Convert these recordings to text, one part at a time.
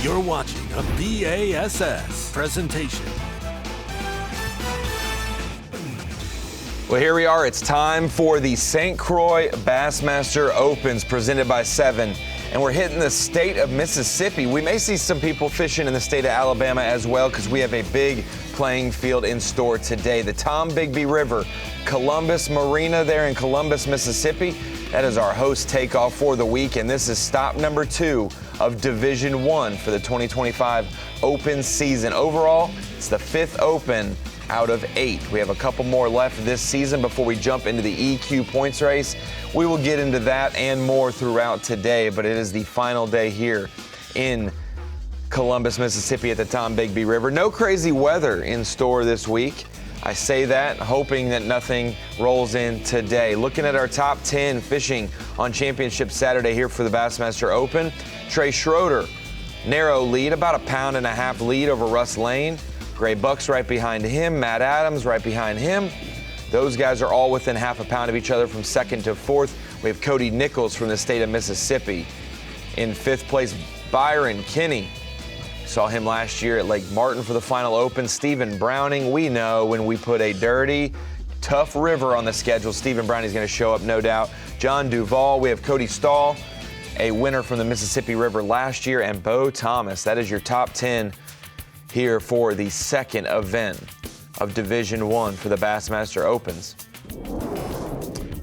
You're watching a B.A.S.S. presentation. Well, here we are. It's time for the St. Croix Bassmaster Opens presented by 7. And we're hitting the state of Mississippi. We may see some people fishing in the state of Alabama as well because we have a big playing field in store today. The Tombigbee River, Columbus Marina there in Columbus, Mississippi. That is our host takeoff for the week, and this is stop number 2 of Division 1 for the 2025 Open season. Overall, it's the 5th Open out of 8. We have a couple more left this season before we jump into the EQ points race. We will get into that and more throughout today, but it is the final day here in Columbus, Mississippi at the Tombigbee River. No crazy weather in store this week. I say that hoping that nothing rolls in today. Looking at our top 10 fishing on Championship Saturday here for the Bassmaster Open. Trey Schroeder, narrow lead, about a 1.5 pound lead over Russ Lane. Gray Buck's right behind him. Matt Adams right behind him. Those guys are all within 0.5 pound of each other from 2nd to 4th. We have Cody Nichols from the state of Mississippi. In 5th place, Byron Kinney. Saw him last year at Lake Martin for the final Open. Stephen Browning, we know when we put a dirty, tough river on the schedule, Stephen Browning's going to show up, no doubt. John Duvall, we have Cody Stahl, a winner from the Mississippi River last year, and Bo Thomas. That is your top 10 here for the 2nd event of Division 1 for the Bassmaster Opens.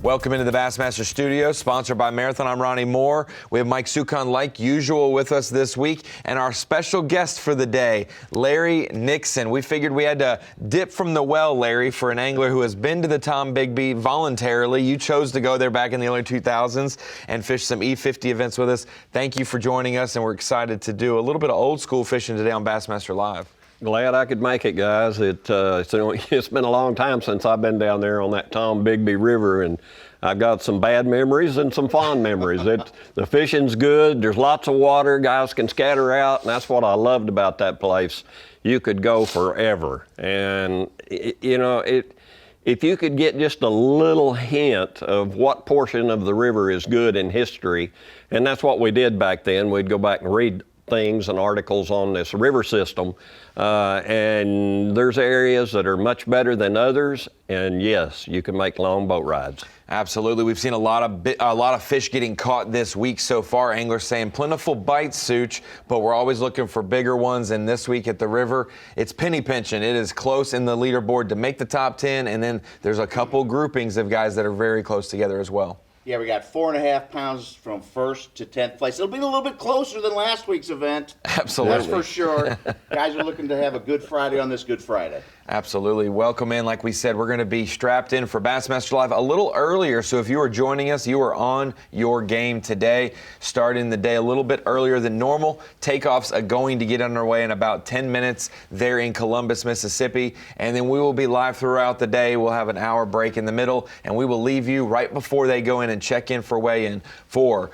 Welcome into the Bassmaster Studio, sponsored by Marathon. I'm Ronnie Moore. We have Mike Sucon, like usual, with us this week, and our special guest for the day, Larry Nixon. We figured we had to dip from the well, Larry, for an angler who has been to the Tombigbee voluntarily. You chose to go there back in the early 2000s and fish some E50 events with us. Thank you for joining us, and we're excited to do a little bit of old school fishing today on Bassmaster Live. Glad I could make it, guys. It's been a long time since I've been down there on that Tombigbee River, and I've got some bad memories and some fond memories. The fishing's good. There's lots of water. Guys can scatter out, and that's what I loved about that place. You could go forever, and if you could get just a little hint of what portion of the river is good in history, and that's what we did back then. We'd go back and read things and articles on this river system, and there's areas that are much better than others, and yes, you can make long boat rides. Absolutely. We've seen a lot of fish getting caught this week so far. Anglers saying plentiful bites, Such, but we're always looking for bigger ones. And this week at the river, it's penny pinching. It is close in the leaderboard to make the top 10, and then there's a couple groupings of guys that are very close together as well. Yeah, we got 4.5 pounds from 1st to 10th place. It'll be a little bit closer than last week's event. Absolutely. That's for sure. Guys are looking to have a good Friday on this Good Friday. Absolutely. Welcome in. Like we said, we're going to be strapped in for Bassmaster Live a little earlier. So if you are joining us, you are on your game today. Starting the day a little bit earlier than normal. Takeoffs are going to get underway in about 10 minutes there in Columbus, Mississippi. And then we will be live throughout the day. We'll have an hour break in the middle, and we will leave you right before they go in and check in for weigh-in for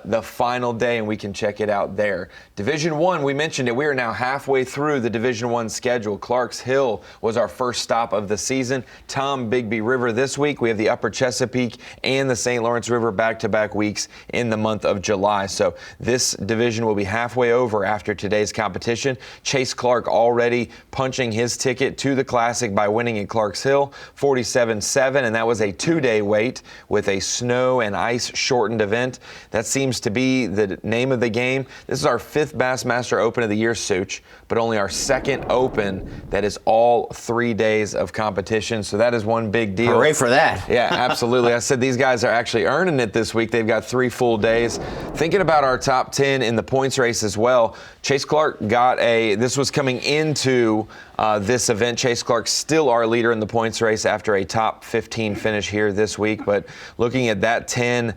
the final day, and we can check it out there. Division 1, we mentioned it. We are now halfway through the Division 1 schedule. Clarks Hill was our first stop of the season. Tombigbee River this week. We have the Upper Chesapeake and the St. Lawrence River back-to-back weeks in the month of July. So this division will be halfway over after today's competition. Chase Clark already punching his ticket to the Classic by winning at Clarks Hill, 47-7, and that was a 2-day wait with a snow and ice shortened event. That seems to be the name of the game. This is our 5th Bassmaster Open of the year, Such, but only our 2nd Open that is all 3 days of competition. So that is one big deal. Hooray for that. Yeah, absolutely. I said these guys are actually earning it this week. They've got 3 full days. Thinking about our top 10 in the points race as well, Chase Clark this was coming into this event. Chase Clark still our leader in the points race after a top 15 finish here this week. But looking at that 10,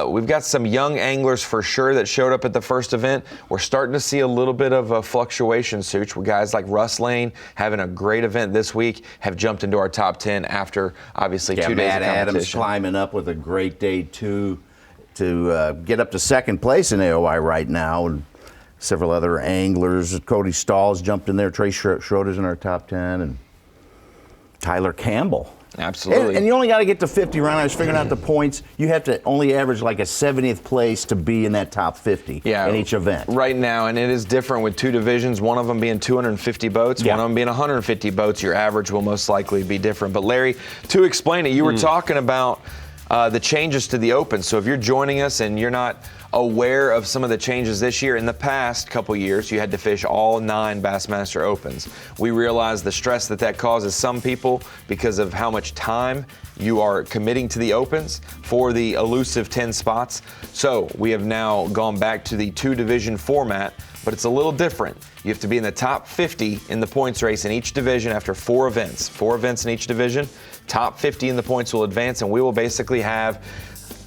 we've got some young anglers for sure that showed up at the first event. We're starting to see a little bit of a fluctuation, Such, where guys like Russ Lane having a great event this week have jumped into our top 10 after obviously 2 days of competition. Matt Adams climbing up with a great day too to get up to 2nd place in AOI right now. And several other anglers. Cody Stahl's jumped in there. Trey Schroeder's in our top 10. And Tyler Campbell Absolutely. And you only got to get to 50 right now. I was figuring out the points. You have to only average like a 70th place to be in that top 50 in each event. Right now, and it is different with two divisions, one of them being 250 boats, one of them being 150 boats. Your average will most likely be different. But Larry, to explain it, you were talking about the changes to the Open. So if you're joining us and you're not aware of some of the changes this year, in the past couple years, you had to fish all 9 Bassmaster Opens. We realized the stress that causes some people because of how much time you are committing to the Opens for the elusive 10 spots. So we have now gone back to the 2-division format, but it's a little different. You have to be in the top 50 in the points race in each division after 4 events. 4 events in each division. Top 50 in the points will advance, and we will basically have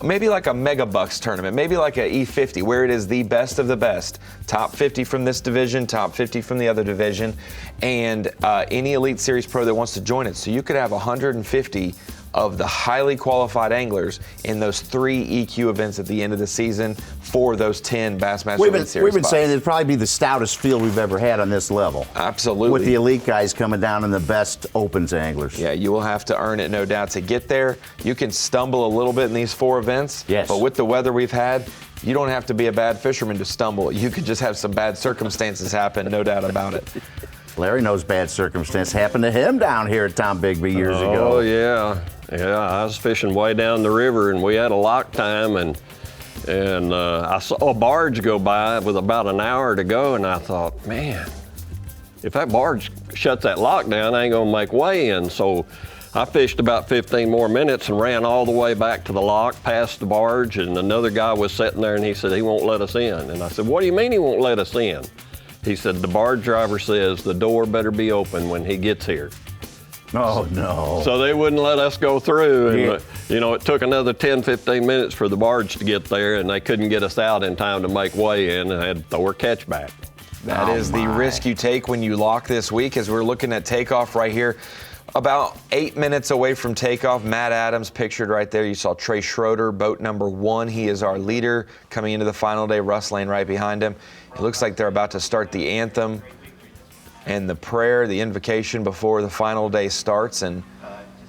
maybe like a Mega Bucks tournament, maybe like a E50, where it is the best of the best. Top 50 from this division, top 50 from the other division, and any Elite Series pro that wants to join it. So you could have 150 of the highly qualified anglers in those 3 EQ events at the end of the season for those 10 Bassmaster Elite Series We've been spots. saying it'd probably be the stoutest field we've ever had on this level. Absolutely. With the elite guys coming down and the best Opens anglers. Yeah, you will have to earn it, no doubt, to get there. You can stumble a little bit in these 4 events, but with the weather we've had, you don't have to be a bad fisherman to stumble. You could just have some bad circumstances happen, no doubt about it. Larry knows bad circumstance happened to him down here at Tombigbee years ago. Oh, yeah. Yeah, I was fishing way down the river, and we had a lock time, and I saw a barge go by with about an hour to go, and I thought, man, if that barge shuts that lock down, I ain't gonna make way in. So I fished about 15 more minutes and ran all the way back to the lock, past the barge, and another guy was sitting there, and he said, he won't let us in. And I said, what do you mean he won't let us in? He said, the barge driver says the door better be open when he gets here. Oh, no. So they wouldn't let us go through. And, you know, it took another 10, 15 minutes for the barge to get there, and they couldn't get us out in time to make way in, and had to throw our catch back. That is the risk you take when you lock this week, as we're looking at takeoff right here. About 8 minutes away from takeoff, Matt Adams pictured right there. You saw Trey Schroeder, boat number 1. He is our leader coming into the final day. Russ Lane right behind him. It looks like they're about to start the anthem and the prayer, the invocation before the final day starts. And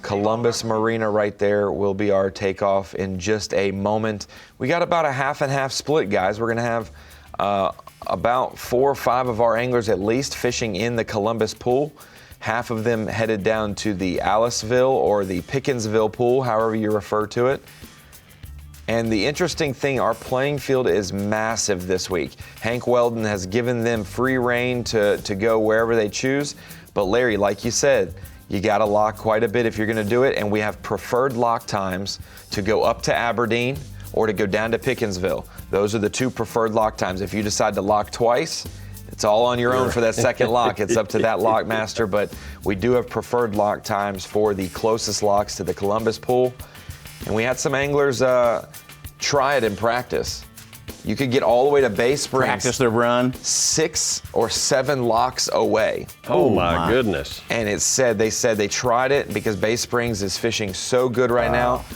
Columbus Marina right there will be our takeoff in just a moment. We got about a half and half split, guys. We're going to have about 4 or 5 of our anglers at least fishing in the Columbus pool. Half of them headed down to the Aliceville or the Pickensville pool, however you refer to it. And the interesting thing, our playing field is massive this week. Hank Weldon has given them free reign to go wherever they choose. But Larry, like you said, you got to lock quite a bit if you're going to do it. And we have preferred lock times to go up to Aberdeen or to go down to Pickensville. Those are the 2 preferred lock times. If you decide to lock twice, it's all on your own for that second lock. It's up to that lock master, but we do have preferred lock times for the closest locks to the Columbus pool. And we had some anglers try it in practice. You could get all the way to Bay Springs. Practice their run. 6 or 7 locks away. Oh my goodness. And they said they tried it because Bay Springs is fishing so good right now,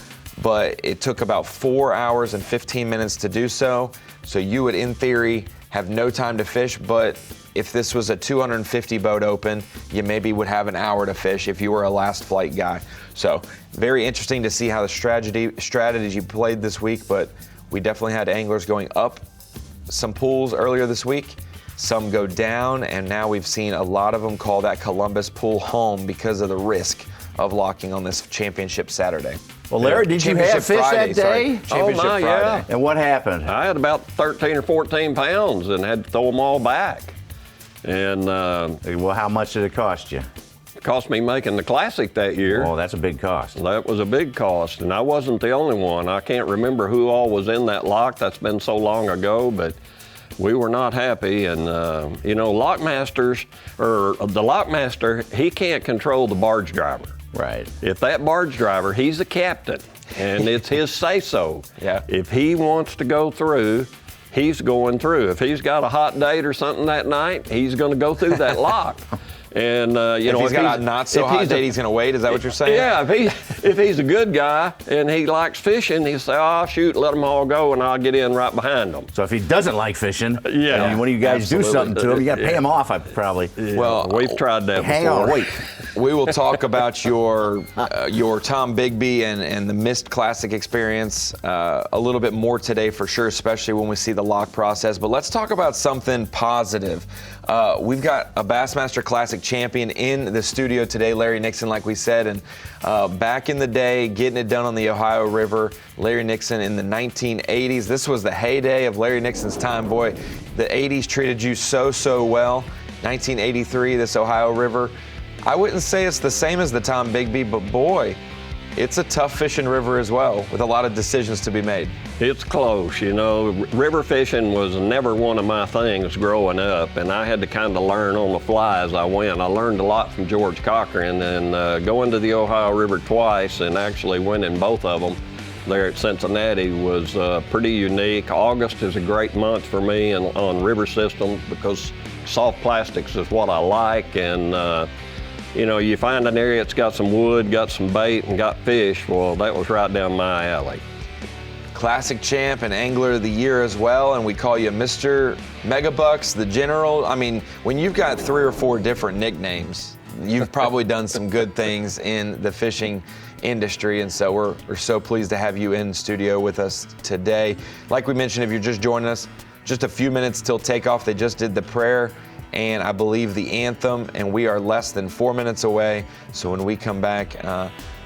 but it took about 4 hours and 15 minutes to do so. So you would, in theory, have no time to fish, but if this was a 250 boat open, you maybe would have an hour to fish if you were a last flight guy. So very interesting to see how the strategies you played this week, but we definitely had anglers going up some pools earlier this week. Some go down, and now we've seen a lot of them call that Columbus pool home because of the risk of locking on this championship Saturday. Well, Larry, did you have fish that day? Championship Friday. Yeah. And what happened? I had about 13 or 14 pounds and had to throw them all back. And Well, how much did it cost you? it cost me making the Classic that year. Oh, that's a big cost. That was a big cost, and I wasn't the only one. I can't remember who all was in that lock. That's been so long ago, but we were not happy. And, you know, lockmasters, or the lockmaster, he can't control the barge driver. Right. If that barge driver, he's the captain, and it's his say-so. Yeah. If he wants to go through, he's going through. If he's got a hot date or something that night, he's going to go through that lock. And if he's got a not so hot date, he's going to wait. Is that what you're saying? Yeah, if he's a good guy and he likes fishing, he'll say, "Oh, shoot, let them all go, and I'll get in right behind them." So if he doesn't like fishing, yeah, and one of you guys do something to him, you got to pay him off. Probably. Yeah. Well, we've tried that. Hang before. on, wait. We will talk about your Tombigbee and the Mist Classic experience a little bit more today for sure, especially when we see the lock process. But let's talk about something positive. We've got a Bassmaster Classic champion in the studio today, Larry Nixon, like we said. And back in the day, getting it done on the Ohio River, Larry Nixon in the 1980s. This was the heyday of Larry Nixon's time. Boy, the 80s treated you so well. 1983, this Ohio River. I wouldn't say it's the same as the Tombigbee, but boy, it's a tough fishing river as well, with a lot of decisions to be made. It's close, you know. River fishing was never one of my things growing up, and I had to kind of learn on the fly as I went. I learned a lot from George Cochran, and going to the Ohio River twice and actually winning both of them there at Cincinnati was pretty unique. August is a great month for me on river systems because soft plastics is what I like, and you know, you find an area that's got some wood, got some bait, and got fish, well, that was right down my alley. Classic champ and angler of the year as well, and we call you Mr. Megabucks, the General. I mean, when you've got 3 or 4 different nicknames, you've probably done some good things in the fishing industry, and so we're so pleased to have you in studio with us today. Like we mentioned, if you're just joining us, just a few minutes till takeoff. They just did the prayer and I believe the anthem, and we are less than 4 minutes away. So when we come back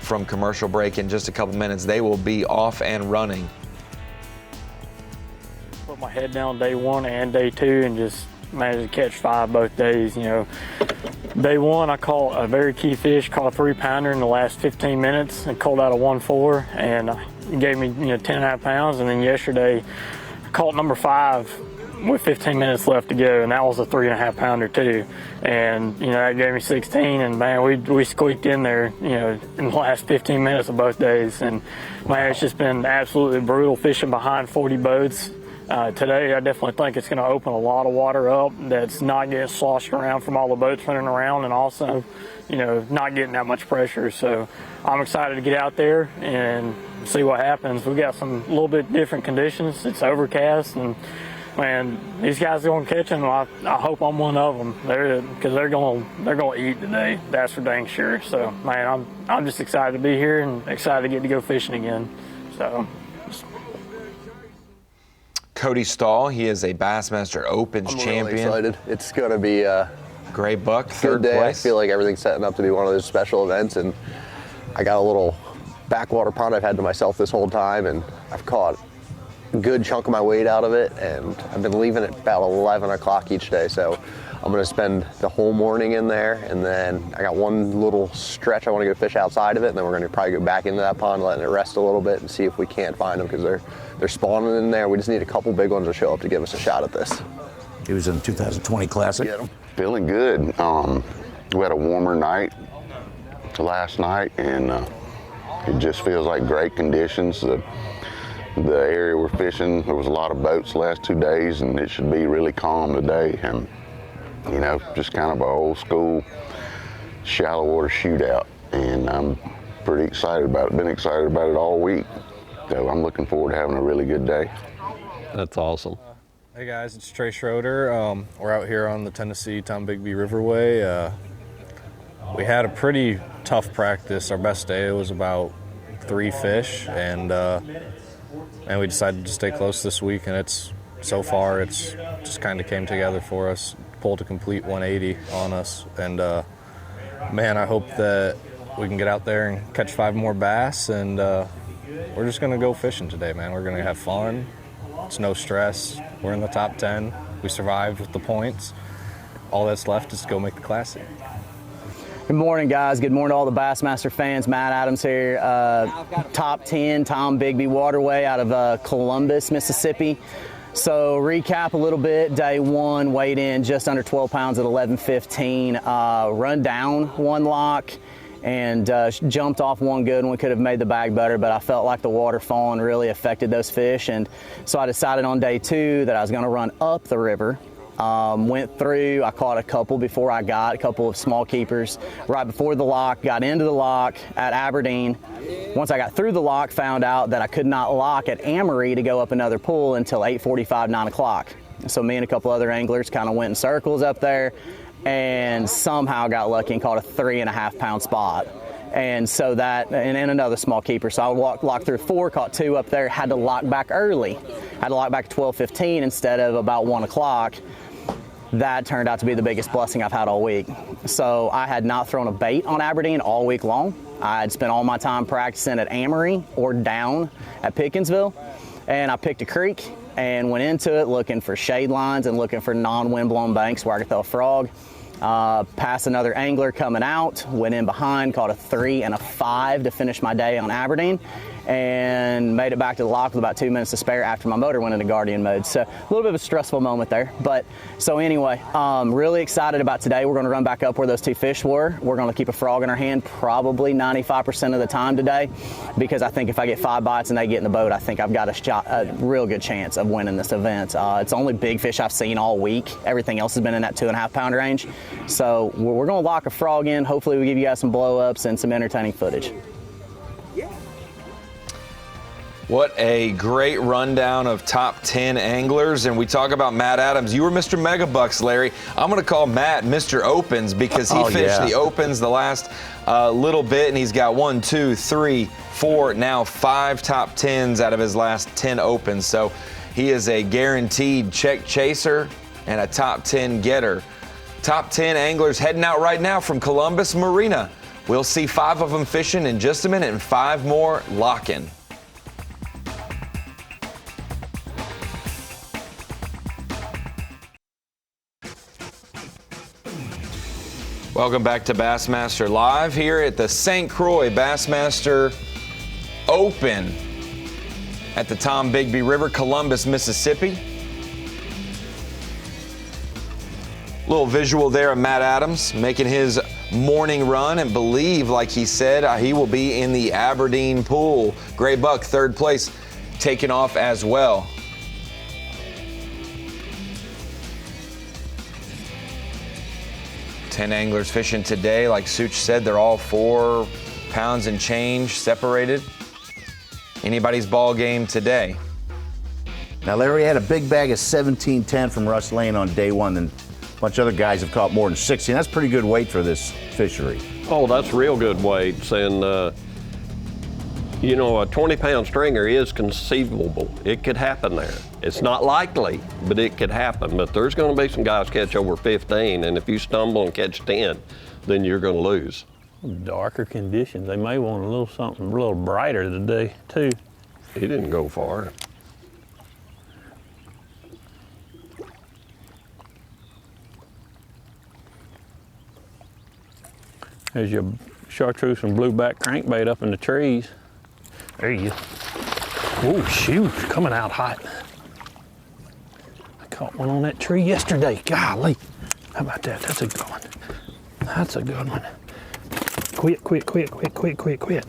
from commercial break in just a couple minutes, they will be off and running. Put my head down day 1 and day 2 and just managed to catch 5 both days. You know, day 1 I caught a very key fish, caught a 3-pounder in the last 15 minutes and caught out a 1.4, and it gave me 10.5 pounds. And then yesterday I caught number 5 with 15 minutes left to go, and that was a 3.5 pounder too, and that gave me 16. And man, we squeaked in there in the last 15 minutes of both days. And man, it's just been absolutely brutal fishing behind 40 boats. Today I definitely think it's going to open a lot of water up that's not getting sloshed around from all the boats running around, and also not getting that much pressure. So I'm excited to get out there and see what happens. We got some little bit different conditions. It's overcast, and man, these guys are going to catch them. I hope I'm one of them. Because they're going to eat today. That's for dang sure. So man, I'm just excited to be here and excited to get to go fishing again. So. Cody Stahl, he is a Bassmaster Opens champion. I'm really excited. It's going to be a Gray Buck, third day. Place. I feel like everything's setting up to be one of those special events, and I got a little backwater pond I've had to myself this whole time, and I've caught a good chunk of my weight out of it, and I've been leaving at about 11 o'clock each day, so I'm going to spend the whole morning in there, and then I got one little stretch I want to go fish outside of it, and then we're going to probably go back into that pond, letting it rest a little bit, and see if we can't find them, because they're spawning in there. We just need a couple big ones to show up to give us a shot at this. He was in the 2020 Classic. Feeling good. We had a warmer night last night, and it just feels like great conditions. The area we're fishing, there was a lot of boats the last 2 days, and it should be really calm today. And just kind of an old school shallow water shootout, and I'm pretty excited about it. Been excited about it all week, so I'm looking forward to having a really good day. That's awesome. Hey guys, it's Trey Schroeder. We're out here on the Tennessee Tombigbee Riverway. We had a pretty tough practice. Our best day was about 3 fish, and we decided to stay close this week, and so far it's just kind of came together for us. Pulled a complete 180 on us, and man, I hope that we can get out there and catch 5 more bass, and we're just gonna go fishing today, man. We're gonna have fun. It's no stress. We're in the top 10. We survived with the points. All that's left is to go make the Classic. Good morning, guys. Good morning to all the Bassmaster fans. Matt Adams here. Top 10 Tombigbee Waterway out of Columbus, Mississippi. So recap a little bit. Day 1, weighed in just under 12 pounds at 11:15. Run down 1 lock and jumped off 1 good one. We could have made the bag better, but I felt like the water falling really affected those fish. And so I decided on day 2 that I was going to run up the river Went through, I caught a couple before I got, a couple of small keepers right before the lock, got into the lock at Aberdeen. Once I got through the lock, found out that I could not lock at Amory to go up another pool until 8:45, 9 o'clock. So me and a couple other anglers kind of went in circles up there and somehow got lucky and caught a 3.5 pound spot. And so that, and another small keeper. So I locked through 4, caught 2 up there, had to lock back early. Had to lock back at 12:15 instead of about 1 o'clock. That turned out to be the biggest blessing I've had all week. So I had not thrown a bait on Aberdeen all week long. I had spent all my time practicing at Amory or down at Pickinsville. And I picked a creek and went into it looking for shade lines and looking for non-windblown banks where I could throw a frog. Passed another angler coming out, went in behind, caught a 3 and a 5 to finish my day on Aberdeen, and made it back to the lock with about 2 minutes to spare after my motor went into guardian mode. So a little bit of a stressful moment there. But so anyway, really excited about today. We're going to run back up where those 2 fish were. We're going to keep a frog in our hand probably 95% of the time today, because I think if I get 5 bites and they get in the boat, I think I've got a real good chance of winning this event. It's the only big fish I've seen all week. Everything else has been in that 2.5 pound range. So we're going to lock a frog in. Hopefully we give you guys some blow ups and some entertaining footage. What a great rundown of top 10 anglers. And we talk about Matt Adams. You were Mr. Megabucks, Larry. I'm going to call Matt Mr. Opens because he fished the Opens the last little bit, and he's got 1, 2, 3, 4, now 5 top 10s out of his last 10 Opens. So he is a guaranteed check chaser and a top 10 getter. Top 10 anglers heading out right now from Columbus Marina. We'll see 5 of them fishing in just a minute and 5 more locking. Welcome back to Bassmaster Live here at the St. Croix Bassmaster Open at the Tombigbee River, Columbus, Mississippi. Little visual there of Matt Adams making his morning run, and believe, like he said, he will be in the Aberdeen pool. Gray Buck, 3rd place, taking off as well. Ten anglers fishing today. Like Such said, they're all 4 pounds and change separated. Anybody's ball game today. Now, Larry had a big bag of 1710 from Russ Lane on day 1, and a bunch of other guys have caught more than 16. That's pretty good weight for this fishery. Oh, that's real good weights. And, you know, a 20-pound stringer is conceivable. It could happen there. It's not likely, but it could happen. But there's going to be some guys catch over 15, and if you stumble and catch 10, then you're going to lose. Darker conditions. They may want a little something a little brighter today, too. He didn't go far. There's your chartreuse and blueback crankbait up in the trees. There you go. Oh, shoot, coming out hot. I caught one on that tree yesterday. Golly. How about that? That's a good one. That's a good one. Quit, quit, quit, quit, quit, quit, quit.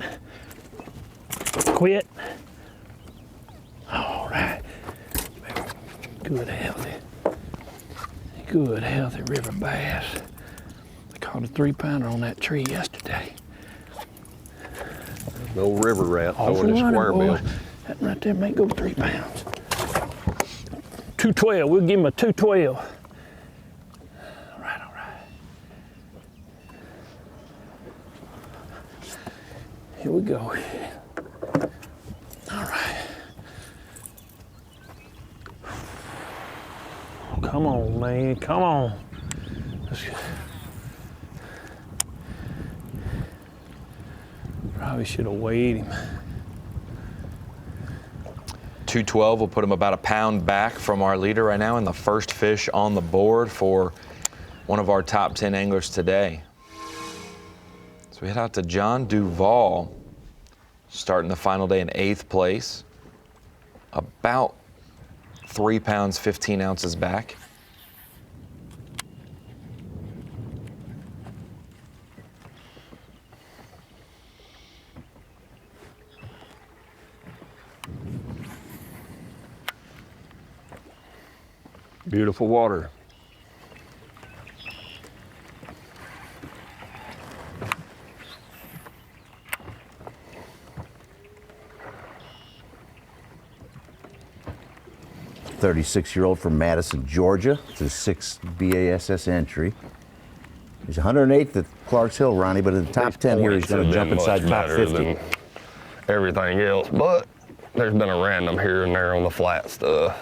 Quit. All right. Good, healthy river bass. I caught a 3-pounder on that tree yesterday. No river rat throwing his square bill. That right there may go 3 pounds. 212, we'll give him a 212. All right. Here we go. All right. Come on, man, come on. Let's go. Probably should have weighed him. 212 will put him about a pound back from our leader right now, and the first fish on the board for one of our top 10 anglers today. So we head out to John Duvall, starting the final day in 8th place, about 3 pounds, 15 ounces back. Beautiful water. 36-year-old from Madison, Georgia. It's his 6th BASS entry. He's 108th at Clarks Hill, Ronnie, but in the top 10 here, he's going to jump inside the top 50. Everything else, but there's been a random here and there on the flat stuff.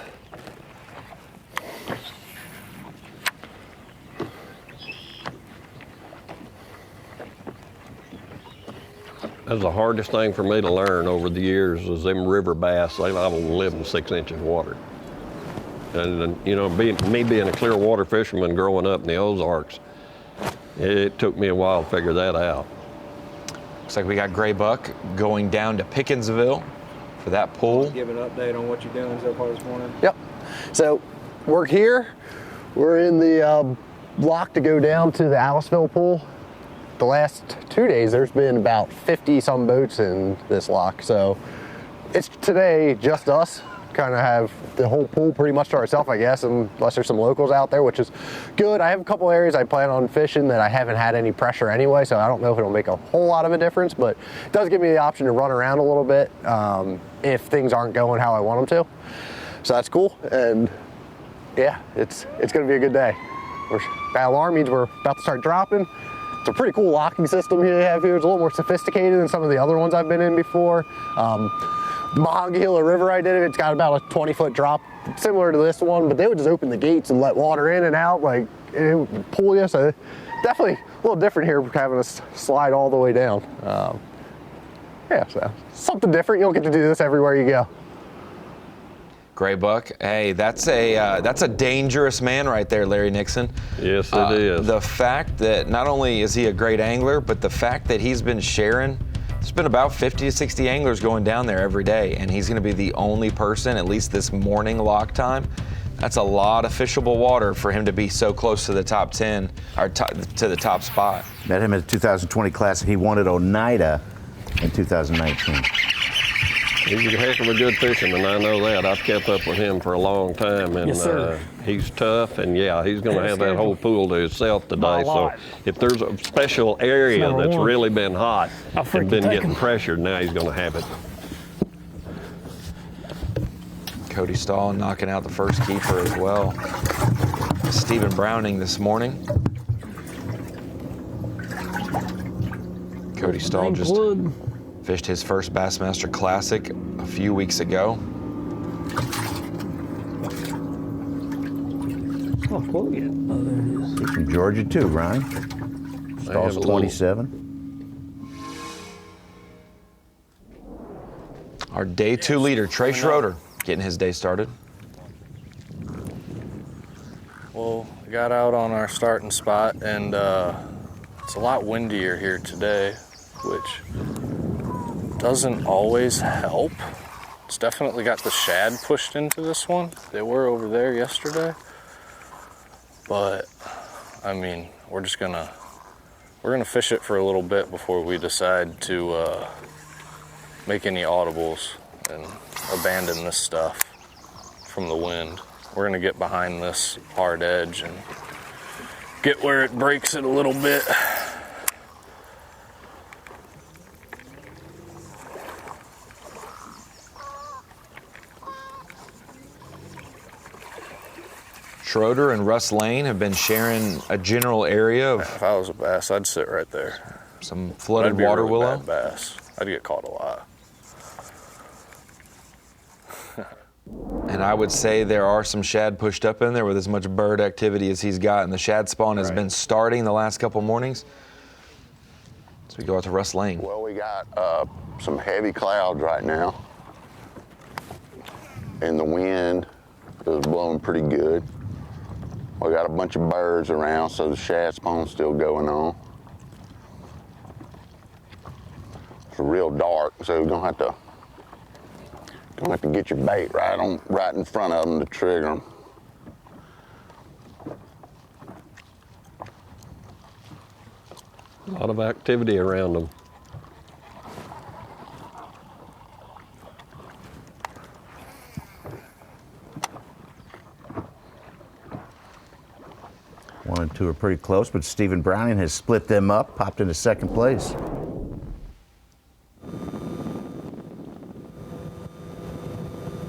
That's the hardest thing for me to learn over the years is them river bass. They live on 11 to 6 inches of water. And you know, me being a clear water fisherman growing up in the Ozarks, it took me a while to figure that out. Looks like we got gray buck going down to Pickinsville for that pool. Give an update on what you're doing so far this morning. Yep. So we're here. We're in the lock to go down to the Aliceville pool. The last 2 days, there's been about 50 some boats in this lock. So it's today just us. Kind of have the whole pool pretty much to ourselves, I guess, unless there's some locals out there, which is good. I have a couple areas I plan on fishing that I haven't had any pressure anyway, so I don't know if it'll make a whole lot of a difference, but it does give me the option to run around a little bit if things aren't going how I want them to. So that's cool, and yeah, it's going to be a good day. That alarm means we're about to start dropping. It's a pretty cool locking system you have here. It's a little more sophisticated than some of the other ones I've been in before. The Monongahela River I did it, it's got about a 20-foot drop, similar to this one, but they would just open the gates and let water in and out, like it would pull you. So definitely a little different here, having to slide all the way down. Yeah, so something different. You don't get to do this everywhere you go. Gray buck, hey, that's a dangerous man right there, Larry Nixon. Yes, it is. The fact that not only is he a great angler, but the fact that he's been sharing. There's been about 50 to 60 anglers going down there every day, and he's going to be the only person, at least this morning lock time. That's a lot of fishable water for him to be so close to the top 10, or to the top spot. Met him at the 2020 Classic. He won at Oneida in 2019. He's a heck of a good fisherman, I know that. I've kept up with him for a long time, and yes, he's tough, and yeah, he's going to have that whole pool to himself today. So if there's a special area that's really been hot and been getting pressured, now he's going to have it. Cody Stahl knocking out the first keeper as well. Stephen Browning this morning. Cody Stahl just fished his first Bassmaster Classic a few weeks ago. Oh, cool, yeah. Oh, there it is. He's from Georgia too, Ryan. Stahl's 27. Our day 2 leader, Trey Schroeder, getting his day started. Well, we got out on our starting spot, and it's a lot windier here today, which doesn't always help. It's definitely got the shad pushed into this one. They were over there yesterday. But, I mean, we're gonna fish it for a little bit before we decide to make any audibles and abandon this stuff from the wind. We're gonna get behind this hard edge and get where it breaks it a little bit. Schroeder and Russ Lane have been sharing a general area of. If I was a bass, I'd sit right there. Some flooded I'd be a water really willow. bad bass. I'd get caught a lot. And I would say there are some shad pushed up in there with as much bird activity as he's got. And the shad spawn has been starting the last couple mornings. So we go out to Russ Lane. Well, we got some heavy clouds right now. And the wind is blowing pretty good. We got a bunch of birds around, so the shad spawn's still going on. It's real dark, so you're gonna have to get your bait right in front of them to trigger them. A lot of activity around them. One and two are pretty close, but Stephen Browning has split them up, popped into second place.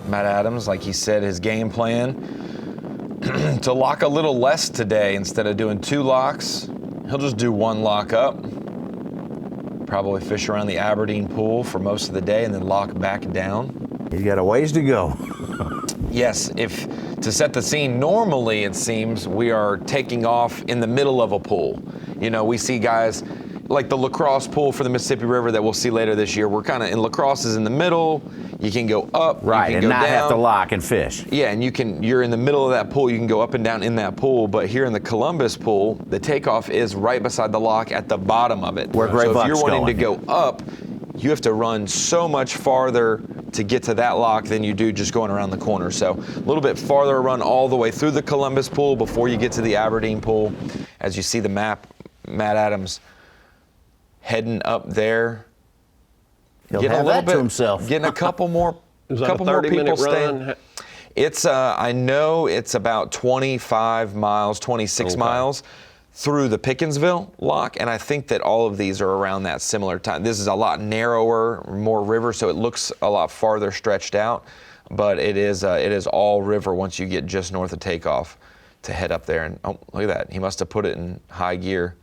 Matt Adams, like he said, his game plan to lock a little less today. Instead of doing 2 locks, he'll just do 1 lock up. Probably fish around the Aberdeen pool for most of the day and then lock back down. He's got a ways to go. Yes, to set the scene, normally it seems we are taking off in the middle of a pool. You know, we see guys like the La Crosse pool for the Mississippi River that we'll see later this year. We're kind of in La Crosse is in the middle. You can go up, right, you can and go not down. have to lock and fish. Yeah, and you're in the middle of that pool. You can go up and down in that pool. But here in the Columbus pool, the takeoff is right beside the lock at the bottom of it. Where Gray so if Buck's you're wanting going. to go up, you have to run so much farther to get to that lock than you do just going around the corner. So a little bit farther run all the way through the Columbus pool before you get to the Aberdeen pool. As you see the map, Matt Adams heading up there. He'll have that to himself. Getting a couple more, Is that a couple more 30-minute people staying. run? It's I know it's about 25 miles, 26 miles through the Pickensville lock, and I think that all of these are around that similar time. This is a lot narrower, more river, so it looks a lot farther stretched out, but it is all river once you get just north of takeoff to head up there. And oh, look at that! He must have put it in high gear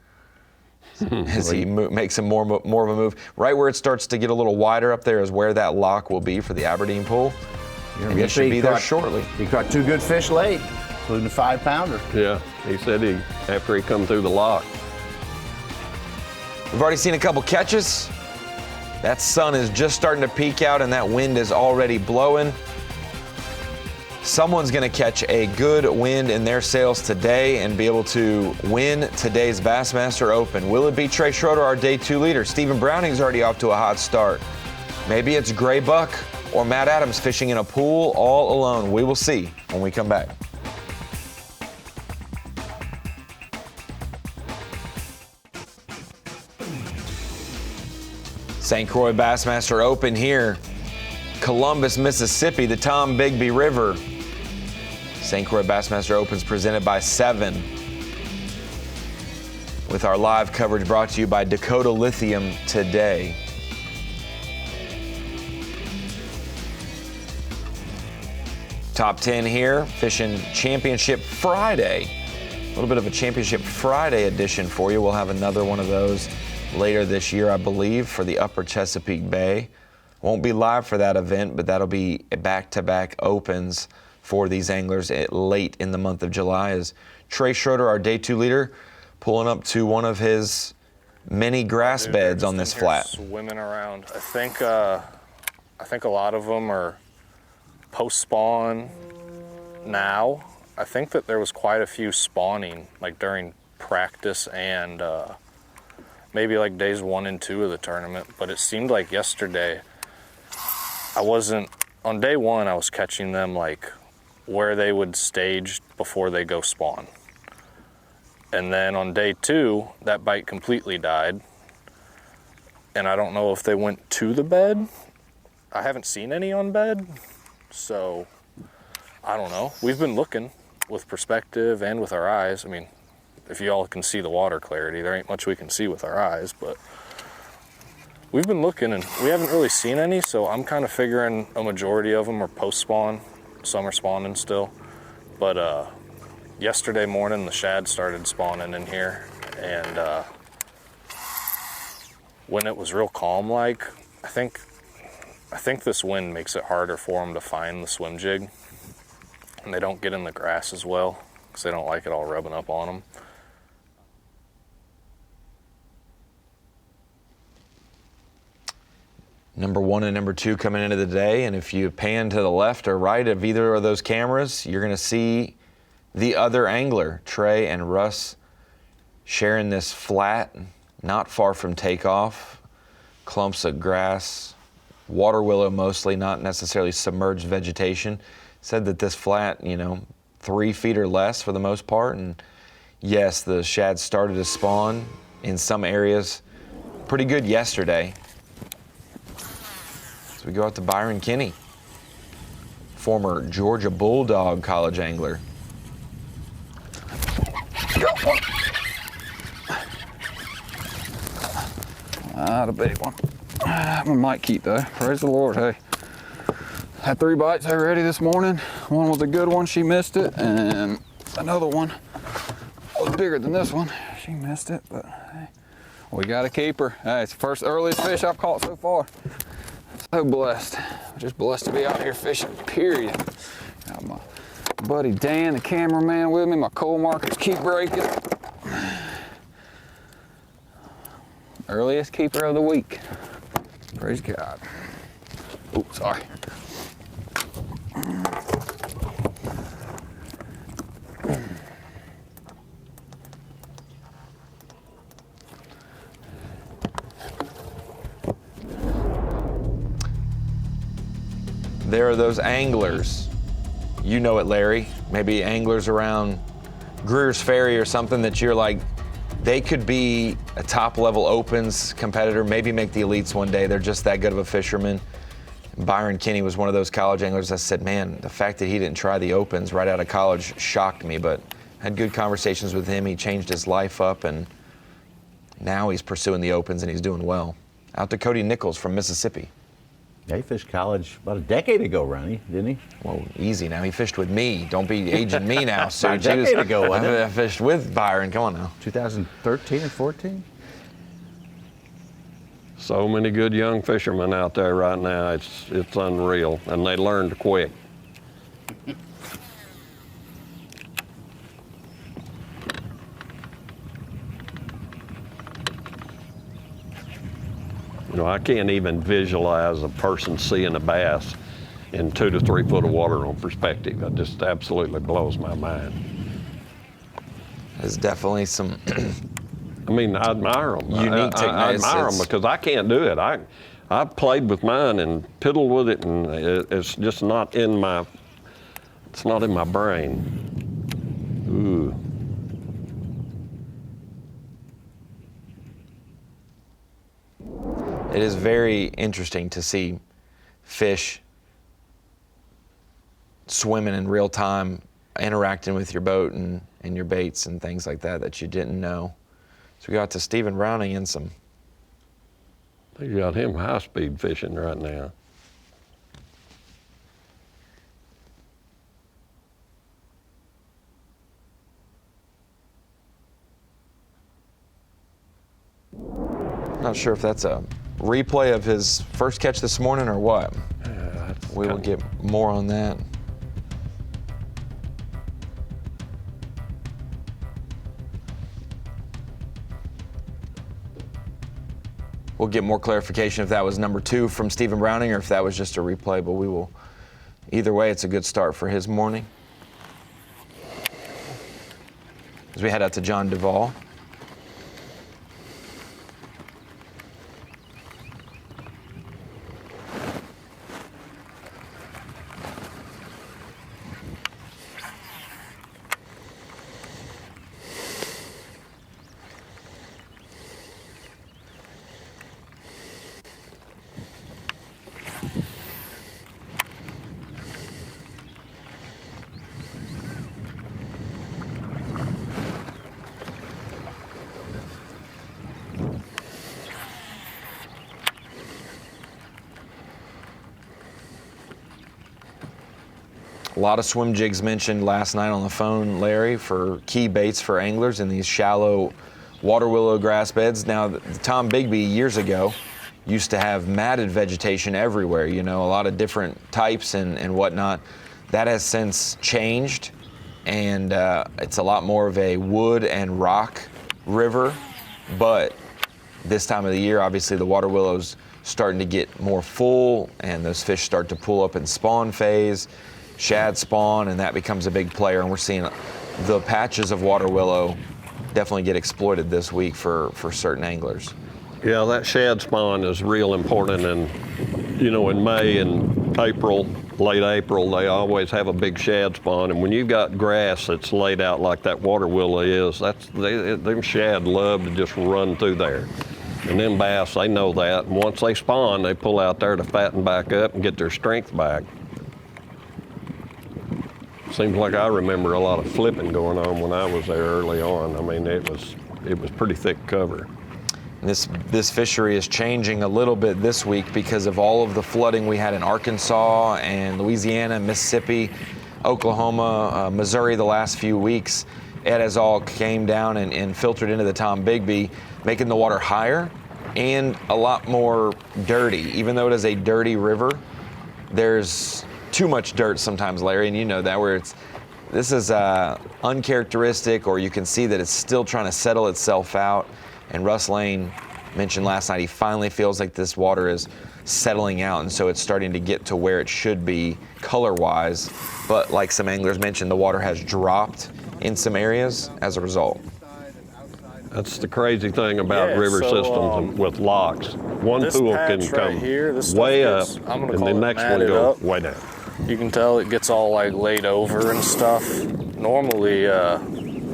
as he makes more of a move. Right where it starts to get a little wider up there is where that lock will be for the Aberdeen pool. And it should be there shortly. He caught 2 good fish late, including a 5-pounder. Yeah, he said after he come through the lock. We've already seen a couple catches. That sun is just starting to peek out and that wind is already blowing. Someone's going to catch a good wind in their sails today and be able to win today's Bassmaster Open. Will it be Trey Schroeder, our day 2 leader? Stephen Browning's already off to a hot start. Maybe it's Gray Buck or Matt Adams fishing in a pool all alone. We will see when we come back. St. Croix Bassmaster Open here. Columbus, Mississippi, the Tombigbee River. St. Croix Bassmaster Opens presented by 7. With our live coverage brought to you by Dakota Lithium today. Top 10 here, fishing Championship Friday. A little bit of a Championship Friday edition for you. We'll have another one of those later this year, I believe, for the Upper Chesapeake Bay. Won't be live for that event, but that'll be back-to-back opens for these anglers late in the month of July. As Trey Schroeder, our day 2 leader, pulling up to one of his many grass beds on this flat. Swimming around. I think a lot of them are post-spawn now. I think that there was quite a few spawning, like during practice and maybe like days 1 and 2 of the tournament. But it seemed like yesterday, on day 1, I was catching them like where they would stage before they go spawn. And then on day 2, that bite completely died. And I don't know if they went to the bed. I haven't seen any on bed. So I don't know. We've been looking with perspective and with our eyes. I mean, if you all can see the water clarity, there ain't much we can see with our eyes, but we've been looking and we haven't really seen any, so I'm kind of figuring a majority of them are post-spawn. Some are spawning still. But yesterday morning, the shad started spawning in here, and when it was real calm, like, I think this wind makes it harder for them to find the swim jig, and they don't get in the grass as well because they don't like it all rubbing up on them. Number 1 and number 2 coming into the day, and if you pan to the left or right of either of those cameras, you're going to see the other angler, Trey and Russ, sharing this flat, not far from takeoff, clumps of grass, water willow mostly, not necessarily submerged vegetation. Said that this flat, 3 feet or less for the most part, and yes, the shad started to spawn in some areas pretty good yesterday. So we go out to Byron Kinney, former Georgia Bulldog college angler. The big one. I might keep though. Praise the Lord, hey. Had 3 bites already this morning. One was a good one, she missed it, and another one was bigger than this one. She missed it, but hey, we got to keep her. Hey, it's the first earliest fish I've caught so far. So blessed. Just blessed to be out here fishing, period. Got my buddy Dan, the cameraman, with me. My coal markers keep breaking. Earliest keeper of the week. Praise God. Oh, sorry. There are those anglers. You know it, Larry. Maybe anglers around Greer's Ferry or something that you're like, they could be a top-level opens competitor, maybe make the elites one day. They're just that good of a fisherman. Byron Kinney was one of those college anglers. I said, man, the fact that he didn't try the opens right out of college shocked me, but had good conversations with him. He changed his life up, and now he's pursuing the opens, and he's doing well. Out to Cody Nichols from Mississippi. Yeah, he fished college about a decade ago, Ronnie, didn't he? Well, easy now. He fished with me. Don't be aging me now, Sue. A decade ago, wasn't it? I fished with Byron. Come on now. 2013 and 14? So many good young fishermen out there right now. It's unreal, and they learned quick. You know, I can't even visualize a person seeing a bass in 2 to 3 foot of water on perspective. It just absolutely blows my mind. There's definitely some I mean, I admire them. Unique techniques. I admire them because I can't do it. I've played with mine and piddled with it, and it's just not in my, it's not in my brain. Ooh. It is very interesting to see fish swimming in real time, interacting with your boat and your baits and things like that you didn't know. So we got to Stephen Browning in some. They got him high-speed fishing right now. Not sure if that's a replay of his first catch this morning or what. We will get more on that. We'll get more clarification if that was number 2 from Stephen Browning or if that was just a replay, but we will. Either way, it's a good start for his morning. As we head out to John Duvall. A lot of swim jigs mentioned last night on the phone, Larry, for key baits for anglers in these shallow water willow grass beds. Now, the Tombigbee years ago used to have matted vegetation everywhere, you know, a lot of different types and whatnot. That has since changed, and it's a lot more of a wood and rock river. But this time of the year, obviously, the water willow's starting to get more full, and those fish start to pull up in spawn phase. Shad spawn, and that becomes a big player, and we're seeing the patches of water willow definitely get exploited this week for certain anglers. Yeah, that shad spawn is real important, and you know, in May and April, late April, they always have a big shad spawn, and when you've got grass that's laid out like that water willow is, them shad love to just run through there. And them bass, they know that, and once they spawn, they pull out there to fatten back up and get their strength back. Seems like I remember a lot of flipping going on when I was there early on. I mean, it was pretty thick cover. This fishery is changing a little bit this week because of all of the flooding we had in Arkansas and Louisiana, Mississippi, Oklahoma, Missouri the last few weeks. It has all came down and filtered into the Tombigbee, making the water higher and a lot more dirty. Even though it is a dirty river, there's too much dirt sometimes, Larry, and you know that, where this is uncharacteristic, or you can see that it's still trying to settle itself out. And Russ Lane mentioned last night he finally feels like this water is settling out, and so it's starting to get to where it should be color-wise. But like some anglers mentioned, the water has dropped in some areas as a result. That's the crazy thing about river systems with locks. One pool can come way up, and the next one goes way down. You can tell it gets all like laid over and stuff. Normally,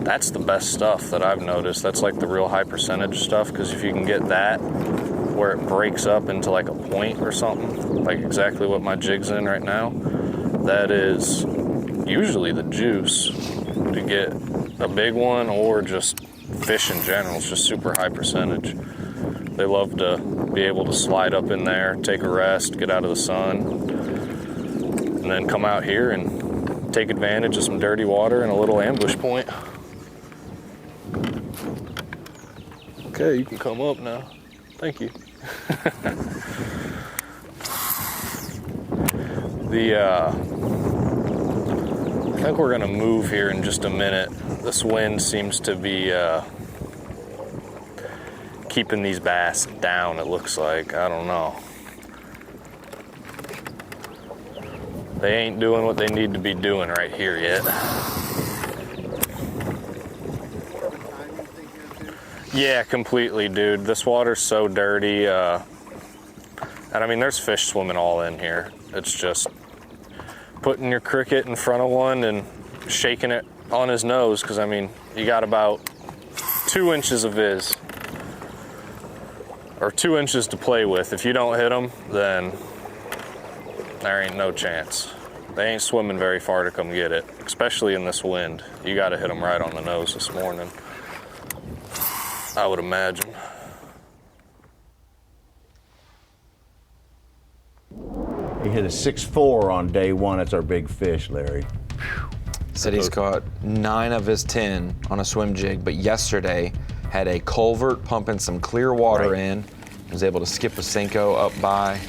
that's the best stuff that I've noticed. That's like the real high percentage stuff, because if you can get that where it breaks up into like a point or something, like exactly what my jig's in right now, that is usually the juice to get a big one, or just fish in general. It's just super high percentage. They love to be able to slide up in there, take a rest, get out of the sun, and then come out here and take advantage of some dirty water and a little ambush point. Okay, you can come up now. Thank you. I think we're gonna move here in just a minute. This wind seems to be keeping these bass down, it looks like. I don't know. They ain't doing what they need to be doing right here yet. Yeah, completely, dude. This water's so dirty. And I mean, there's fish swimming all in here. It's just putting your cricket in front of one and shaking it on his nose, because I mean, you got about 2 inches of viz, or 2 inches to play with. If you don't hit them, then there ain't no chance. They ain't swimming very far to come get it, especially in this wind. You got to hit them right on the nose this morning, I would imagine. He hit a 6.4 on day one. That's our big fish, Larry. Said he's caught 9 of his 10 on a swim jig, but yesterday had a culvert pumping some clear water in. Was able to skip a Senko up by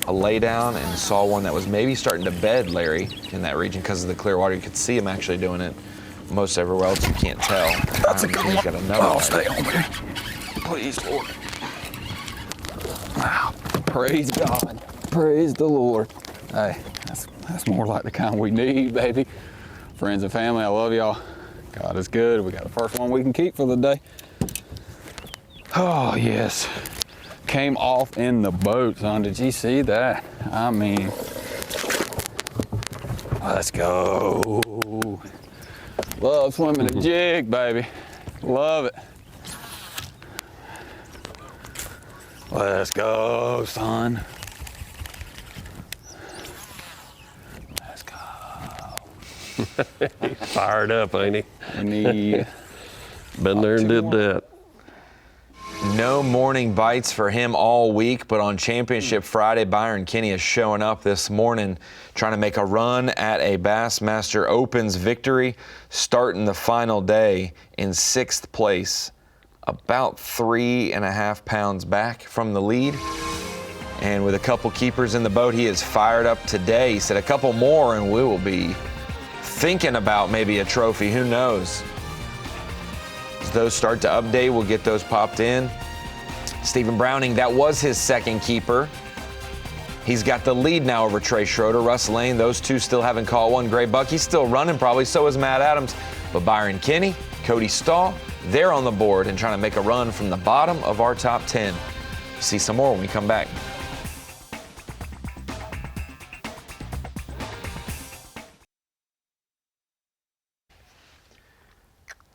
a laydown and saw one that was maybe starting to bed, Larry, in that region because of the clear water. You could see him actually doing it. Most everywhere else you can't tell. That's a good one. Got another Oh, stay on me. Please, Lord. Wow. Praise God. Praise the Lord. Hey, that's more like the kind we need, baby. Friends and family, I love y'all. God is good. We got the first one we can keep for the day. Oh, yes. Came off in the boat, son. Did you see that? I mean, let's go. Love swimming a jig, baby. Love it. Let's go, son. Let's go. He's fired up, ain't he? We need. Been there and did that. No morning bites for him all week, but on Championship Friday, Byron Kinney is showing up this morning trying to make a run at a Bassmaster Opens victory, starting the final day in 6th place, about 3.5 pounds back from the lead. And with a couple keepers in the boat, he is fired up today. He said a couple more and we will be thinking about maybe a trophy, who knows? As those start to update, we'll get those popped in. Stephen Browning, that was his second keeper. He's got the lead now over Trey Schroeder. Russ Lane, those two still haven't caught one. Gray Buck, he's still running probably, so is Matt Adams. But Byron Kinney, Cody Stahl, they're on the board and trying to make a run from the bottom of our top 10. See some more when we come back.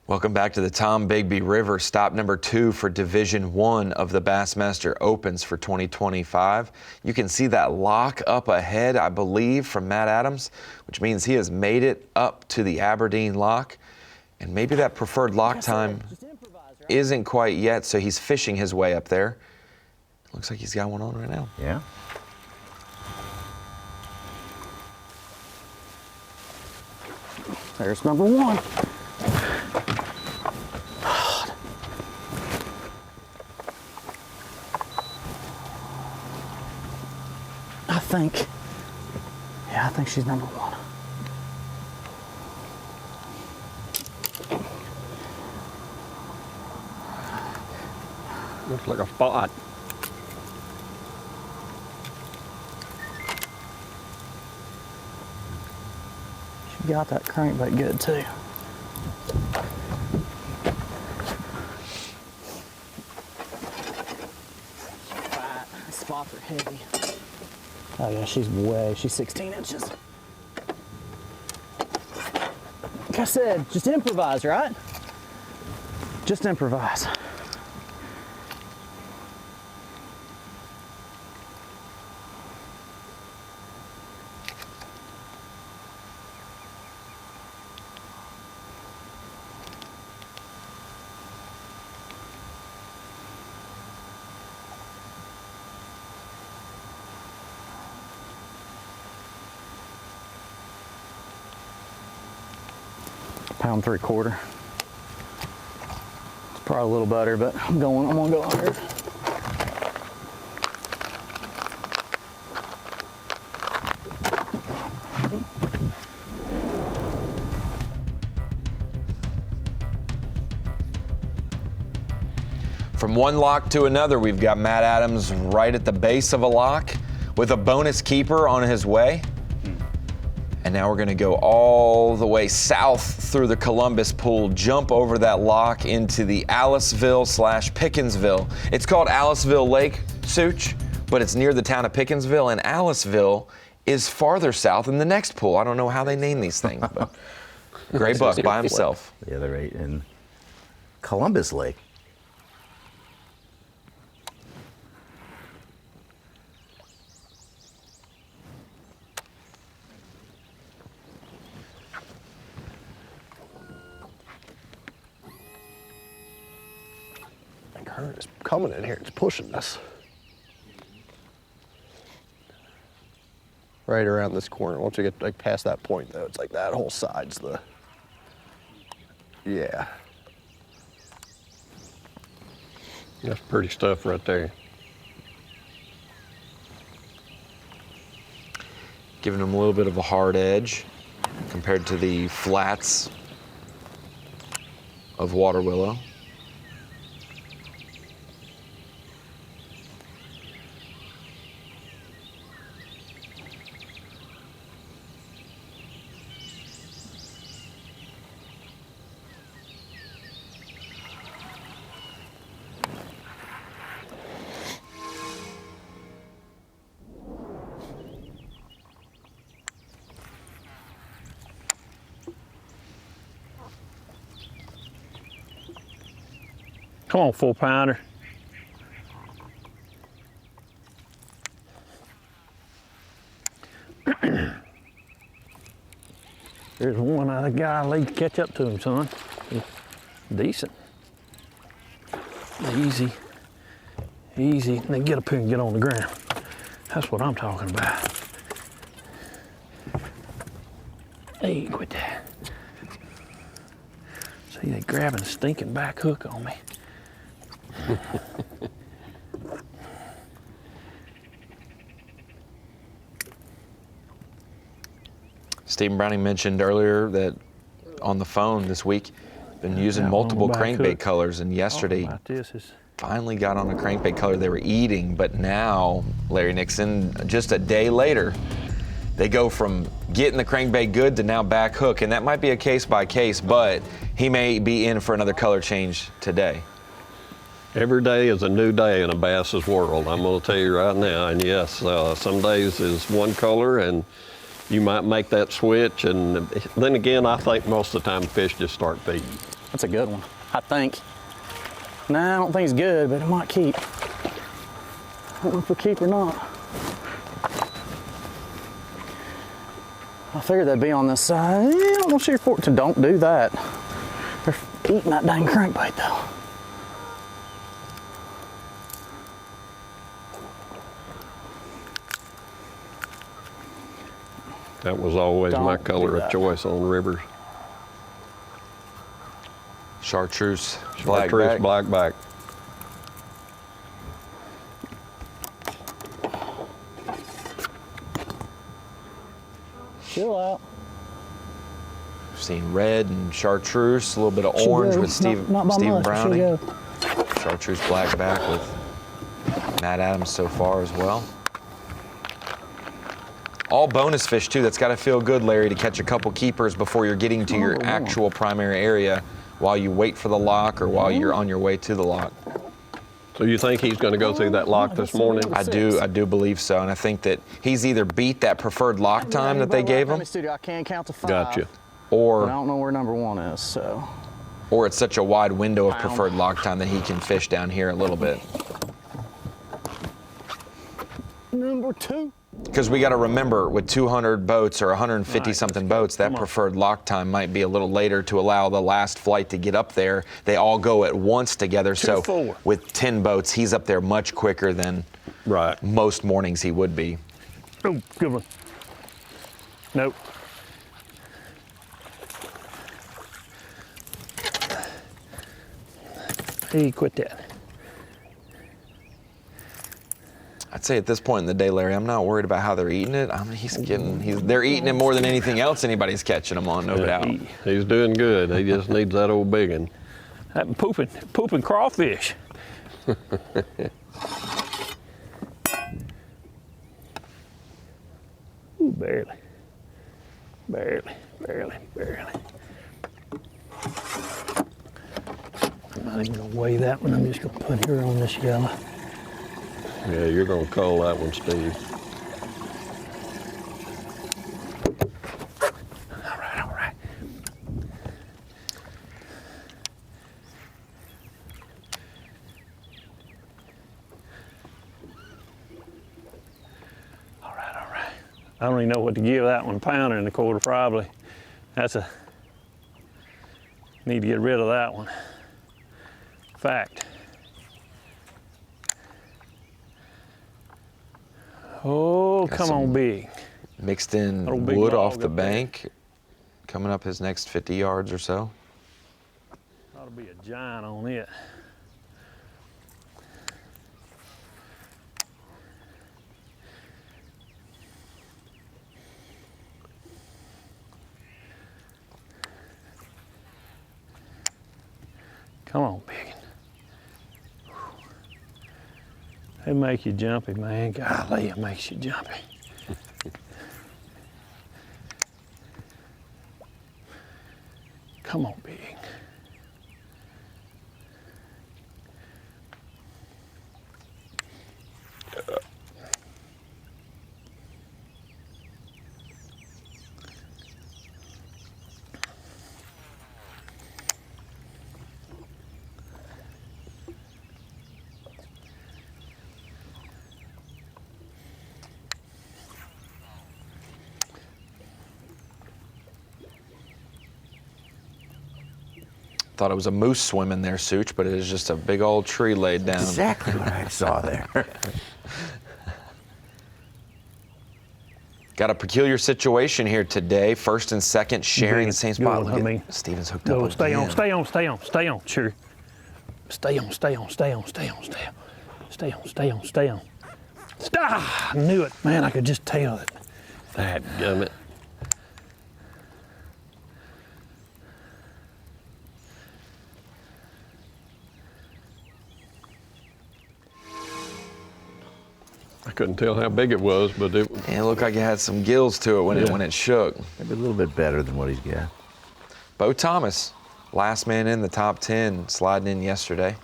Welcome back to the Tombigbee River, stop number 2 for Division 1 of the Bassmaster Opens for 2025. You can see that lock up ahead, I believe, from Matt Adams, which means he has made it up to the Aberdeen lock. And maybe that preferred lock time isn't quite yet, so he's fishing his way up there. Looks like he's got one on right now. Yeah. There's number one. I think she's number one. Looks like a spot. She got that crankbait good too. Fat. Spots are heavy. Oh yeah, she's 16 inches. Like I said, just improvise, right? Just improvise. Pound 3/4. It's probably a little better, but I'm gonna go under. From one lock to another, we've got Matt Adams right at the base of a lock with a bonus keeper on his way. And now we're going to go all the way south through the Columbus pool, jump over that lock into the Aliceville/Pickensville. It's called Aliceville Lake, Such, but it's near the town of Pickensville, and Aliceville is farther south in the next pool. I don't know how they name these things, but Gray Buck by himself. The other 8 in Columbus Lake. Current is coming in here. It's pushing us. Right around this corner. Once you get like past that point, though, it's like that whole side's the. Yeah. That's pretty stuff right there. Giving him a little bit of a hard edge compared to the flats of water willow. Come on, 4-pounder. There's one other guy. Lead catch up to him, son. Decent. Easy. Easy. Then get up here and get on the ground. That's what I'm talking about. Hey, quit that. See, they grabbing a stinking back hook on me. Stephen Browning mentioned earlier that on the phone this week, been using multiple crankbait colors, and yesterday finally got on a crankbait color they were eating, but now, Larry Nixon, just a day later, they go from getting the crankbait good to now back hook, and that might be a case by case, but he may be in for another color change today. Every day is a new day in a bass's world, I'm going to tell you right now. And yes, some days is one color, and you might make that switch. And then again, I think most of the time fish just start feeding. That's a good one, I think. Nah, I don't think it's good, but it might keep. I don't know if it'll keep or not. I figured they'd be on this side. I don't see your fork. Don't do that. They're eating that dang crankbait, though. That was always my Don't color do of that. choice on rivers. Chartreuse, Chartreuse blackback. Chill out. We've seen red and chartreuse, a little bit of Should orange go. with Steve, Not by Stephen much, but should Browning. go. Chartreuse blackback with Matt Adams so far as well. All bonus fish too. That's got to feel good, Larry, to catch a couple keepers before you're getting to your actual primary area while you wait for the lock or while you're on your way to the lock. So you think he's going to go through that lock this morning? I do believe so, and I think that he's either beat that preferred lock time that they gave him. I can't count to 5. Gotcha. Or I don't know where number 1 is, so. Or it's such a wide window of preferred lock time that he can fish down here a little bit. Number 2. Because we got to remember, with 200 boats or 150 something boats, that preferred lock time might be a little later to allow the last flight to get up there. They all go at once together. So with 10 boats, he's up there much quicker than most mornings he would be. Oh, good one. Nope. Hey, quit that. I'd say at this point in the day, Larry, I'm not worried about how they're eating it. They're eating it more than anything else anybody's catching them on, no doubt. He's doing good. He just needs that old big one. That pooping crawfish. Ooh, barely. Barely. I'm not even gonna weigh that one. I'm just gonna put her on this yellow. Yeah, you're going to call that one, Steve. All right. I don't even know what to give that one. Pounder and a quarter probably. Need to get rid of that one. Fact. Oh, come on, big. Mixed in big wood log off the up there. bank, coming up his next 50 yards or so. Ought to be a giant on it. Come on, big. They make you jumpy, man. Golly, it makes you jumpy. Come on, big. Thought it was a moose swimming there, Such, but it is just a big old tree laid down. Exactly what I saw there. Got a peculiar situation here today. First and second sharing the same spot. Good one, Look at Steven's hooked No, up stay again. on, stay on, stay on, stay on, sure. Stay on. I knew it, man, I could just tell it. That gummit. I couldn't tell how big it was, but it looked like it had some gills to it when it shook. Maybe a little bit better than what he's got. Bo Thomas, last man in the top 10, sliding in yesterday.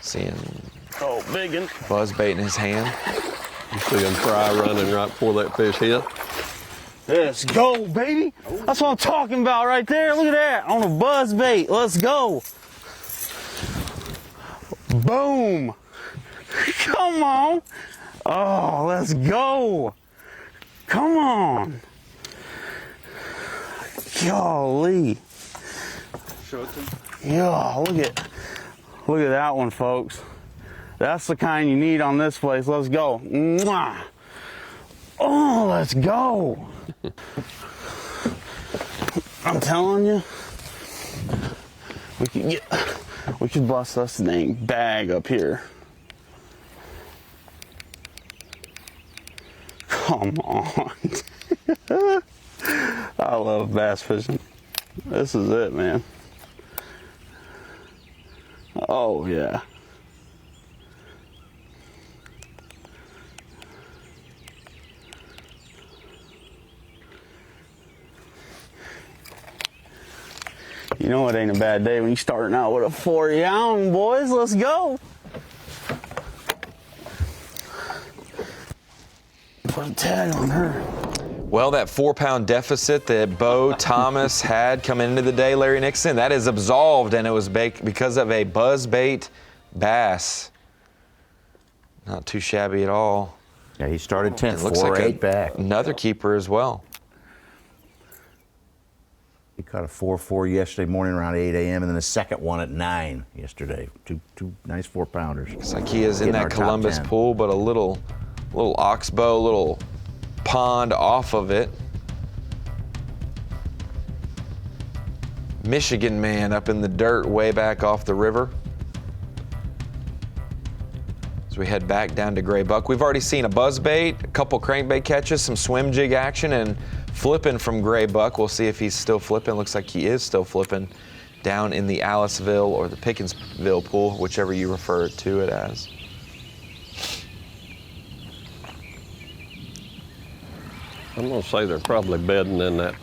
Seeing big one. buzz bait in his hand. You see him try running right before that fish hit. Let's go, baby. That's what I'm talking about right there. Look at that, on a buzz bait. Let's go. Boom. Come on. Oh, let's go. Come on. Golly. Show it to him. Yeah, look at that one, folks. That's the kind you need on this place. Let's go. Mwah. Oh, let's go. I'm telling you, we could bust us a dang bag up here. Come on. I love bass fishing. This is it, man. Oh, yeah. You know it ain't a bad day when you're starting out with a 40-ounce, boys. Let's go. Put a tag on her. Well, that 4-pound deficit that Bo Thomas had coming into the day, Larry Nixon, that is absolved, and it was because of a buzzbait bass. Not too shabby at all. Yeah, he started 10th, Looks 4 like 8 back. Another keeper as well. He caught a 4-4 yesterday morning around 8 a.m. and then a second one at 9 yesterday. Two nice 4-pounders. Looks like he is in that Columbus pool, but a little oxbow, little pond off of it. Michigan man up in the dirt way back off the river. As we head back down to Gray Buck. We've already seen a buzzbait, a couple crankbait catches, some swim jig action, and flipping from Gray Buck. We'll see if he's still flipping. Looks like he is still flipping down in the Aliceville or the Pickinsville pool, whichever you refer to it as. I'm going to say they're probably bedding in that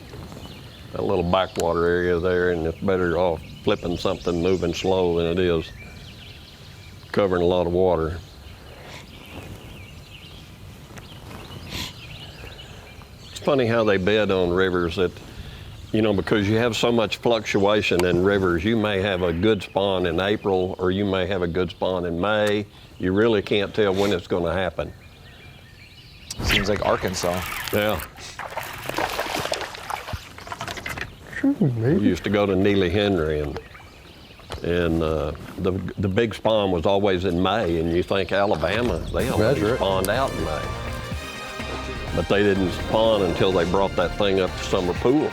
little backwater area there, and it's better off flipping something moving slow than it is covering a lot of water. It's funny how they bed on rivers that, you know, because you have so much fluctuation in rivers. You may have a good spawn in April or you may have a good spawn in May. You really can't tell when it's going to happen. Seems like Arkansas. Yeah. We used to go to Neely Henry, and the big spawn was always in May, and you think Alabama, they always spawned out in May. But they didn't spawn until they brought that thing up to summer pool.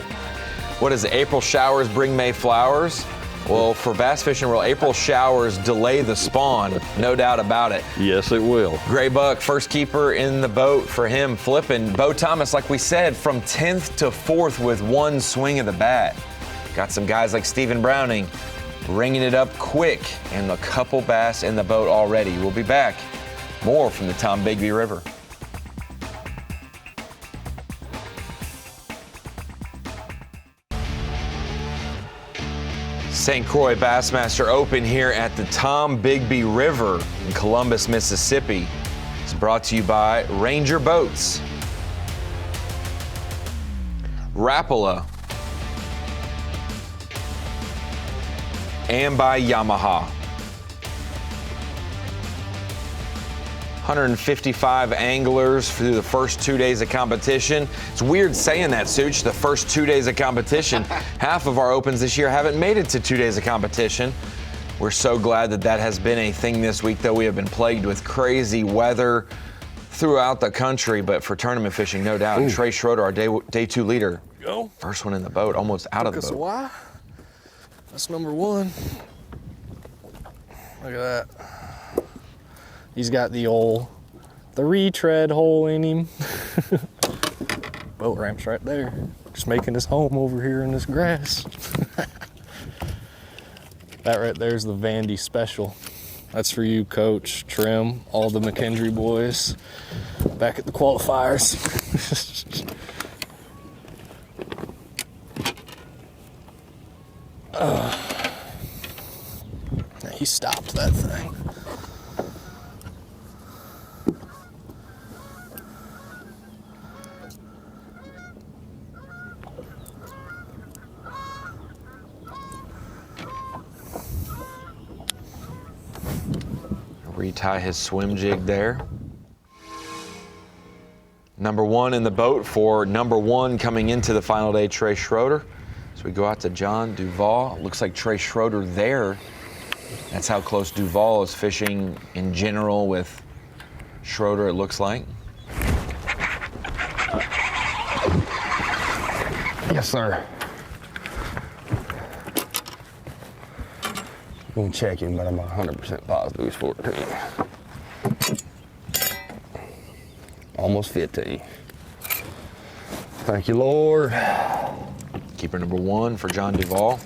What is it? April showers bring May flowers? Well, for bass fishing world, April showers delay the spawn, no doubt about it. Yes, it will. Gray Buck, first keeper in the boat for him, flipping. Bo Thomas, like we said, from 10th to 4th with one swing of the bat. Got some guys like Stephen Browning ringing it up quick, and a couple bass in the boat already. We'll be back. More from the Tombigbee River. St. Croix Bassmaster Open here at the Tombigbee River in Columbus, Mississippi. It's brought to you by Ranger Boats, Rapala, and by Yamaha. 155 anglers through the first 2 days of competition. It's weird saying that, Such, the first 2 days of competition. Half of our opens this year haven't made it to 2 days of competition. We're so glad that that has been a thing this week, though we have been plagued with crazy weather throughout the country, but for tournament fishing, no doubt. Ooh. Trey Schroeder, our day two leader. Go. First one in the boat, almost out of the boat. Why? That's number one. Look at that. He's got the retread hole in him. Boat ramp's right there. Just making his home over here in this grass. That right there's the Vandy special. That's for you, Coach, Trim, all the McKendree boys back at the qualifiers. He stopped that thing. Retie his swim jig there. Number one in the boat for number one coming into the final day, Trey Schroeder. So we go out to John Duval. Looks like Trey Schroeder there. That's how close Duval is fishing in general with Schroeder, it looks like. Yes, sir. I'm checking, but I'm 100% positive he's 14. Almost 15. Thank you, Lord. Keeper number 1 for John Duval.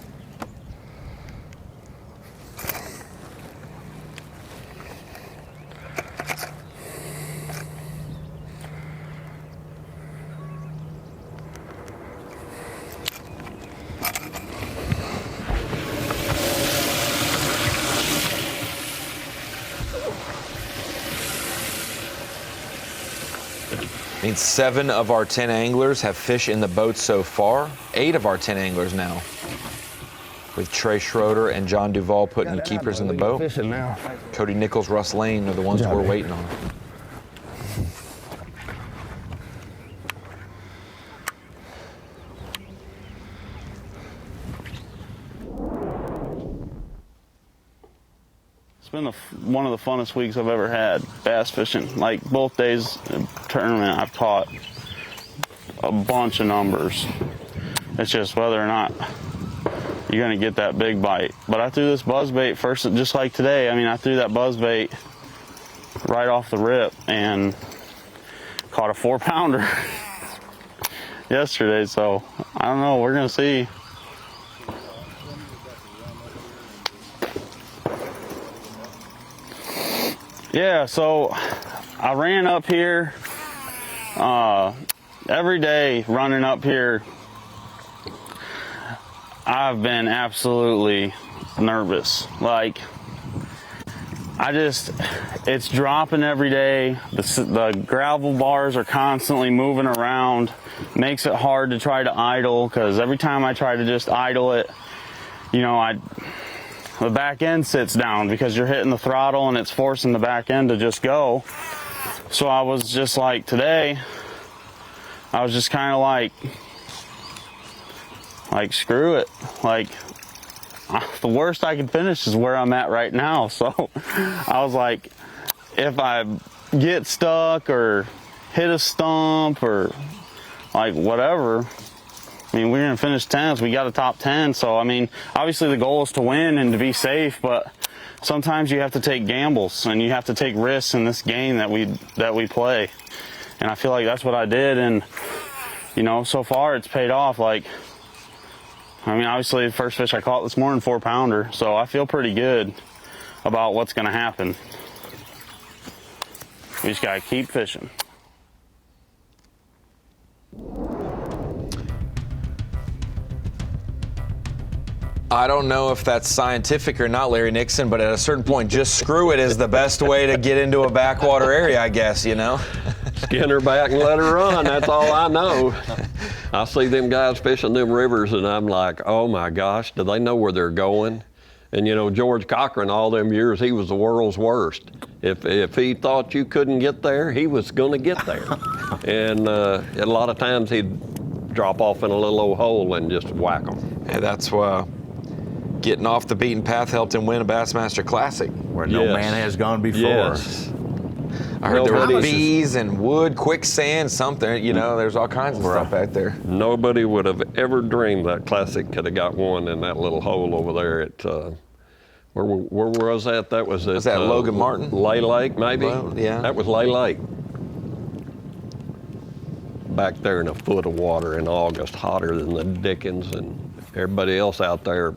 Means 7 of our 10 anglers have fish in the boat so far. 8 of our 10 anglers now. With Trey Schroeder and John Duval putting the keepers in the boat. Fishing now. Cody Nichols, Russ Lane are the ones we're waiting on. It's been one of the funnest weeks I've ever had bass fishing. Like both days of tournament, I've caught a bunch of numbers. It's just whether or not you're gonna get that big bite. But I threw this buzzbait first, just like today. I mean, I threw that buzzbait right off the rip and caught a 4-pounder yesterday. So I don't know, we're gonna see. Yeah, so I ran up here every day running up here. I've been absolutely nervous. Like, it's dropping every day. The gravel bars are constantly moving around. Makes it hard to try to idle, because every time I try to just idle it, you know, the back end sits down because you're hitting the throttle and it's forcing the back end to just go. So I was just like, today, I was just kind of like, screw it. Like, the worst I can finish is where I'm at right now. So I was like, if I get stuck or hit a stump or like whatever, I mean, we're going to finish 10th. We got a top 10. So, I mean, obviously the goal is to win and to be safe, but sometimes you have to take gambles and you have to take risks in this game that we play. And I feel like that's what I did. And, you know, so far it's paid off. Like, I mean, obviously the first fish I caught this morning, 4-pounder. So I feel pretty good about what's going to happen. We just got to keep fishing. I don't know if that's scientific or not, Larry Nixon, but at a certain point, just screw it is the best way to get into a backwater area, I guess, you know? Skin her back and let her run, that's all I know. I see them guys fishing them rivers and I'm like, oh my gosh, do they know where they're going? And you know, George Cochran, all them years, he was the world's worst. If he thought you couldn't get there, he was gonna get there. And a lot of times he'd drop off in a little old hole and just whack them. Yeah, that's why getting off the beaten path helped him win a Bassmaster Classic. Where no man has gone before. Yes. I heard there were bees and wood, quicksand, something, you know, there's all kinds of stuff out there. Nobody would have ever dreamed that Classic could have got one in that little hole over there at, where was that? That was at... Was that Logan Martin? Lay Lake, maybe? Well, yeah. That was Lay Lake. Back there in a foot of water in August, hotter than the dickens, and everybody else out there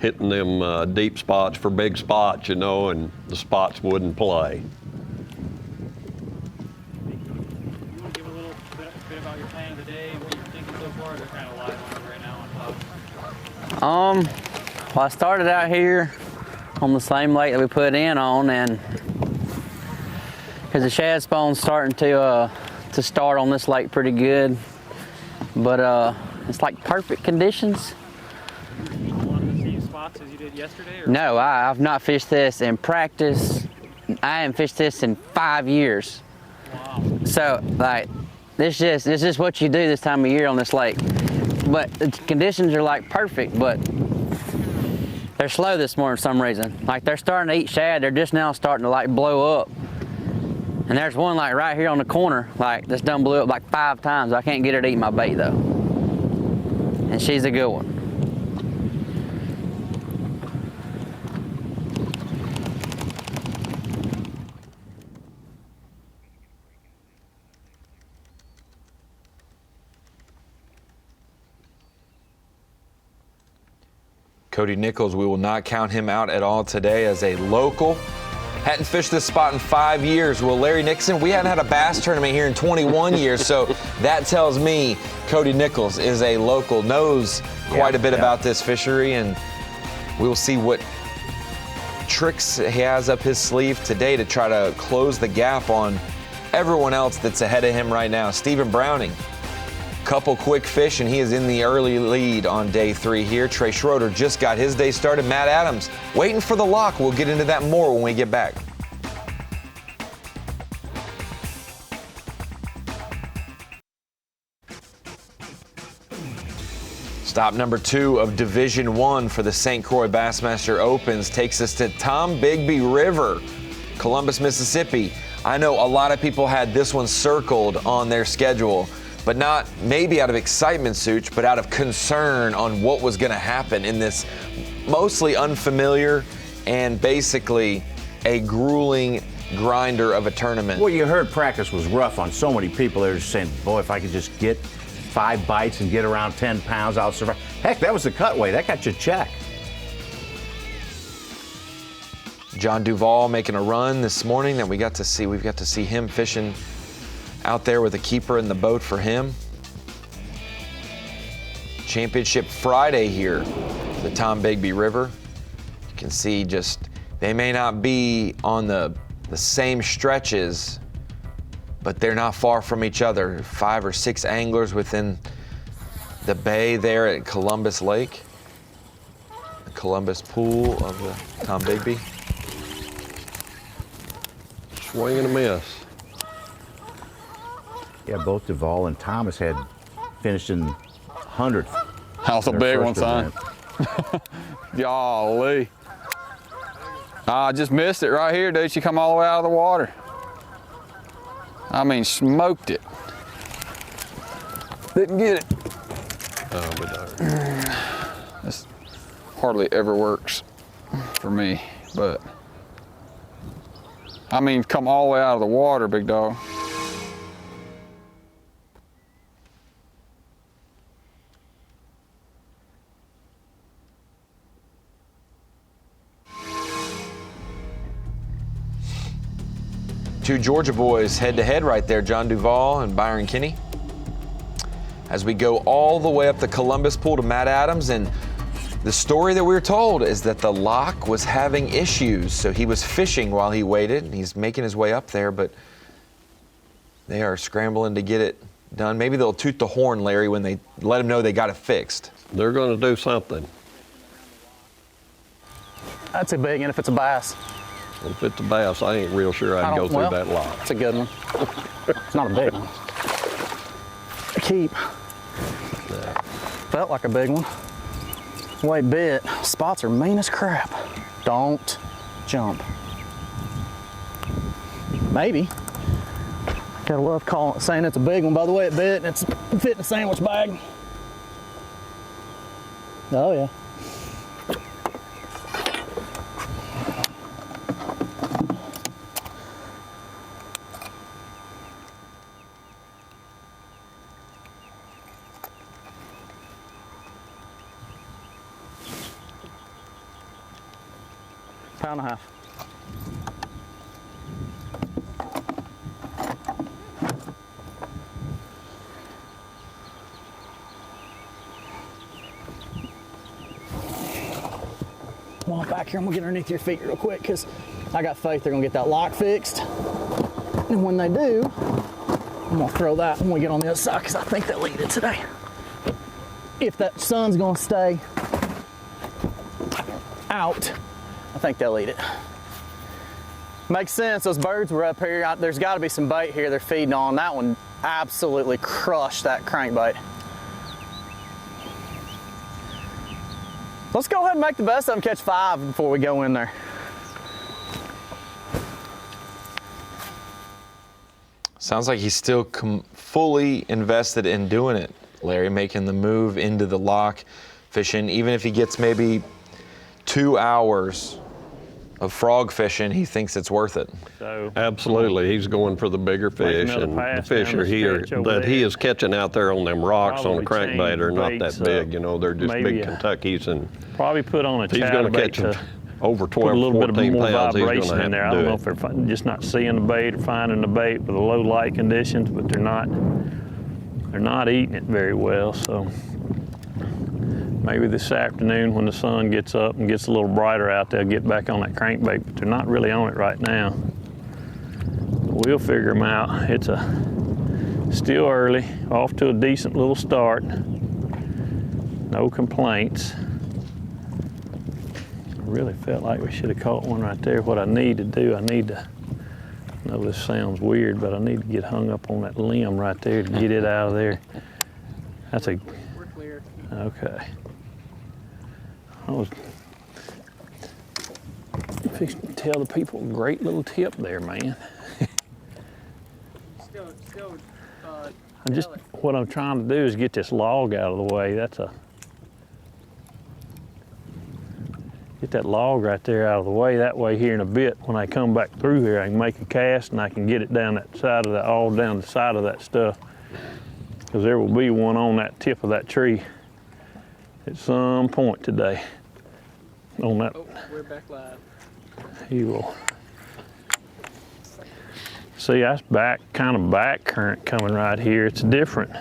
hitting them deep spots for big spots, you know, and the spots wouldn't play. Well, I started out here on the same lake that we put in on, and because the shad spawn's starting to start on this lake pretty good, but it's like perfect conditions. You want the same spots as you did yesterday? Or? No, I've not fished this in practice. I haven't fished this in 5 years. Wow. So like, this is what you do this time of year on this lake. but the conditions are like perfect, but they're slow this morning for some reason. Like they're starting to eat shad, they're just now starting to like blow up. And there's one like right here on the corner, like that's done blew up like 5 times. I can't get her to eat my bait though. And she's a good one. Cody Nichols, we will not count him out at all today as a local. Hadn't fished this spot in 5 years. Well, Larry Nixon, we hadn't had a bass tournament here in 21 years, so that tells me Cody Nichols is a local, knows quite a bit about this fishery, and we'll see what tricks he has up his sleeve today to try to close the gap on everyone else that's ahead of him right now. Stephen Browning, couple quick fish, and he is in the early lead on day 3 here. Trey Schroeder just got his day started. Matt Adams waiting for the lock. We'll get into that more when we get back. Stop number 2 of Division 1 for the St. Croix Bassmaster Opens takes us to Tombigbee River, Columbus, Mississippi. I know a lot of people had this one circled on their schedule, but not maybe out of excitement, Such, but out of concern on what was going to happen in this mostly unfamiliar and basically a grueling grinder of a tournament. Well, you heard practice was rough on so many people. They were just saying, boy, if I could just get 5 bites and get around 10 pounds, I'll survive. Heck, that was the cutaway. That got you a check. John Duvall making a run this morning that we got to see. We've got to see him fishing out there with a keeper in the boat for him. Championship Friday here, the Tombigbee River. You can see just, they may not be on the same stretches, but they're not far from each other. 5 or 6 anglers within the bay there at Columbus Lake, the Columbus pool of the Tombigbee. Swing and a miss. Yeah, both Duvall and Thomas had finished in 100th. That was a big one, son. Golly. I just missed it right here, dude. She come all the way out of the water. I mean, smoked it. Didn't get it. Oh, but darn. This hardly ever works for me, but I mean, come all the way out of the water, big dog. Two Georgia boys head-to-head right there, John Duvall and Byron Kinney. As we go all the way up the Columbus pool to Matt Adams, and the story that we were told is that the lock was having issues, so he was fishing while he waited, and he's making his way up there, but they are scrambling to get it done. Maybe they'll toot the horn, Larry, when they let them know they got it fixed. They're going to do something. That's a big one if it's a bass. If it's a bass, I ain't real sure I can go through that lock. It's a good one. It's not a big one. Keep. Yeah. Felt like a big one. The way it bit, spots are mean as crap. Don't jump. Maybe. Gotta love saying it's a big one by the way it bit, and it's fit in the sandwich bag. Oh yeah. Pound and a half. Come on back here, I'm gonna get underneath your feet real quick because I got faith they're gonna get that lock fixed. And when they do, I'm gonna throw that when we get on the other side because I think they'll eat it today. If that sun's gonna stay out, I think they'll eat it. Makes sense, those birds were up here. There's gotta be some bait here they're feeding on. That one absolutely crushed that crankbait. Let's go ahead and make the best of them, catch 5 before we go in there. Sounds like he's still fully invested in doing it, Larry, making the move into the lock, fishing. Even if he gets maybe 2 hours of frog fishing, he thinks it's worth it. So absolutely, he's going for the bigger fish, and the fish that he is catching out there on them rocks on the crankbait are not that big. You know, they're just big Kentuckies, and probably put on a he's going to catch them over 12, put a little 14 bit more pounds. vibration in there. I don't know if they're just not seeing the bait or finding the bait with the low light conditions, but they're not eating it very well. So maybe this afternoon when the sun gets up and gets a little brighter out, they'll get back on that crankbait, but they're not really on it right now. But we'll figure them out. It's still early, off to a decent little start. No complaints. I really felt like we should have caught one right there. What I need to do, I know this sounds weird, but I need to get hung up on that limb right there to get it out of there. We're clear. Okay. I was fixing to tell the people a great little tip there, man. What I'm trying to do is get this log out of the way. Get that log right there out of the way. That way here in a bit, when I come back through here, I can make a cast and I can get it down that side of that, all down the side of that stuff. Because there will be one on that tip of that tree at some point today. On that. Oh, we're back live. He will. See, that's kind of back current coming right here. It's different.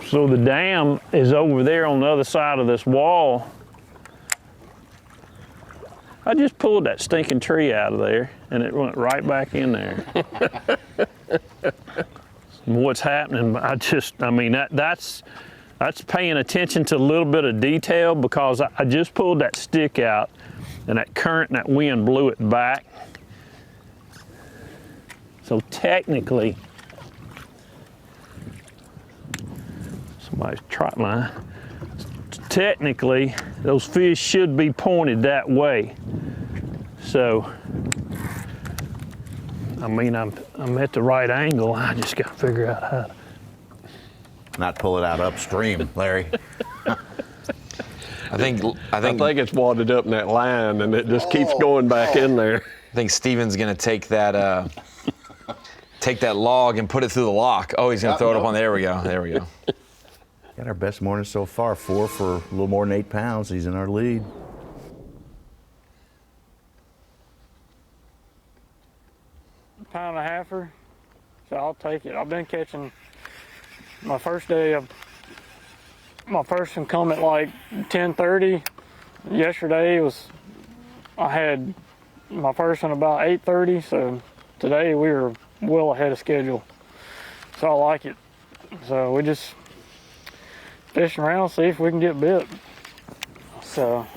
So the dam is over there on the other side of this wall. I just pulled that stinking tree out of there and it went right back in there. What's happening, that's paying attention to a little bit of detail, because I just pulled that stick out and that current and that wind blew it back. So technically, somebody's trot line. Technically, those fish should be pointed that way. So, I'm at the right angle. I just got to figure out how to. Not pull it out upstream, Larry. I think it's wadded up in that line, and it just keeps going back in there. I think Steven's going to take that log and put it through the lock. Oh, he's going to throw it up on there. There we go. Got our best morning so far, 4 for a little more than 8 pounds. He's in our lead. Pound and a halfer, so I'll take it. I've been catching my first day of my first one come at like 10:30. Yesterday I had my first one about 8:30, so today we were well ahead of schedule. So I like it. So we just fishing around, see if we can get bit. So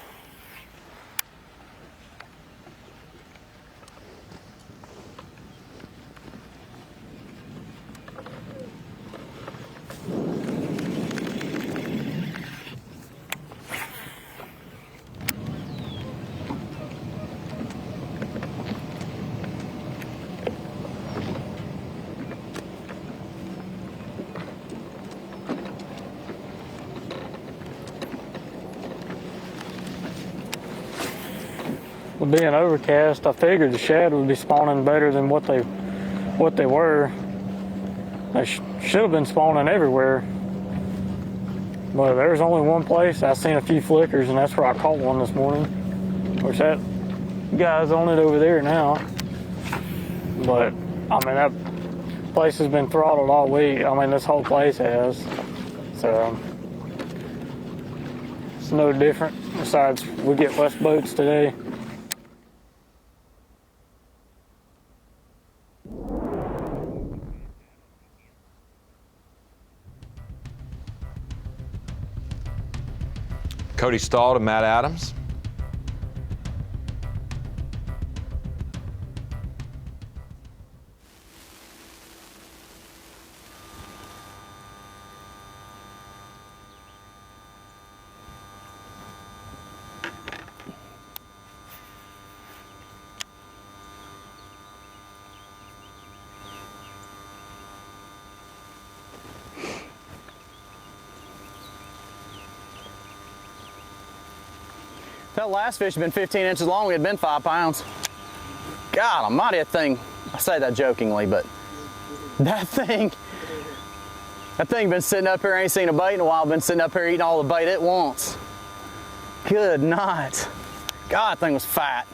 with being overcast, I figured the shad would be spawning better than what they were. They should have been spawning everywhere, but there's only one place I seen a few flickers, and that's where I caught one this morning. Of course, that guy's on it over there now, but I mean that place has been throttled all week. I mean this whole place has, so it's no different. Besides, we get less boats today. Cody Stahl to Matt Adams. That last fish had been 15 inches long. It had been 5 pounds. God almighty, that thing, I say that jokingly, but that thing been sitting up here, ain't seen a bait in a while, been sitting up here eating all the bait it wants. Good night. God, that thing was fat.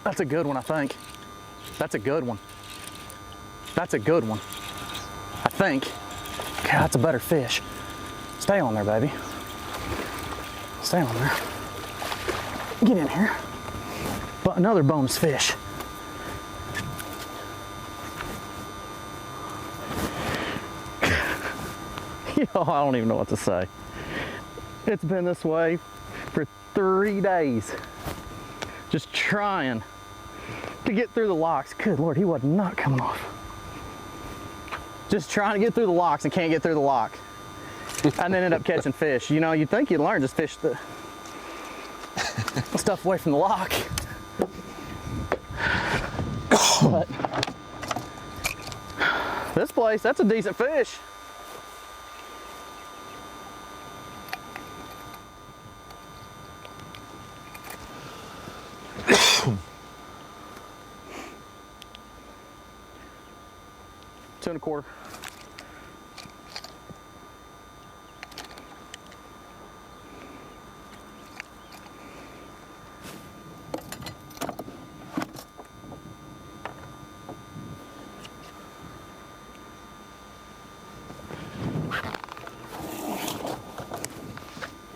That's a good one, I think. That's a good one. That's a good one. I think. God, that's a better fish. Stay on there, baby. Stay on there. Get in here. But another bonus fish. Yo, I don't even know what to say. It's been this way for 3 days. Just trying to get through the locks. Good Lord, he was not coming off. Just trying to get through the locks and can't get through the lock. And then end up catching fish. You know, you'd think you'd learn just fish the stuff away from the lock. But this place, that's a decent fish. Two and a quarter.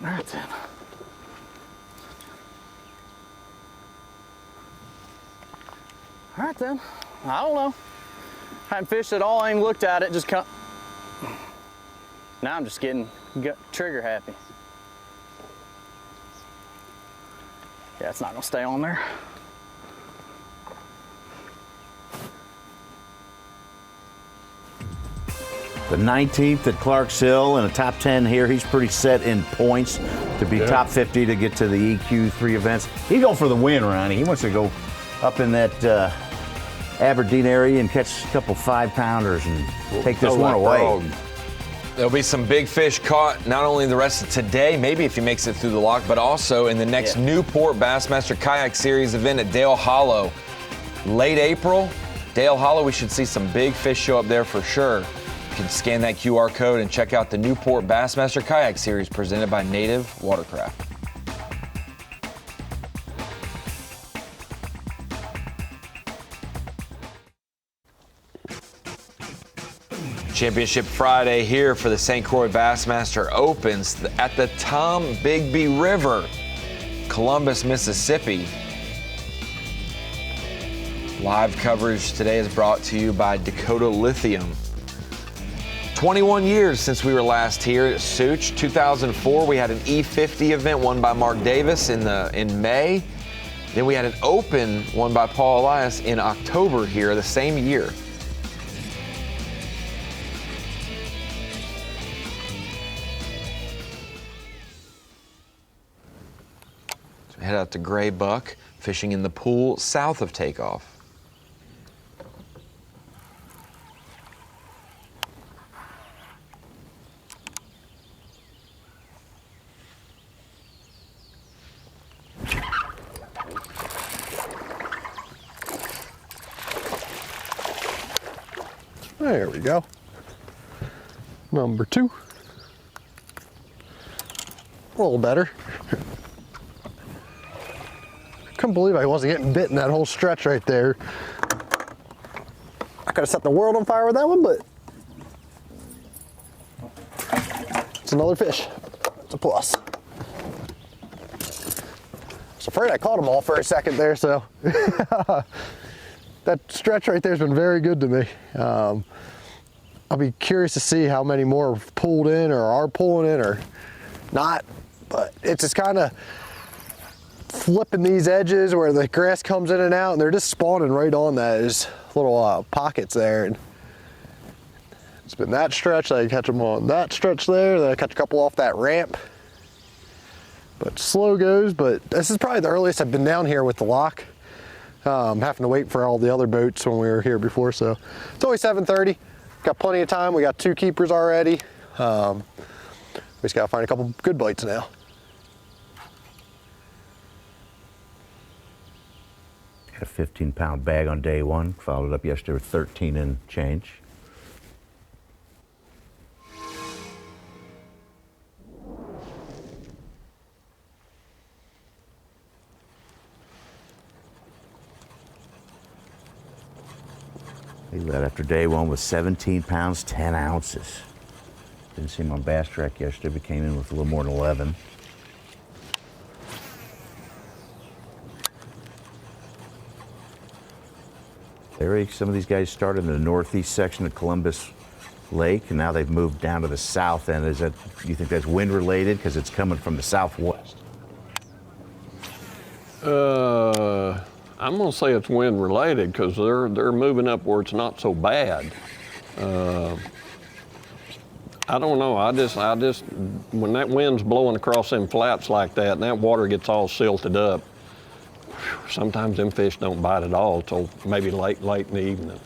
That's it. All right then. I don't know. Hadn't fished at all, I ain't looked at it, just come. Now I'm just getting trigger happy. Yeah, it's not gonna stay on there. The 19th at Clarks Hill and a top 10 here. He's pretty set in points to be top 50 to get to the EQ3 events. He's going for the win, Ronnie. He wants to go up in that Aberdeen area and catch a couple 5-pounders and take this one away. There'll be some big fish caught not only the rest of today, maybe if he makes it through the lock, but also in the next Newport Bassmaster Kayak Series event at Dale Hollow. Late April, Dale Hollow, we should see some big fish show up there for sure. You can scan that QR code and check out the Newport Bassmaster Kayak Series presented by Native Watercraft. Championship Friday here for the St. Croix Bassmaster Opens at the Tombigbee River, Columbus, Mississippi. Live coverage today is brought to you by Dakota Lithium. 21 years since we were last here at Such. 2004, we had an E50 event won by Mark Davis in May. Then we had an Open won by Paul Elias in October here the same year. So we head out to Gray Buck, fishing in the pool south of Takeoff. There we go. Number 2. A little better. Couldn't believe I wasn't getting bit in that whole stretch right there. I could have set the world on fire with that one, but it's another fish. It's a plus. I was afraid I caught them all for a second there, so that stretch right there has been very good to me. I'll be curious to see how many more have pulled in or are pulling in or not, but it's just kind of flipping these edges where the grass comes in and out, and they're just spawning right on those little pockets there. And It's been that stretch, I catch them on that stretch there, then I catch a couple off that ramp. But slow goes, but this is probably the earliest I've been down here with the lock. Having to wait for all the other boats when we were here before, so it's only 7:30. Got plenty of time. We got 2 keepers already. We just gotta find a couple good bites now. Had a 15-pound bag on day 1. Followed up yesterday with 13 and change. He led after day 1 with 17 pounds, 10 ounces. Didn't see him on Bass Track yesterday, but came in with a little more than 11. Some of these guys started in the northeast section of Columbus Lake, and now they've moved down to the south end. Do you think that's wind related because it's coming from the southwest? I'm gonna say it's wind related because they're moving up where it's not so bad. I don't know. I just when that wind's blowing across them flats like that, and that water gets all silted up, sometimes them fish don't bite at all till maybe late in the evening.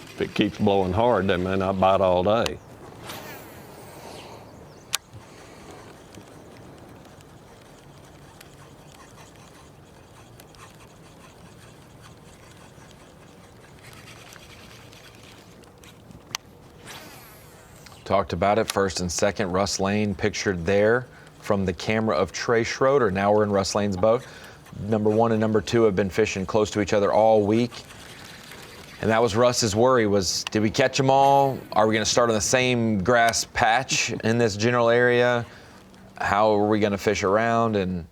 If it keeps blowing hard, they may not bite all day. Talked about it, first and second Russ Lane pictured there from the camera of Trey Schroeder. Now we're in Russ Lane's boat. Number 1 and number 2 have been fishing close to each other all week. And that was Russ's worry was, did we catch them all? Are we gonna start on the same grass patch in this general area? How are we gonna fish around? And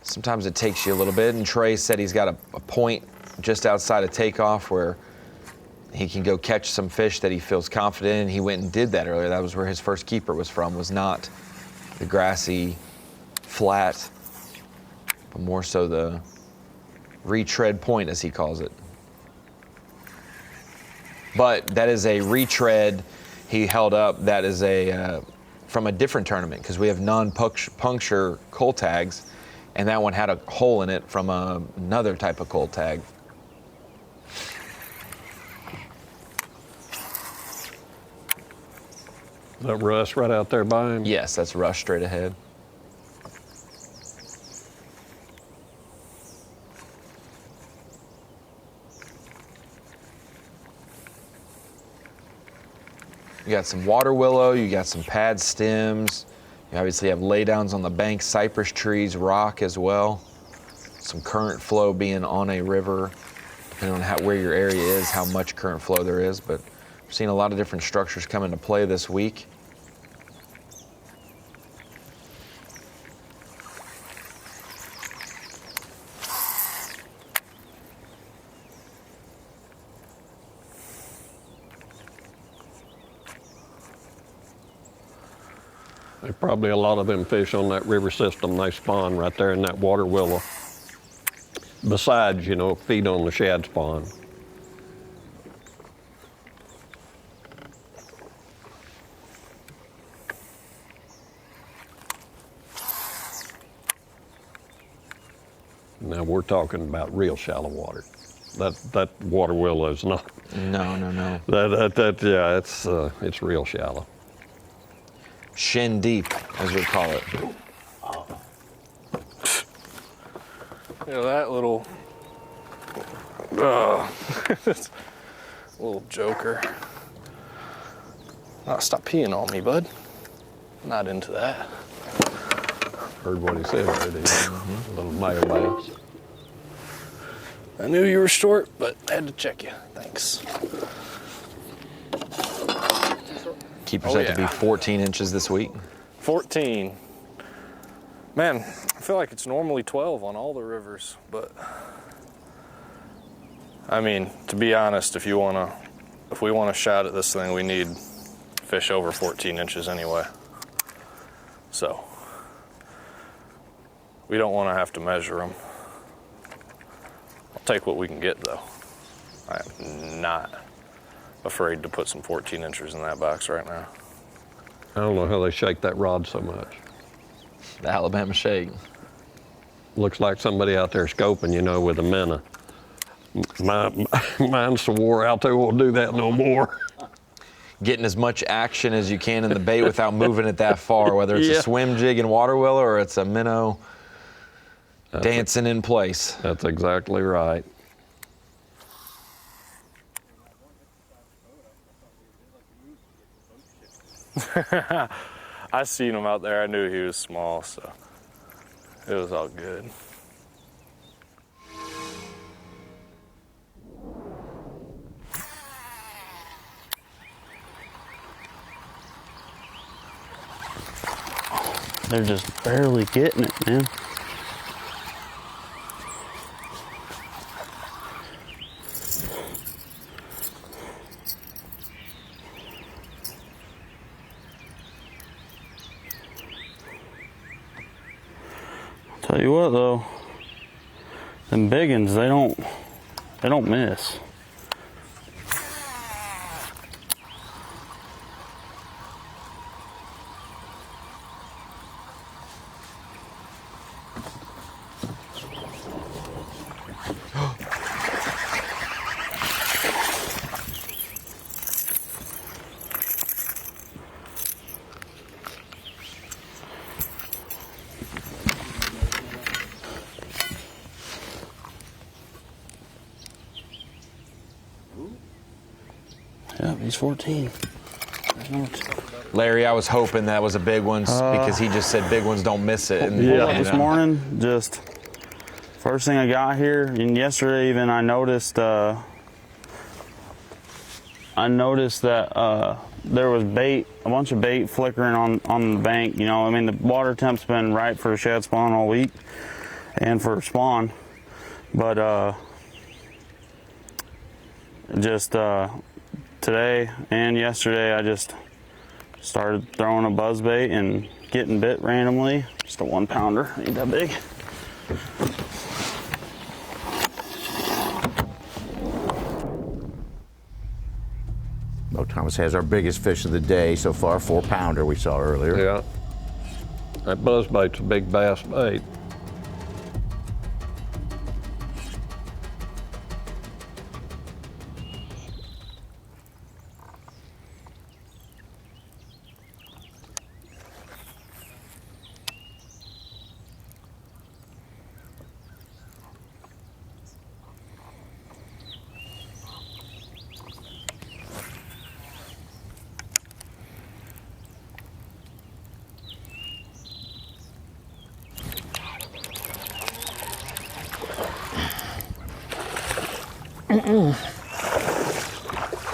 sometimes it takes you a little bit. And Trey said he's got a point just outside of takeoff where he can go catch some fish that he feels confident in. He went and did that earlier. That was where his first keeper was from, was not the grassy flat, but more so the retread point, as he calls it. But that is a retread he held up. That is from a different tournament, because we have non-puncture coal tags, and that one had a hole in it from another type of coal tag. Is that Russ right out there by him? Yes, that's Russ straight ahead. You got some water willow, you got some pad stems, you obviously have laydowns on the bank, cypress trees, rock as well. Some current flow being on a river, depending on where your area is, how much current flow there is, but we're seeing a lot of different structures come into play this week. There's probably a lot of them fish on that river system. They spawn right there in that water willow. Besides, feed on the shad spawn. Now we're talking about real shallow water. That water willow is not. No. It's real shallow. Shin deep, as we call it. That little little joker. Oh, stop peeing on me, bud. Not into that. Heard what he said already. A little male bass. I knew you were short, but I had to check you. Thanks. Keeper's set to be 14 inches this week. 14. Man, I feel like it's normally 12 on all the rivers, but I mean, to be honest, if we want to shot at this thing, we need fish over 14 inches anyway. So we don't want to have to measure them. I'll take what we can get though. I'm not afraid to put some 14 inchers in that box right now. I don't know how they shake that rod so much. The Alabama shake. Looks like somebody out there scoping, you know, with a minnow. Mine's so wore out, they won't do that no more. Getting as much action as you can in the bait without moving it that far, whether it's a swim jig and water willow or it's a minnow dancing in place. That's exactly right. I seen him out there. I knew he was small, so it was all good. They're just barely getting it, man. Tell you what though, them big ones, they don't miss. Yeah, he's 14. Larry, I was hoping that was a big one because he just said big ones don't miss it. And, This morning, just first thing I got here, and yesterday even I noticed that there was bait, a bunch of bait flickering on the bank. You know, I mean, the water temp's been right for shad spawn all week and for spawn, but just today and yesterday I just started throwing a buzz bait and getting bit randomly. Just a 1 pounder, ain't that big. Bo Thomas has our biggest fish of the day so far, 4 pounder we saw earlier. Yeah. That buzz bait's a big bass bait.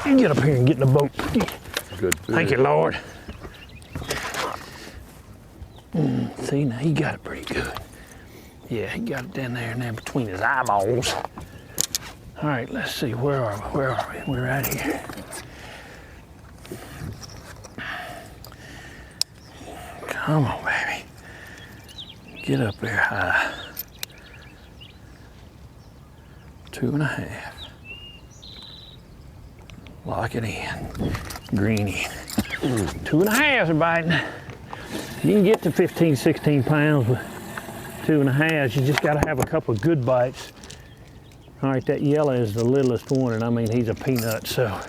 You get up here and get in the boat. Good fish. Thank you, Lord. See, now he got it pretty good. Yeah, he got it down there and then between his eyeballs. All right, let's see, where are we? Where are we? We're right here. Come on, baby. Get up there high. 2.5. Lock it in. Greenie. 2.5s are biting. You can get to 15, 16 pounds with 2.5s. You just got to have a couple of good bites. All right, that yellow is the littlest one, and I mean, he's a peanut, so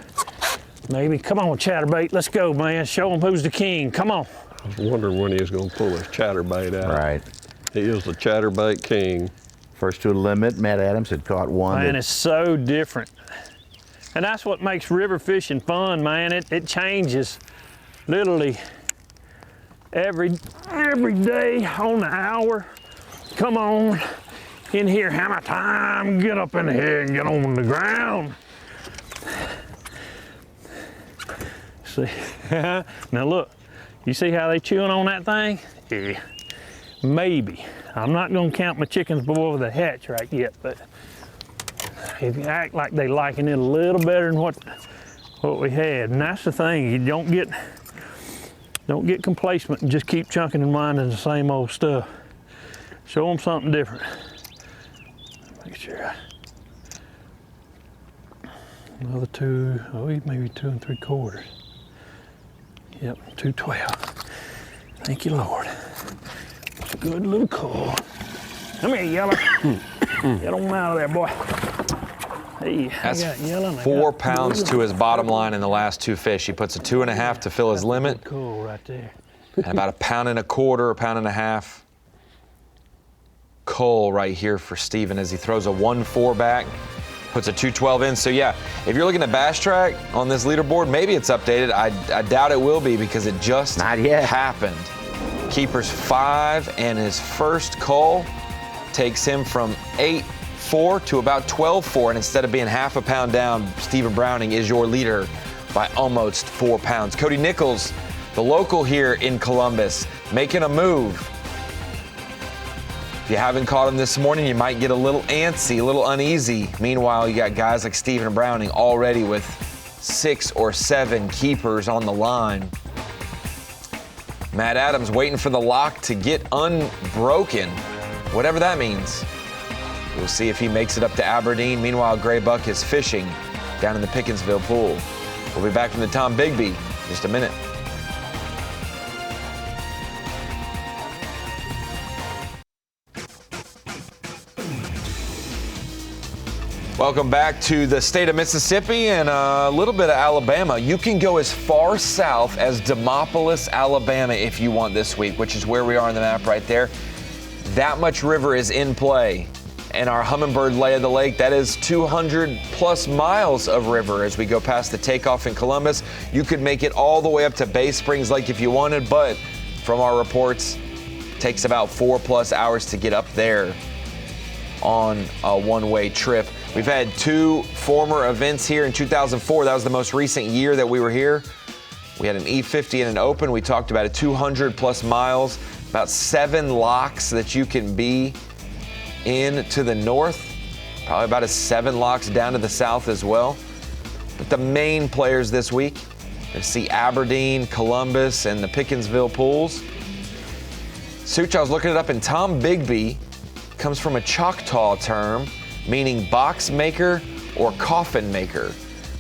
maybe. Come on, chatterbait. Let's go, man. Show him who's the king. Come on. I was wondering when he was going to pull his chatterbait out. Right. He is the chatterbait king. First to a limit, Matt Adams had caught one. Man, it's so different. And that's what makes river fishing fun, man. It changes literally every day on the hour. Come on in here, hammer time. Get up in here and get on the ground. See, now look, you see how they chewing on that thing? Yeah, maybe. I'm not gonna count my chickens below the hatch right yet, but if you act like they liking it a little better than what we had. And that's the thing, you don't get complacent and just keep chunking and winding the same old stuff. Show them something different. Make sure Another 2, maybe 2 3/4. Yep, 212. Thank you, Lord. It's a good little call. Come here, Yeller. Get on out of there, boy. Hey, That's I got Yeller. 4 pounds to his bottom line in the last 2 fish. He puts a 2.5 to fill his limit. Cool right there. And about 1.25 pounds, 1.5 pounds. Cull right here for Steven as he throws a 1-4 back, puts a 212 in. So yeah, if you're looking at Bass Track on this leaderboard, maybe it's updated. I doubt it will be because it just happened. Keeper's 5 and his first cull takes him from 8.4 to about 12.4, and instead of being 1/2 pound down, Stephen Browning is your leader by almost 4 pounds. Cody Nichols, the local here in Columbus, making a move. If you haven't caught him this morning, you might get a little antsy, a little uneasy. Meanwhile, you got guys like Stephen Browning already with 6 or 7 keepers on the line. Matt Adams waiting for the lock to get unbroken, whatever that means. We'll see if he makes it up to Aberdeen. Meanwhile, Gray Buck is fishing down in the Pickinsville pool. We'll be back from the Tombigbee in just a minute. Welcome back to the state of Mississippi and a little bit of Alabama. You can go as far south as Demopolis, Alabama if you want this week, which is where we are on the map right there. That much river is in play. And our Hummingbird lay of the lake, that is 200 plus miles of river as we go past the takeoff in Columbus. You could make it all the way up to Bay Springs Lake if you wanted, but from our reports, it takes about 4+ hours to get up there on a one-way trip. We've had 2 former events here in 2004. That was the most recent year that we were here. We had an E50 and an open. We talked about 200 plus miles, about 7 locks that you can be in to the north, probably about 7 locks down to the south as well. But the main players this week, you see Aberdeen, Columbus, and the Pickinsville pools. Such, I was looking it up, and Tombigbee comes from a Choctaw term meaning box maker or coffin maker.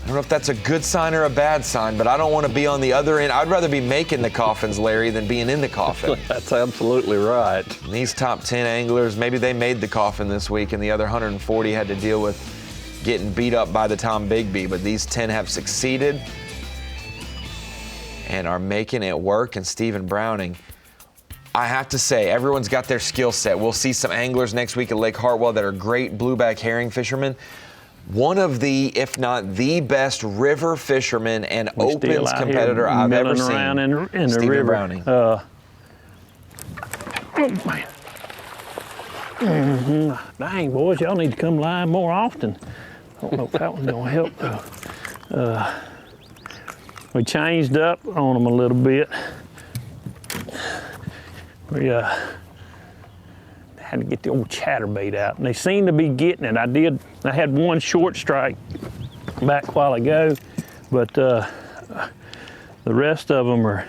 I don't know if that's a good sign or a bad sign, but I don't want to be on the other end. I'd rather be making the coffins, Larry, than being in the coffin. That's absolutely right. And these top 10 anglers, maybe they made the coffin this week and the other 140 had to deal with getting beat up by the Tombigbee, but these 10 have succeeded and are making it work. And Stephen Browning, I have to say, everyone's got their skill set. We'll see some anglers next week at Lake Hartwell that are great blueback herring fishermen. One of the, if not the best river fisherman and opens competitor I've ever seen. Around in the Stephen river. Browning. Oh, man. Dang, boys, y'all need to come live more often. I don't know if that one's gonna help though. We changed up on them a little bit. We had to get the old chatterbait out, and they seem to be getting it. I had one short strike back a while ago, but the rest of them are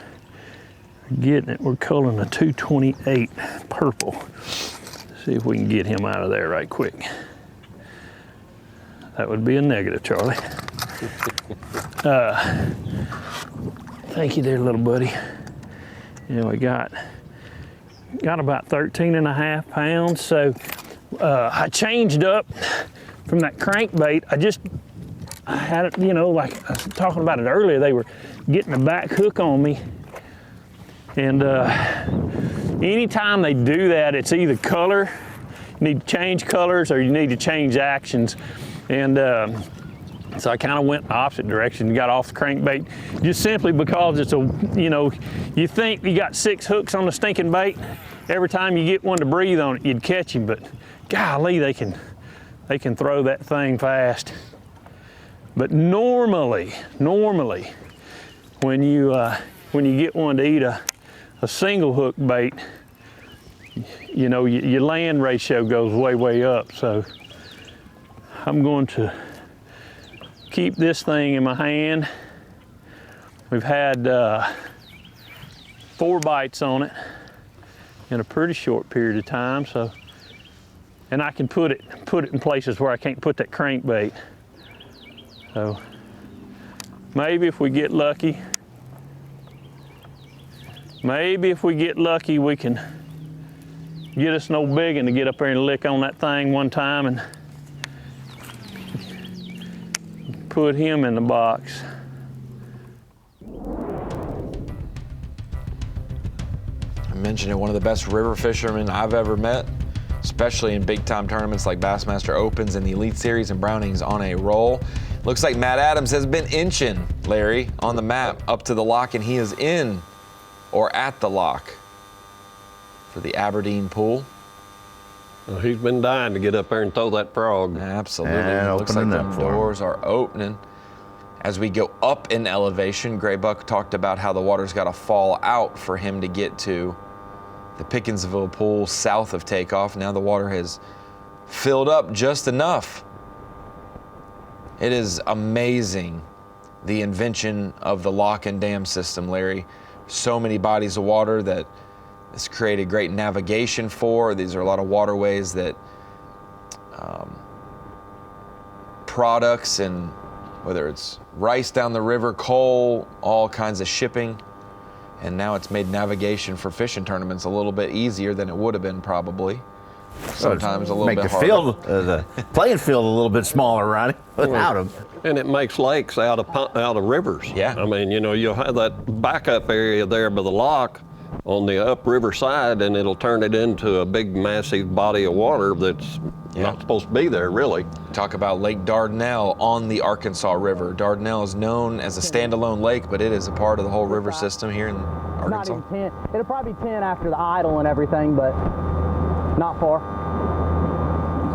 getting it. We're culling a 228 purple. Let's see if we can get him out of there right quick. That would be a negative, Charlie. Thank you there, little buddy. Yeah, we got about 13.5 pounds. So I changed up from that crankbait. I had it, you know, like I was talking about it earlier, they were getting a back hook on me. And anytime they do that, it's either color, you need to change colors, or you need to change actions. And so I kind of went the opposite direction and got off the crankbait, just simply because it's you think you got 6 hooks on the stinking bait. Every time you get one to breathe on it, you'd catch him, but golly, they can throw that thing fast. But normally, when you get one to eat a single hook bait, you know, your land ratio goes way up. So I'm going to keep this thing in my hand. We've had 4 bites on it in a pretty short period of time, so, and I can put it in places where I can't put that crankbait. So maybe if we get lucky, we can get us no big one to get up there and lick on that thing one time and put him in the box. I mentioned it, one of the best river fishermen I've ever met, especially in big time tournaments like Bassmaster Opens and the Elite Series, and Browning's on a roll. Looks like Matt Adams has been inching, Larry, on the map up to the lock, and he is in or at the lock for the Aberdeen pool. Well, he's been dying to get up there and throw that frog. Absolutely. And Looks like opening the up for him. doors are opening. As we go up in elevation, Gray Buck talked about how the water's got to fall out for him to get to the Pickinsville pool south of takeoff. Now the water has filled up just enough. It is amazing, the invention of the lock and dam system, Larry. So many bodies of water that it's created great navigation for. These are a lot of waterways that products, and whether it's rice down the river, coal, all kinds of shipping. And now it's made navigation for fishing tournaments a little bit easier than it would have been probably. Sometimes a little make bit the harder. field, the playing field a little bit smaller, Ronnie, without them. And it makes lakes out of rivers. Yeah. I mean, you know, you'll have that backup area there by the lock on the upriver side, and it'll turn it into a big, massive body of water that's not supposed to be there, really. Talk about Lake Dardanelle on the Arkansas River. Dardanelle is known as a standalone lake, but it is a part of the whole river system here in Arkansas. Not even 10. It'll probably be 10 after the idle and everything, but not far.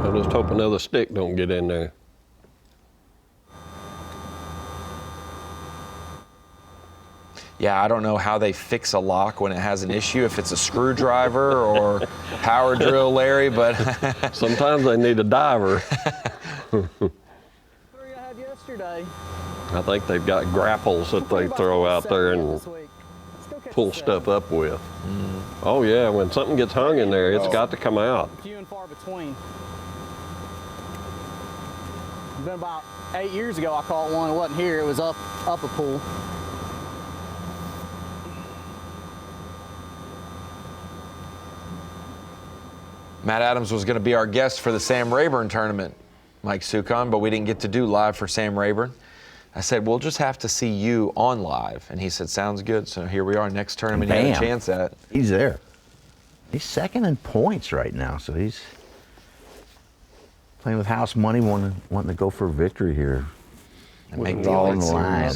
I just hope another stick don't get in there. Yeah, I don't know how they fix a lock when it has an issue, if it's a screwdriver or power drill, Larry, but sometimes they need a diver. Three I had yesterday. I think they've got grapples that they throw out there and pull stuff up with. Oh yeah, when something gets hung in there, it's got to come out. Few and far between. It's been about 8 years ago I caught one. It wasn't here, it was up a pool. Matt Adams was going to be our guest for the Sam Rayburn tournament, Mike Sukon, but we didn't get to do live for Sam Rayburn. I said, we'll just have to see you on live. And he said, sounds good. So here we are, next tournament he had a chance at. He's there. He's second in points right now, so he's playing with house money, wanting to go for a victory here. And make the all on the line.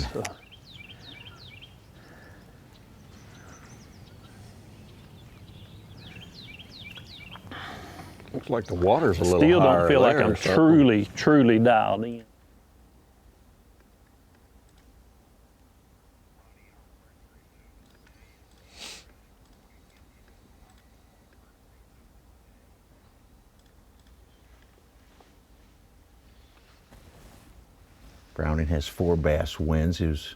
Looks like the water's a little Still higher don't feel like there I'm or something. truly dialed in. Browning has 4 bass wins. He was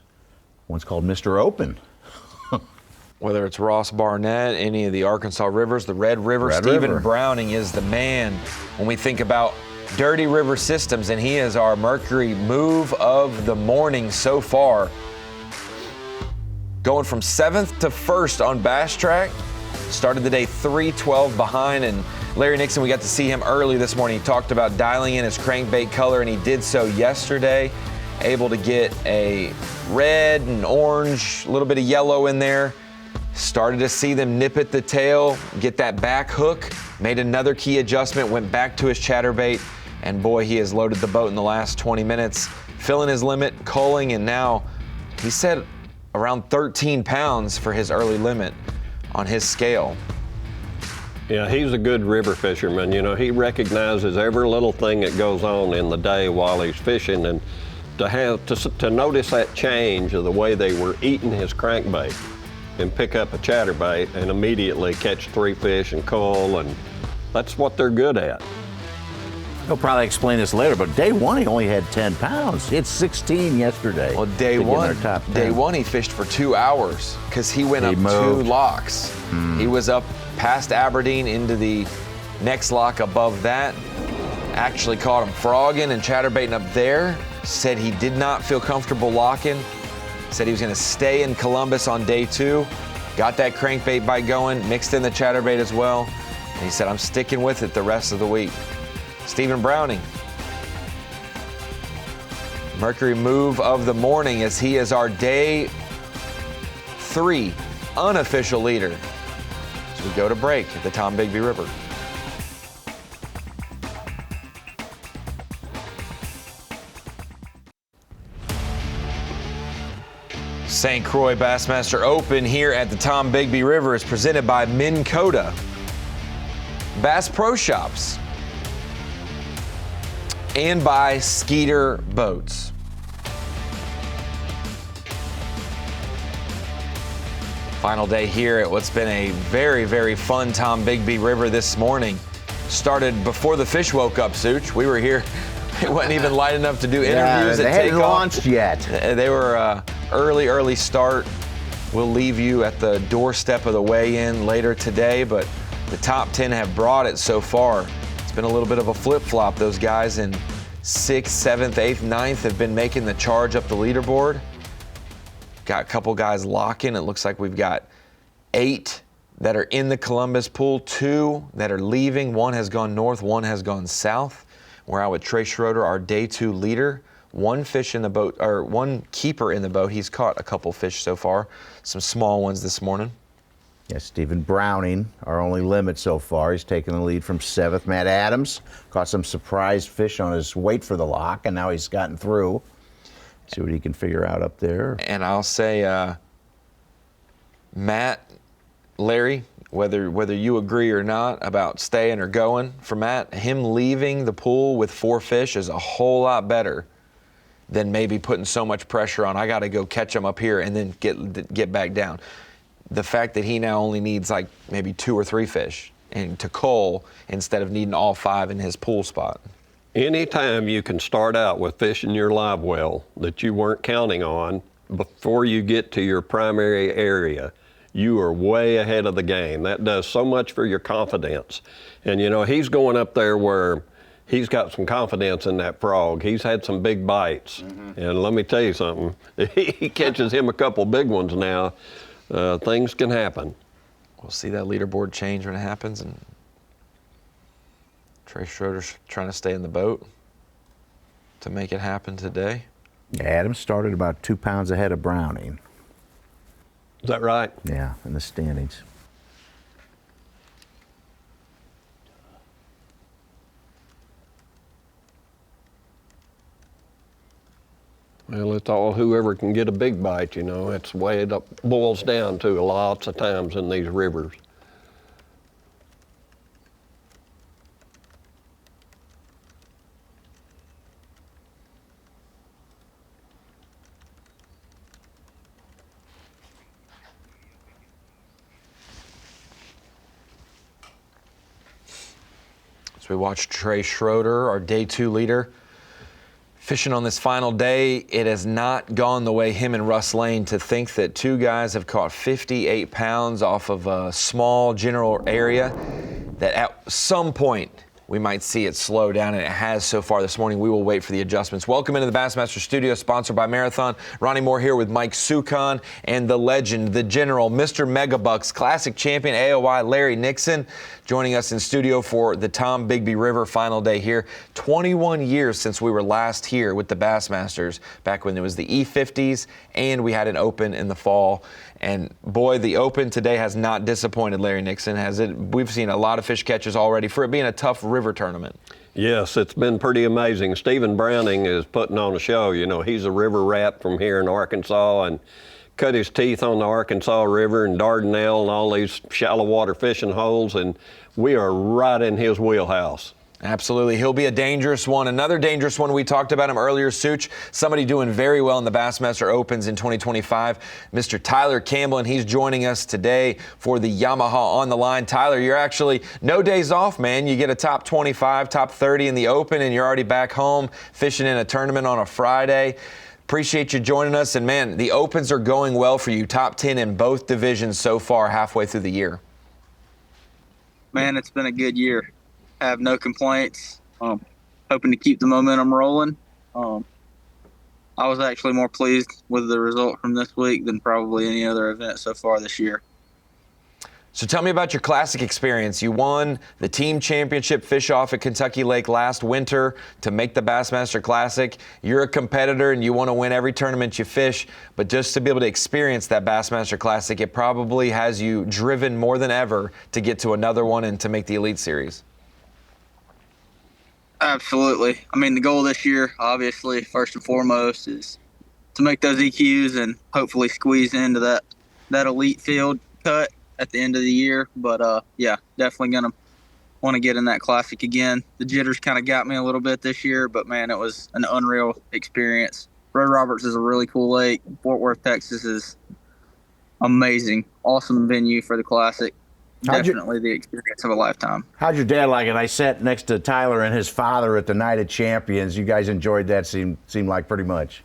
once called Mr. Open. Whether it's Ross Barnett, any of the Arkansas rivers, the Red River, Stephen Browning is the man when we think about dirty river systems, and he is our Mercury move of the morning so far. Going from 7th to 1st on Bass Track, started the day 312 behind, and Larry Nixon, we got to see him early this morning. He talked about dialing in his crankbait color, and he did so yesterday, able to get a red and orange, a little bit of yellow in there. Started to see them nip at the tail, get that back hook, made another key adjustment, went back to his chatterbait, and boy, he has loaded the boat in the last 20 minutes, filling his limit, culling, and now he said around 13 pounds for his early limit on his scale. Yeah, he's a good river fisherman. You know, he recognizes every little thing that goes on in the day while he's fishing, and to notice that change of the way they were eating his crankbait and pick up a chatterbait and immediately catch 3 fish and cull, and that's what they're good at. He'll probably explain this later, but day one he only had 10 pounds. He had 16 yesterday. Well, day one he fished for 2 hours because he went up 2 locks. He was up past Aberdeen into the next lock above that. Actually caught him frogging and chatterbaiting up there. said he did not feel comfortable locking, said he was going to stay in Columbus on day 2, got that crankbait bite going, mixed in the chatterbait as well, and he said, I'm sticking with it the rest of the week. Stephen Browning, Mercury move of the morning, as he is our day 3 unofficial leader as we go to break at the Tombigbee River. St. Croix Bassmaster Open here at the Tombigbee River is presented by Minn Kota, Bass Pro Shops, and by Skeeter Boats. Final day here at what's been a very, very fun Tombigbee River this morning. Started before the fish woke up, Such. We were here. It wasn't even light enough to do interviews they at hadn't takeoff. launched yet. They were early start. We'll leave you at the doorstep of the weigh-in later today, but the top 10 have brought it so far. It's been a little bit of a flip-flop. Those guys in 6th, 7th, 8th, 9th have been making the charge up the leaderboard. Got a couple guys locking. It looks like we've got 8 that are in the Columbus pool, 2 that are leaving. 1 has gone north, 1 has gone south. We're out with Trey Schroeder, our day 2 leader. 1 fish in the boat, or 1 keeper in the boat. He's caught a couple fish so far, some small ones this morning. Yeah, Stephen Browning, our only limit so far. He's taken the lead from 7th. Matt Adams caught some surprise fish on his wait for the lock, and now he's gotten through. See what he can figure out up there. And I'll say, Matt, Larry, whether you agree or not about staying or going for Matt, him leaving the pool with 4 fish is a whole lot better than maybe putting so much pressure on, I got to go catch him up here and then get back down. The fact that he now only needs like maybe 2 or 3 fish and to cull instead of needing all 5 in his pool spot. Anytime you can start out with fish in your live well that you weren't counting on before you get to your primary area, you are way ahead of the game. That does so much for your confidence. And you know, he's going up there where he's got some confidence in that frog. He's had some big bites. And let me tell you something, he catches him a couple big ones now, things can happen. We'll see that leaderboard change when it happens. And Trey Schroeder's trying to stay in the boat to make it happen today. Adams started about 2 pounds ahead of Browning. Is that right? Yeah, in the standings. Well, it's all whoever can get a big bite, you know. That's the way it boils down to lots of times in these rivers. So we watch Trey Schroeder, our day 2 leader, fishing on this final day. It has not gone the way him and Russ Lane. To think that 2 guys have caught 58 pounds off of a small general area, that at some point we might see it slow down, and it has so far this morning. We will wait for the adjustments. Welcome into the Bassmaster Studio, sponsored by Marathon. Ronnie Moore here with Mike Sukon and the legend, the general, Mr. Megabucks, classic champion AOY, Larry Nixon, joining us in studio for the Tombigbee River final day here. 21 years since we were last here with the Bassmasters, back when it was the E50s, and we had an open in the fall. And boy, the open today has not disappointed, Larry Nixon, has it? We've seen a lot of fish catches already for it being a tough river tournament. Yes, it's been pretty amazing. Stephen Browning is putting on a show. You know, he's a river rat from here in Arkansas and cut his teeth on the Arkansas River and Dardanelle and all these shallow water fishing holes, and we are right in his wheelhouse. Absolutely. He'll be a dangerous one. Another dangerous one, we talked about him earlier, Such. Somebody doing very well in the Bassmaster Opens in 2025, Mr. Tyler Campbell, and he's joining us today for the Yamaha on the Line. Tyler, you're actually no days off, man. You get a top 25, top 30 in the Open, and you're already back home fishing in a tournament on a Friday. Appreciate you joining us. And, man, the Opens are going well for you. Top 10 in both divisions so far halfway through the year. Man, it's been a good year. I have no complaints. Hoping to keep the momentum rolling. I was actually more pleased with the result from this week than probably any other event so far this year. So tell me about your classic experience. You won the team championship fish off at Kentucky Lake last winter to make the Bassmaster Classic. You're a competitor and you want to win every tournament you fish, but just to be able to experience that Bassmaster Classic, it probably has you driven more than ever to get to another one and to make the Elite Series. Absolutely. I mean, the goal this year, obviously, first and foremost, is to make those EQs and hopefully squeeze into that elite field cut at the end of the year. But yeah, definitely gonna want to get in that classic again. The jitters kind of got me a little bit this year, but man, it was an unreal experience. Red Roberts is a really cool lake. Fort Worth, Texas is amazing. Awesome venue for the classic. Definitely the experience of a lifetime. How'd your dad like it? I sat next to Tyler and his father at the Night of Champions. You guys enjoyed that, seemed like pretty much.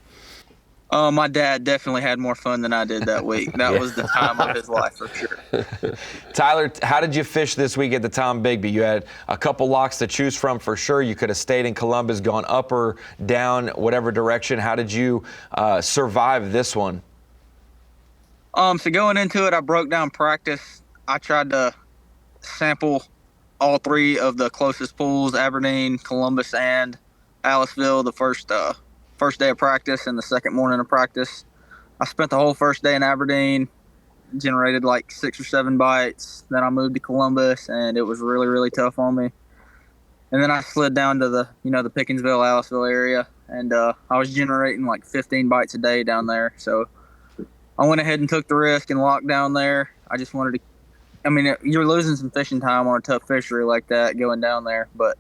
My dad definitely had more fun than I did that week. That was the time of his life for sure. Tyler, how did you fish this week at the Tombigbee? You had a couple locks to choose from for sure. You could have stayed in Columbus, gone up or down, whatever direction. How did you survive this one? So going into it, I broke down practice. I tried to sample all three of the closest pools, Aberdeen, Columbus, and Aliceville, the first day of practice and the second morning of practice. I spent the whole first day in Aberdeen, generated like 6 or 7 bites. Then I moved to Columbus, and it was really, really tough on me. And then I slid down to the Pickinsville, Aliceville area, and I was generating like 15 bites a day down there. So I went ahead and took the risk and locked down there. I just wanted to, I mean, you're losing some fishing time on a tough fishery like that going down there, but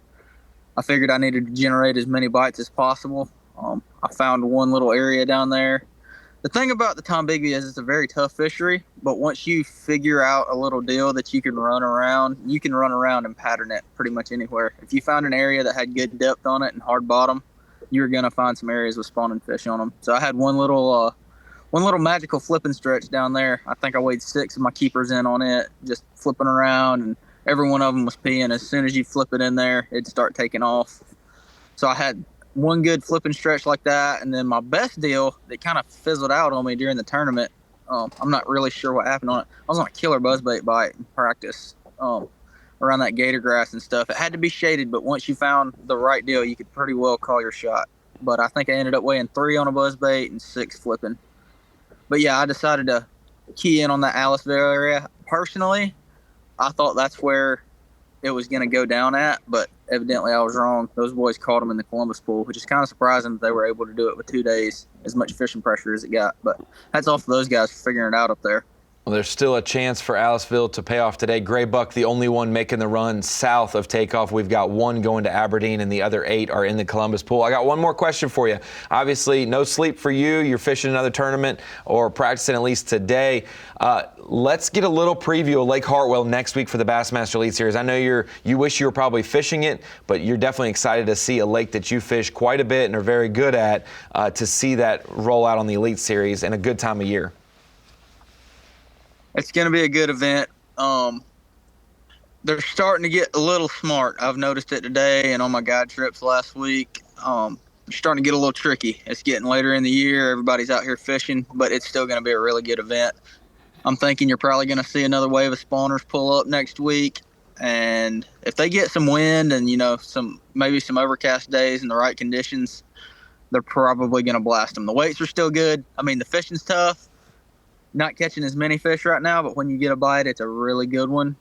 I figured I needed to generate as many bites as possible. I found one little area down there. The thing about the Tombigbee is it's a very tough fishery, but once you figure out a little deal that you can run around and pattern it pretty much anywhere. If you found an area that had good depth on it and hard bottom, you're going to find some areas with spawning fish on them. So I had one little magical flipping stretch down there. I think I weighed 6 of my keepers in on it, just flipping around, and every one of them was peeing. As soon as you flip it in there, it'd start taking off. So I had one good flipping stretch like that, and then my best deal that kind of fizzled out on me during the tournament. I'm not really sure what happened on it. I was on a killer buzzbait bite in practice around that gator grass and stuff. It had to be shaded, but once you found the right deal, you could pretty well call your shot. But I think I ended up weighing 3 on a buzzbait and 6 flipping. But yeah, I decided to key in on that Aliceville area. Personally, I thought that's where it was going to go down at, but evidently I was wrong. Those boys caught them in the Columbus pool, which is kind of surprising that they were able to do it with 2 days, as much fishing pressure as it got. But hats off to those guys for figuring it out up there. Well, there's still a chance for Aliceville to pay off today. Gray Buck, the only one making the run south of takeoff. We've got 1 going to Aberdeen, and the other 8 are in the Columbus pool. I got one more question for you. Obviously, no sleep for you. You're fishing another tournament or practicing at least today. Let's get a little preview of Lake Hartwell next week for the Bassmaster Elite Series. I know you wish you were probably fishing it, but you're definitely excited to see a lake that you fish quite a bit and are very good at to see that roll out on the Elite Series and a good time of year. It's going to be a good event. They're starting to get a little smart. I've noticed it today and on my guide trips last week. They're starting to get a little tricky. It's getting later in the year. Everybody's out here fishing, but it's still going to be a really good event. I'm thinking you're probably going to see another wave of spawners pull up next week. And if they get some wind and, maybe some overcast days and the right conditions, they're probably going to blast them. The weights are still good. I mean, the fishing's tough. Not catching as many fish right now, but when you get a bite, it's a really good one.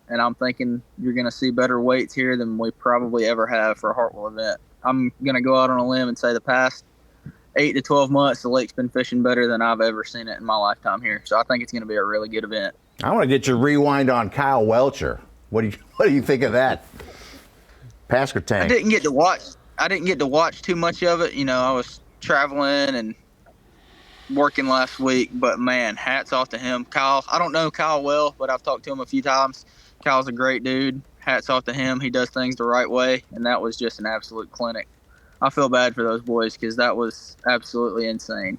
And I'm thinking you're going to see better weights here than we probably ever have for a Hartwell event. I'm going to go out on a limb and say the past 8 to 12 months, the lake's been fishing better than I've ever seen it in my lifetime here. So I think it's going to be a really good event. I want to get your rewind on Kyle Welcher. What do you think of that? Pasker tank. I didn't get to watch too much of it. I was traveling and working last week, but man, hats off to him. Kyle, I don't know Kyle well, but I've talked to him a few times. Kyle's a great dude. Hats off to him. He does things the right way, and that was just an absolute clinic. I feel bad for those boys because that was absolutely insane.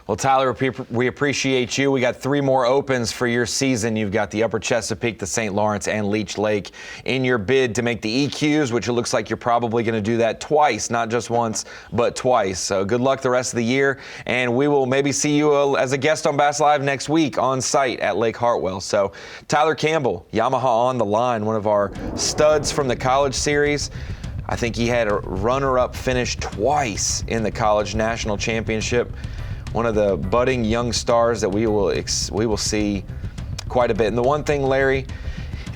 Well, Tyler, we appreciate you. We got 3 more opens for your season. You've got the Upper Chesapeake, the St. Lawrence, and Leech Lake in your bid to make the EQs, which it looks like you're probably going to do that twice, not just once, but twice. So good luck the rest of the year, and we will maybe see you as a guest on Bass Live next week on site at Lake Hartwell. So Tyler Campbell, Yamaha on the line, one of our studs from the College Series. I think he had a runner-up finish twice in the College National Championship. One of the budding young stars that we will see quite a bit. And the one thing, Larry,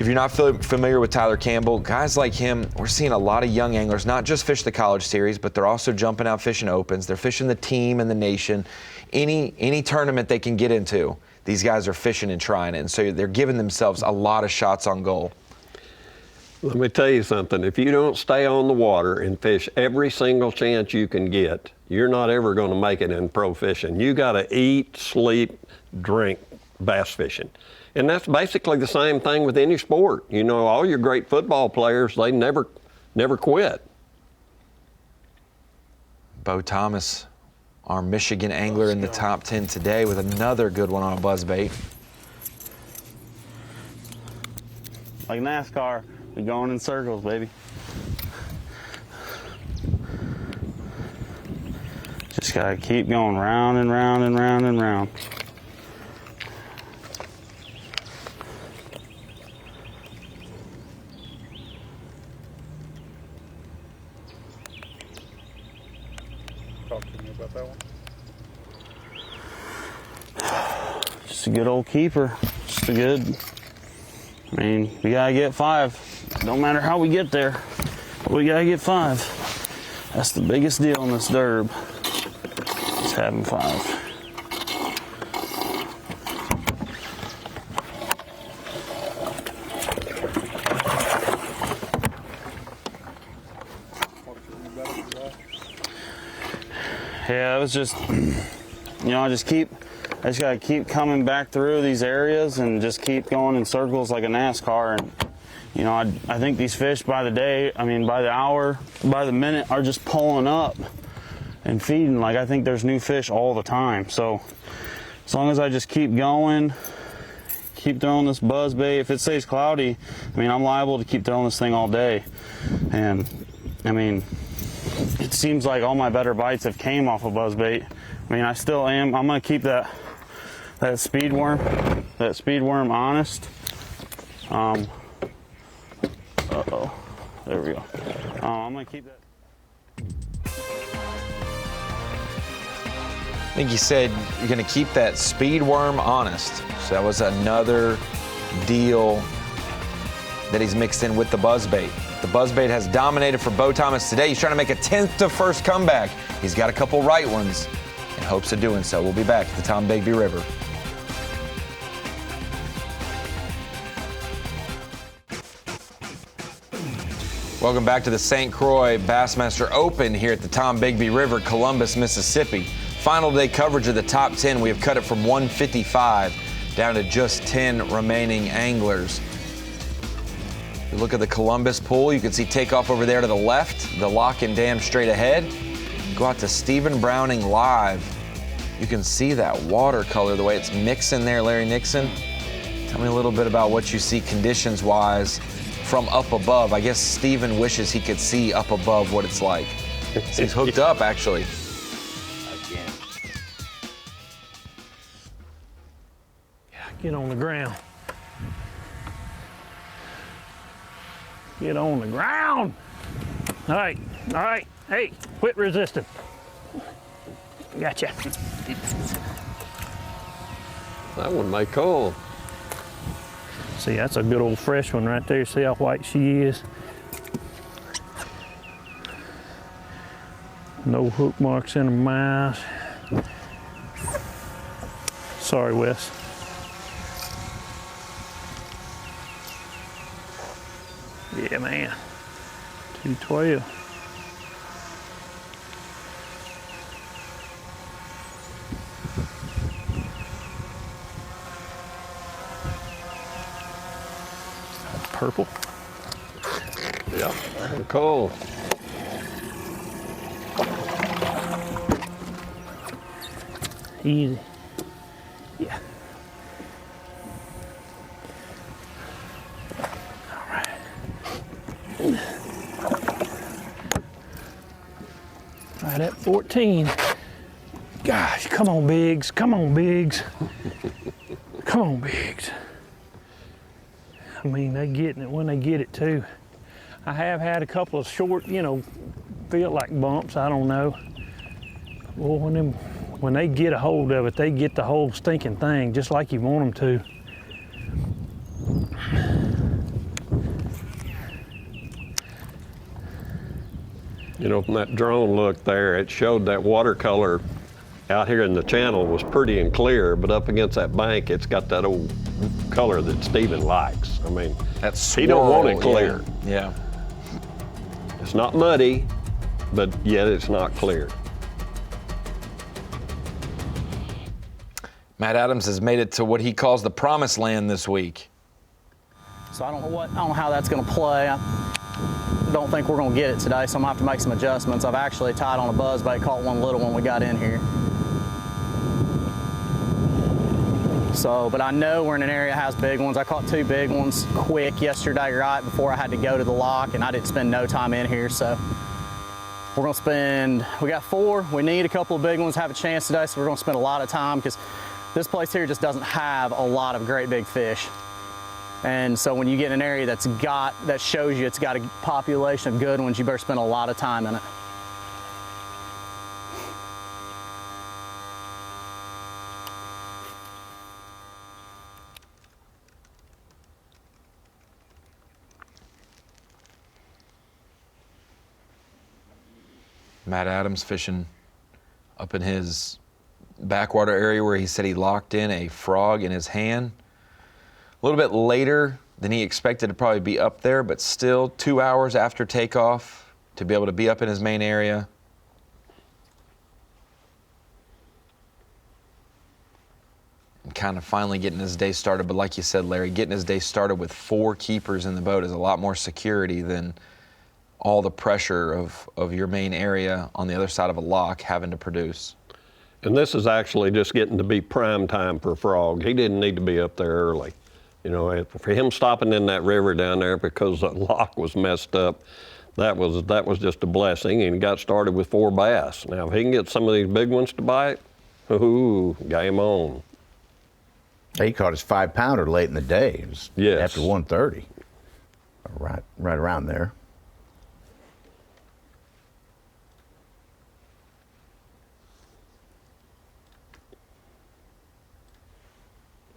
if you're not familiar with Tyler Campbell, guys like him, we're seeing a lot of young anglers not just fish the College Series, but they're also jumping out fishing opens. They're fishing the team and the nation. Any tournament they can get into, these guys are fishing and trying it. And so they're giving themselves a lot of shots on goal. Let me tell you something. If you don't stay on the water and fish every single chance you can get, you're not ever going to make it in pro fishing. You got to eat, sleep, drink bass fishing. And that's basically the same thing with any sport. You know, all your great football players, they never quit. Bo Thomas, our Michigan angler in the top 10 today with another good one on a buzzbait. Like NASCAR. We're going in circles, baby. Just gotta keep going round and round and round and round. Talk to me about that one. Just a good old keeper. Just a good, I mean, we gotta get 5. No matter how we get there, we gotta get 5. That's the biggest deal in this derb, is having 5. Yeah, it was just, you know, I just gotta keep coming back through these areas and just keep going in circles like a NASCAR. And you know, I think these fish by the day, I mean, by the hour, by the minute, are just pulling up and feeding. Like, I think there's new fish all the time. So as long as I just keep going, keep throwing this buzzbait. If it stays cloudy, I mean, I'm liable to keep throwing this thing all day. And I mean, it seems like all my better bites have came off of buzzbait. I mean, I still am. I'm gonna keep that speed worm honest. Uh-oh, there we go. I'm gonna keep that. I think you said you're going to keep that speed worm honest. So that was another deal that he's mixed in with the buzzbait. The buzzbait has dominated for Bo Thomas today. He's trying to make a 10th to first comeback. He's got a couple right ones in hopes of doing so. We'll be back at the Tombigbee River. Welcome back to the St. Croix Bassmaster Open here at the Tombigbee River, Columbus, Mississippi. Final day coverage of the top 10. We have cut it from 155 down to just 10 remaining anglers. If you look at the Columbus pool, you can see takeoff over there to the left, the lock and dam straight ahead. Go out to Stephen Browning Live. You can see that watercolor, the way it's mixing there, Larry Nixon. Tell me a little bit about what you see conditions-wise from up above. I guess Stephen wishes he could see up above what it's like. He's hooked up, actually. Again. Yeah, get on the ground. Get on the ground. All right. Hey, quit resisting. Gotcha. That one may call. See, that's a good old fresh one right there. See how white she is? No hook marks in her mouth. Sorry, Wes. Yeah, man. 212. Purple. Yeah, cool. Easy. Yeah. All right. Right at 14. Gosh, come on, Biggs. Come on, Biggs. Come on, Biggs. I mean, they getting it when they get it too. I have had a couple of short, you know, feel like bumps. I don't know. Well, when they get a hold of it, they get the whole stinking thing, just like you want them to. You know, from that drone look there, it showed that watercolor out here in the channel was pretty and clear, but up against that bank, it's got that old color that Steven likes. I mean, he don't want it clear. Yeah. It's not muddy, but yet it's not clear. Matt Adams has made it to what he calls the promised land this week. So I don't know how that's going to play. I don't think we're going to get it today, so I'm going to have to make some adjustments. I've actually tied on a buzzbait, caught one little one we got in here. So, but I know we're in an area that has big ones. I caught 2 big ones quick yesterday, right before I had to go to the lock, and I didn't spend no time in here. So we're gonna spend, we got 4. We need a couple of big ones to have a chance today, so we're gonna spend a lot of time because this place here just doesn't have a lot of great big fish. And so when you get in an area that shows you it's got a population of good ones, you better spend a lot of time in it. Matt Adams fishing up in his backwater area where he said he locked in a frog in his hand. A little bit later than he expected to probably be up there, but still 2 hours after takeoff to be able to be up in his main area. And kind of finally getting his day started, but like you said, Larry, getting his day started with 4 keepers in the boat is a lot more security than all the pressure of your main area on the other side of a lock having to produce. And this is actually just getting to be prime time for Frog. He didn't need to be up there early. You know, for him stopping in that river down there because the lock was messed up, that was just a blessing, and he got started with 4 bass. Now, if he can get some of these big ones to bite, ooh, game on. He caught his 5-pounder late in the day. It was after 1:30, right around there.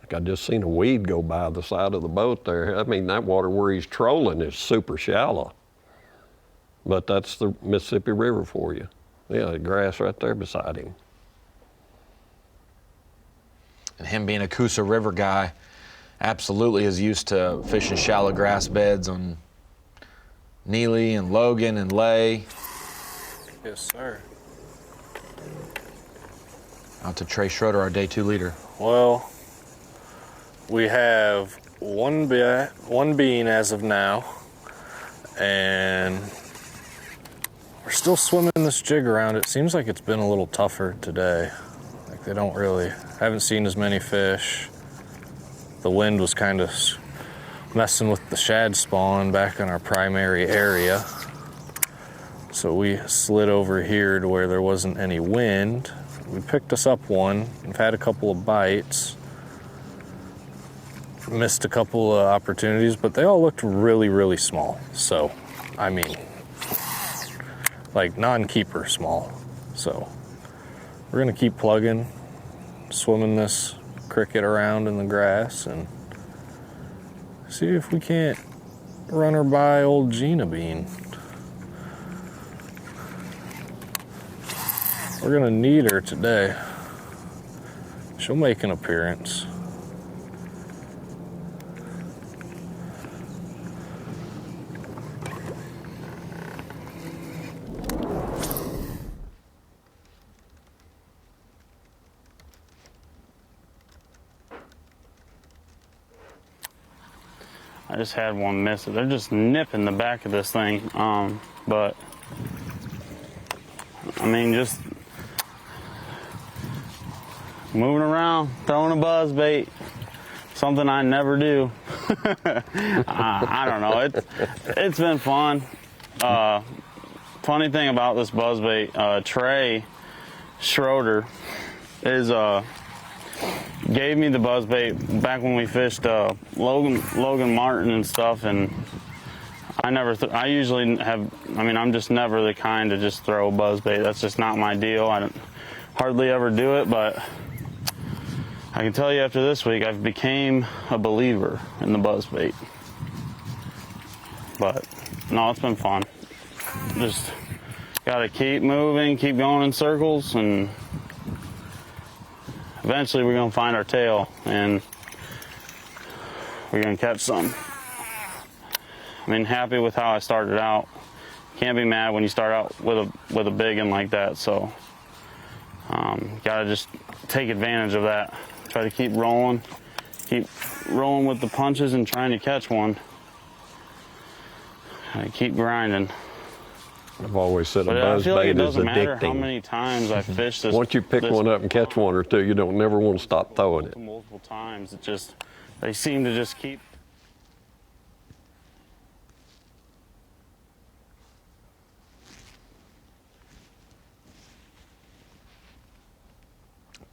I just seen a weed go by the side of the boat there. I mean, that water where he's trolling is super shallow. But that's the Mississippi River for you. Yeah, the grass right there beside him. And him being a Coosa River guy, absolutely is used to fishing shallow grass beds on Neely and Logan and Lay. Yes, sir. Out to Trey Schroeder, our day 2 leader. Well, we have one bean as of now, and we're still swimming this jig around. It seems like it's been a little tougher today. Like they haven't seen as many fish. The wind was kind of messing with the shad spawn back in our primary area. So we slid over here to where there wasn't any wind. We picked us up one. We've had a couple of bites. Missed a couple of opportunities, but they all looked really, really small. So, I mean, like non-keeper small. So, we're gonna keep plugging, swimming this cricket around in the grass and see if we can't run her by old Gina Bean. We're gonna need her today. She'll make an appearance. I just had one miss it. They're just nipping the back of this thing. But I mean, just moving around, throwing a buzz bait. Something I never do. I don't know. It's been fun. Funny thing about this buzzbait, Trey Schroeder gave me the buzzbait back when we fished Logan Martin and stuff, and I usually have. I mean, I'm just never the kind to just throw a buzzbait. That's just not my deal. I don't hardly ever do it, but I can tell you after this week, I've became a believer in the buzzbait. But no, it's been fun. Just gotta keep moving, keep going in circles, and eventually we're gonna find our tail and we're gonna catch some. I mean, happy with how I started out. Can't be mad when you start out with a big one like that. So gotta just take advantage of that. Try to keep rolling with the punches and trying to catch one. I keep grinding. I've always said a But buzz I feel like bait it is doesn't matter how addicting. many times I fish this. Once you pick one up and catch one or two, you don't never want to stop throwing it. Multiple times, they seem to just keep.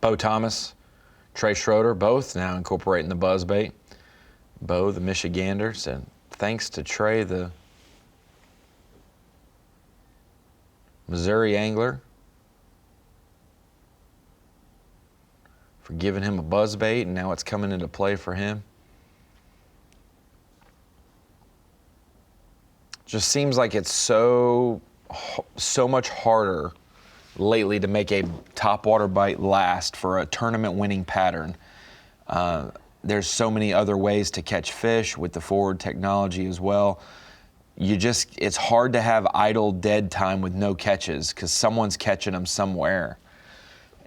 Bo Thomas, Trey Schroeder, both now incorporating the buzzbait. Bo, the Michigander, said thanks to Trey, the Missouri angler, for giving him a buzzbait, and now it's coming into play for him. Just seems like it's so much harder lately to make a topwater bite last for a tournament-winning pattern. There's so many other ways to catch fish with the forward technology as well. It's hard to have idle dead time with no catches because someone's catching them somewhere.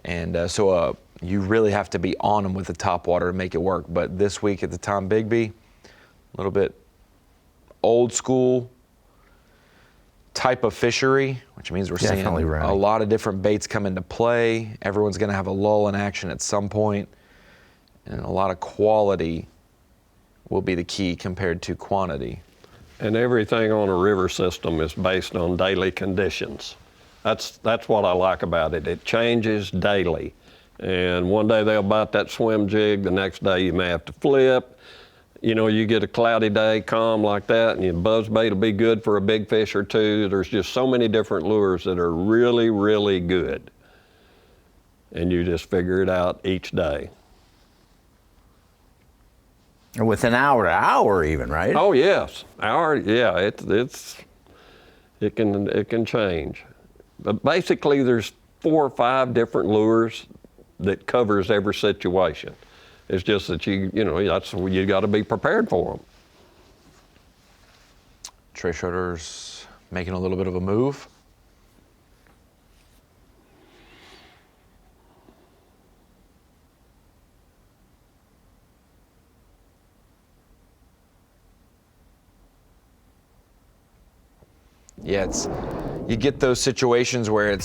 And so you really have to be on them with the topwater to make it work. But this week at the Tombigbee, a little bit old school type of fishery, which means we're seeing a lot of different baits come into play. Everyone's going to have a lull in action at some point, and a lot of quality will be the key compared to quantity. And everything on a river system is based on daily conditions. That's what I like about it. It changes daily. And one day they'll bite that swim jig, the next day you may have to flip. You know, you get a cloudy day, calm like that, and your buzzbait will be good for a big fish or two. There's just so many different lures that are really, really good. And you just figure it out each day. Within hour to hour even, right? Oh yes, hour. Yeah, it can change. But basically, there's 4 or 5 different lures that covers every situation. It's just that you got to be prepared for them. Trey Schroeder's making a little bit of a move. Yeah, you get those situations where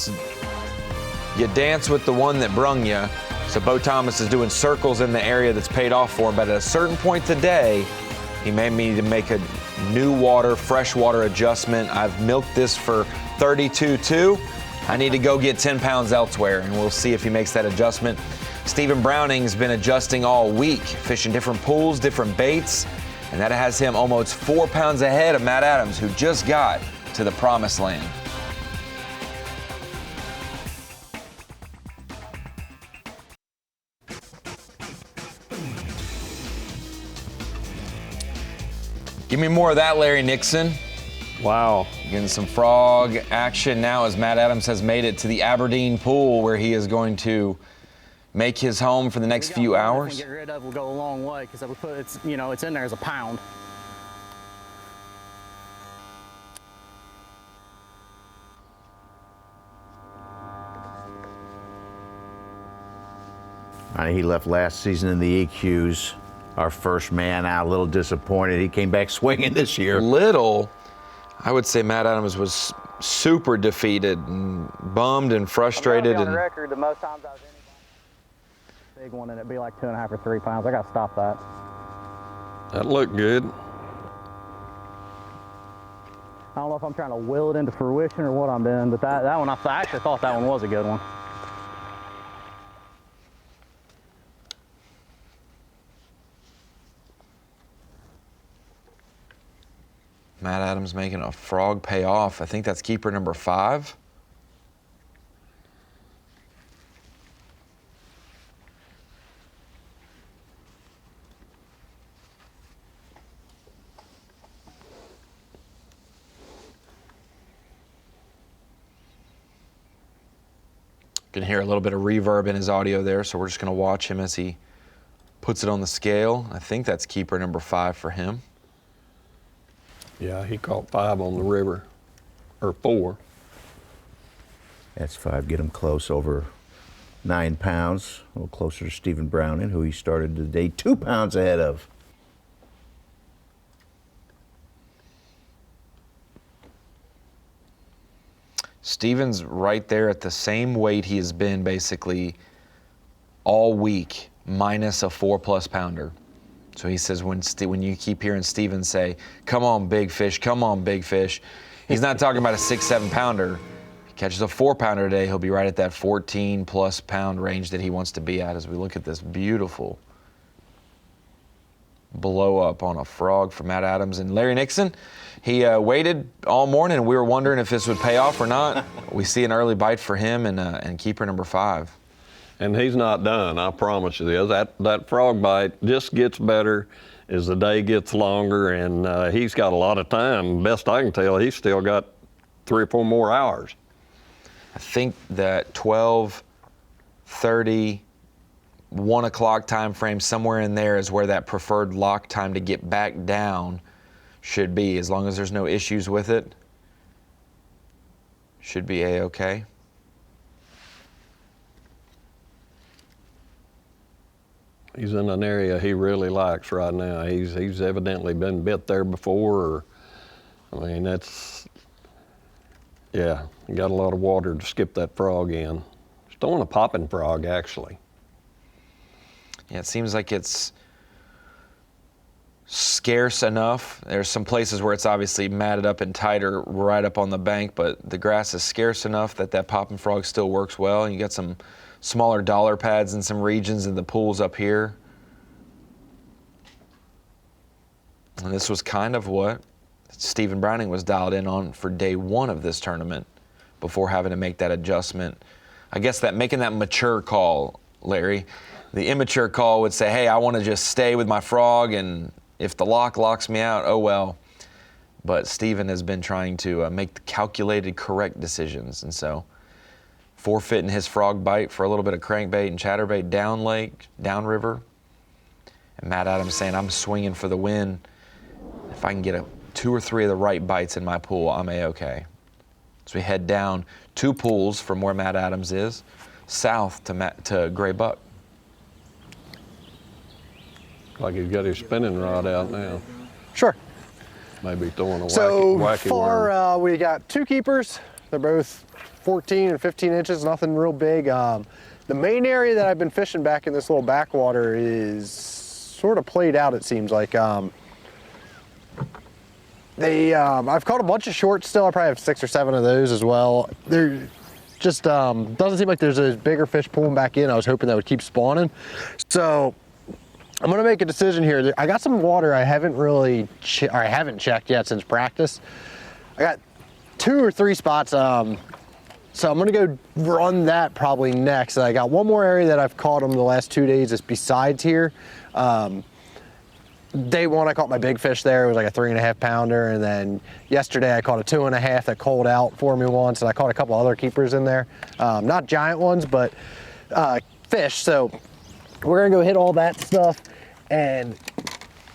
you dance with the one that brung you. So Bo Thomas is doing circles in the area that's paid off for him, but at a certain point today, he may need to make a new fresh water adjustment. I've milked this for 32.2. I need to go get 10 pounds elsewhere, and we'll see if he makes that adjustment. Stephen Browning's been adjusting all week, fishing different pools, different baits, and that has him almost 4 pounds ahead of Matt Adams, who just got to the promised land. Give me more of that, Larry Nixon. Wow. Getting some frog action now as Matt Adams has made it to the Aberdeen pool where he is going to make his home for the next few hours. Get rid of will go a long way because we put it's in there as a pound. He left last season in the EQs. Our first man out, a little disappointed. He came back swinging this year. I would say Matt Adams was super defeated and bummed and frustrated. On record, the most times I was Big one, and it'd be like 2.5 or 3 pounds. I gotta stop that. That looked good. I don't know if I'm trying to will it into fruition or what I'm doing, but that one, I actually thought that one was a good one. Matt Adams making a frog pay off. I think that's keeper number 5. You can hear a little bit of reverb in his audio there, so we're just going to watch him as he puts it on the scale. I think that's keeper number 5 for him. Yeah, he caught 5 on the river, or 4. That's 5. Get him close, over 9 pounds. A little closer to Stephen Browning, who he started the day 2 pounds ahead of. Stephen's right there at the same weight he has been basically all week, minus a 4+ pounder. So he says when you keep hearing Stephen say, "Come on, big fish, come on, big fish," he's not talking about a 6-7 pounder. If he catches a 4 pounder today, he'll be right at that 14+ pound range that he wants to be at as we look at this beautiful blow up on a frog for Matt Adams. And Larry Nixon, he waited all morning, and we were wondering if this would pay off or not. We see an early bite for him and keeper number 5. And he's not done, I promise you this. That frog bite just gets better as the day gets longer, and he's got a lot of time. Best I can tell, he's still got 3 or 4 more hours. I think that 12:30, 1 o'clock time frame, somewhere in there is where that preferred lock time to get back down should be. As long as there's no issues with it, should be A-okay. He's in an area he really likes right now. He's evidently been bit there before, or, I mean, that's, yeah, he got a lot of water to skip that frog in. He's throwing a popping frog, actually. Yeah, it seems like it's scarce enough. There's some places where it's obviously matted up and tighter right up on the bank, but the grass is scarce enough that popping frog still works well. And you got some smaller dollar pads in some regions in the pools up here. And this was kind of what Stephen Browning was dialed in on for day 1 of this tournament before having to make that adjustment. I guess that making that mature call, Larry. The immature call would say, hey, I want to just stay with my frog, and if the lock locks me out, oh well. But Stephen has been trying to make the calculated, correct decisions, and so forfeiting his frog bite for a little bit of crankbait and chatterbait down lake, downriver. And Matt Adams saying, I'm swinging for the win. If I can get 2 or 3 of the right bites in my pool, I'm A-okay. So we head down 2 pools from where Matt Adams is, south to Gray Buck. Like he's got his spinning rod out now. Sure. Maybe throwing a so wacky far, we got 2 keepers. They're both 14 and 15 inches, nothing real big. The main area that I've been fishing back in this little backwater is sort of played out, it seems like. I've caught a bunch of shorts still. I probably have 6 or 7 of those as well. They're just doesn't seem like there's a bigger fish pulling back in. I was hoping that would keep spawning. So I'm gonna make a decision here. I got some water I haven't really, I haven't checked yet since practice. I got 2 or 3 spots. So I'm gonna go run that probably next. I got one more area that I've caught them the last 2 days that's besides here. Day 1, I caught my big fish there. It was like a 3.5 pounder. And then yesterday I caught a 2.5 that cold out for me once. And I caught a couple other keepers in there. Not giant ones, but fish. So we're gonna go hit all that stuff and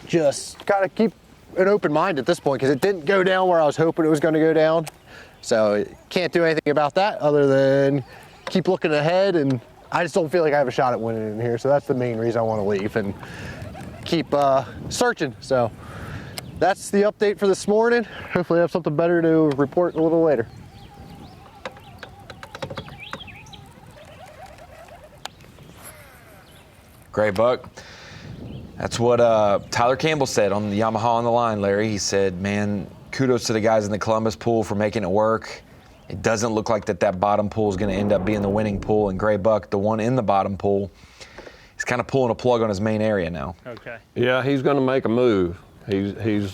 just gotta keep an open mind at this point, because it didn't go down where I was hoping it was gonna go down. So can't do anything about that other than keep looking ahead, and I just don't feel like I have a shot at winning in here. So that's the main reason I want to leave and keep searching. So that's the update for this morning. Hopefully I have something better to report a little later. Gray buck. That's what Tyler Campbell said on the Yamaha on the Line, Larry. He said, man, kudos to the guys in the Columbus pool for making it work. It doesn't look like that bottom pool is going to end up being the winning pool. And Gray buck, the one in the bottom pool, he's kind of pulling a plug on his main area now. Okay. Yeah, he's going to make a move. He's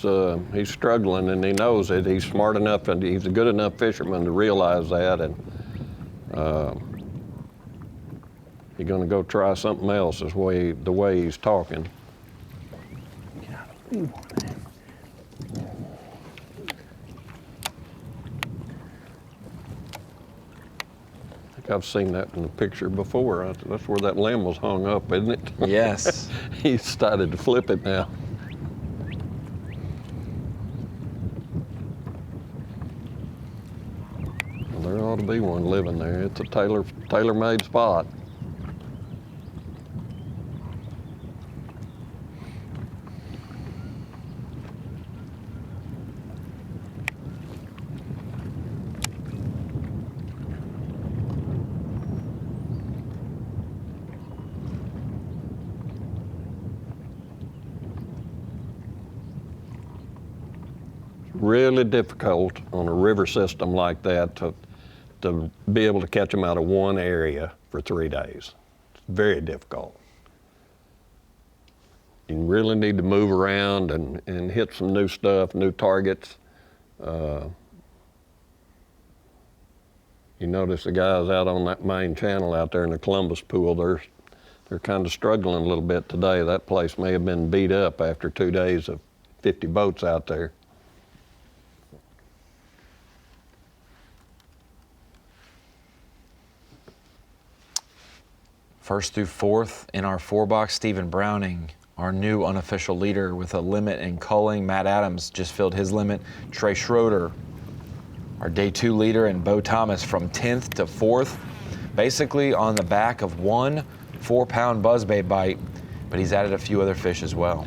struggling, and he knows it. He's smart enough, and he's a good enough fisherman to realize that. And he's going to go try something else. Is the way he's talking. I think I've seen that in the picture before. That's where that limb was hung up, isn't it? Yes. He started to flip it now. Well, there ought to be one living there. It's a tailor-made spot. Really difficult on a river system like that to be able to catch them out of one area for 3 days. It's very difficult. You really need to move around and hit some new stuff, new targets. You notice the guys out on that main channel out there in the Columbus pool, they're kind of struggling a little bit today. That place may have been beat up after 2 days of 50 boats out there. First through fourth in our 4-box, Stephen Browning, our new unofficial leader with a limit in culling. Matt Adams just filled his limit. Trey Schroeder, our day 2 leader, and Bo Thomas from 10th to 4th, basically on the back of one 4-pound buzzbait bite, but he's added a few other fish as well.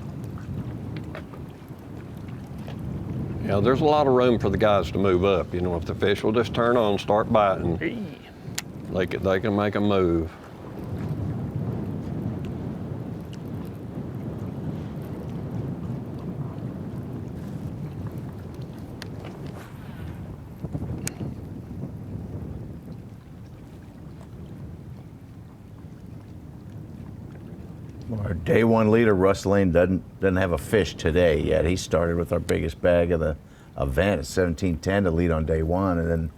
Yeah, there's a lot of room for the guys to move up. You know, if the fish will just turn on, start biting, they can make a move. Our day 1 leader, Russ Lane, doesn't have a fish today yet. He started with our biggest bag of the event at 1710 to lead on day 1, and then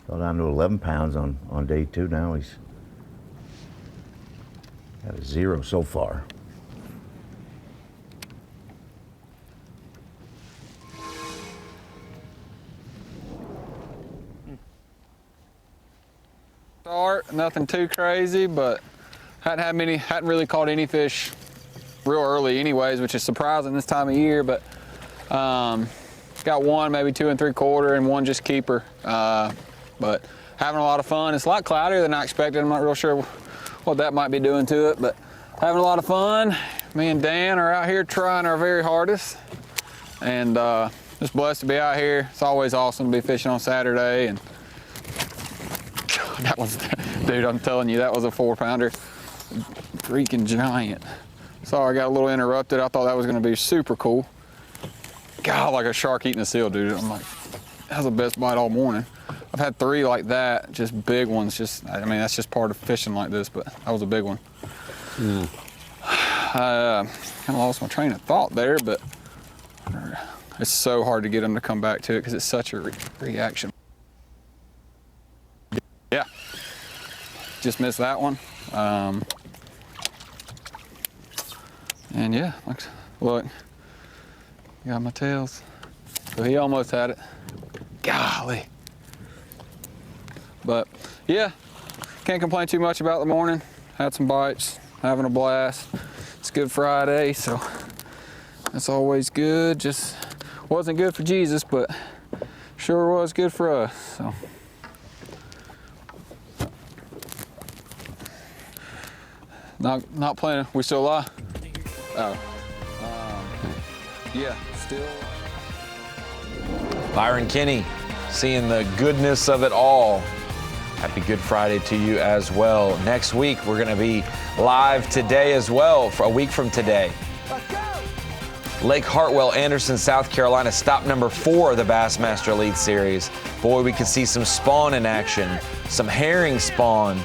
fell down to 11 pounds on day 2. Now he's got a 0 so far. Start, nothing too crazy, but hadn't really caught any fish real early anyways, which is surprising this time of year, but got one, maybe 2 3/4, and one just keeper. But having a lot of fun. It's a lot cloudier than I expected. I'm not real sure what that might be doing to it, but having a lot of fun. Me and Dan are out here trying our very hardest, and just blessed to be out here. It's always awesome to be fishing on Saturday, and that was, dude, I'm telling you, that was a 4-pounder. Freaking giant. Sorry, I got a little interrupted. I thought that was gonna be super cool. God, like a shark eating a seal, dude. I'm like, that was the best bite all morning. I've had 3 like that, just big ones. I mean, that's just part of fishing like this, but that was a big one. I kind of lost my train of thought there, but it's so hard to get them to come back to it because it's such a reaction. Yeah, just missed that one. And yeah, look, got my tails. So he almost had it. Golly. But yeah, can't complain too much about the morning. Had some bites, having a blast. It's Good Friday, so that's always good. Just wasn't good for Jesus, but sure was good for us. So. Not playing. We still alive? Oh. Yeah, still. Byron Kinney, seeing the goodness of it all Happy Good Friday to you as well. Next week, we're going to be live today as well, for a week from today. Lake Hartwell, Anderson, South Carolina, stop number 4 of the Bassmaster Elite Series. Boy, we could see some spawn in action, some herring spawn,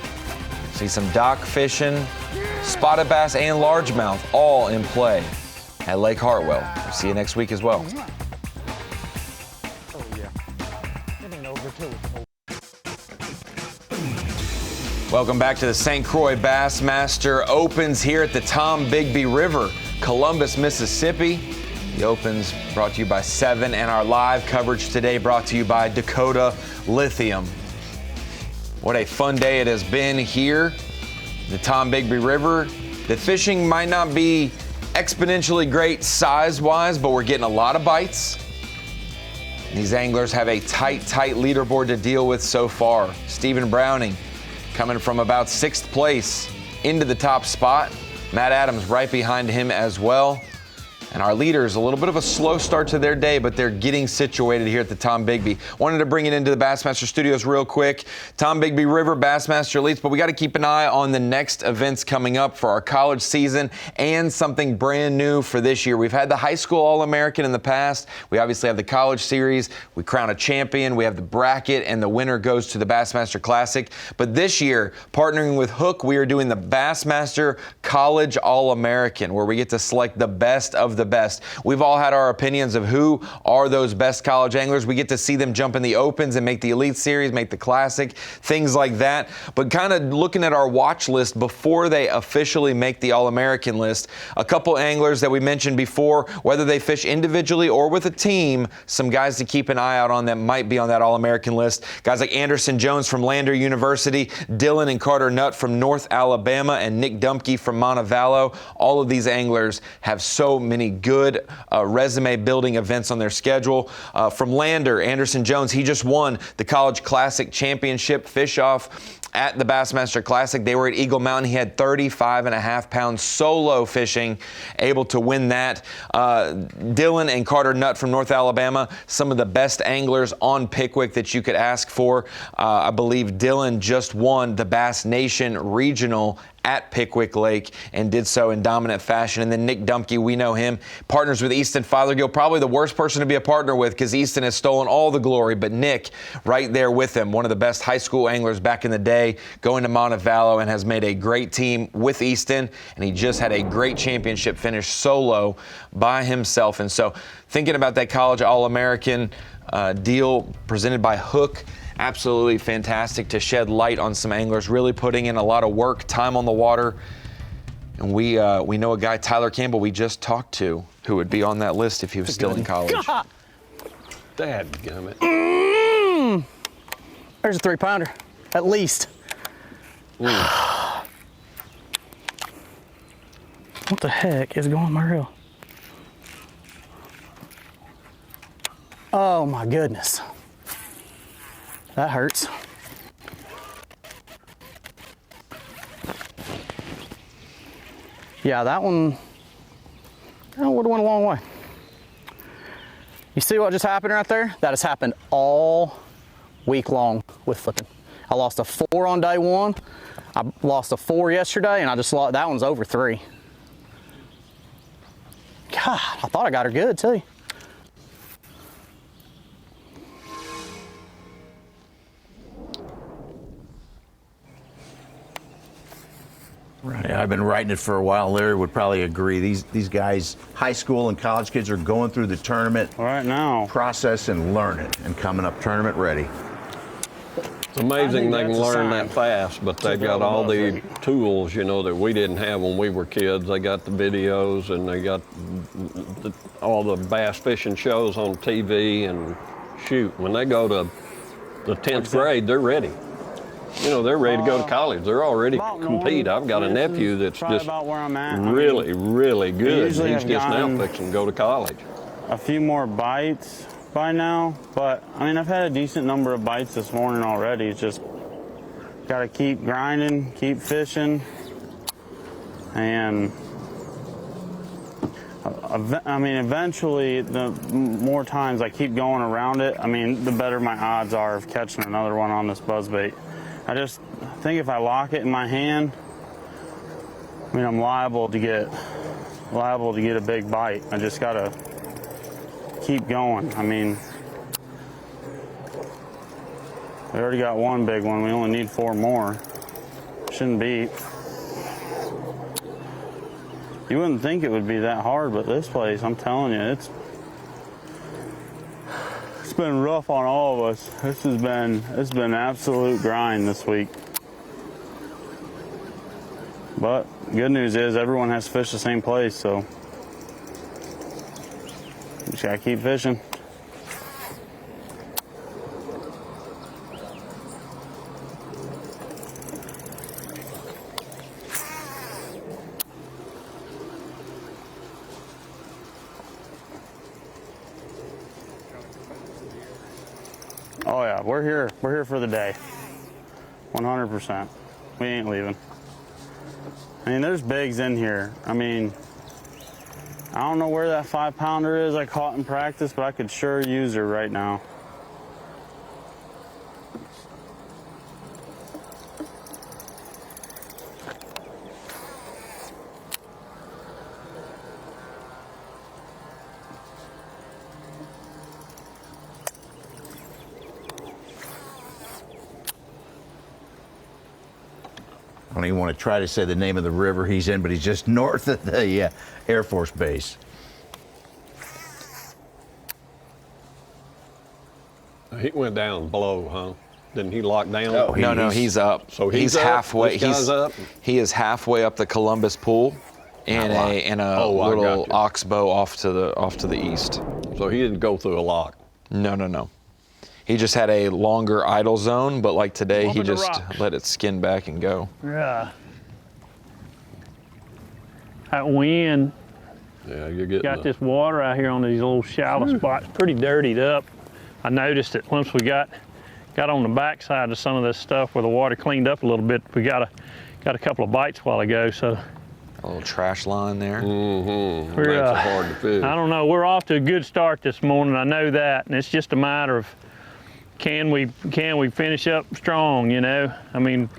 see some dock fishing, spotted bass and largemouth all in play at Lake Hartwell. We'll see you next week as well. Oh, yeah. It ain't over till it's over. Welcome back to the St. Croix Bassmaster Opens here at the Tombigbee River, Columbus, Mississippi. The Opens brought to you by 7, and our live coverage today brought to you by Dakota Lithium. What a fun day it has been here, the Tombigbee River. The fishing might not be exponentially great size-wise, but we're getting a lot of bites. These anglers have a tight leaderboard to deal with so far. Stephen Browning coming from about 6th place into the top spot. Matt Adams right behind him as well. And our leaders, a little bit of a slow start to their day, but they're getting situated here at the Tombigbee. Wanted to bring it into the Bassmaster Studios real quick. Tombigbee River, Bassmaster Elites, but we got to keep an eye on the next events coming up for our college season and something brand new for this year. We've had the high school All-American in the past. We obviously have the college series. We crown a champion. We have the bracket, and the winner goes to the Bassmaster Classic. But this year, partnering with Hook, we are doing the Bassmaster College All-American, where we get to select the best of the best. We've all had our opinions of who are those best college anglers. We get to see them jump in the Opens and make the Elite Series, make the Classic, things like that. But kind of looking at our watch list before they officially make the All-American list, a couple anglers that we mentioned before, whether they fish individually or with a team, some guys to keep an eye out on that might be on that All-American list. Guys like Anderson Jones from Lander University, Dylan and Carter Nutt from North Alabama, and Nick Dumpke from Montevallo. All of these anglers have so many good resume building events on their schedule. From Lander, Anderson Jones, he just won the College Classic Championship fish-off at the Bassmaster Classic. They were at Eagle Mountain. He had 35.5 pounds solo fishing, able to win that. Dylan and Carter Nutt from North Alabama, some of the best anglers on Pickwick that you could ask for. I believe Dylan just won the Bass Nation Regional at Pickwick Lake and did so in dominant fashion. And then Nick Dumpke, we know him, partners with Easton Fothergill, probably the worst person to be a partner with because Easton has stolen all the glory, but Nick right there with him, one of the best high school anglers back in the day, going to Montevallo and has made a great team with Easton, and he just had a great championship finish solo by himself. And so thinking about that College All-American deal presented by Hook, absolutely fantastic to shed light on some anglers really putting in a lot of work, time on the water. And we know a guy, Tyler Campbell, we just talked to, who would be on that list if he was still in college. Dadgummit. There's a 3-pounder, at least. Mm. What the heck is going on my reel? Oh my goodness. That hurts. Yeah, that one would have went a long way. You see what just happened right there? That has happened all week long with flipping. I lost a 4 on day 1. I lost a 4 yesterday, and I just lost, that one's over 3. God, I thought I got her good too. Right. I've been writing it for a while. Larry would probably agree. These guys, high school and college kids, are going through the tournament right now process and learning and coming up tournament ready. It's amazing they can learn that fast, but they've got all the tools, you know, that we didn't have when we were kids. They got the videos and they got all the bass fishing shows on TV, and shoot, when they go to the 10th grade, they're ready. You know, they're ready to go to college. They're all ready to compete. I've got a nephew that's just really, really good. He's just now fixing to go to college. A few more bites by now, but I mean, I've had a decent number of bites this morning already. It's just got to keep grinding, keep fishing, and I mean, eventually, the more times I keep going around it, I mean, the better my odds are of catching another one on this buzzbait. I just think if I lock it in my hand, I mean, I'm liable to get a big bite. I just gotta keep going. I mean, we already got one big one. We only need 4 more. Shouldn't be. You wouldn't think it would be that hard, but this place, I'm telling you, it's been rough on all of us. It's been absolute grind this week. But good news is everyone has to fish the same place, so just gotta keep fishing. Oh yeah, we're here for the day. 100%. We ain't leaving. I mean, there's bigs in here. I mean, I don't know where that 5-pounder is I caught in practice, but I could sure use her right now. I don't even want to try to say the name of the river he's in, but he's just north of the Air Force Base. He went down below, huh? Didn't he lock down? No, he's up. So he's halfway. This guy's up? He is halfway up the Columbus Pool, in a little oxbow off to the east. So he didn't go through a lock. No. He just had a longer idle zone, but like today, he just let it skin back and go. Yeah. That wind. Yeah, you're getting got this water out here on these little shallow spots, pretty dirtied up. I noticed it once we got on the backside of some of this stuff where the water cleaned up a little bit. We got a couple of bites a while ago, so. A little trash line there. Mm-hmm. We're, Makes it hard to fish. I don't know. We're off to a good start this morning. I know that, and it's just a matter of can we finish up strong, you know? I mean,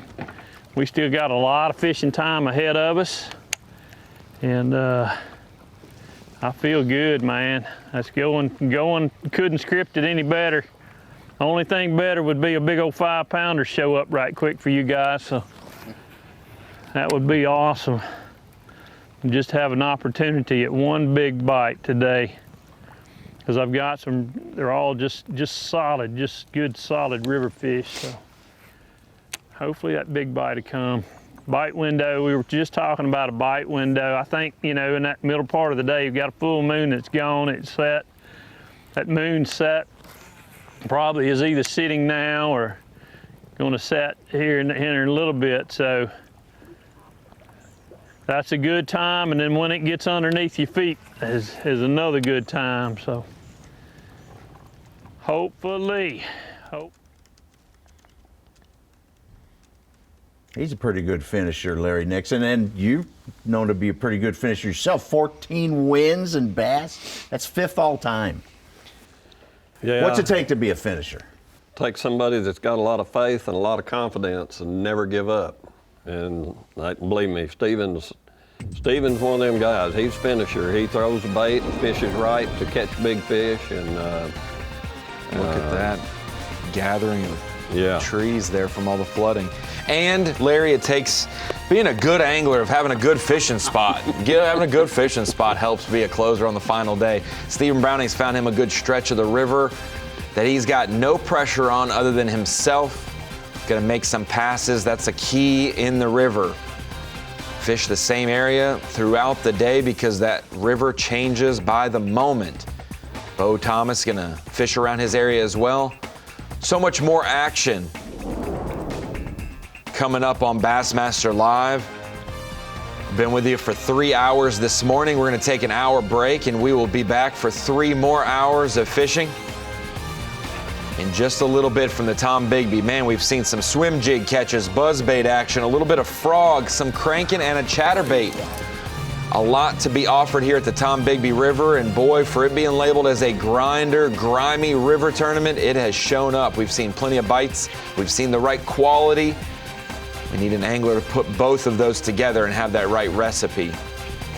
we still got a lot of fishing time ahead of us, and I feel good, man. That's going. Couldn't script it any better. The only thing better would be a big old 5-pounder show up right quick for you guys, so that would be awesome. Just have an opportunity at one big bite today, because I've got some, they're all just solid, just good solid river fish. So hopefully that big bite will come. Bite window, we were just talking about a bite window. I think, you know, in that middle part of the day, you've got a full moon that's gone, it's set. That moon set probably is either sitting now or gonna set here in a little bit. So that's a good time, and then when it gets underneath your feet is another good time. So hopefully. He's a pretty good finisher, Larry Nixon, and you've known to be a pretty good finisher yourself. 14 wins in bass. That's 5th all time. Yeah. What's it take to be a finisher? Take somebody that's got a lot of faith and a lot of confidence and never give up. And believe me, Steven's one of them guys. He's a finisher. He throws the bait and fishes right to catch big fish. And look at that gathering of trees there from all the flooding. And Larry, it takes being a good angler of having a good fishing spot. Having a good fishing spot helps be a closer on the final day. Stephen Browning's found him a good stretch of the river that he's got no pressure on other than himself. Gonna make some passes. That's a key in the river. Fish the same area throughout the day because that river changes by the moment. Bo Thomas gonna fish around his area as well. So much more action coming up on Bassmaster Live. Been with you for 3 hours this morning. We're gonna take an hour break and we will be back for 3 more hours of fishing. In just a little bit from the Tombigbee. Man, we've seen some swim jig catches, buzzbait action, a little bit of frog, some cranking, and a chatterbait. A lot to be offered here at the Tombigbee River, and boy, for it being labeled as a grinder, grimy river tournament, it has shown up. We've seen plenty of bites. We've seen the right quality. We need an angler to put both of those together and have that right recipe.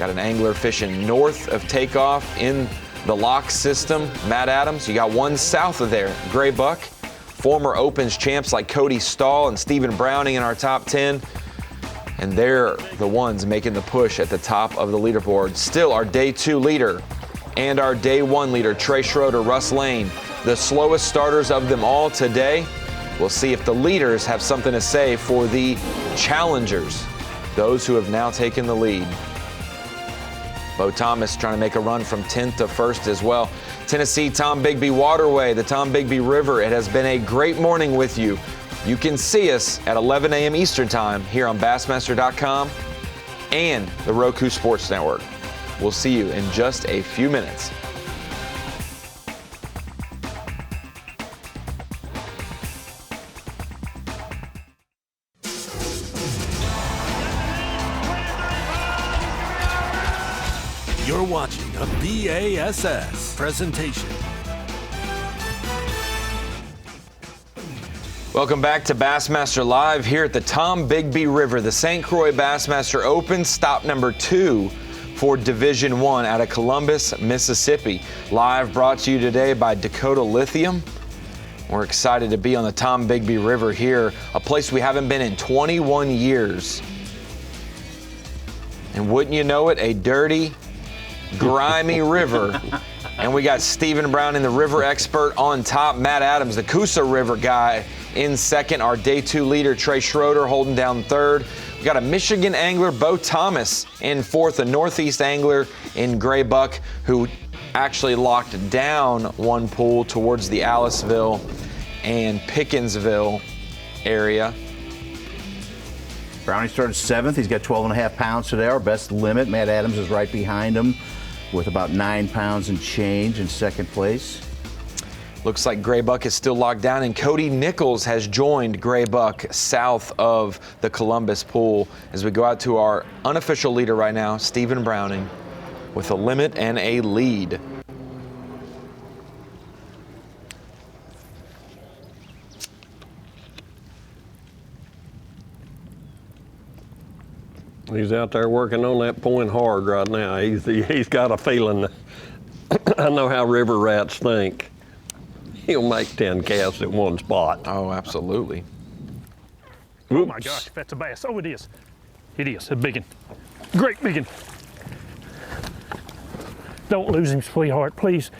Got an angler fishing north of takeoff in the lock system, Matt Adams. You got one south of there, Gray Buck. Former Opens champs like Cody Stahl and Stephen Browning in our top 10. And they're the ones making the push at the top of the leaderboard. Still our day 2 leader and our day 1 leader, Trey Schroeder, Russ Lane, the slowest starters of them all today. We'll see if the leaders have something to say for the challengers, those who have now taken the lead. Bo Thomas trying to make a run from 10th to 1st as well. Tennessee Tombigbee Waterway, the Tombigbee River. It has been a great morning with you. You can see us at 11 a.m. Eastern Time here on Bassmaster.com and the Roku Sports Network. We'll see you in just a few minutes. You're watching a B.A.S.S. presentation. Welcome back to Bassmaster Live here at the Tombigbee River, the St. Croix Bassmaster Open, stop number 2 for Division 1 out of Columbus, Mississippi. Live brought to you today by Dakota Lithium. We're excited to be on the Tombigbee River here, a place we haven't been in 21 years. And wouldn't you know it, a dirty, grimy river. And we got Stephen Browning, the river expert, on top. Matt Adams, the Coosa River guy, in second. Our day 2 leader, Trey Schroeder, holding down 3rd. We got a Michigan angler, Bo Thomas, in 4th. A Northeast angler in Gray Buck, who actually locked down one pool towards the Aliceville and Pickinsville area. Browning started 7th. He's got 12.5 pounds today, our best limit. Matt Adams is right behind him with about 9 pounds and change in 2nd place. Looks like Gray Buck is still locked down, and Cody Nichols has joined Gray Buck south of the Columbus pool as we go out to our unofficial leader right now, Stephen Browning, with a limit and a lead. He's out there working on that point hard right now. He's got a feeling. I know how river rats think. He'll make 10 casts at one spot. Oh, absolutely. Oh my gosh, that's a bass. Oh, it is. It is, a big one. Great big one. Don't lose him, sweetheart, please.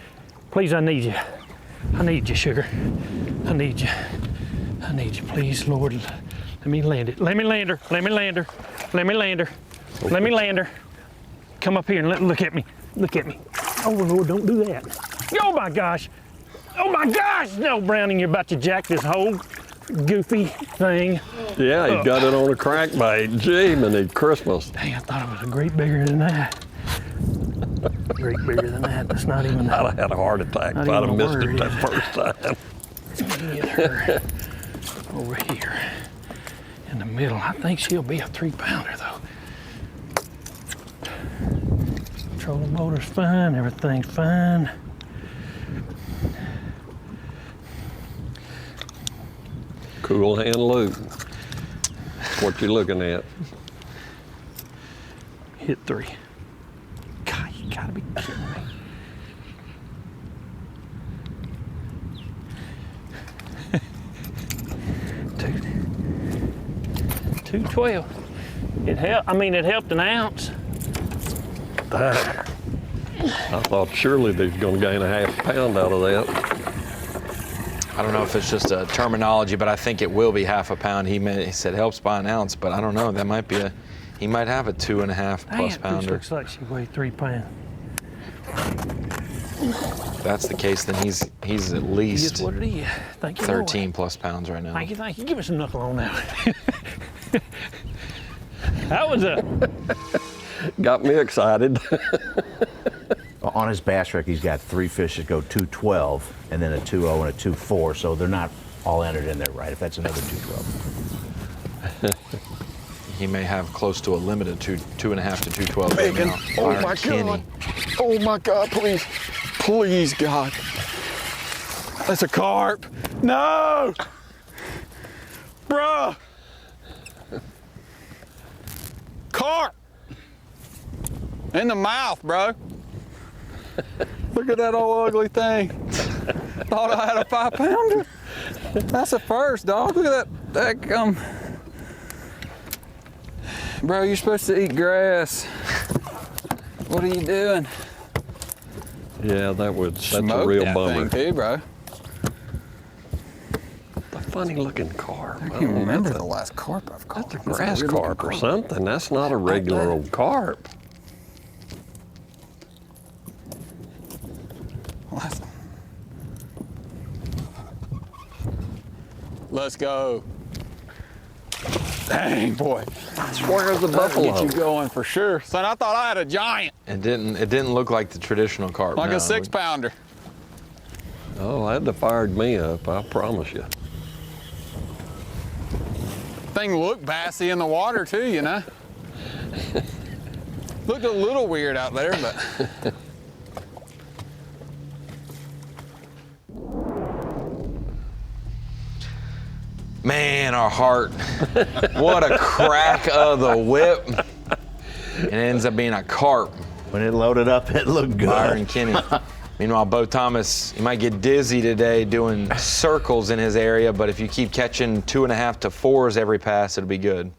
Please, I need you. I need you, sugar. I need you. I need you, please, Lord. Let me land it. Let me land her. Let me land her. Let me land her. Let me land her. Come up here and look at me. Look at me. Oh, Lord, don't do that. Oh, my gosh. Oh, my gosh. No, Browning, you're about to jack this whole goofy thing. Yeah, he's got it on a crankbait. Gee, man, Christmas. Dang, I thought it was a great bigger than that. Great bigger than that. That's not even. I'd have had a heart attack if I'd have missed it that first time. Let me get her over here in the middle. I think she'll be a 3-pounder though. Trolling motor's fine, everything's fine. Cool hand loop. What you looking at? Hit 3. God, you gotta be kidding me. $2.12. It helped. I mean, it helped an ounce. I thought surely they was going to gain a half pound out of that. I don't know if it's just a terminology, but I think it will be half a pound. He said helps by an ounce, but I don't know. That might be he might have a 2.5 plus pounder. Looks like she weighed 3 pounds. If that's the case, then he's at least what it is. Thank you, 13 Lord. plus pounds right now. Thank you, thank you. Give me some knuckle on that. That was a... Got me excited. On his bass wreck, he's got 3 fish that go 2.12, and then a 2.0 and a 2.4, so they're not all entered in there, right? If that's another 2.12. he may have close to a limit of 2.5 to 212 right Bacon. now. Oh Byron my Kinney. God. Oh my God, please. Please, God. That's a carp. No! Bruh! Carp! In the mouth, bro. Look at that old ugly thing. Thought I had a 5-pounder. That's a first, dog. Look at that. Bro, you're supposed to eat grass. What are you doing? Yeah, that's a Smoked real that bummer. thing too, bro. A funny looking carp. I can't remember the last carp I've caught. That's a grass carp or something. That's not a regular old carp. Let's go. Dang, boy. Where's the buffalo? Get you going for sure. Son, I thought I had a giant. It didn't look like the traditional carp. Like no. a 6-pounder. Oh, that'd have fired me up, I promise you. Thing looked bassy in the water too, you know. Looked a little weird out there, but. Man, our heart. What a crack of the whip. It ends up being a carp. When it loaded up, it looked good. Byron Kinney. Meanwhile, Bo Thomas, he might get dizzy today doing circles in his area, but if you keep catching 2.5 to 4s every pass, it'll be good.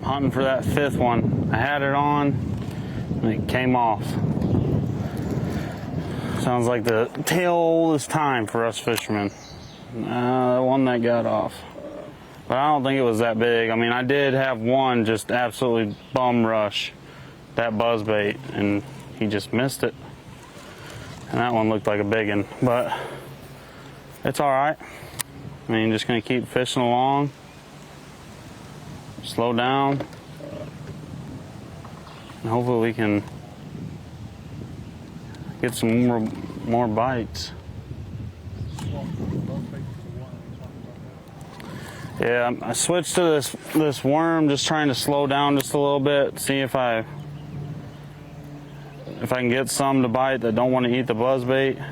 Hunting for that 5th one. I had it on, and it came off. Sounds like the tail is time for us fishermen. The one that got off. But I don't think it was that big. I mean, I did have one just absolutely bum rush that buzzbait, and he just missed it. And that one looked like a big one, but it's all right. I mean, just gonna keep fishing along, slow down, and hopefully we can get some more bites. Yeah, I switched to this worm, just trying to slow down just a little bit, see if I can get some to bite that don't want to eat the buzzbait.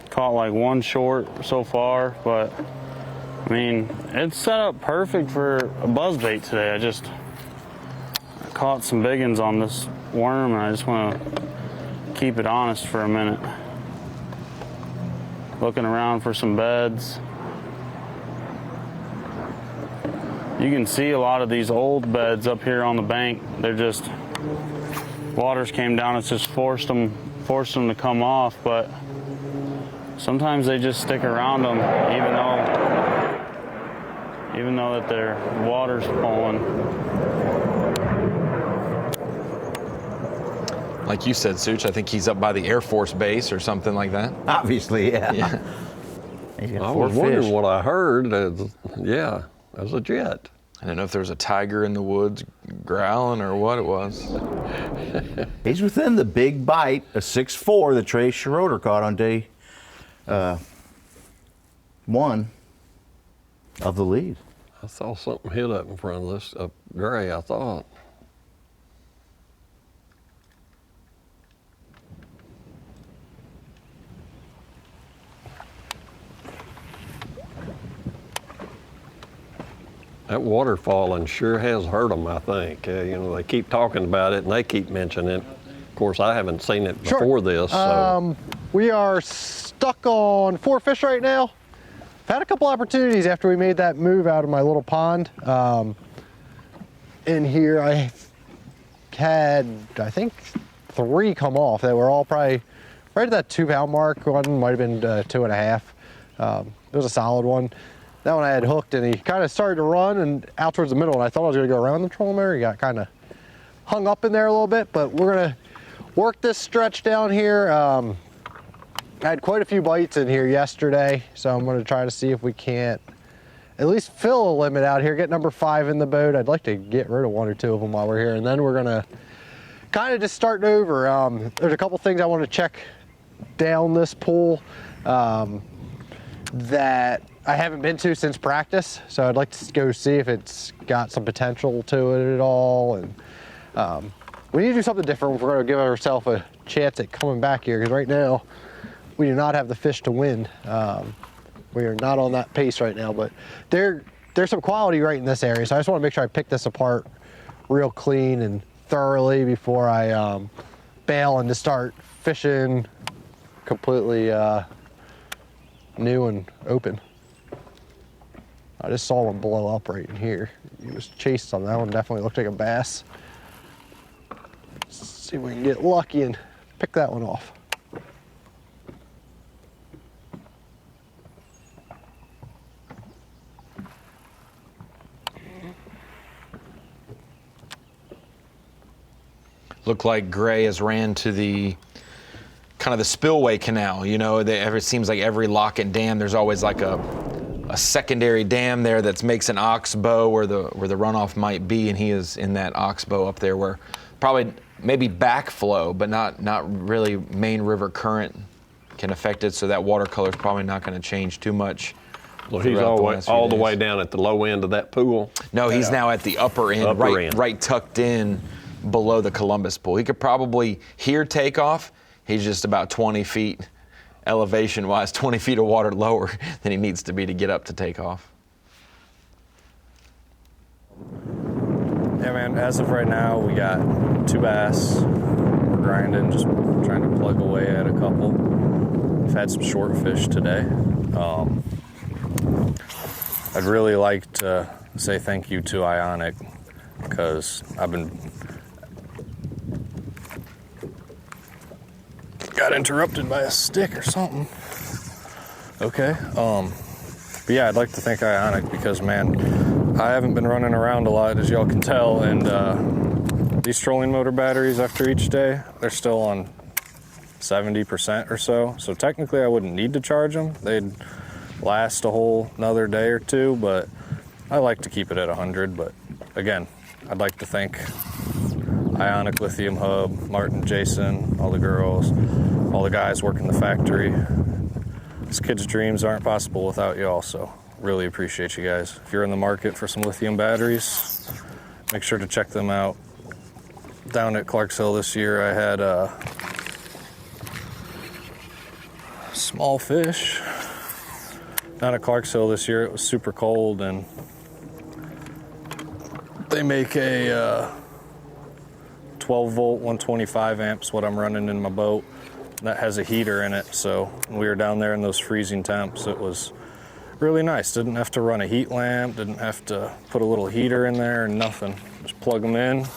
Caught like one short so far, but I mean, it's set up perfect for a buzzbait today. I caught some big ones on this worm, and I just want to keep it honest for a minute. Looking around for some beds. You can see a lot of these old beds up here on the bank. They're just, waters came down, it's just forced them to come off, but sometimes they just stick around them even though that their water's flowing. Like you said, Such, I think he's up by the Air Force Base or something like that. Obviously, yeah. I was wondering what I heard. Yeah, that was a jet. I don't know if there was a tiger in the woods growling or what it was. He's within the big bite, a 6'4" that Trey Schroeder caught on day 1 of the lead. I saw something hit up in front of this, up gray, I thought. That waterfalling sure has hurt them, I think. They keep talking about it and they keep mentioning it. Of course, I haven't seen it before this. So. We are stuck on 4 fish right now. I've had a couple opportunities after we made that move out of my little pond. In here, I had, I think, 3 come off. They were all probably right at that 2-pound mark. One might have been 2.5. It was a solid one. That one I had hooked, and he kind of started to run and out towards the middle, and I thought I was going to go around the trolling motor. He got kind of hung up in there a little bit, but we're going to work this stretch down here. I had quite a few bites in here yesterday, so I'm going to try to see if we can't at least fill a limit out here, get number 5 in the boat. I'd like to get rid of 1 or 2 of them while we're here, and then we're going to kind of just start over. There's a couple things I want to check down this pool that I haven't been to since practice, so I'd like to go see if it's got some potential to it at all. And we need to do something different if we're going to give ourselves a chance at coming back here, because right now we do not have the fish to win. We are not on that pace right now, but there's some quality right in this area, so I just want to make sure I pick this apart real clean and thoroughly before I bail and just start fishing completely new and open. I just saw one blow up right in here. He was chasing something. That one definitely looked like a bass. Let's see if we can get lucky and pick that one off. Looked like Gray has ran to the kind of the spillway canal. You know, it seems like every lock and dam, there's always like a secondary dam there that makes an oxbow where the runoff might be, and he is in that oxbow up there where probably maybe backflow, but not really main river current can affect it, so that watercolor is probably not going to change too much. Well, he's all the way down at the low end of that pool. No, he's now at the upper end, right tucked in below the Columbus pool. He could probably here take off. He's just about 20 feet elevation-wise, 20 feet of water lower than he needs to be to get up to take off. Yeah, man, as of right now, we got 2 bass. We're grinding, just trying to plug away at a couple. We've had some short fish today. I'd really like to say thank you to Ionic, because I've been got interrupted by a stick or something. Okay. But yeah, I'd like to thank Ionic because, man, I haven't been running around a lot, as y'all can tell, and these trolling motor batteries after each day, they're still on 70% or so. So technically I wouldn't need to charge them. They'd last a whole another day or two, but I like to keep it at 100. But again, I'd like to thank Ionic Lithium Hub, Martin, Jason, all the girls, all the guys working the factory. These kids' dreams aren't possible without y'all, so really appreciate you guys. If you're in the market for some lithium batteries, make sure to check them out. Down at Clarks Hill this year, I had small fish. Down at Clarks Hill this year, it was super cold, and they make a 12 volt 125 amps, what I'm running in my boat. That has a heater in it, so when we were down there in those freezing temps, it was really nice. Didn't have to run a heat lamp, didn't have to put a little heater in there and nothing. Just plug them in,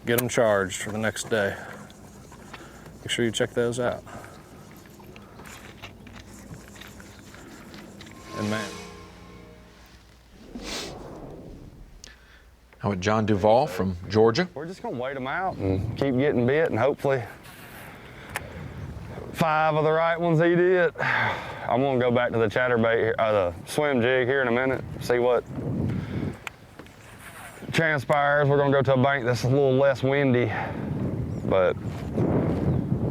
get them charged for the next day. Make sure you check those out. And man. How about John Duvall from Georgia? We're just gonna wait them out and keep getting bit, and hopefully 5 of the right ones eat it. I'm gonna go back to the chatterbait here, the swim jig here in a minute, see what transpires. We're gonna go to a bank that's a little less windy, but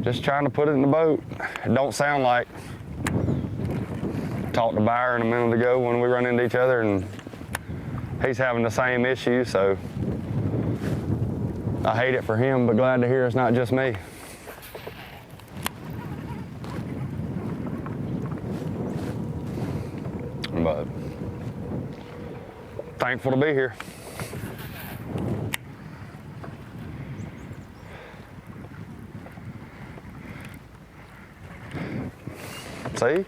just trying to put it in the boat. It don't sound like, talked to Byron a minute ago when we run into each other, and he's having the same issue, so I hate it for him, but glad to hear it's not just me. But thankful to be here. See?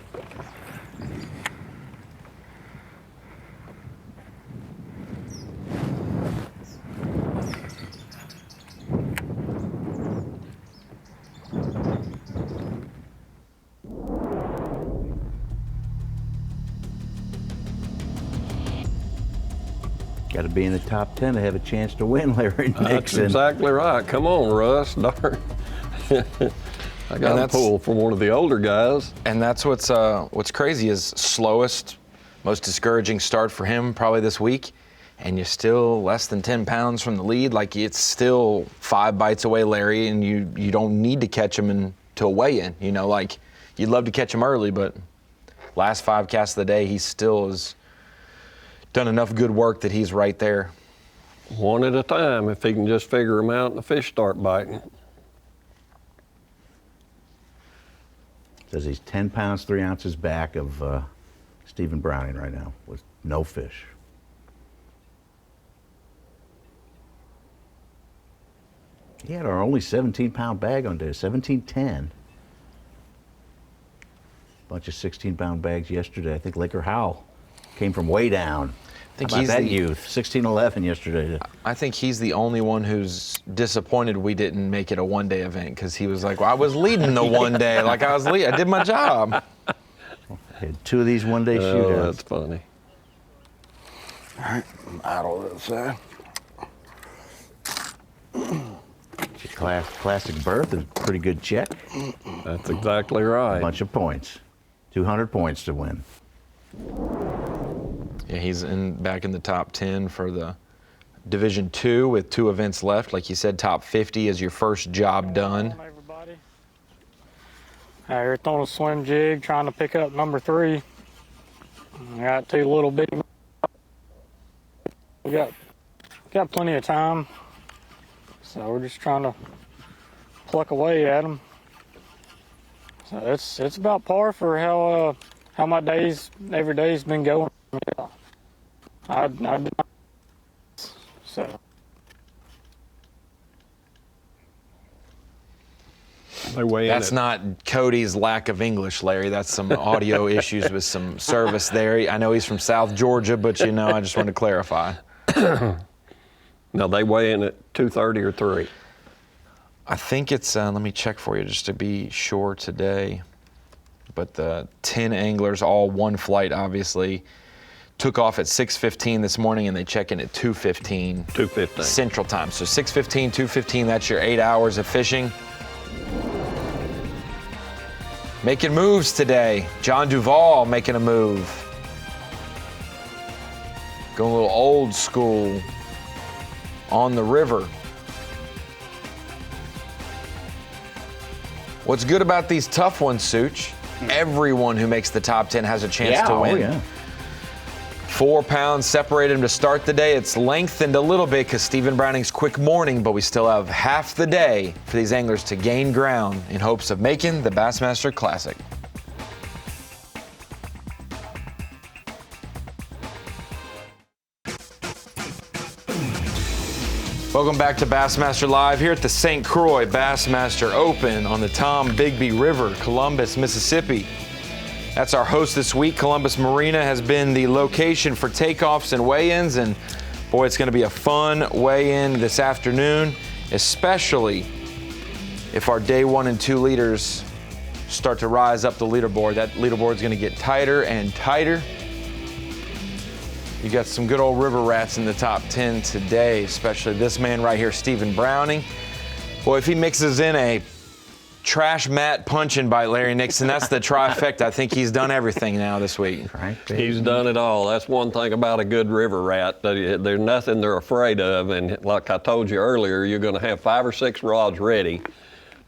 Got to be in the top 10 to have a chance to win, Larry Nixon. That's exactly right. Come on, Russ. Darn. I got a pull from one of the older guys. And that's what's crazy is slowest, most discouraging start for him probably this week, and you're still less than 10 pounds from the lead. Like, it's still 5 bites away, Larry, and you don't need to catch him until weigh-in. You know, like, you'd love to catch him early, but last 5 casts of the day, he still has done enough good work that he's right there. One at a time, if he can just figure them out and the fish start biting. Says he's 10 pounds, 3 ounces back of Stephen Browning right now with no fish. He had our only 17-pound bag on day, 1710. Bunch of 16-pound bags yesterday. I think Laker Howell came from way down. I think How about he's that the youth, 1611 yesterday. I think he's the only one who's disappointed we didn't make it a one-day event, because he was like, well, I was leading the one day. Like I did my job. Had 2 of these one-day shootouts. That's funny. All right, I'm out on that side. Classic berth is a pretty good check. That's exactly right. A bunch of points. 200 points to win. Yeah, he's back in the top 10 for the Division 2 with 2 events left. Like you said, top 50 is your first job done. Everybody. Here throwing a swim jig, trying to pick up number 3. I got 2 little bitty. We got plenty of time, so we're just trying to pluck away at them. So it's about par for how my every day's been going. So. That's not Cody's lack of English, Larry. That's some audio issues with some service there. I know he's from South Georgia, but I just wanted to clarify. Now they weigh in at 230 or 3. I think it's, let me check for you just to be sure today. But the 10 anglers, all one flight, obviously, took off at 6:15 this morning, and they check in at 2:15. 2:15 Central Time. So 6:15, 2:15, that's your 8 hours of fishing. Making moves today. John Duvall making a move. Going a little old school on the river. What's good about these tough ones, Such? Everyone who makes the top 10 has a chance to win. Oh yeah. 4 pounds separated him to start the day. It's lengthened a little bit because Stephen Browning's quick morning, but we still have half the day for these anglers to gain ground in hopes of making the Bassmaster Classic. Welcome back to Bassmaster Live here at the St. Croix Bassmaster Open on the Tombigbee River, Columbus, Mississippi. That's our host this week. Columbus Marina has been the location for takeoffs and weigh-ins, and boy, it's going to be a fun weigh-in this afternoon, especially if our day 1 and 2 leaders start to rise up the leaderboard. That leaderboard is going to get tighter and tighter. You got some good old river rats in the top 10 today, especially this man right here, Stephen Browning. Boy, if he mixes in a trash mat punching by Larry Nixon, that's the trifecta. I think he's done everything now this week. Right. He's done it all. That's one thing about a good river rat. There's nothing they're afraid of. And like I told you earlier, you're going to have 5 or 6 rods ready.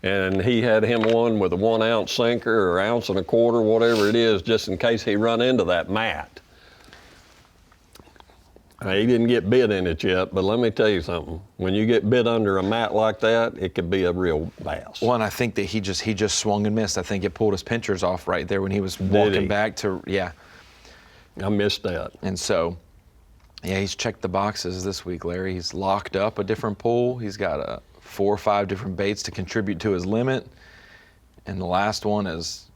And he had him one with a 1 ounce sinker or 1 1/4 ounce, whatever it is, just in case he run into that mat. He didn't get bit in it yet, but let me tell you something. When you get bit under a mat like that, it could be a real bass. Well, and I think that he just swung and missed. I think it pulled his pinchers off right there when he was walking back to, yeah. I missed that. And so, yeah, he's checked the boxes this week, Larry. He's locked up a different pool. He's got 4 or 5 different baits to contribute to his limit. And the last one is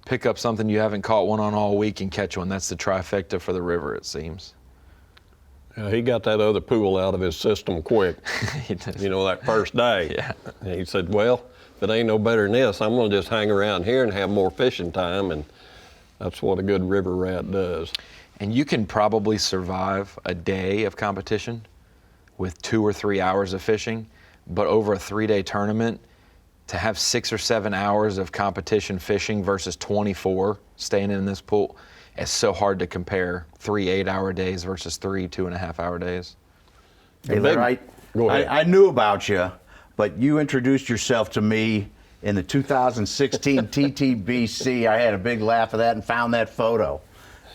pick up something you haven't caught one on all week and catch one. That's the trifecta for the river, it seems. He got that other pool out of his system quick, that first day. Yeah. And he said, well, if it ain't no better than this, I'm going to just hang around here and have more fishing time, and that's what a good river rat does. And you can probably survive a day of competition with 2 or 3 hours of fishing, but over a 3-day tournament, to have 6 or 7 hours of competition fishing versus 24 staying in this pool, it's so hard to compare 3 8-hour days versus 3 2.5-hour days. Hey, Larry, I knew about you, but you introduced yourself to me in the 2016 TTBC. I had a big laugh of that and found that photo.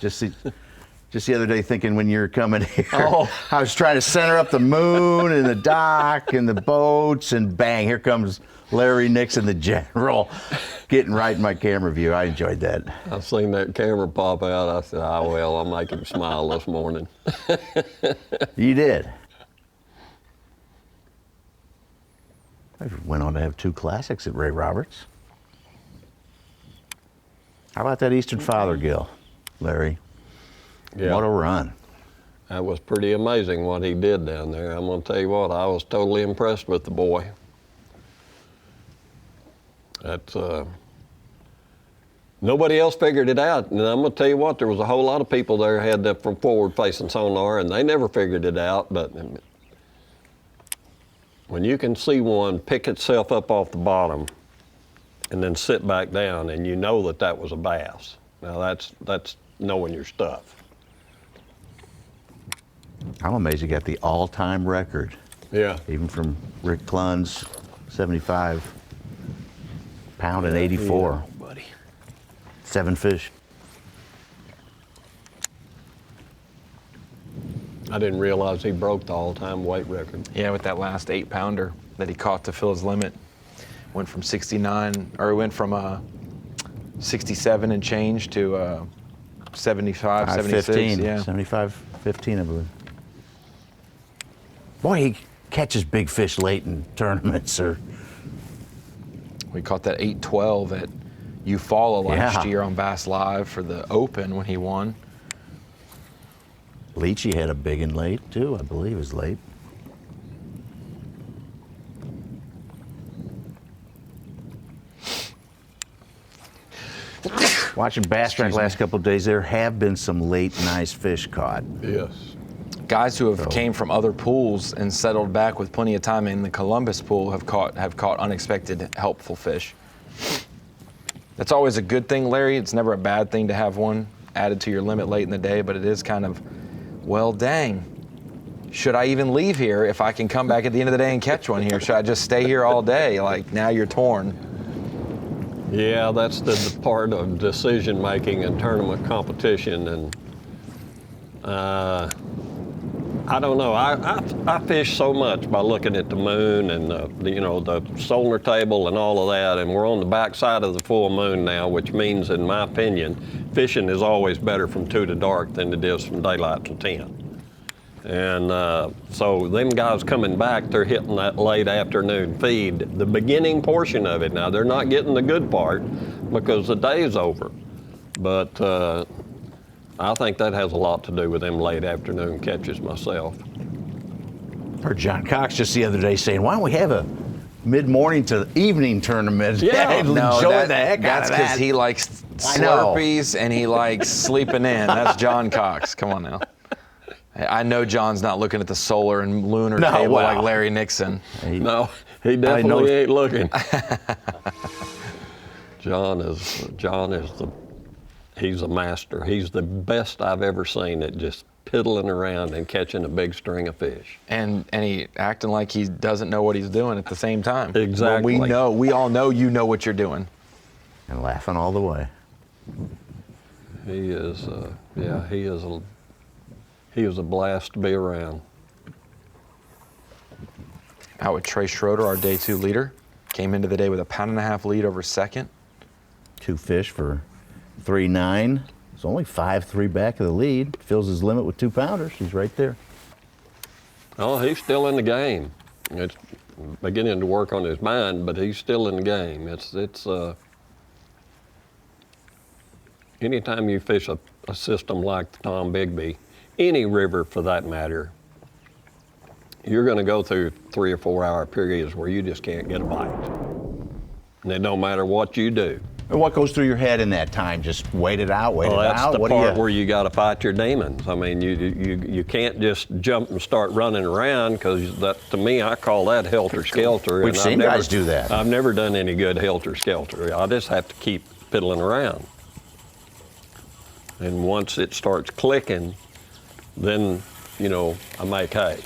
Just the other day, thinking when you were coming here, I was trying to center up the moon and the dock and the boats, and bang, here comes Larry Nixon, the general, getting right in my camera view. I enjoyed that. I seen that camera pop out. I said, well, I'll make him smile this morning. You did. I went on to have 2 classics at Ray Roberts. How about that Eastern Fothergill, Larry? Yeah. What a run. That was pretty amazing what he did down there. I'm going to tell you what, I was totally impressed with the boy. That's, nobody else figured it out. And I'm going to tell you what, there was a whole lot of people there had that from forward-facing sonar, and they never figured it out. But when you can see one pick itself up off the bottom and then sit back down, and you know that that was a bass. Now that's knowing your stuff. I'm amazed you got the all-time record. Yeah. Even from Rick Klun's 75 pound and 84. Yeah, buddy. 7 fish. I didn't realize he broke the all-time weight record. Yeah, with that last 8-pounder that he caught to fill his limit. Went from 69, or went from 67 and change to 75, 76. 15, yeah. 75, 15, I believe. Boy, he catches big fish late in tournaments. We caught that 8-12 at Eufaula last year on Bass Live for the Open when he won. Leachy had a big one late, too. I believe it was late. Watching Bass Track last couple of days, there have been some late nice fish caught. Yes. Guys who have came from other pools and settled back with plenty of time in the Columbus pool have caught unexpected, helpful fish. That's always a good thing, Larry. It's never a bad thing to have one added to your limit late in the day, but it is kind of, well, dang. Should I even leave here if I can come back at the end of the day and catch one here? Should I just stay here all day? Like, now you're torn. Yeah, that's the part of decision making and tournament competition, and I don't know. I fish so much by looking at the moon and the solar table and all of that, and we're on the backside of the full moon now, which means, in my opinion, fishing is always better from 2 to dark than it is from daylight to 10. And so them guys coming back, they're hitting that late afternoon feed, the beginning portion of it. Now, they're not getting the good part because the day's over. But I think that has a lot to do with them late afternoon catches myself. Heard John Cox just the other day saying, why don't we have a mid-morning to evening tournament? Yeah, enjoy the heck out that's of because that. he likes Slurpees and he likes sleeping in. That's John Cox. Come on now. I know John's not looking at the solar and lunar table like Larry Nixon. No, he definitely ain't looking. John is he's a master. He's the best I've ever seen at just piddling around and catching a big string of fish. And he acting like he doesn't know what he's doing at the same time. Exactly. Well, we all know you know what you're doing. And laughing all the way. He is, he is a blast to be around. Out with Trey Schroeder, our day 2 leader. Came into the day with a 1.5 pound lead over second. 2 fish for 3.9. It's only 5.3 back of the lead. Fills his limit with 2-pounders. He's right there. Oh, he's still in the game. It's beginning to work on his mind, but he's still in the game. It's anytime you fish a system like the Tombigbee, any river for that matter, you're going to go through 3 or 4 hour periods where you just can't get a bite. And it don't matter what you do. And what goes through your head in that time? Just wait it out, wait it out? That's the part where you got to fight your demons. I mean, you can't just jump and start running around, because that, to me, I call that helter-skelter. We've seen guys do that. I've never done any good helter-skelter. I just have to keep fiddling around. And once it starts clicking, then, I make hay.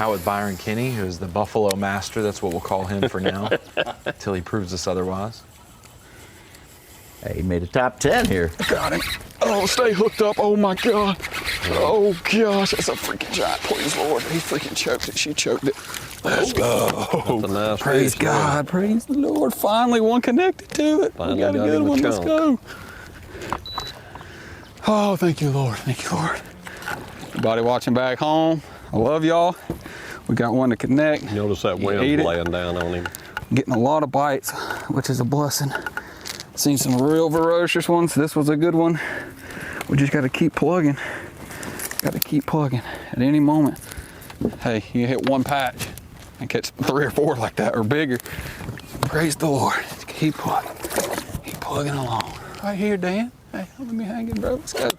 Out with Byron Kinney, who's the Buffalo Master. That's what we'll call him for now, until he proves us otherwise. Hey, he made a top 10 here. Got him. Oh, stay hooked up. Oh my God. Oh gosh, that's a freaking giant. Please, Lord. He freaking choked it. She choked it. Let's go. Nice Praise fish, God. Praise the Lord. Finally, one connected to it. Finally We got a got good him a one. Let's chunk. go. Oh, thank you, Lord. Thank you, Lord. Everybody watching back home, I love y'all. We got one to connect. Notice that He wind ate it. laying down on him. Getting a lot of bites, which is a blessing. Seen some real ferocious ones. This was a good one. We just got to keep plugging. Got to keep plugging. At any moment, hey, you hit one patch and catch 3 or 4 like that or bigger. Praise the Lord. Keep plugging. Keep plugging along. Right here, Dan. Hey, let me hang it, bro. Let's go.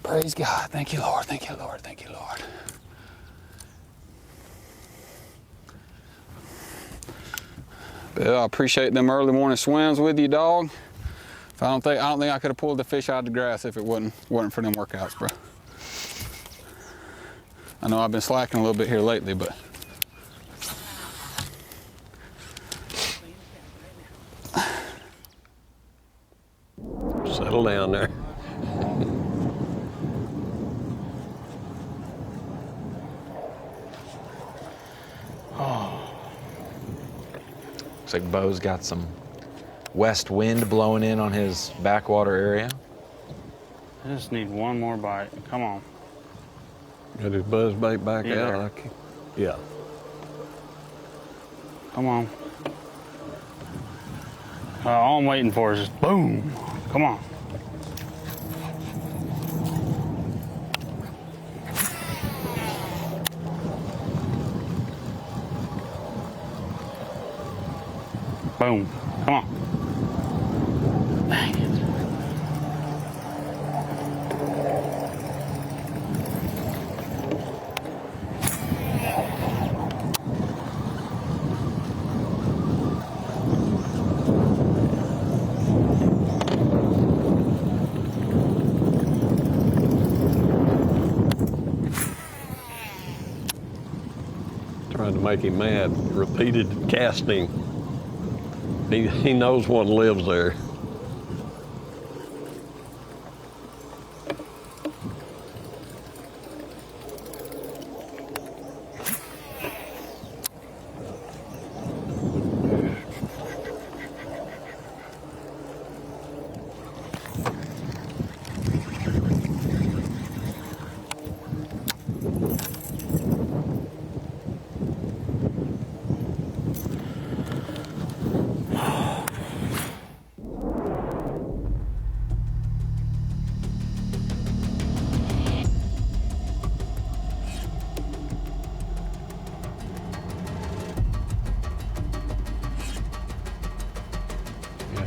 Praise God. Thank you, Lord. Thank you, Lord. Thank you, Lord. Yeah, I appreciate them early morning swims with you, dog. I don't think I could have pulled the fish out of the grass if it wasn't for them workouts, bro. I know I've been slacking a little bit here lately, but Settle down there. Looks like Bo's got some west wind blowing in on his backwater area. I just need one more bite. Come on. Got his buzz bait back Yeah. out. Yeah. Come on. All I'm waiting for is just boom. Come on. Boom. Come on. Dang it. Trying to make him mad. Repeated casting. He knows one lives there.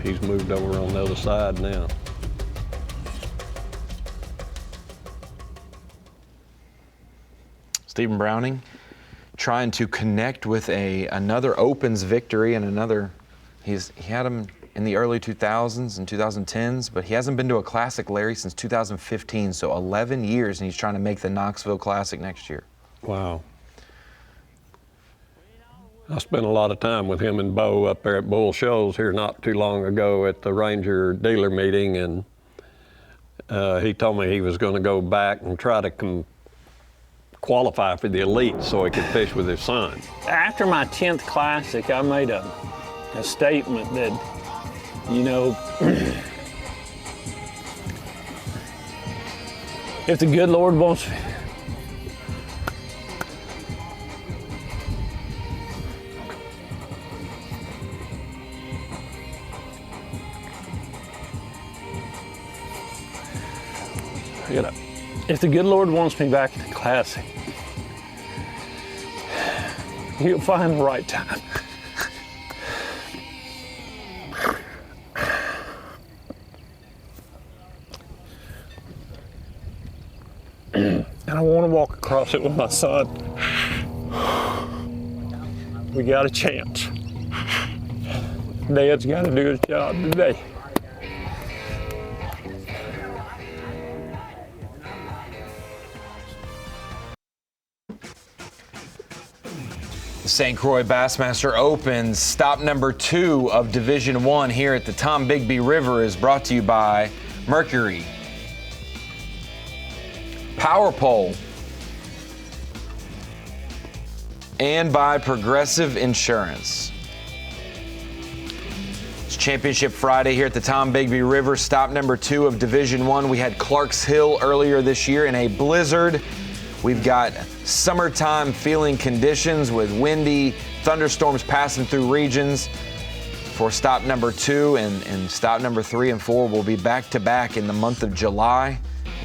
He's moved over on the other side now. Stephen Browning trying to connect with another Opens victory and another. He had him in the early 2000s and 2010s, but he hasn't been to a Classic Larry since 2015, so 11 years, and he's trying to make the Knoxville Classic next year. Wow. I spent a lot of time with him and Bo up there at Bull Shoals here not too long ago at the Ranger dealer meeting, and he told me he was going to go back and try to qualify for the elite so he could fish with his son. After my 10th Classic, I made a statement that, you know, if the good Lord wants me, if the good Lord wants me back in the Classic, He'll find the right time. And I want to walk across it with my son. We got a chance. Dad's got to do his job today. St. Croix Bassmaster Opens. Stop number 2 of Division 1 here at the Tombigbee River is brought to you by Mercury, Power Pole, and by Progressive Insurance. It's Championship Friday here at the Tombigbee River. Stop number 2 of Division 1. We had Clarks Hill earlier this year in a blizzard. We've got summertime feeling conditions with windy thunderstorms passing through regions for stop number 2, and stop number 3 and 4 will be back to back in the month of July.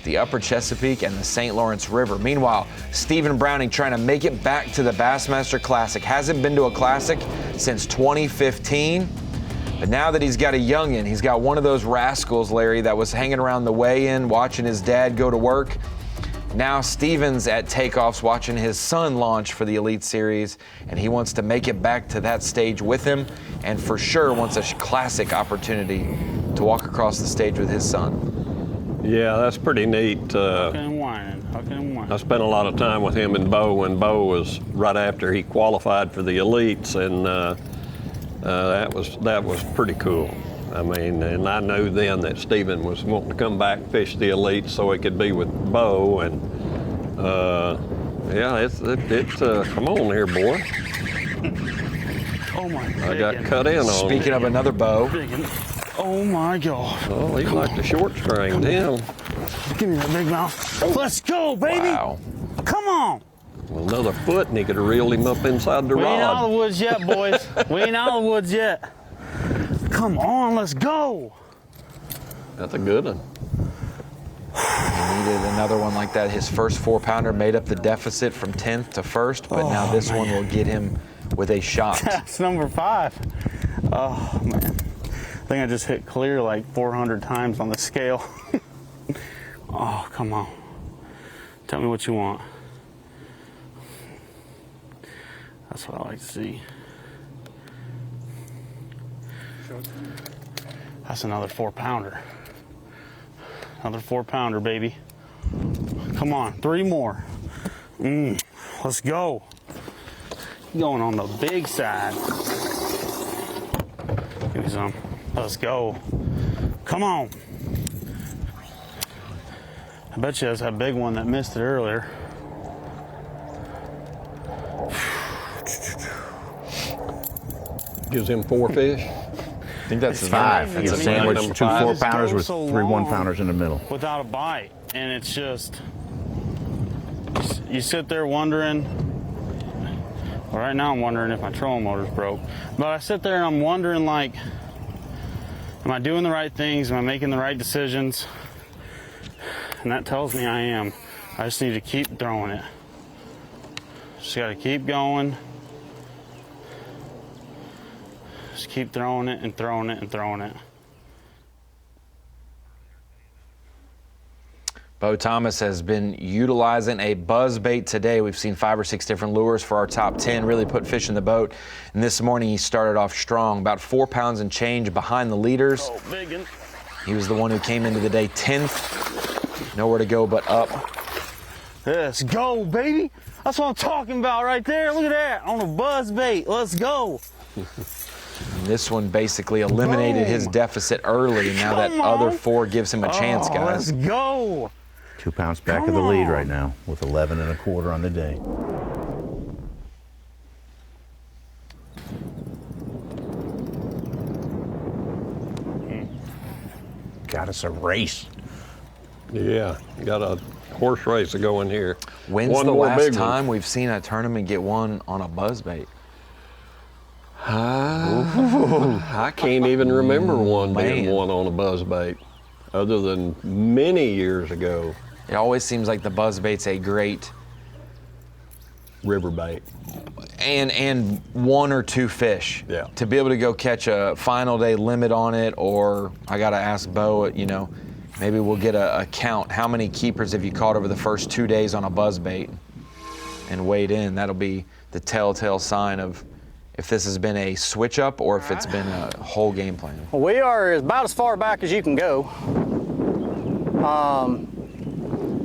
The Upper Chesapeake and the St. Lawrence River. Meanwhile, Stephen Browning trying to make it back to the Bassmaster Classic. Hasn't been to a Classic since 2015. But now that he's got a youngin', he's got one of those rascals, Larry, that was hanging around the weigh-in watching his dad go to work. Now Stephen's at takeoffs watching his son launch for the Elite Series, and he wants to make it back to that stage with him, and for sure wants a classic opportunity to walk across the stage with his son. Yeah, that's pretty neat. I spent a lot of time with him and Bo when Bo was right after he qualified for the Elites, and that was pretty cool. I mean, and I knew then that Stephen was wanting to come back and fish the Elites so he could be with Bo, and yeah, it's come on here, boy. Oh my! I got cut in on. Speaking of another Bo. Oh my God. Oh, he's like the short string, damn. Give me that big mouth. Let's go, baby. Wow. Come on. Well, another foot and he could have reeled him up inside the We ain't out rod. of the woods yet, boys. We ain't out of the woods yet. Come on, let's go. That's a good one. He needed another one like that. His first 4-pounder made up the deficit from 10th to 1st, but now this one will get him with a shot. That's number 5. Oh, man. I think I just hit clear like 400 times on the scale. Oh, come on. Tell me what you want. That's what I like to see. That's another 4-pounder. Another 4-pounder, baby. Come on, 3 more. Let's go. Going on the big side. Give me some. Let's go. Come on. I bet you that's that big one that missed it earlier. Gives him 4 fish. I think that's 5. He's sandwiched 2 4-pounders with 3 so 1-pounders in the middle. Without a bite, and it's just you sit there wondering. Well, right now I'm wondering if my trolling motor's broke, but I sit there and I'm wondering, like, am I doing the right things? Am I making the right decisions? And that tells me I am. I just need to keep throwing it. Just got to keep going. Just keep throwing it and throwing it and throwing it. Bo Thomas has been utilizing a buzz bait today. We've seen 5 or 6 different lures for our top 10, really put fish in the boat. And this morning he started off strong, about 4 pounds and change behind the leaders. Oh, biggin'. He was the one who came into the day 10th. Nowhere to go but up. Let's go, baby. That's what I'm talking about right there. Look at that, on a buzz bait. Let's go. And this one basically eliminated his deficit early. Now that other 4 gives him a chance, guys. Let's go. 2 pounds back of the lead right now with 11 1/4 on the day. Got us a race. Yeah, got a horse race to go in here. When's the last time we've seen a tournament get one on a buzzbait? I can't even remember one being won on a buzzbait, other than many years ago. It always seems like the buzzbait's a great river bait. And 1 or 2 fish. Yeah. To be able to go catch a final day limit on it, or I got to ask Bo, you know, maybe we'll get a count. How many keepers have you caught over the first 2 days on a buzzbait and weighed in? That'll be the telltale sign of if this has been a switch up or if it's been a whole game plan. Well, we are about as far back as you can go.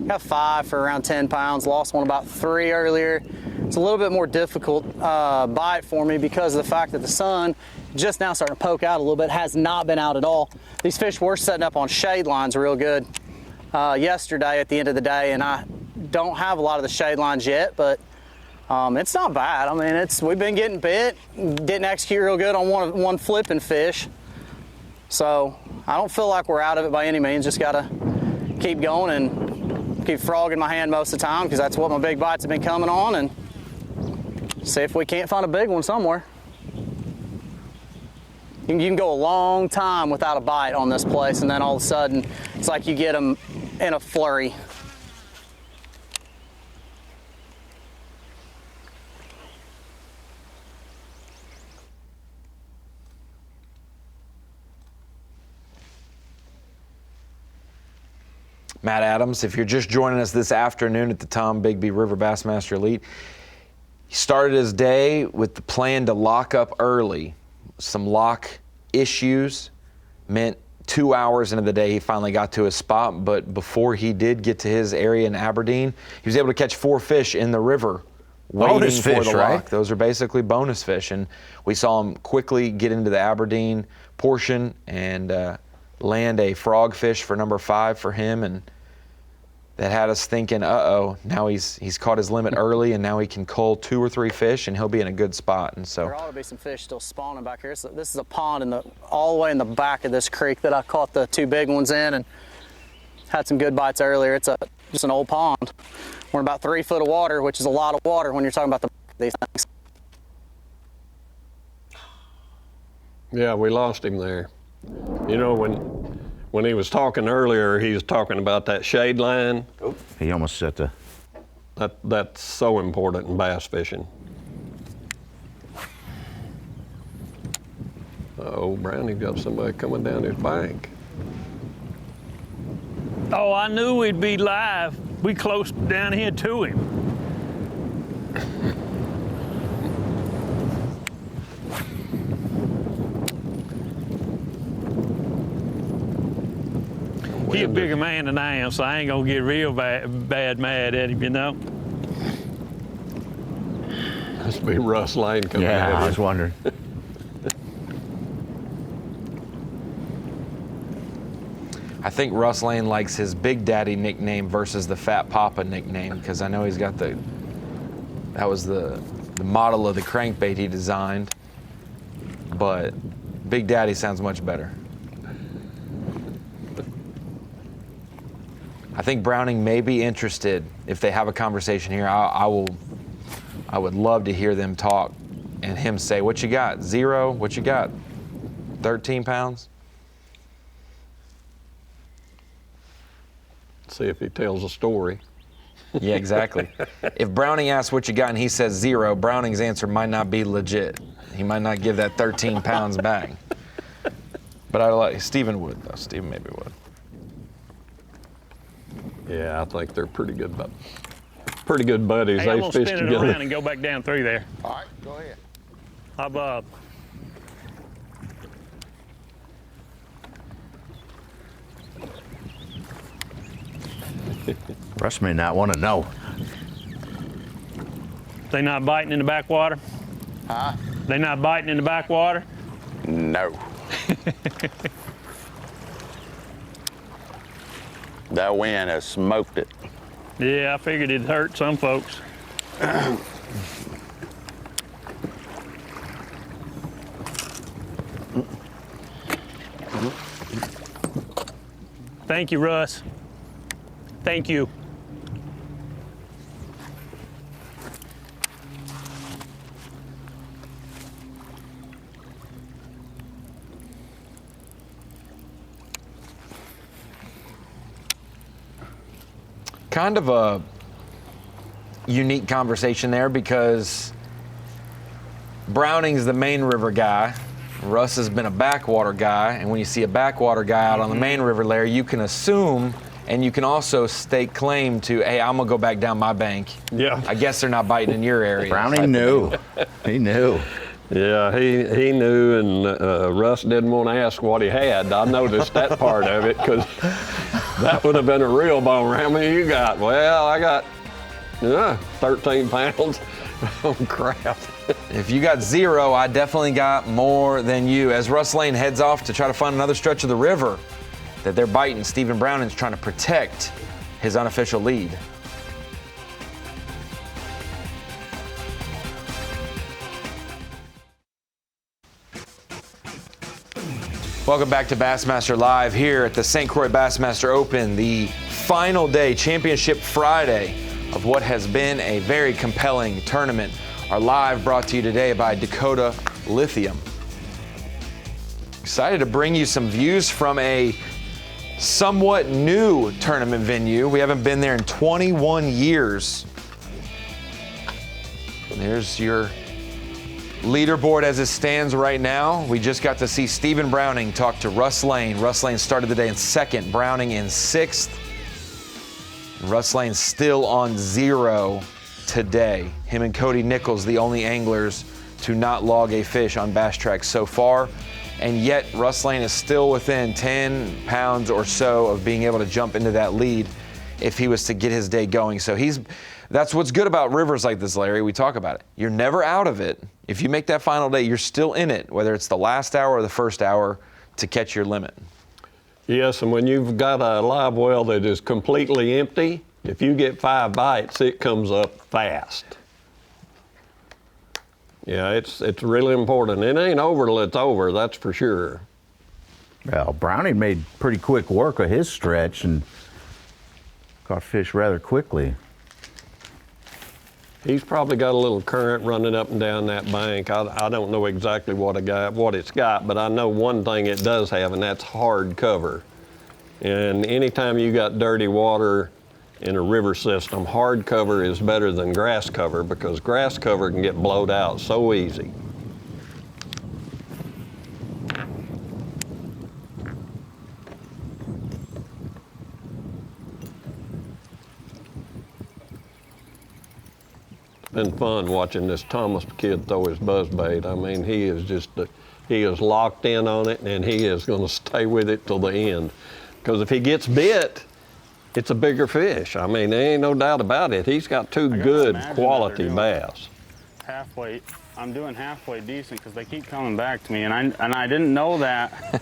Got 5 for around 10 pounds. Lost one about 3 earlier. it's a little bit more difficult bite for me because of the fact that the sun just now starting to poke out a little bit, has not been out at all. These fish were setting up on shade lines real good yesterday at the end of the day, and I don't have a lot of the shade lines yet, but it's not bad. I mean, we've been getting bit, didn't execute real good on one flipping fish. So I don't feel like we're out of it by any means, just gotta keep going and keep frogging my hand most of the time because that's what my big bites have been coming on, and see if we can't find a big one somewhere. You can go a long time without a bite on this place, and then all of a sudden it's like you get them in a flurry. Matt Adams, if you're just joining us this afternoon at the Tombigbee River Bassmaster Elite, he started his day with the plan to lock up early. Some lock issues meant 2 hours into the day he finally got to his spot, but before he did get to his area in Aberdeen, he was able to catch 4 fish in the river waiting bonus for fish, the right? lock. Those are basically bonus fish, and we saw him quickly get into the Aberdeen portion and land a frog fish for number 5 for him, and that had us thinking, uh-oh, now he's caught his limit early, and now he can cull 2 or 3 fish, and he'll be in a good spot. And so there ought to be some fish still spawning back here. So this is a pond all the way in the back of this creek that I caught the 2 big ones in, and had some good bites earlier. It's just an old pond. We're in about 3 foot of water, which is a lot of water when you're talking about these things. Yeah, we lost him there. You know, when he was talking earlier, he was talking about that shade line. Oh, he almost set the... That's so important in bass fishing. Oh, Brownie's got somebody coming down his bank. Oh, I knew we'd be live. We close down here to him. He a bigger man than I am, so I ain't gonna get real bad mad at him, you know? Must be Russ Lane coming at him. Yeah, I was wondering. I think Russ Lane likes his Big Daddy nickname versus the Fat Papa nickname, because I know he's got that was the model of the crankbait he designed, but Big Daddy sounds much better. I think Browning may be interested. If they have a conversation here, I would love to hear them talk and him say, what you got? 0? What you got? 13 pounds? See if he tells a story. Yeah, exactly. If Browning asks what you got and he says 0, Browning's answer might not be legit. He might not give that 13 pounds back. But I like Stephen would, though. Stephen maybe would. Yeah, I think they're pretty good buddies. Hey, They I'm gonna fish spin it together. around and go back down through there. All right, go ahead. Hi, Bob. Russ may not want to know. They not biting in the backwater? Huh? They not biting in the backwater? No. That wind has smoked it. Yeah, I figured it'd hurt some folks. Thank you, Russ. Thank you. Kind of a unique conversation there because Browning's the main river guy. Russ has been a backwater guy, and when you see a backwater guy out on the main river layer, you can assume, and you can also stake claim to, hey, I'm gonna go back down my bank. Yeah. I guess they're not biting in your area. Browning knew. He knew. Yeah, he knew, and Russ didn't want to ask what he had. I noticed that part of it, because that would have been a real bummer. How many you got? Well, I got 13 pounds. Oh, crap. If you got 0, I definitely got more than you. As Russ Lane heads off to try to find another stretch of the river that they're biting, Stephen Browning's trying to protect his unofficial lead. Welcome back to Bassmaster Live here at the St. Croix Bassmaster Open, the final day, Championship Friday of what has been a very compelling tournament. Our live brought to you today by Dakota Lithium. Excited to bring you some views from a somewhat new tournament venue. We haven't been there in 21 years. There's your leaderboard as it stands right now. We just got to see Stephen Browning talk to Russ Lane. Russ Lane started the day in 2nd, Browning in 6th. Russ Lane still on 0 today. Him and Cody Nichols, the only anglers to not log a fish on Bass Track so far. And yet Russ Lane is still within 10 pounds or so of being able to jump into that lead if he was to get his day going. So that's what's good about rivers like this, Larry. We talk about it. You're never out of it. If you make that final day, you're still in it, whether it's the last hour or the first hour to catch your limit. Yes, and when you've got a live well that is completely empty, if you get 5 bites, it comes up fast. Yeah, it's really important. It ain't over till it's over, that's for sure. Well, Browning made pretty quick work of his stretch and caught fish rather quickly. He's probably got a little current running up and down that bank. I don't know exactly what it's got, but I know one thing it does have, and that's hard cover. And anytime you got dirty water in a river system, hard cover is better than grass cover because grass cover can get blowed out so easy. Been fun watching this Thomas kid throw his buzzbait. I mean, he is locked in on it, and he is going to stay with it till the end. Because if he gets bit, it's a bigger fish. I mean, there ain't no doubt about it. He's got 2 good quality bass. Halfway, I'm doing halfway decent because they keep coming back to me, and I didn't know that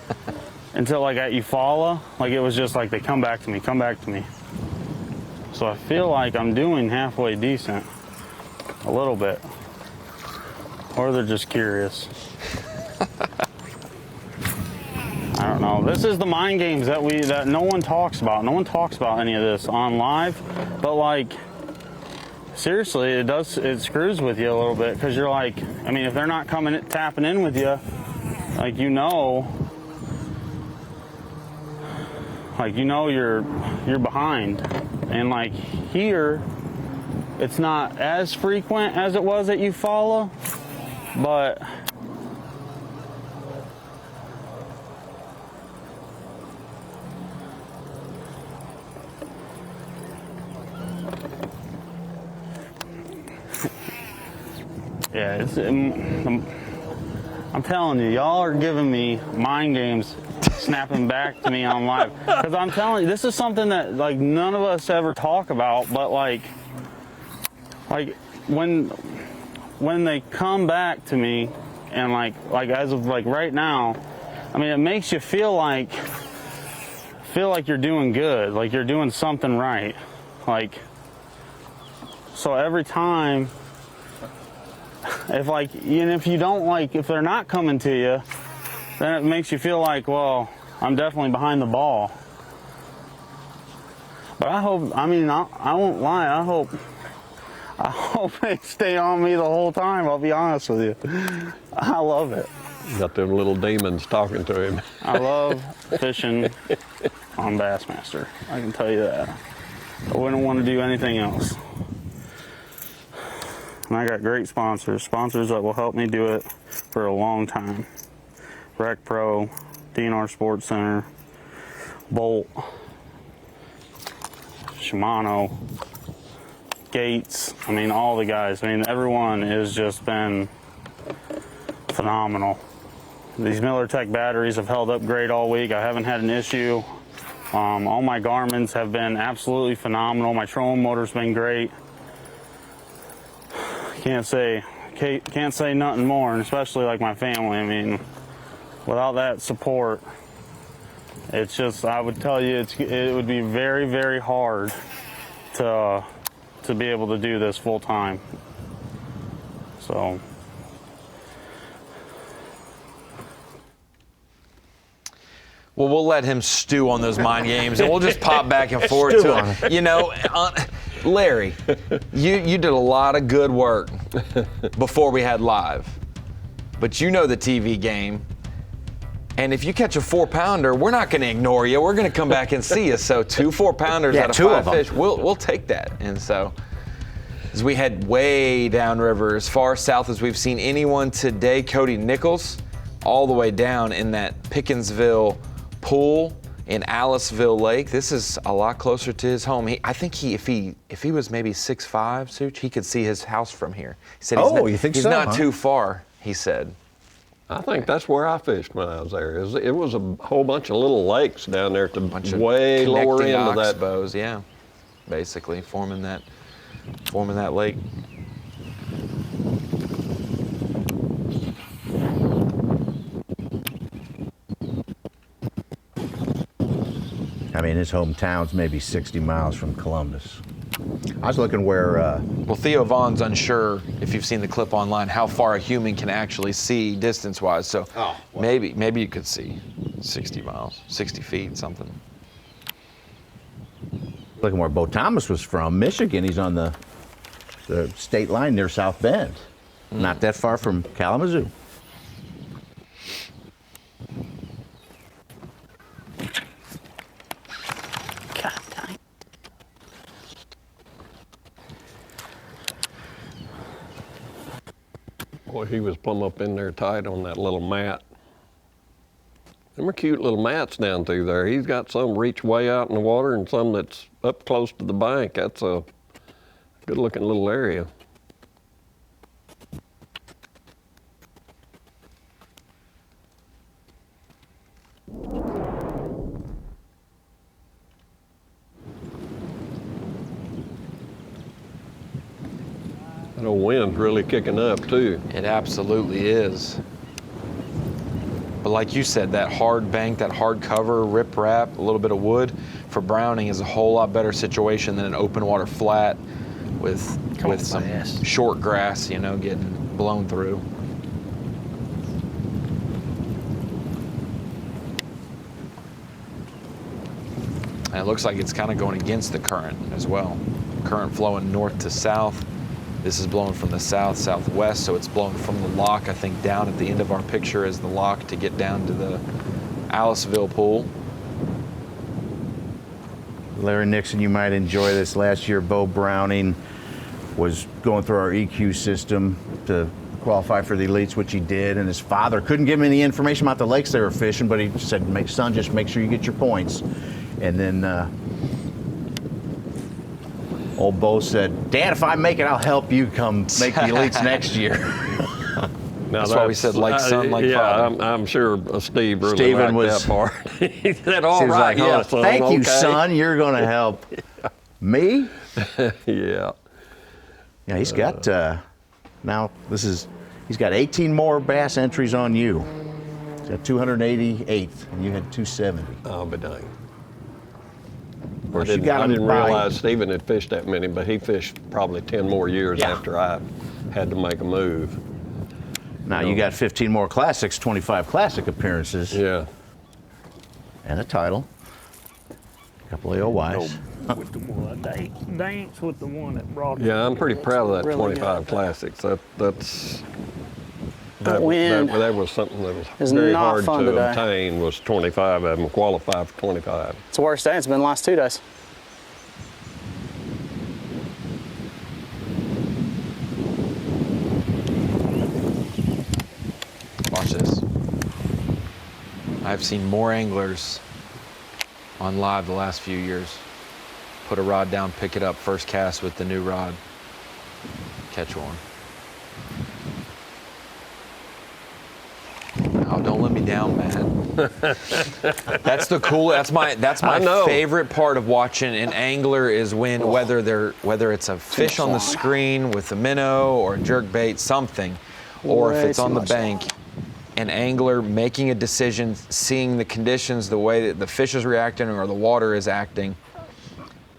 until like at Eufaula. Like it was just like they come back to me. So I feel like I'm doing halfway decent. A little bit. Or they're just curious. I don't know. This is the mind games that no one talks about. No one talks about any of this on live. But like, seriously, it screws with you a little bit because you're like, I mean, if they're not tapping in with you, like you're behind. And like here, it's not as frequent as it was at Eufaula, but yeah, I'm telling you, y'all are giving me mind games snapping back to me on live. Because I'm telling you, this is something that like none of us ever talk about, but like when they come back to me and like as of like right now, I mean, it makes you feel like you're doing good, like you're doing something right. Like, so every time, if you don't like, if they're not coming to you, then it makes you feel like, well, I'm definitely behind the ball. But I hope, I mean, I won't lie, I hope they stay on me the whole time, I'll be honest with you. I love it. Got them little demons talking to him. I love fishing on Bassmaster, I can tell you that. I wouldn't want to do anything else. And I got great sponsors that will help me do it for a long time. Rec Pro, DNR Sports Center, Bolt, Shimano, Gates, I mean, all the guys. I mean, everyone has just been phenomenal. These Miller Tech batteries have held up great all week. I haven't had an issue. All my Garmin's have been absolutely phenomenal. My trolling motor's been great. can't say nothing more, and especially like my family. I mean, without that support, it's just, I would tell you, it would be very, very hard to be able to do this full time. So. Well, we'll let him stew on those mind games, and we'll just pop back and forth Stew to on him. You know, Larry, you did a lot of good work before we had live, but you know the TV game. And if you catch a 4-pounder, we're not going to ignore you. We're going to come back and see you. So 2 4-pounders out of 5 fish, we'll take that. And so as we head way downriver, as far south as we've seen anyone today, Cody Nichols, all the way down in that Pickinsville pool in Aliceville Lake. This is a lot closer to his home. I think if he was maybe 6'5", Such, he could see his house from here. He said he's not too far, he said. I think that's where I fished when I was there. It was a whole bunch of little lakes down there at the way lower end of that. Oxbows, yeah, basically forming that lake. I mean, his hometown's maybe 60 miles from Columbus. I was looking where... Well, Theo Vaughn's unsure, if you've seen the clip online, how far a human can actually see distance-wise. So maybe you could see 60 miles, 60 feet, something. Looking where Bo Thomas was from, Michigan. He's on the state line near South Bend. Not that far from Kalamazoo. Boy, he was plumb up in there tight on that little mat. Them are cute little mats down through there. He's got some reach way out in the water and some that's up close to the bank. That's a good-looking little area. That old wind's really kicking up, too. It absolutely is. But like you said, that hard bank, that hard cover, rip-rap, a little bit of wood, for browning is a whole lot better situation than an open water flat with some short grass, you know, getting blown through. And it looks like it's kind of going against the current as well. Current flowing north to south. This is blowing from the south-southwest, so it's blowing from the lock, I think, down at the end of our picture is the lock to get down to the Aliceville pool. Larry Nixon, you might enjoy this. Last year, Bo Browning was going through our EQ system to qualify for the elites, which he did, and his father couldn't give him any information about the lakes they were fishing, but he said, son, just make sure you get your points. And then old Bo said, Dad, if I make it, I'll help you come make the elites next year. That's why we said like son, like father. I'm sure Steve really liked that part. He said, all right, like, son, thank you, son. You're going to help me? Yeah. Yeah, he's got, now he's got 18 more bass entries on you. He's got 288, and you had 270. Oh, but dang. I didn't realize Stephen had fished that many, but he fished probably 10 more years after I had to make a move. Now you got 15 more classics, 25 classic appearances. Yeah. And a title. A couple of OYs. With the one, dance with the one that brought it. Yeah, I'm pretty proud of that 25 classics. That was something that was very hard to obtain. Was 25 of them qualify for 25. It's the worst day. It's been the last 2 days. Watch this. I've seen more anglers on live the last few years put a rod down, pick it up, first cast with the new rod, catch one. Oh, don't let me down, Matt. That's the cool. That's my favorite part of watching an angler is when whether it's a fish on the screen with a minnow or a jerk bait, something, or if it's on the bank, an angler making a decision, seeing the conditions, the way that the fish is reacting or the water is acting,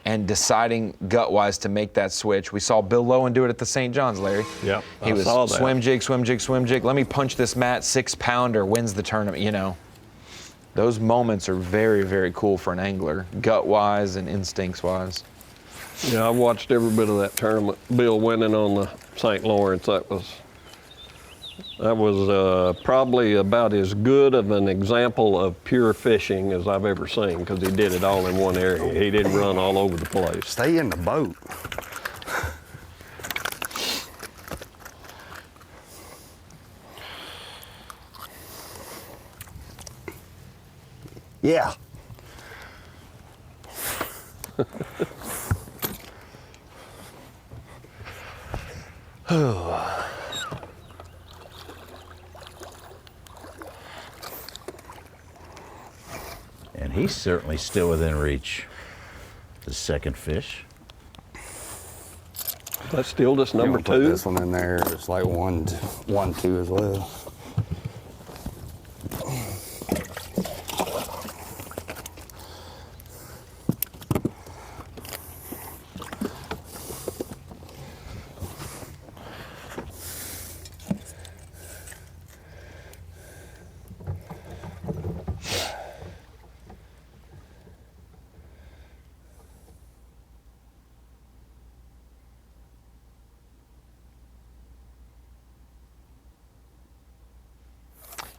and deciding gut-wise to make that switch. We saw Bill Lowen do it at the St. John's, Larry. Yep, he was swim jig, swim jig, swim jig. Let me punch this mat, 6-pounder, wins the tournament, you know. Those moments are very, very cool for an angler, gut-wise and instincts-wise. Yeah, I watched every bit of that tournament. Bill winning on the St. Lawrence, that was probably about as good of an example of pure fishing as I've ever seen, because he did it all in one area. He didn't run all over the place. Stay in the boat. Yeah. And he's certainly still within reach. The second fish. That's still just number You 2. put this one in there. It's like 1-2 as well.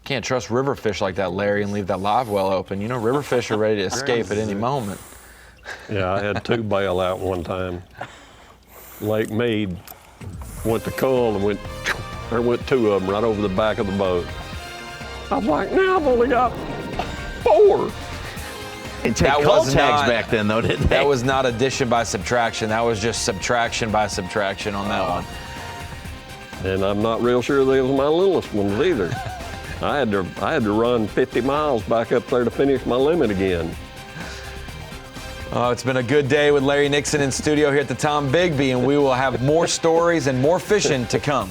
Can't trust river fish like that, Larry, and leave that live well open. You know, river fish are ready to escape at any moment. Yeah, I had 2 bail out one time. Lake Mead went to cull and there went 2 of them right over the back of the boat. I was like, now I've only got 4. It took call tags back then, though, didn't they? That was not addition by subtraction. That was just subtraction by subtraction on that one. And I'm not real sure they was my littlest ones either. I had to run 50 miles back up there to finish my limit again. Oh, it's been a good day with Larry Nixon in studio here at the Tombigbee, and we will have more stories and more fishing to come.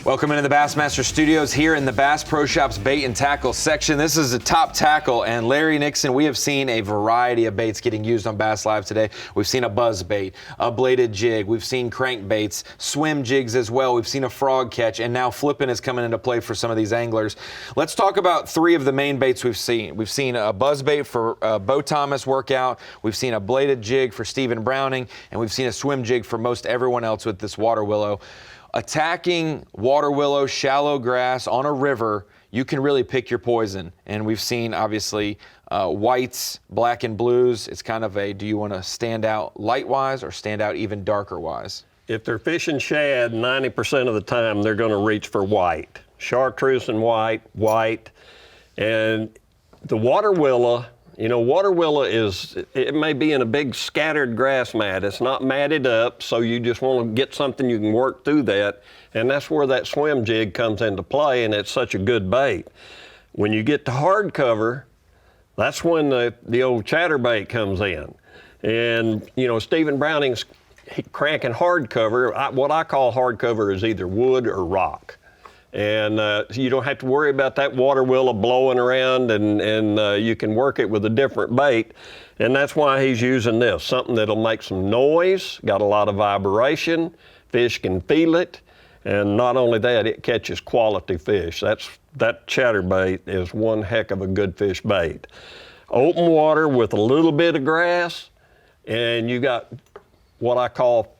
Welcome into the Bassmaster Studios here in the Bass Pro Shops bait and tackle section. This is a top tackle, and Larry Nixon, we have seen a variety of baits getting used on Bass Live today. We've seen a buzz bait, a bladed jig, we've seen crank baits, swim jigs as well. We've seen a frog catch, and now flipping is coming into play for some of these anglers. Let's talk about 3 of the main baits we've seen. We've seen a buzz bait for Bo Thomas workout. We've seen a bladed jig for Stephen Browning, and we've seen a swim jig for most everyone else with this water willow. Attacking water willow, shallow grass on a river, you can really pick your poison. And we've seen, obviously, whites, black and blues. It's kind of a, do you want to stand out light-wise or stand out even darker-wise? If they're fishing shad, 90% of the time they're going to reach for white. Chartreuse and white. And the water willow, you know, water willow it may be in a big scattered grass mat. It's not matted up, so you just want to get something you can work through that. And that's where that swim jig comes into play, and it's such a good bait. When you get to hardcover, that's when the old chatterbait comes in. And, you know, Stephen Browning's cranking hardcover. What I call hardcover is either wood or rock. And you don't have to worry about that water willow blowing around, and you can work it with a different bait. And that's why he's using this, something that'll make some noise, got a lot of vibration, fish can feel it, and not only that, it catches quality fish. That chatterbait is one heck of a good fish bait. Open water with a little bit of grass, and you got what I call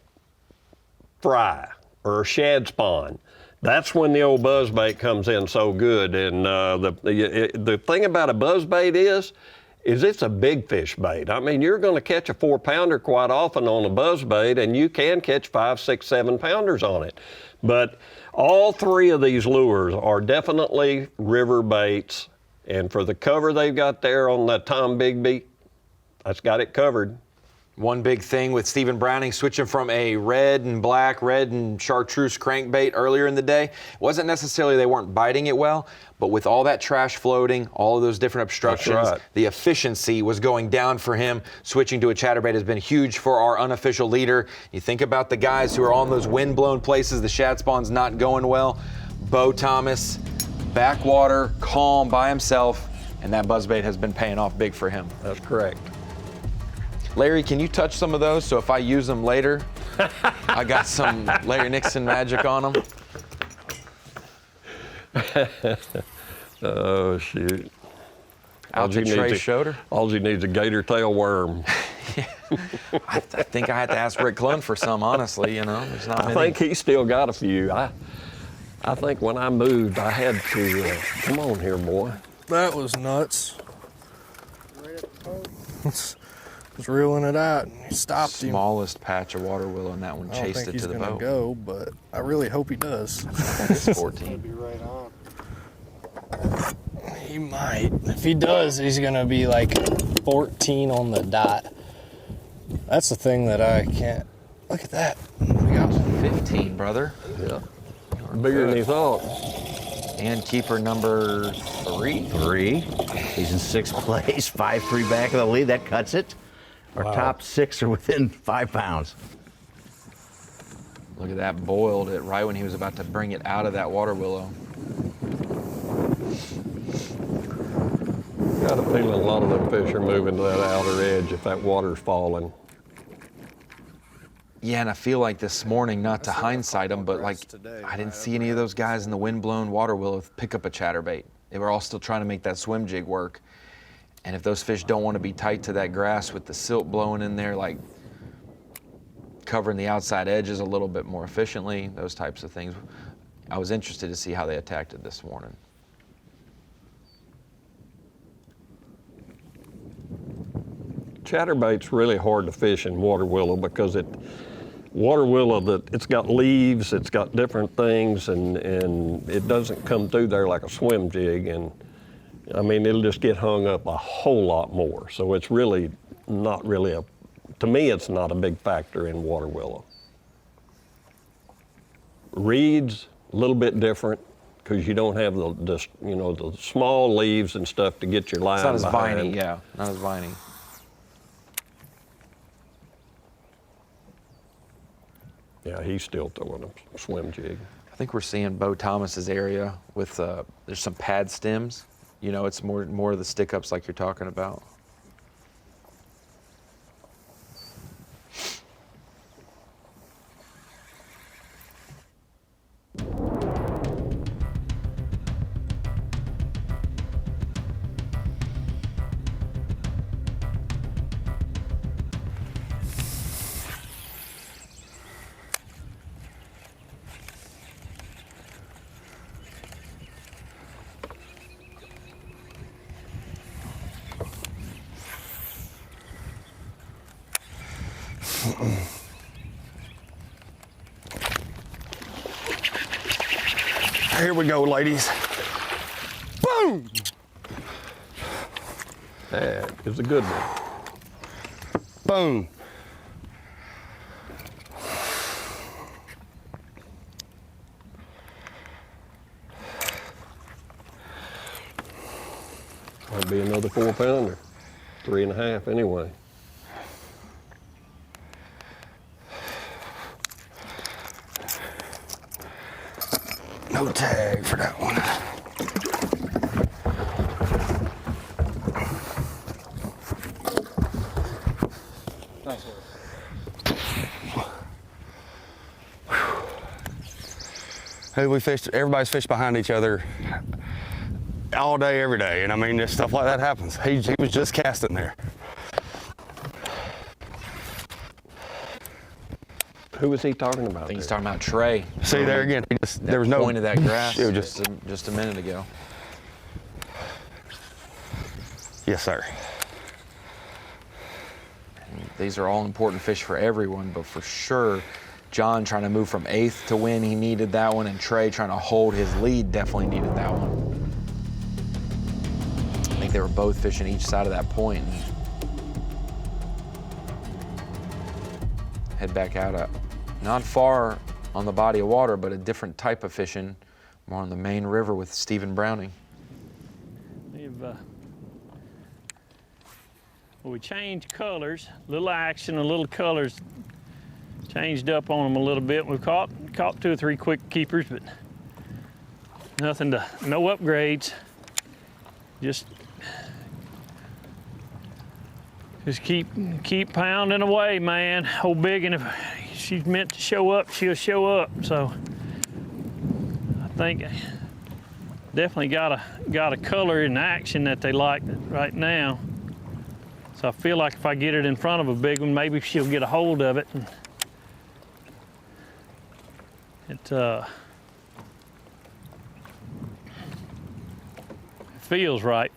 fry or shad spawn. That's when the old buzzbait comes in so good. And the thing about a buzzbait is it's a big fish bait. I mean, you're going to catch a 4-pounder quite often on a buzzbait, and you can catch 5, 6, 7-pounders on it. But all 3 of these lures are definitely river baits. And for the cover they've got there on that Tombigbee, that's got it covered. One big thing with Stephen Browning switching from a red and chartreuse crankbait earlier in the day, wasn't necessarily they weren't biting it well, but with all that trash floating, all of those different obstructions, That's right. the efficiency was going down for him. Switching to a chatterbait has been huge for our unofficial leader. You think about the guys who are on those wind-blown places, the shad spawn's not going well. Bo Thomas, backwater, calm by himself, and that buzzbait has been paying off big for him. That's correct. Larry, can you touch some of those so if I use them later, I got some Larry Nixon magic on them? Oh, shoot. Out to Trey Schroeder? All you need is a gator tail worm. I think I had to ask Rick Clun for some, honestly, you know. There's not many. I think he's still got a few. I think when I moved, I had to, come on here, boy. That was nuts. Was reeling it out and he stopped him. Smallest patch of water willow, and that one chased it to the boat. I don't think he's gonna go, but I really hope he does. It's 14. Be right on. He might. If he does, he's gonna be like 14 on the dot. That's the thing that I can't. Look at that. We got 15, brother. Yeah. Bigger than he thought. And keeper number 3. 3. He's in 6th place, 5-3 back of the lead. That cuts it. Our top 6 are within 5 pounds. Look at that, boiled it right when he was about to bring it out of that water willow. Got a feeling a lot of them fish are moving to that outer edge if that water's falling. Yeah, and I feel like this morning, not to hindsight them, but like I didn't see any of those guys in the wind-blown water willow pick up a chatterbait. They were all still trying to make that swim jig work. And if those fish don't want to be tight to that grass with the silt blowing in there, like covering the outside edges a little bit more efficiently, those types of things, I was interested to see how they attacked it this morning. Chatterbait's really hard to fish in water willow because it's got leaves, it's got different things, and it doesn't come through there like a swim jig. And I mean, it'll just get hung up a whole lot more. So it's really not really to me, it's not a big factor in water willow. Reeds, a little bit different because you don't have the small leaves and stuff to get your line behind. It's not as viney, yeah, not as viney. Yeah, he's still throwing a swim jig. I think we're seeing Bo Thomas's area with there's some pad stems. You know, it's more of the stick ups like you're talking about. Here we go, ladies. Boom! That is a good one. Boom. Might be another 4-pounder. 3.5 anyway. No tag for that one. Nice work. Hey, everybody's fished behind each other all day, every day. And I mean, just stuff like that happens. He was just casting there. Who was he talking about? I think he's talking about Trey. See there again, there was no point of that grass it was just a minute ago. Yes, sir. And these are all important fish for everyone, but for sure, John trying to move from 8th to win, he needed that one, and Trey trying to hold his lead definitely needed that one. I think they were both fishing each side of that point. head back out. Not far on the body of water, but a different type of fishing, more on the main river with Stephen Browning. We changed colors, little action, a little colors changed up on them a little bit. We've caught 2 or 3 quick keepers, but no upgrades. Just keep pounding away, man. Old Biggin, if she's meant to show up, she'll show up. So I think definitely got a color in action that they like right now. So I feel like if I get it in front of a big one, maybe she'll get a hold of it. And it feels right.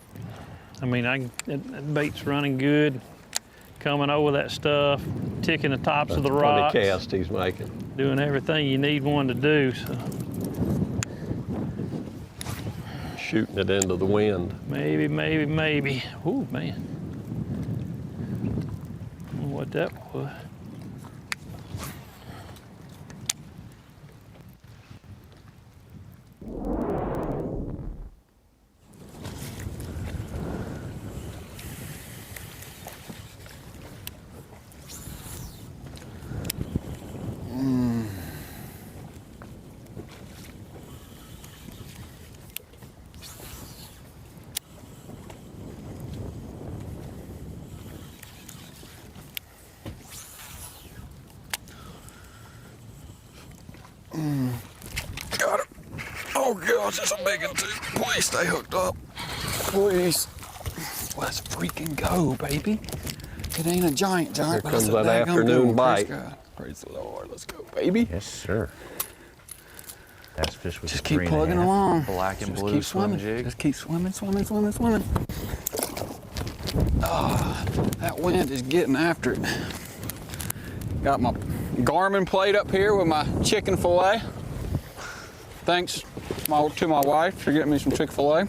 I mean, that bait's running good, coming over that stuff, ticking the tops of the rocks. Funny cast he's making. Doing everything you need one to do. So. Shooting it into the wind. Maybe. Ooh, man. I don't know what that was. Got it. Oh gosh, it's a big one too. Please stay hooked up. Please. Let's freaking go, baby. It ain't a giant, Here but comes it's a that daggone afternoon good one. bite. Praise God. Praise the Lord. Let's go, baby. Yes, sir. Bass fish with Just a keep 3.5. plugging along. Black and Just blue keep swim swimming. jig. Just keep swimming. Ah, that wind is getting after it. Got my Garmin plate up here with my chicken fillet. Thanks to my wife for getting me some Chick-fil-A.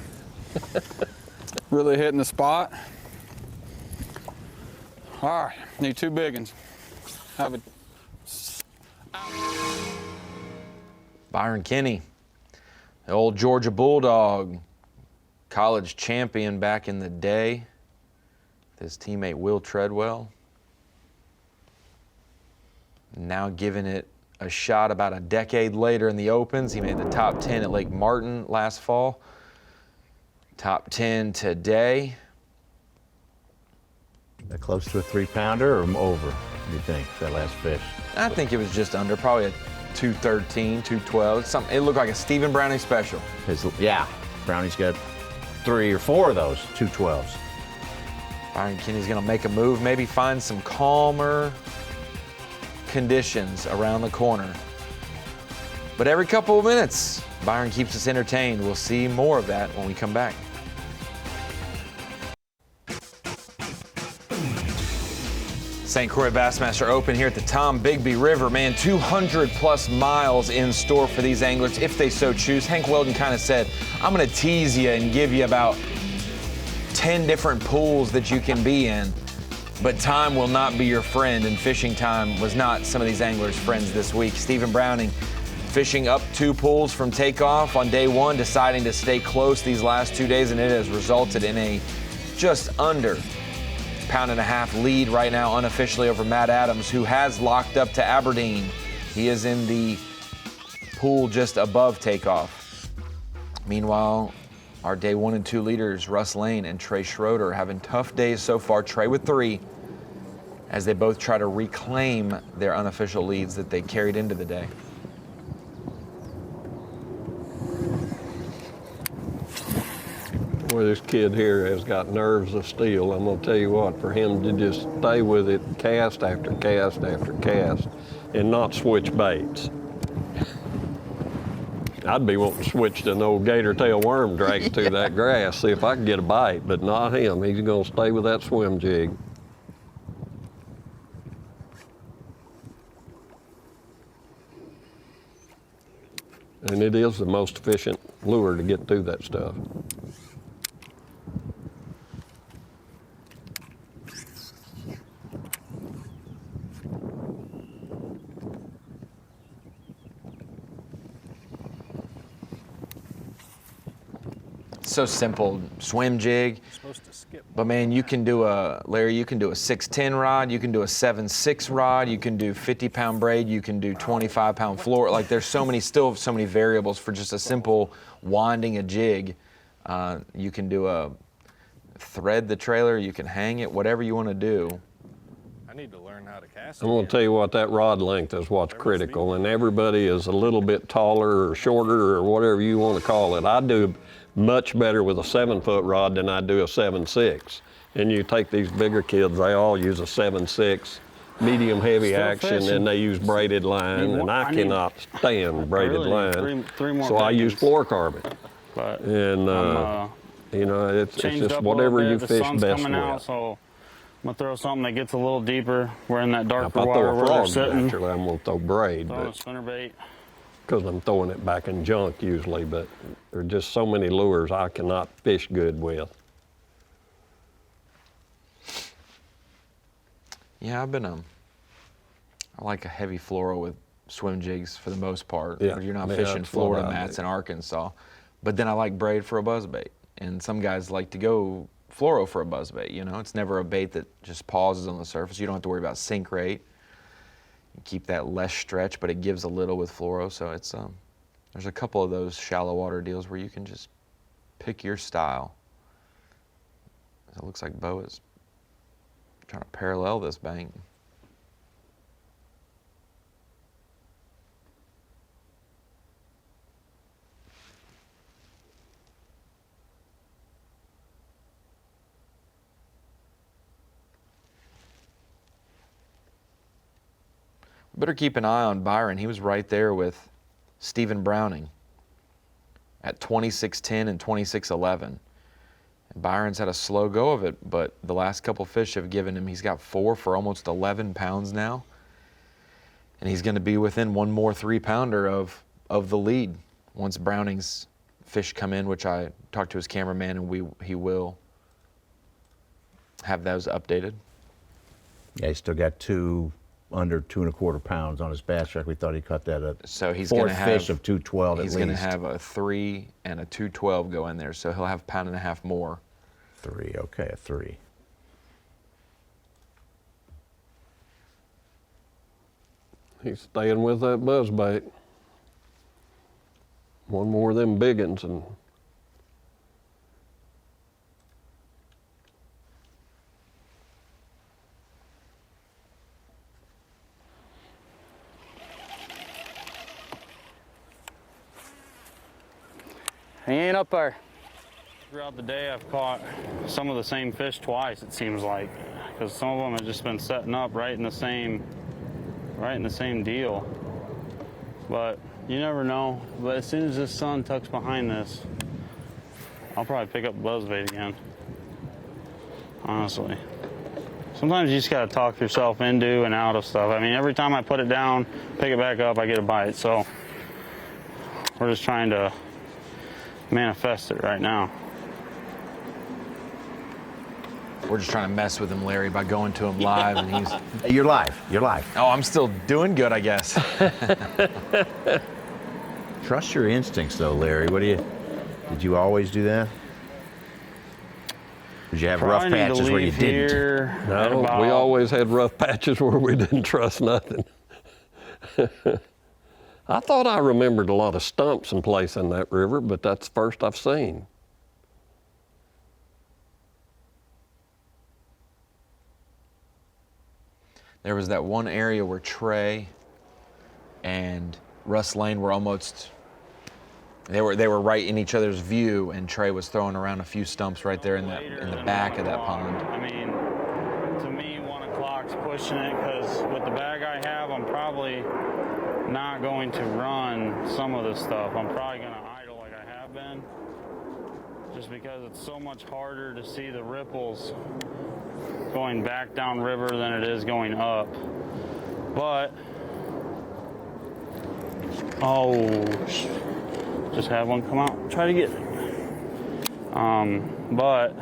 Really hitting the spot. All right, need 2 big ones. Have a Byron Kinney, the old Georgia Bulldog, college champion back in the day. His teammate Will Treadwell. Now giving it a shot about a decade later in the Opens. He made the top 10 at Lake Martin last fall. Top 10 today. That close to a 3-pounder or over, do you think, that last fish? I think it was just under, probably a 213, 212. Something. It looked like a Stephen Browning special. Yeah, Brownie's got 3 or 4 of those 212s. Byron Kinney's gonna make a move, maybe find some calmer conditions around the corner. But every couple of minutes, Byron keeps us entertained. We'll see more of that when we come back. St. Croix Bassmaster Open here at the Tombigbee River. Man, 200 plus miles in store for these anglers if they so choose. Hank Weldon kind of said, I'm gonna tease you and give you about 10 different pools that you can be in, but time will not be your friend, and fishing time was not some of these anglers' friends this week. Stephen Browning fishing up 2 pools from takeoff on day 1, deciding to stay close these last 2 days, and it has resulted in a just under pound-and-a-half lead right now unofficially over Matt Adams, who has locked up to Aberdeen. He is in the pool just above takeoff. Meanwhile, our day 1 and 2 leaders, Russ Lane and Trey Schroeder, having tough days so far. Trey with 3, as they both try to reclaim their unofficial leads that they carried into the day. Boy, this kid here has got nerves of steel. I'm gonna tell you what, for him to just stay with it cast after cast after cast and not switch baits. I'd be wanting to switch to an old gator tail worm, drag it through that grass, see if I can get a bite, but not him. He's gonna stay with that swim jig. And it is the most efficient lure to get through that stuff. so simple. Swim jig. You're supposed to skip. But man, you can do Larry, you can do a 610 rod, you can do a 7.6 rod, you can do 50-pound braid, you can do 25-pound floor. Like there's still so many variables for just a simple winding a jig. You can do a thread the trailer, you can hang it, whatever you want to do. I need to learn how to cast. I'm going to tell you what, that rod length is what's critical, and everybody is a little bit taller or shorter or whatever you want to call it. I do much better with a 7-foot rod than I do a 7.6. And you take these bigger kids, they all use a 7.6 medium heavy Still action, fishing. and they use braided line, and I cannot stand braided line. Three more so I use babies. fluorocarbon. But And you know, it's changed just up a whatever little you bit. fish The sun's best coming out, with. so I'm gonna throw something that gets a little deeper. We're in that If darker I water throw a where they're frog, sitting. naturally I'm going to throw braid, Throwing a but spinnerbait. because I'm throwing it back in junk usually, but there are just so many lures I cannot fish good with. Yeah, I like a heavy fluoro with swim jigs for the most part. Yeah, You're not yeah, fishing that's what Florida I mats do. in Arkansas. But then I like braid for a buzzbait. And some guys like to go fluoro for a buzzbait, you know? It's never a bait that just pauses on the surface. You don't have to worry about sink rate. You keep that less stretch, but it gives a little with fluoro. So it's there's a couple of those shallow water deals where you can just pick your style. It looks like Bo is trying to parallel this bank. Better keep an eye on Byron. He was right there with Stephen Browning at 26.10 and 26.11. And Byron's had a slow go of it, but the last couple fish have given him, he's got 4 for almost 11 pounds now. And he's going to be within one more 3-pounder of the lead once Browning's fish come in, which I talked to his cameraman, and he will have those updated. Yeah, he's still got 2 under 2.25 pounds on his bass track. We thought he caught that at So he's going to have fish of 212 at least. He's going to have a 3 and a 212 go in there, so he'll have 1.5 pounds more. 3, okay, a 3. He's staying with that buzzbait. One more of them big ones, and He ain't up there. Throughout the day, I've caught some of the same fish twice, it seems like, because some of them have just been setting up right in the same deal. But you never know. But as soon as this sun tucks behind this, I'll probably pick up the buzzbait again. Honestly. Sometimes you just gotta talk yourself into and out of stuff. I mean, every time I put it down, pick it back up, I get a bite. So we're just trying to manifest it right now. We're just trying to mess with him, Larry, by going to him live, and he's... You're live. You're live. Oh, I'm still doing good, I guess. Trust your instincts, though, Larry. Did you always do that? Did you have rough patches where you didn't? No, we always had rough patches where we didn't trust nothing. I thought I remembered a lot of stumps in place in that river, but that's the first I've seen. There was that one area where Trey and Russ Lane were almost... They were right in each other's view, and Trey was throwing around a few stumps right there in the back of that pond. I mean, to me, 1 o'clock's pushing it, because with the bag I have, I'm probably not going to run some of this stuff. I'm probably going to idle like I have been, just because it's so much harder to see the ripples going back down river than it is going up. But, just have one come out, try to get it. But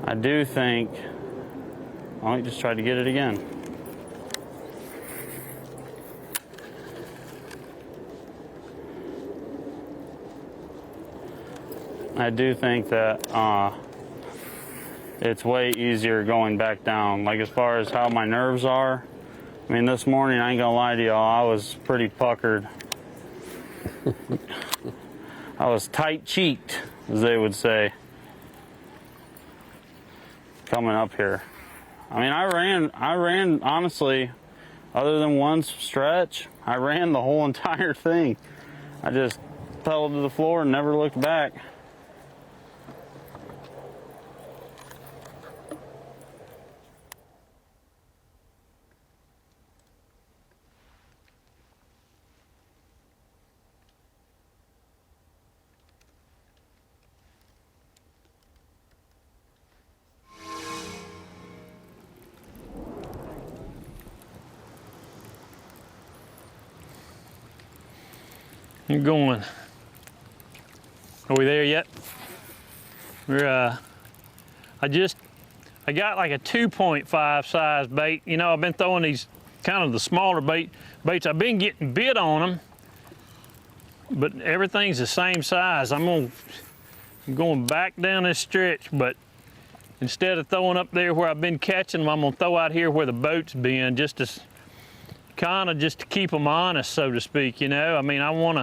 I do think I might just try to get it again. I do think that it's way easier going back down. Like as far as how my nerves are, I mean, this morning, I ain't gonna lie to y'all, I was pretty puckered. I was tight-cheeked, as they would say, coming up here. I mean, I ran, honestly, other than one stretch, I ran the whole entire thing. I just pedaled to the floor and never looked back. I'm going. Are we there yet? We're I got like a 2.5 size bait. You know, I've been throwing these kind of the smaller baits. I've been getting bit on them, but everything's the same size. I'm going back down this stretch, but instead of throwing up there where I've been catching them, I'm gonna throw out here where the boat's been, just to kind of just to keep them honest, so to speak, you know? I mean, I want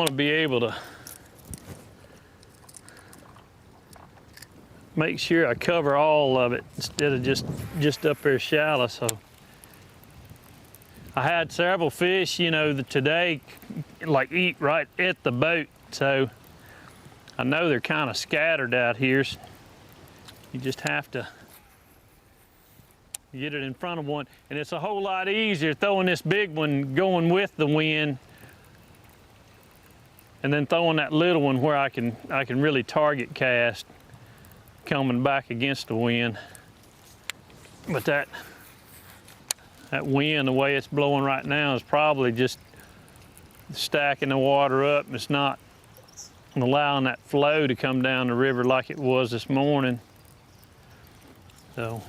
to be able to make sure I cover all of it instead of just up there shallow. So I had several fish, you know, that today like eat right at the boat. So I know they're kind of scattered out here. You just have to get it in front of one, and it's a whole lot easier throwing this big one going with the wind and then throwing that little one where I can really target cast coming back against the wind. But that wind, the way it's blowing right now, is probably just stacking the water up. It's not allowing that flow to come down the river like it was this morning. So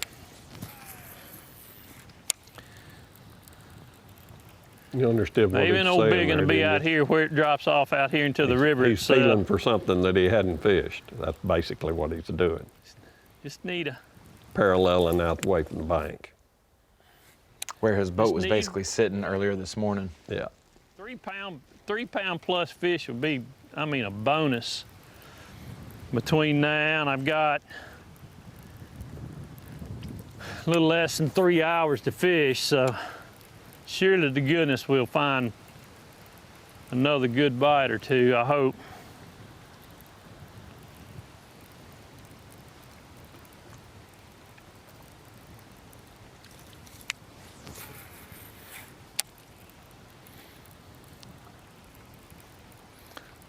you understood what maybe an old big one to be out here where it drops off out here into the river. He's feeling for something that he hadn't fished. That's basically what he's doing. Just need a paralleling out away from the bank. Where his boat was basically sitting earlier this morning. Yeah. 3 pound plus fish would be, I mean, a bonus. Between now and I've got a little less than 3 hours to fish, so surely to goodness we'll find another good bite or two, I hope.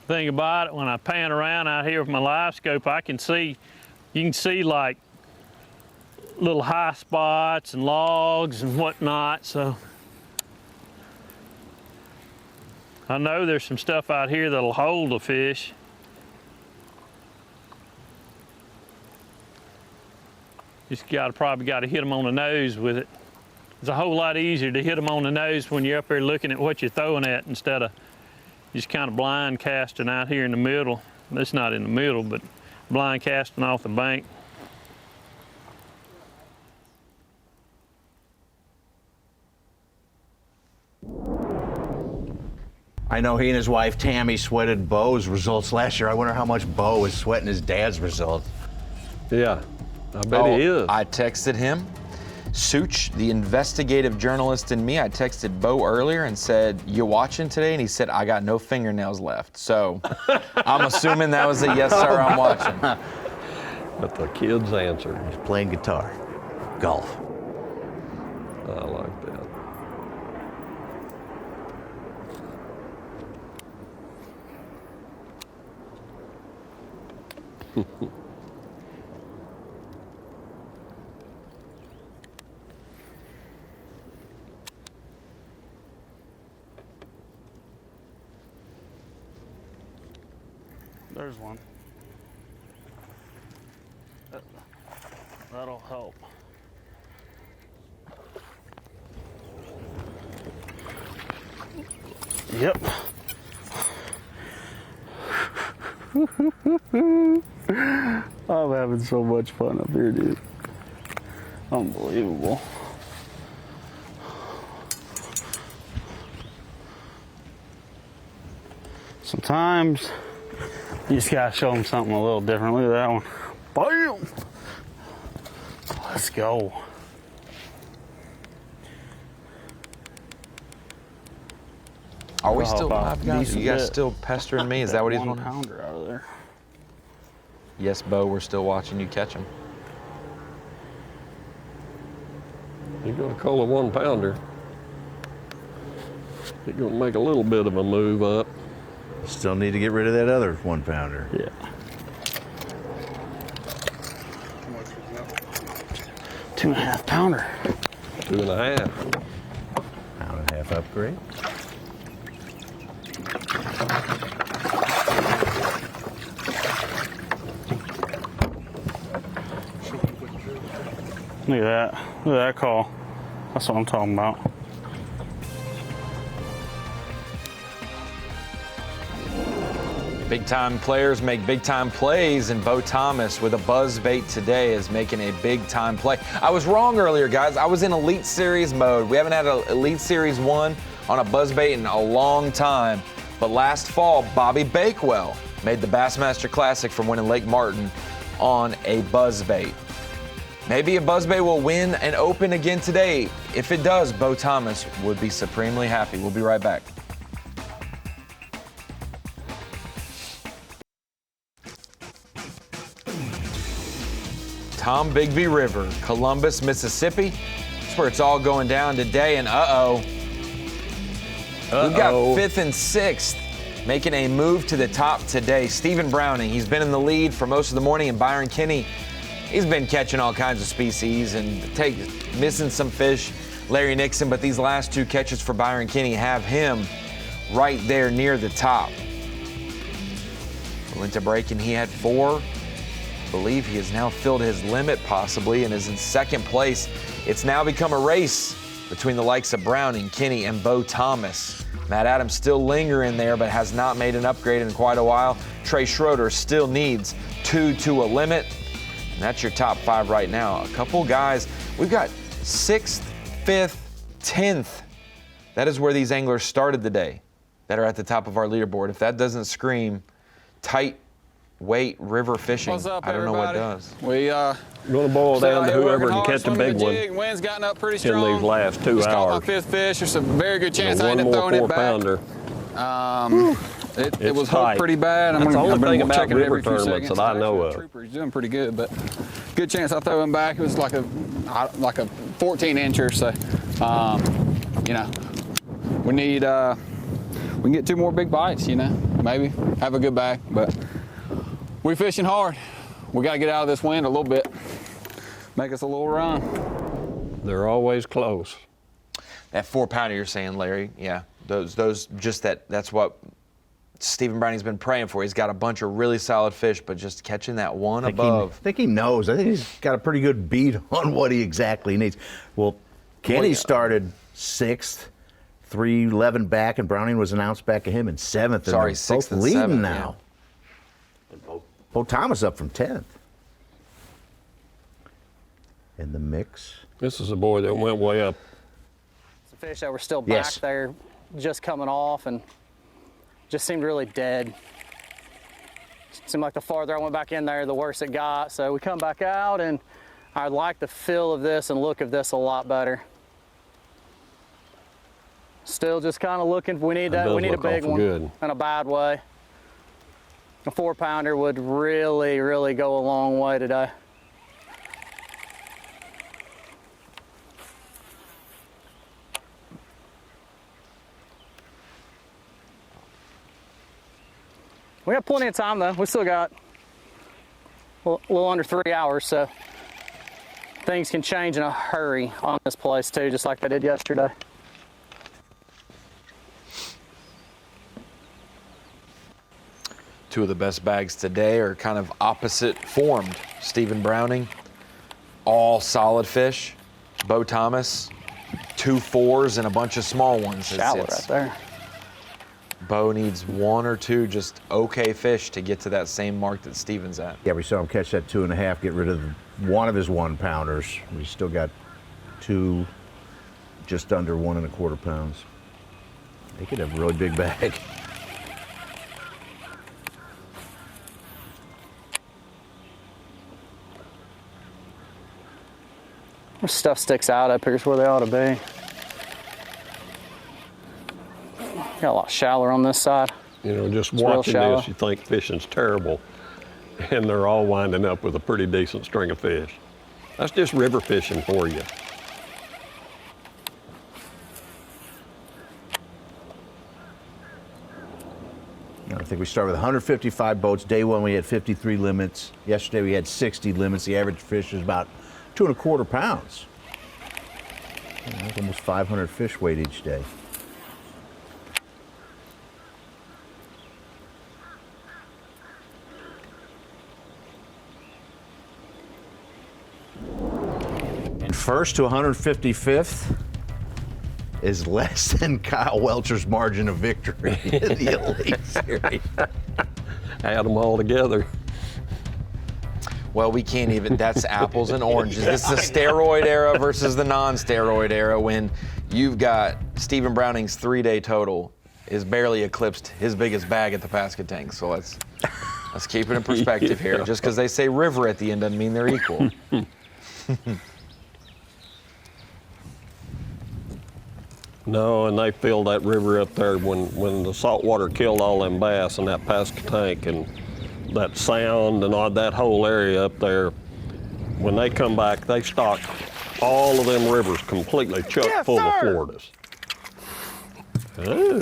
Thing about it, when I pan around out here with my live scope, you can see like little high spots and logs and whatnot, so I know there's some stuff out here that'll hold a fish. Just probably got to hit them on the nose with it. It's a whole lot easier to hit them on the nose when you're up there looking at what you're throwing at instead of just kind of blind casting out here in the middle. It's not in the middle, but blind casting off the bank. I know he and his wife Tammy sweated Bo's results last year. I wonder how much Bo is sweating his dad's results. Yeah, I bet he is. I texted him. Such, the investigative journalist in me, I texted Bo earlier and said, "You watching today?" And he said, "I got no fingernails left." So I'm assuming that was a yes, sir, I'm watching. But the kid's answer. He's playing guitar. Golf. I like that. There's one. That'll help. Yep. I'm having so much fun up here, dude. Unbelievable. Sometimes you just gotta show them something a little different. Look at that one. Bam! Let's go. Are we still live, guys? Are you guys still pestering me? Is that what he's wanting? Pounder out of there. Yes, Bo, we're still watching you catch him. You're gonna call a 1 pounder. You're gonna make a little bit of a move up. Still need to get rid of that other 1 pounder. Yeah. Two and a half pounder. 2.5. Pound and a half upgrade. Look at that. Look at that call. That's what I'm talking about. Big time players make big time plays, and Bo Thomas with a buzz bait today is making a big time play. I was wrong earlier, guys. I was in Elite Series mode. We haven't had an Elite Series 1 on a buzz bait in a long time. But last fall, Bobby Bakewell made the Bassmaster Classic from winning Lake Martin on a buzz bait. Maybe a buzzbait will win and open again today. If it does, Bo Thomas would be supremely happy. We'll be right back. Tombigbee River, Columbus, Mississippi. That's where it's all going down today. And we've got 5th and 6th making a move to the top today. Stephen Browning, he's been in the lead for most of the morning, and Byron Kinney, he's been catching all kinds of species and missing some fish. Larry Nixon, but these last 2 catches for Byron Kinney have him right there near the top. We went to break and he had 4. I believe he has now filled his limit possibly and is in 2nd place. It's now become a race between the likes of Browning, Kinney, and Bo Thomas. Matt Adams still lingering there, but has not made an upgrade in quite a while. Trey Schroeder still needs 2 to a limit. And that's your top 5 right now. A couple guys, we've got 6th, 5th, 10th. That is where these anglers started the day that are at the top of our leaderboard. If that doesn't scream tight weight river fishing, What's up, I don't know what everybody? does. We You're going to boil down to whoever can catch a big one Wind's gotten up pretty in strong. these last 2 Just caught my hours. 5th fish. There's a very good chance I One end up more throwing 4 it back. pounder. It was hooked tight. pretty bad. That's the only thing about checking it every river few tournaments seconds. that I know of. Trooper, he's doing pretty good, but good chance I throw him back. It was like a 14 incher. So, you know, we need we can get 2 more big bites. You know, maybe have a good bag, but we fishing hard. We got to get out of this wind a little bit. Make us a little run. They're always close. That 4 pounder you're saying, Larry, yeah, those just that's what Stephen Browning's been praying for. He's got a bunch of really solid fish, but just catching that one above. I think he knows. I think he's got a pretty good beat on what he exactly needs. Well, Kenny started 6th, 3:11 back, and Browning was announced back of him in 7th. Sorry, and 6th and leading 7th, now. Yeah. Bo Thomas up from 10th. In the mix. This is a boy that went way up. Some fish that were still back Yes. there, just coming off, and just seemed really dead. Seemed like the farther I went back in there, the worse it got. So we come back out, and I like the feel of this and look of this a lot better. Still just kind of looking. We need a big one in a bad way. A 4 pounder would really, really go a long way today. We have plenty of time though. We still got a little under 3 hours, so things can change in a hurry on this place too, just like they did yesterday. Two of the best bags today are kind of opposite formed. Stephen Browning, all solid fish. Bo Thomas, 2 4s and a bunch of small ones. Shallow right there. Bo needs one or two just okay fish to get to that same mark that Steven's at. Yeah, we saw him catch that 2.5, get rid of one of his 1 pounders. We still got 2 just under 1.25 pounds. They could have a really big bag. Their stuff sticks out up here's where they ought to be. Got a lot shallower on this side. You know, just It's real watching shallow. this, you think fishing's terrible, and they're all winding up with a pretty decent string of fish. That's just river fishing for you. I think we started with 155 boats. Day one we had 53 limits. Yesterday we had 60 limits. The average fish is about 2.25 pounds. That's almost 500 fish weight each day. And first to 155th is less than Kyle Welcher's margin of victory in the Elite Series. Add them all together. Well, we can't even, that's apples and oranges. This is the steroid era versus the non-steroid era when you've got Stephen Browning's 3-day total is barely eclipsed his biggest bag at the Pasca Tank. So let's keep it in perspective here. Just because they say river at the end doesn't mean they're equal. No, and they filled that river up there when the salt water killed all them bass in that Pasca Tank, and that sound and all that whole area up there. When they come back, they stock all of them rivers completely chock full of Floridas. Ooh.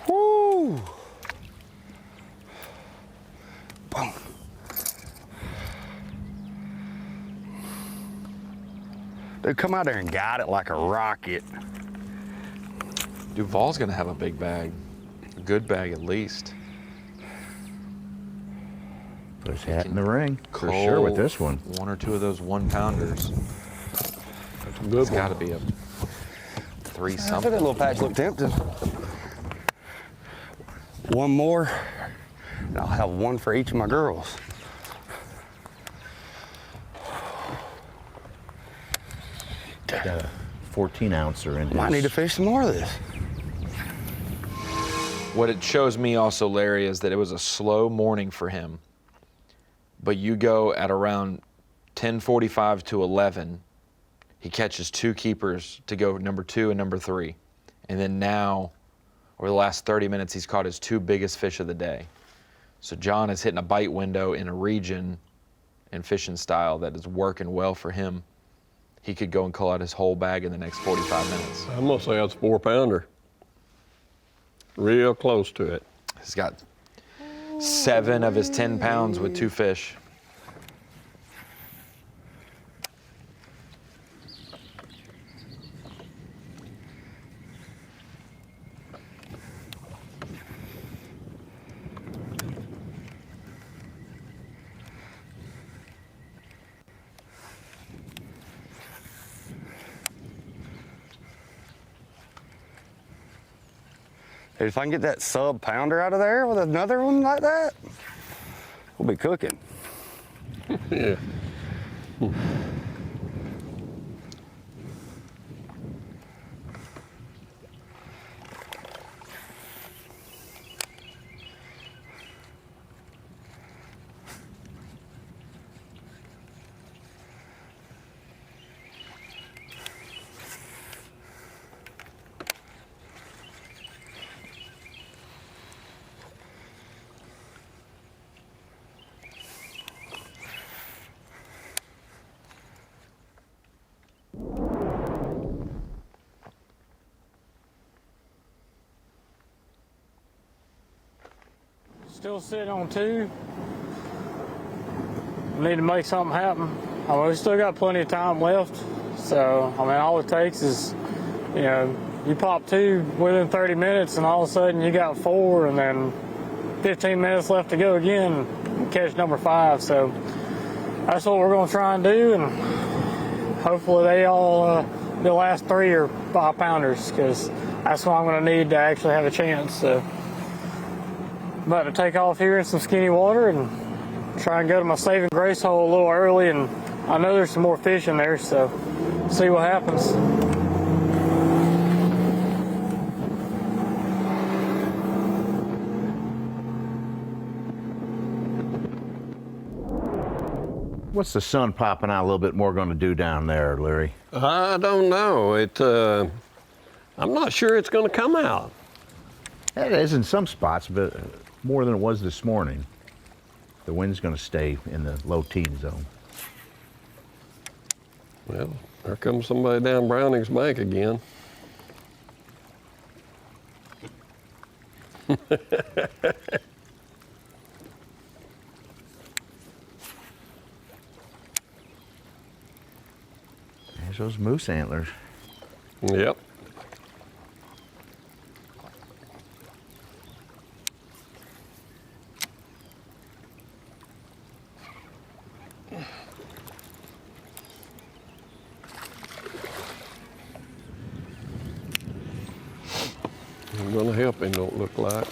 Woo! Boom. Dude, come out there and got it like a rocket. Duval's gonna have a big bag, a good bag at least. Put his hat in the ring for sure with this one. 1 or 2 of those 1-pounders. That's a good It's got to be a 3 something. That little patch looked tempting. One more, and I'll have one for each of my girls. Got a 14-ouncer in his. Might need to fish some more of this. What it shows me also, Larry, is that it was a slow morning for him. But you go at around 10:45 to 11, he catches 2 keepers to go number 2 and number 3. And then now, over the last 30 minutes, he's caught his 2 biggest fish of the day. So John is hitting a bite window in a region and fishing style that is working well for him. He could go and call out his whole bag in the next 45 minutes. I'm gonna say that's a 4-pounder. Real close to it. He's got 7 of his 10 pounds with 2 fish. Dude, if I can get that sub-pounder out of there with another one like that, we'll be cooking. Yeah. Still sitting on 2. Need to make something happen. I mean, we still got plenty of time left. So, I mean, all it takes is, you know, you pop 2 within 30 minutes and all of a sudden you got 4 and then 15 minutes left to go again and catch number 5. So that's what we're going to try and do. And hopefully they all, the last 3 are 5-pounders because that's what I'm going to need to actually have a chance. So, about to take off here in some skinny water and try and go to my saving grace hole a little early, and I know there's some more fish in there, so see what happens. What's the sun popping out a little bit more going to do down there, Larry? I don't know. I'm not sure it's going to come out. It is in some spots, but more than it was this morning. The wind's going to stay in the low teen zone. Well, there comes somebody down Browning's Bank again. There's those moose antlers. Yep. I'm gonna help him, don't look like.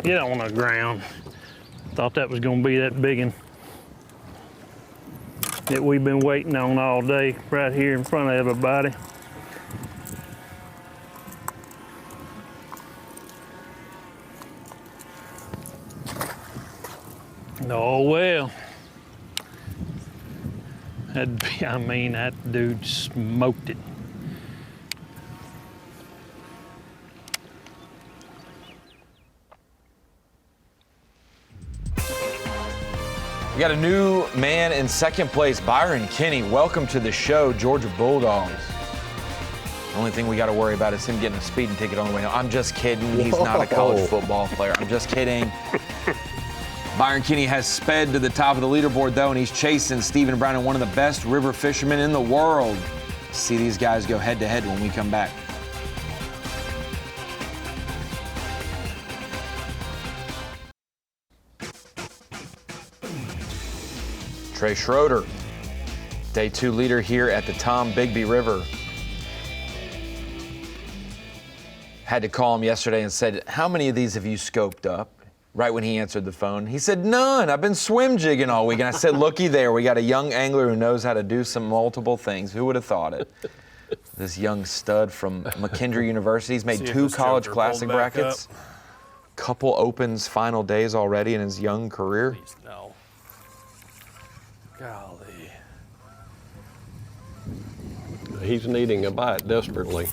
Get on the ground. Thought that was gonna be that big one that we've been waiting on all day, right here in front of everybody. Oh well. That dude smoked it. We got a new man in second place, Byron Kinney. Welcome to the show, Georgia Bulldogs. The only thing we got to worry about is him getting a speeding ticket on the way home. I'm just kidding. He's not a college football player. I'm just kidding. Byron Kinney has sped to the top of the leaderboard, though, and he's chasing Stephen Brown, one of the best river fishermen in the world. See these guys go head-to-head when we come back. Trey Schroeder, day 2 leader here at the Tombigbee River. Had to call him yesterday and said, how many of these have you scoped up? Right when he answered the phone, he said, none. I've been swim jigging all week. And I said, looky there, we got a young angler who knows how to do some multiple things. Who would have thought it? This young stud from McKendree University. He's made 2 college classic brackets. Couple opens final days already in his young career. Please, no. Golly. He's needing a bite desperately.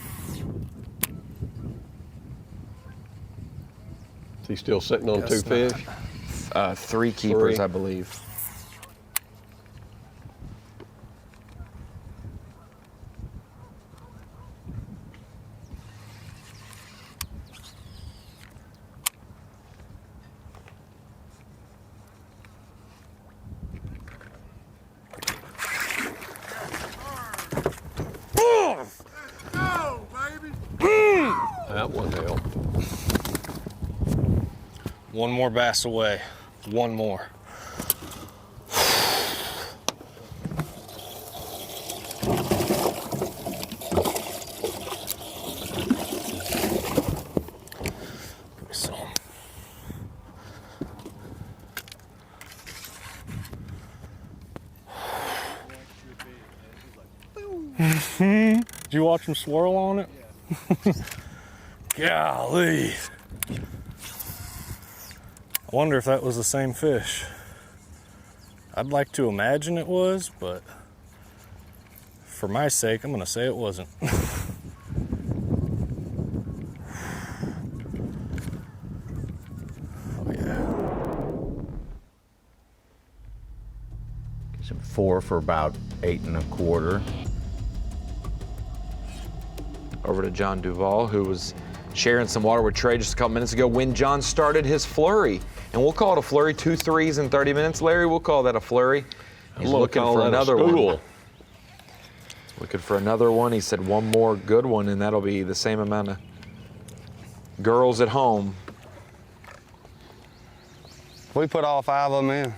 Is he still sitting on 2 fish? 3 keepers, 3. I believe. That one helped. One more bass away. One more. Did you watch him swirl on it? Golly. I wonder if that was the same fish. I'd like to imagine it was, but for my sake, I'm gonna say it wasn't. Oh yeah. Some 4 for about 8 1/4. Over to John Duvall, who was sharing some water with Trey just a couple minutes ago when John started his flurry. And we'll call it a flurry, 2 threes in 30 minutes. Larry, we'll call that a flurry. He's looking for another one. Looking for another one. He said one more good one, and that'll be the same amount of girls at home. We put all 5 of them in.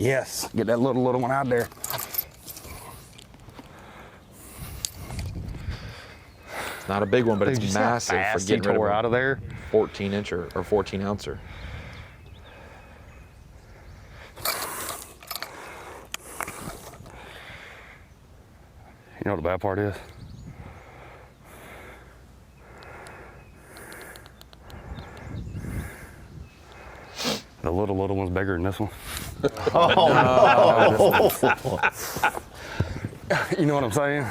Yes, get that little one out there. It's not a big one, but Dude, it's you see how massive for fast getting he rid of tore a out of there. 14-incher or 14-ouncer. You know what the bad part is? The little one's bigger than this one. Oh, You know what I'm saying?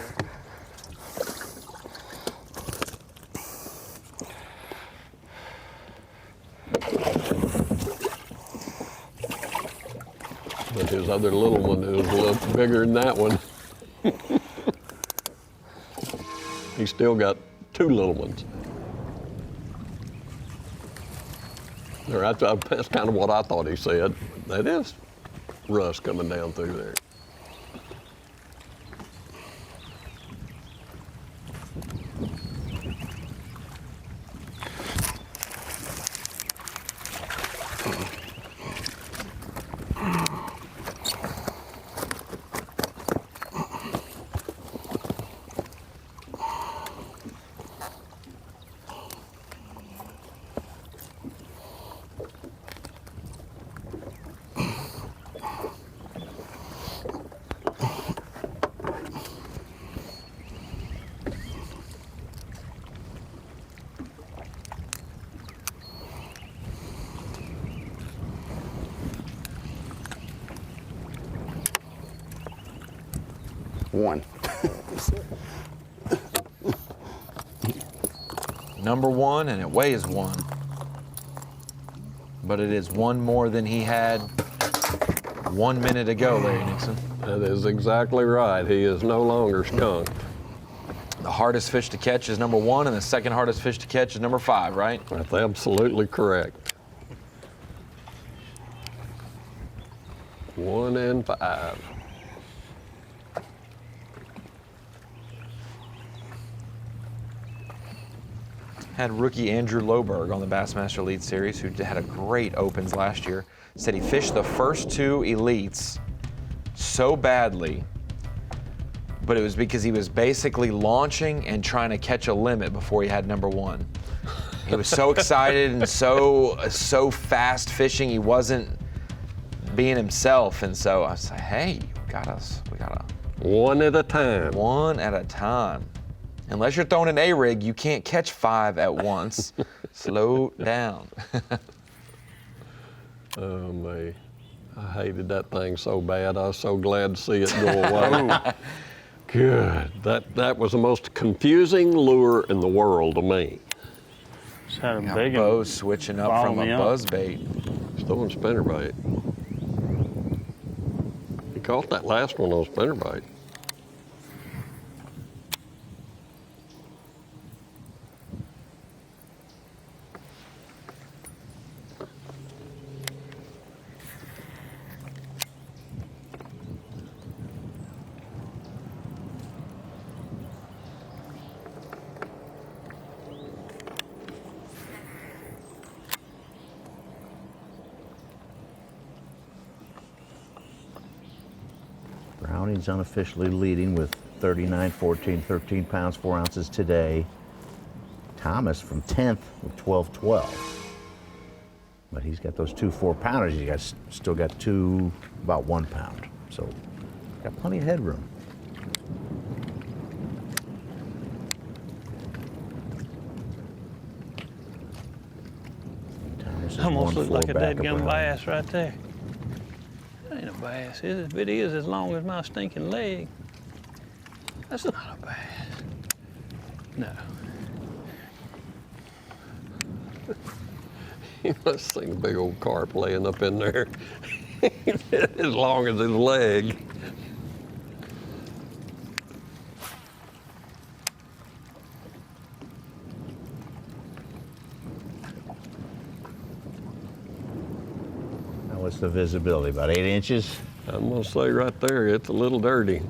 But his other little one is a little bigger than that one. He's still got 2 little ones. That's kind of what I thought he said. That is rust coming down through there. One. Number 1, and it weighs 1. But it is 1 more than he had 1 minute ago, Larry Nixon. That is exactly right. He is no longer skunked. The hardest fish to catch is number 1, and the second hardest fish to catch is number 5, right? That's absolutely correct. 1 and 5. Had rookie Andrew Loberg on the Bassmaster Elite Series, who had a great opens last year. Said he fished the first 2 elites so badly, but it was because he was basically launching and trying to catch a limit before he had number 1. He was so excited and so fast fishing, he wasn't being himself. And so I said, hey, we gotta. 1 at a time. 1 at a time. Unless you're throwing an A-rig, you can't catch 5 at once. Slow down. Oh, man. I hated that thing so bad. I was so glad to see it go away. Good. That was the most confusing lure in the world to me. Just had a Got big Bo switching up from a buzzbait. He's throwing spinnerbait. He caught that last one on spinnerbait. Browning's unofficially leading with 39, 14, 13 pounds, 4 ounces today. Thomas from 10th with 12, 12. But he's got those 2 4-pounders. He's still got 2 about 1 pound. So got plenty of headroom. Thomas is Almost looked 1-4 like a back of dead gum Browning. bass right there. That ain't a bass. If it is as long as my stinking leg, that's not a bass. No. You must have seen a big old carp laying up in there as long as his leg. Now what's the visibility? About 8 inches? I'm gonna say right there, it's a little dirty.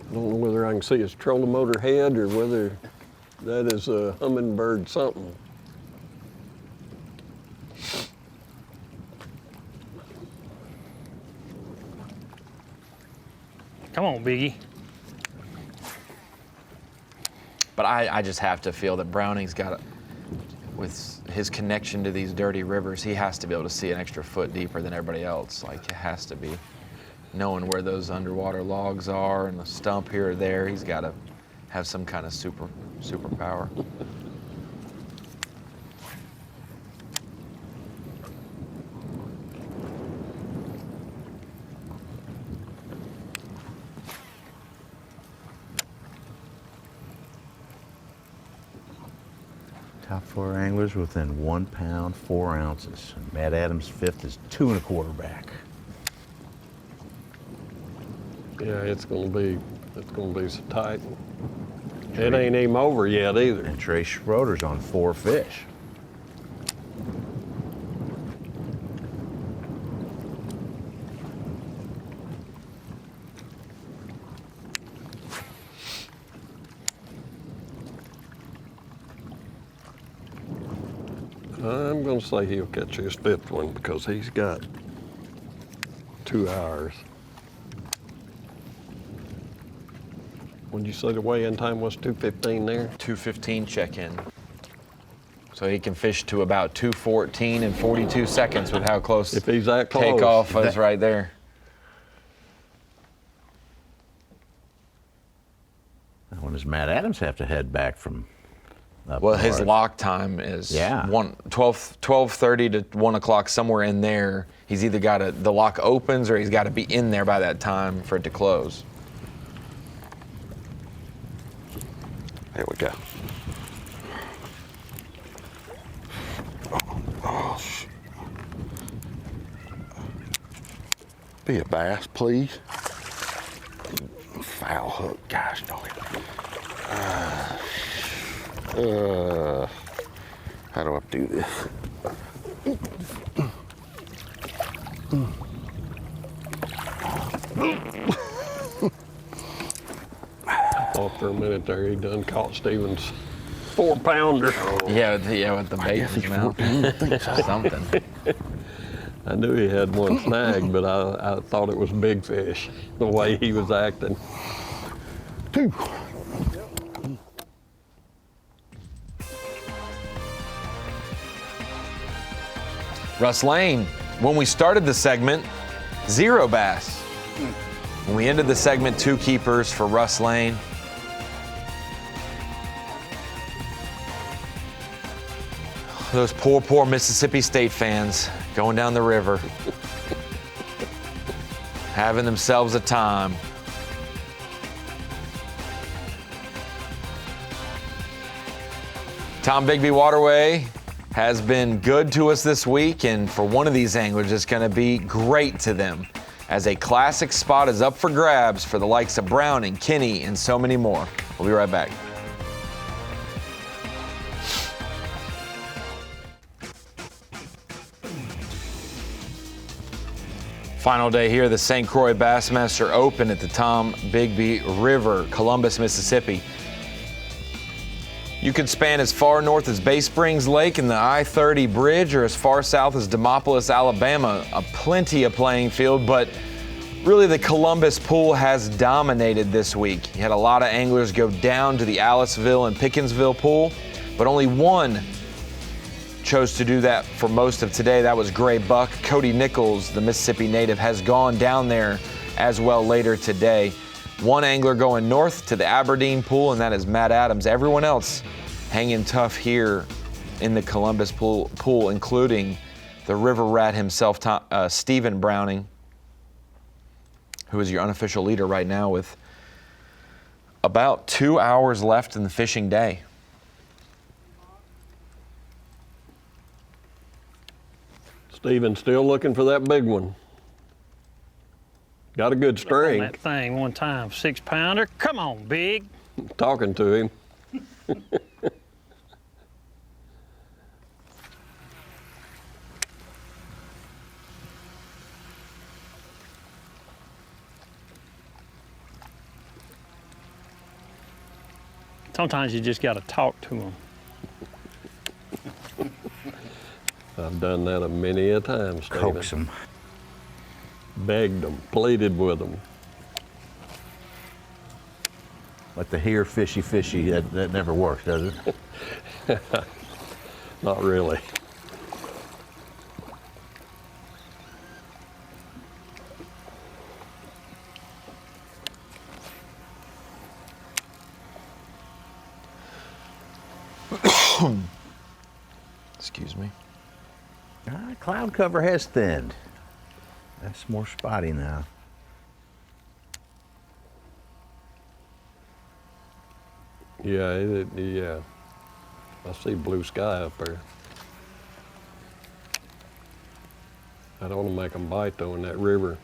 I don't know whether I can see his trolling motor head or whether that is a hummingbird something. Come on, Biggie. But I just have to feel that Browning's got it. With his connection to these dirty rivers, he has to be able to see an extra foot deeper than everybody else. Like, it has to be. Knowing where those underwater logs are and the stump here or there, he's got to have some kind of superpower. Top 4 anglers within 1 pound, 4 ounces. Matt Adams' fifth is 2 1/4 back. Yeah, it's gonna be so tight. It ain't even over yet either. And Trey Schroeder's on 4 fish. I'm gonna say he'll catch his 5th one because he's got 2 hours. What'd you say the weigh-in time was? 2:15 there? 2:15 check-in. So he can fish to about 2:14 and 42 seconds with how close if he's that close. Takeoff is right there. When does Matt Adams have to head back from up Well, his north? lock time is 12:30 to 1 o'clock, somewhere in there. He's either got to, the lock opens or he's got to be in there by that time for it to close. There we go. Oh, shit. Be a bass, please. Foul hook, gosh darn it. How do I do this? I thought for a minute there he done caught Stevens' 4-pounder. Yeah, with the bait in his mouth. Something. I knew he had one snagged, but I thought it was big fish, the way he was acting. 2. Russ Lane, when we started the segment, 0 bass. When we ended the segment, 2 keepers for Russ Lane. Those poor Mississippi State fans going down the river, having themselves a time. Tombigbee Waterway has been good to us this week, and for one of these anglers, it's going to be great to them, as a classic spot is up for grabs for the likes of Browning, Kinney, and so many more. We'll be right back. Final day here, the St. Croix Bassmaster Open at the Tombigbee River, Columbus, Mississippi. You could span as far north as Bay Springs Lake and the I-30 bridge, or as far south as Demopolis, Alabama. Plenty of playing field, but really the Columbus pool has dominated this week. You had a lot of anglers go down to the Aliceville and Pickensville pool, but only one chose to do that for most of today. That was Gray Buck. Cody Nichols, the Mississippi native, has gone down there as well later today. One angler going north to the Aberdeen pool, and that is Matt Adams. Everyone else hanging tough here in the Columbus pool, including the river rat himself, Stephen Browning, who is your unofficial leader right now with about 2 hours left in the fishing day. Stephen's still looking for that big one. Got a good string. That thing one time, 6-pounder. Come on, big. Talking to him. Sometimes you just got to talk to them. I've done that many a time, Stephen. Coax them. Begged them, pleaded with them. But the here fishy, that never works, does it? Not really. Excuse me. Cloud cover has thinned. That's more spotty now. Yeah, yeah. I see blue sky up there. I don't want to make them bite though in that river.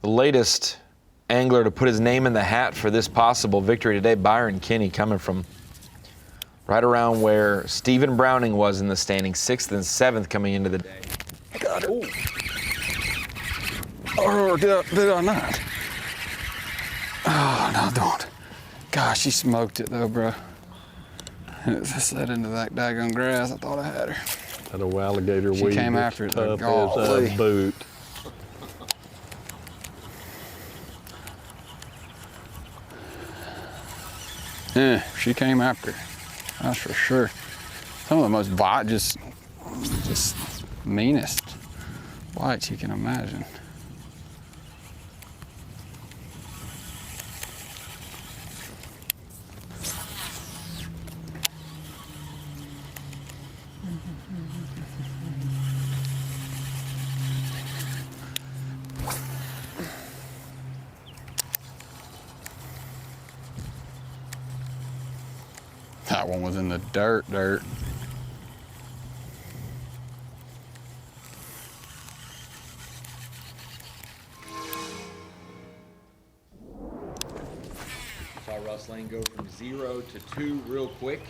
The latest angler to put his name in the hat for this possible victory today, Byron Kinney, coming from right around where Stephen Browning was in the standing, 6th and 7th coming into the day. Got her. Oh, did I not? Oh, no, don't. Gosh, she smoked it though, bro. And it just set into that daggone grass. I thought I had her. That old alligator She weed came is after it. tough Golly. as a boot. Yeah, she came after. That's for sure. Some of the most just meanest bites you can imagine. That one was in the dirt. Saw Russ Lane go from 0 to 2 real quick.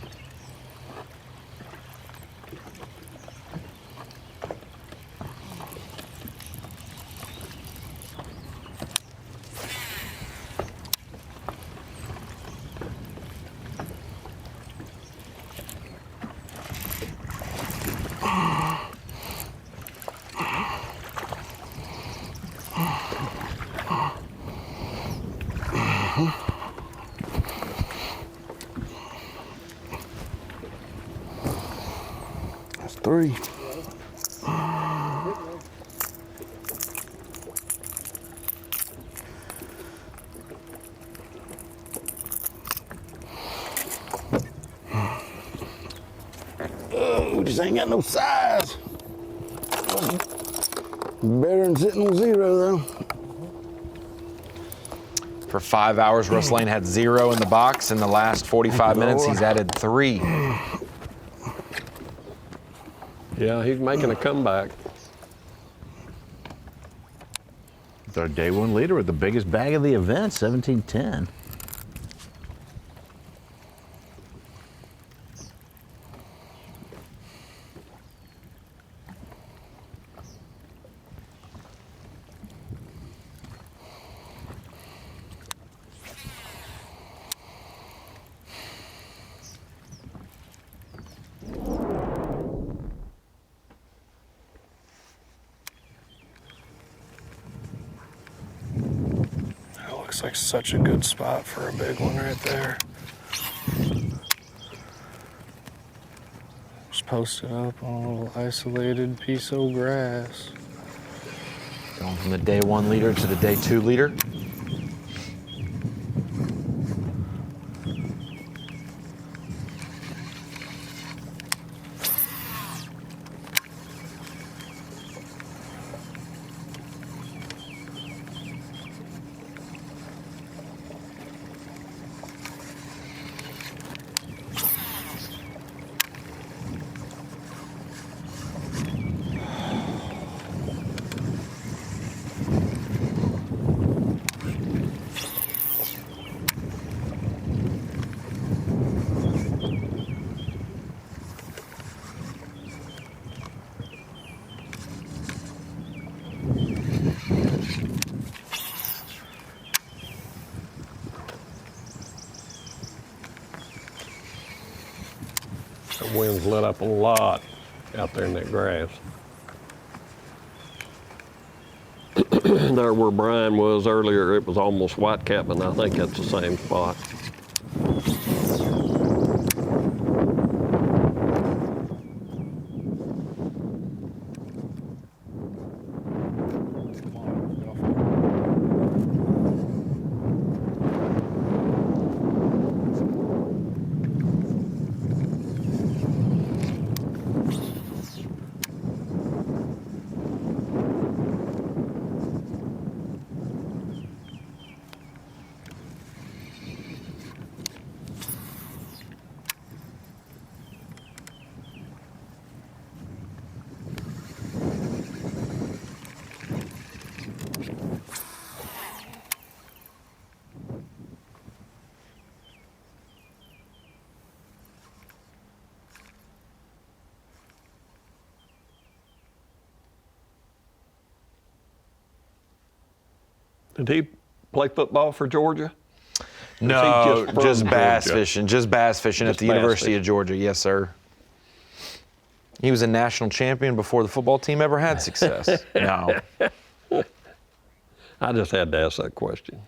That's 3. Oh, just ain't got no size. Better than sitting on 0 though. For 5 hours, Russ Lane had 0 in the box. In the last 45 minutes, he's added 3. Yeah, he's making a comeback. It's our day 1 leader with the biggest bag of the event, 1710. That looks like such a good spot for a big one right there. Just posted up on a little isolated piece of grass. Going from the day 1 leader to the day 2 leader. The wind's let up a lot out there in that grass. There where Brian was earlier, it was almost white cap, and I think that's the same spot. Did he play football for Georgia? No, just bass Georgia? fishing. Just bass fishing at the University of Georgia. Yes, sir. He was a national champion before the football team ever had success. No. I just had to ask that question.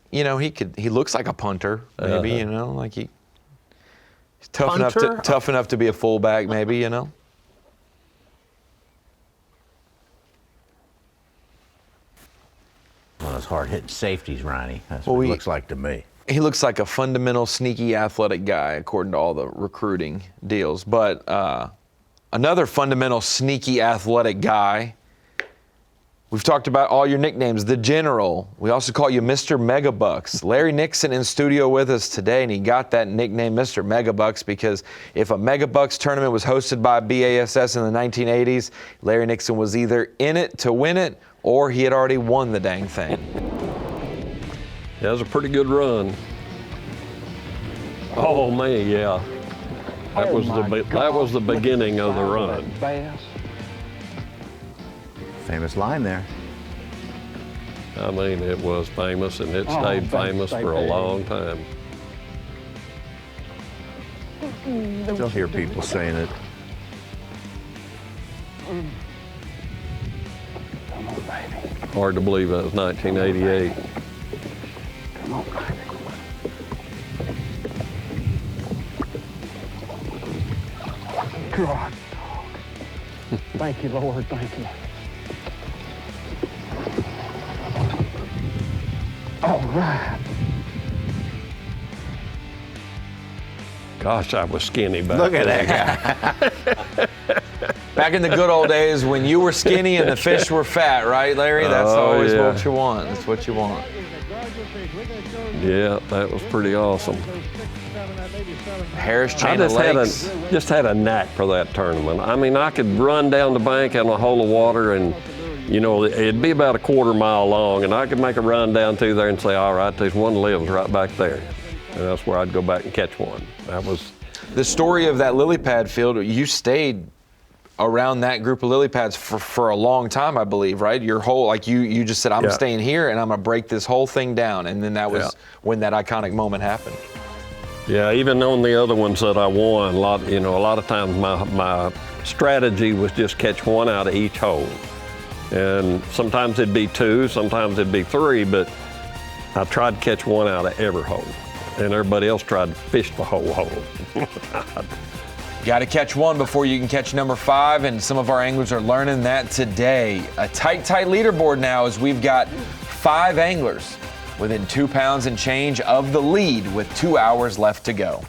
You know, he looks like a punter, maybe, you know, like he's tough enough to be a fullback, maybe, you know. One of those hard-hitting safeties, Ronnie. That's what he looks like to me. He looks like a fundamental, sneaky, athletic guy, according to all the recruiting deals. But another fundamental, sneaky, athletic guy. We've talked about all your nicknames. The General. We also call you Mr. Megabucks. Larry Nixon in studio with us today, and he got that nickname Mr. Megabucks because if a Megabucks tournament was hosted by B.A.S.S. in the 1980s, Larry Nixon was either in it to win it or he had already won the dang thing. That was a pretty good run. Oh man, yeah. That was the beginning of the run. Bass. Famous line there. I mean, it was famous, and it stayed famous for a long time. Still hear people saying it. Come on, baby. Hard to believe that was 1988. Come on, baby. God, dog. Thank you, Lord. Thank you. All right. Gosh, I was skinny back Look at then. that guy. Back in the good old days when you were skinny and the fish were fat, right, Larry? That's always what you want. That's what you want. Yeah, that was pretty awesome. Harris Chain I of Lakes. just had a knack for that tournament. I mean, I could run down the bank in a hole of water and, you know, it'd be about a quarter-mile long, and I could make a run down through there and say, all right, there's one lives right back there. And that's where I'd go back and catch one. That was... The story of that lily pad field, you stayed around that group of lily pads for a long time, I believe, right? Your whole, like you just said, I'm staying here and I'm gonna break this whole thing down. And then that was when that iconic moment happened. Yeah, even on the other ones that I won, a lot of times my strategy was just catch one out of each hole. And sometimes it'd be two, sometimes it'd be three, but I tried to catch one out of every hole. And everybody else tried to fish the whole hole. Got to catch one before you can catch number 5, and some of our anglers are learning that today. A tight leaderboard now as we've got 5 anglers within 2 pounds and change of the lead with 2 hours left to go.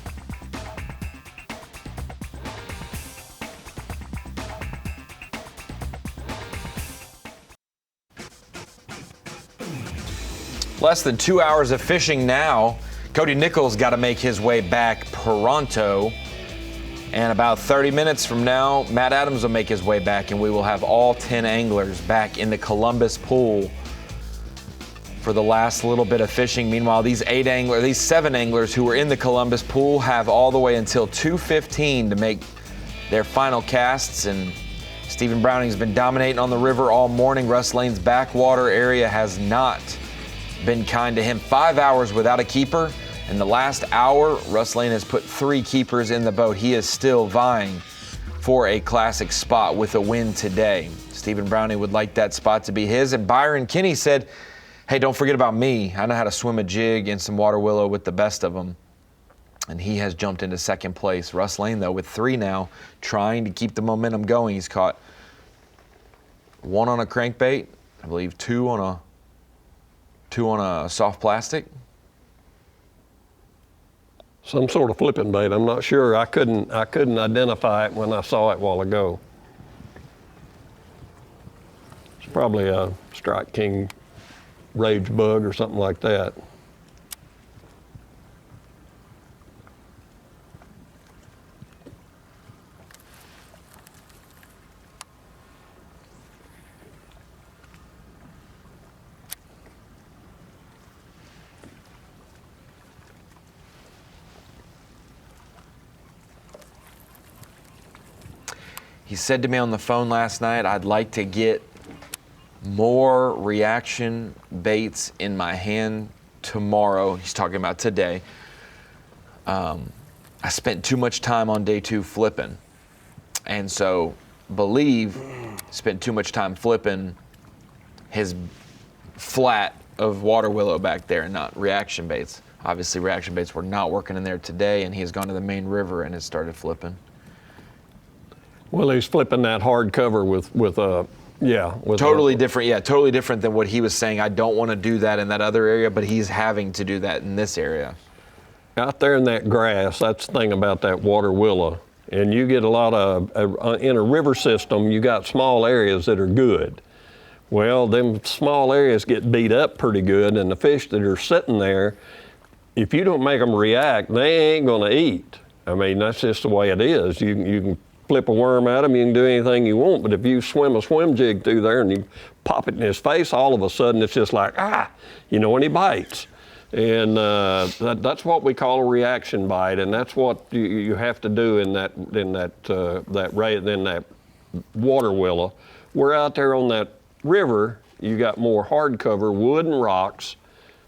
Less than 2 hours of fishing now. Cody Nichols got to make his way back pronto. And about 30 minutes from now, Matt Adams will make his way back, and we will have all 10 anglers back in the Columbus pool for the last little bit of fishing. Meanwhile, these 7 anglers who were in the Columbus pool have all the way until 2:15 to make their final casts. And Stephen Browning's been dominating on the river all morning. Russ Lane's backwater area has not been kind to him. 5 hours without a keeper, In the last hour, Russ Lane has put 3 keepers in the boat. He is still vying for a classic spot with a win today. Stephen Brownie would like that spot to be his. And Byron Kinney said, hey, don't forget about me. I know how to swim a jig and some water willow with the best of them. And he has jumped into second place. Russ Lane, though, with 3 now, trying to keep the momentum going. He's caught 1 on a crankbait, I believe 2 on a soft plastic. Some sort of flipping bait. I'm not sure. I couldn't identify it when I saw it a while ago. It's probably a Strike King Rage Bug or something like that. He said to me on the phone last night, I'd like to get more reaction baits in my hand tomorrow. He's talking about today. I spent too much time on day 2 flipping. And so spent too much time flipping his flat of water willow back there and not reaction baits. Obviously reaction baits were not working in there today, and he has gone to the main river and has started flipping. Well, he's flipping that hard cover with totally different. Yeah, totally different than what he was saying. I don't want to do that in that other area, but he's having to do that in this area. Out there in that grass, that's the thing about that water willow. And you get a lot of, in a river system, you got small areas that are good. Well, them small areas get beat up pretty good, and the fish that are sitting there, if you don't make them react, they ain't gonna eat. I mean, that's just the way it is. You can flip a worm at him, you can do anything you want, but if you swim a swim jig through there and you pop it in his face, all of a sudden it's just like, and he bites. And that's what we call a reaction bite, and that's what you have to do in that water willow. We're out there on that river, you got more hard cover, wood and rocks,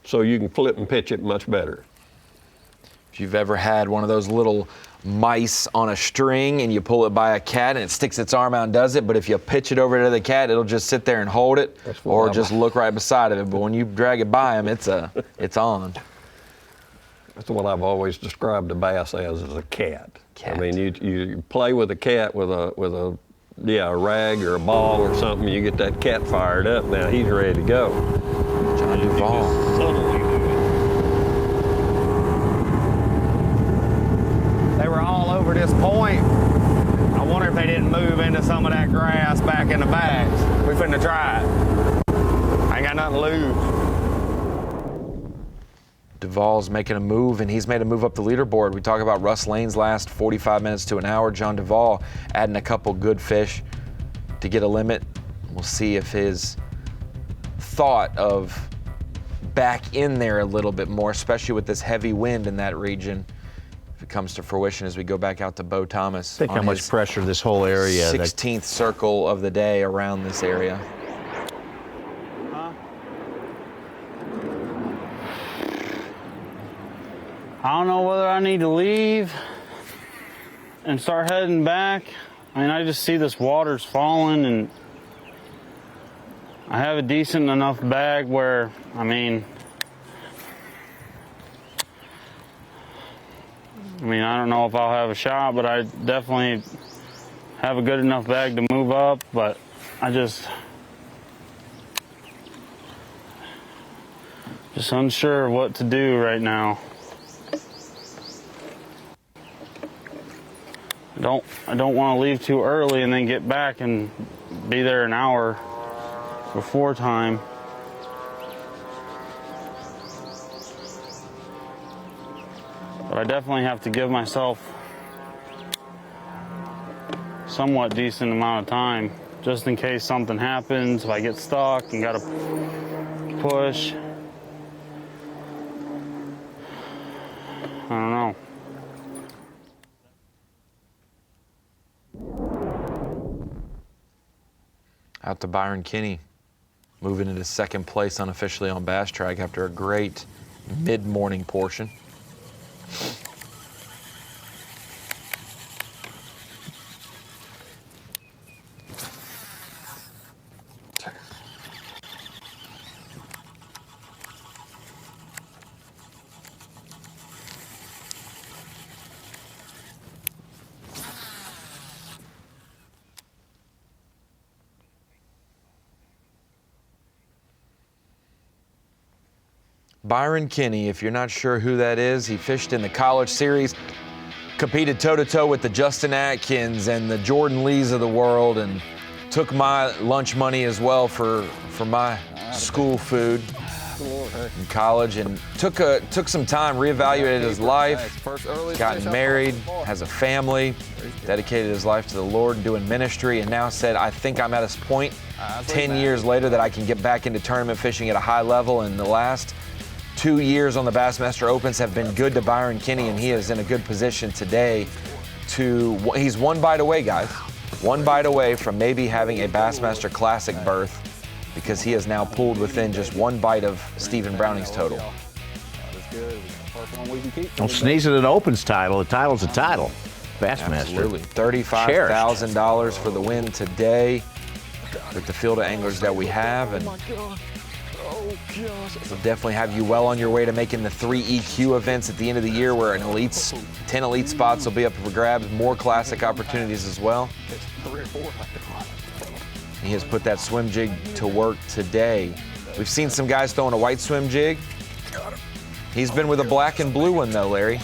so you can flip and pitch it much better. If you've ever had one of those little mice on a string and you pull it by a cat and it sticks its arm out and does it, but if you pitch it over to the cat, it'll just sit there and hold it or just look right beside of it. But when you drag it by him, it's on. That's what I've always described a bass as a cat. I mean, you play with a cat with a rag or a ball or something, you get that cat fired up, now he's ready to go. John Duvall. They were all over this point. I wonder if they didn't move into some of that grass back in the bags. We finna try it. I ain't got nothing to lose. Duvall's making a move, and he's made a move up the leaderboard. We talk about Russ Lane's last 45 minutes to an hour. John Duvall adding a couple good fish to get a limit. We'll see if his thought of back in there a little bit more, especially with this heavy wind in that region, if it comes to fruition as we go back out to Bo Thomas. Think how much pressure this whole area. 16th circle of the day around this area. I don't know whether I need to leave and start heading back. I mean, I just see this water's falling, and I have a decent enough bag where, I mean, I don't know if I'll have a shot, but I definitely have a good enough bag to move up, but I just unsure of what to do right now. I don't want to leave too early and then get back and be there an hour before time. But I definitely have to give myself somewhat decent amount of time just in case something happens, if I get stuck and gotta push. I don't know. Out to Byron Kinney, moving into second place unofficially on Bass Track after a great mid-morning portion. Byron Kinney, if you're not sure who that is, he fished in the College Series, competed toe-to-toe with the Justin Atkins and the Jordan Lees of the world, and took my lunch money as well for my school food in college, and took some time, reevaluated his life, got married, has a family, dedicated his life to the Lord and doing ministry, and now said, I think I'm at a point 10 years later that I can get back into tournament fishing at a high level. And the last 2 years on the Bassmaster Opens have been good to Byron Kinney, and he is in a good position today he's one bite away, guys. One bite away from maybe having a Bassmaster Classic berth, because he has now pulled within just one bite of Stephen Browning's total. Don't sneeze at an Opens title. The title's a title. Bassmaster. Absolutely. $35,000 for the win today with the field of anglers that we have. And we'll definitely have you well on your way to making the 3 EQ events at the end of the year, where 10 elite spots will be up for grabs, more classic opportunities as well. He has put that swim jig to work today. We've seen some guys throwing a white swim jig. He's been with a black and blue one though, Larry.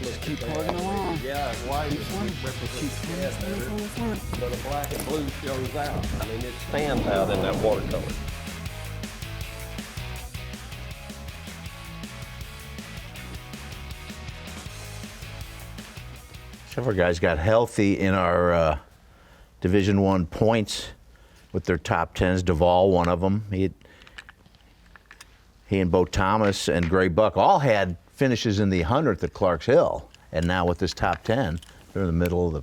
Just keep plugging along. Yeah, white but the black and blue shows out. I mean, it stands out in that watercolor. Several guys got healthy in our Division I points with their top 10s. Duvall, one of them. He and Bo Thomas and Gray Buck all had finishes in the 100th at Clarks Hill. And now with this top 10, they're in the middle of the,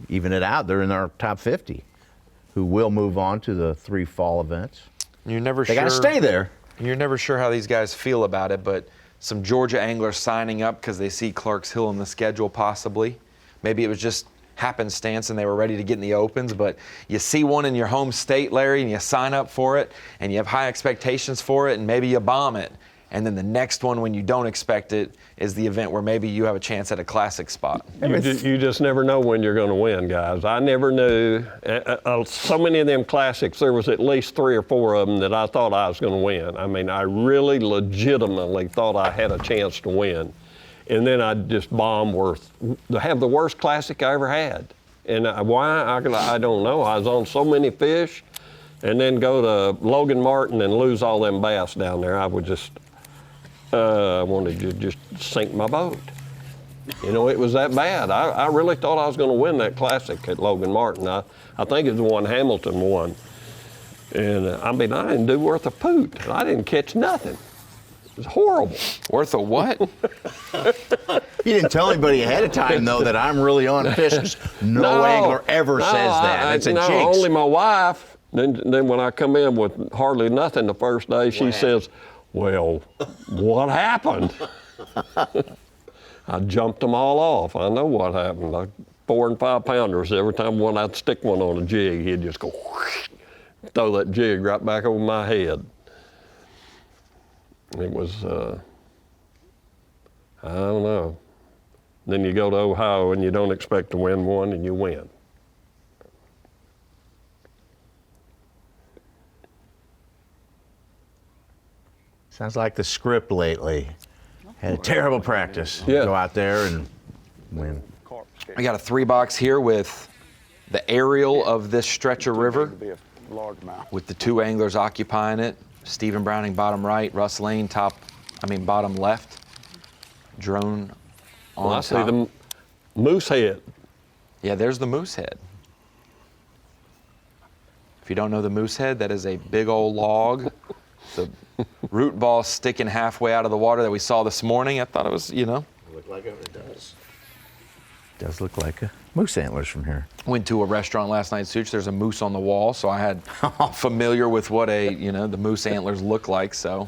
even it out, they're in our top 50, who will move on to the 3 fall events. You're never They got to stay there. You're never sure how these guys feel about it, but some Georgia anglers signing up because they see Clarks Hill in the schedule possibly. Maybe it was just happenstance and they were ready to get in the Opens, but you see one in your home state, Larry, and you sign up for it, and you have high expectations for it, and maybe you bomb it. And then the next one, when you don't expect it, is the event where maybe you have a chance at a classic spot. You just never know when you're going to win, guys. I never knew. So many of them classics, there was at least 3 or 4 of them that I thought I was going to win. I mean, I really legitimately thought I had a chance to win. And then I just have the worst classic I ever had. And why? I don't know. I was on so many fish, and then go to Logan Martin and lose all them bass down there. I would just, I wanted to just sink my boat. You know, it was that bad. I really thought I was going to win that classic at Logan Martin. I think it's the one Hamilton won. And I mean, I didn't do worth a poot. I didn't catch nothing. It was horrible. Worth a what? You didn't tell anybody ahead of time, though, that I'm really on fish. No angler ever says that. It's a jinx. Only my wife. Then when I come in with hardly nothing the first day, she says, well, what happened? I jumped them all off. I know what happened. Like 4 and 5 pounders. Every time I'd stick one on a jig, he'd just go whoosh, throw that jig right back over my head. It was, I don't know. Then you go to Ohio and you don't expect to win one, and you win. Sounds like the script lately. Had a terrible practice. Go out there and win. I got a 3-box here with the aerial of this stretch of river, with the 2 anglers occupying it. Stephen Browning bottom right, Russ Lane bottom left. Drone on I top. see the moose head. Yeah, there's the moose head. If you don't know the moose head, that is a big old log. The root ball sticking halfway out of the water that we saw this morning. I thought it was, Looked like it does. Does look like a moose antlers from here. Went to a restaurant last night, Such. There's a moose on the wall, so I had familiar with what the moose antlers look like, so.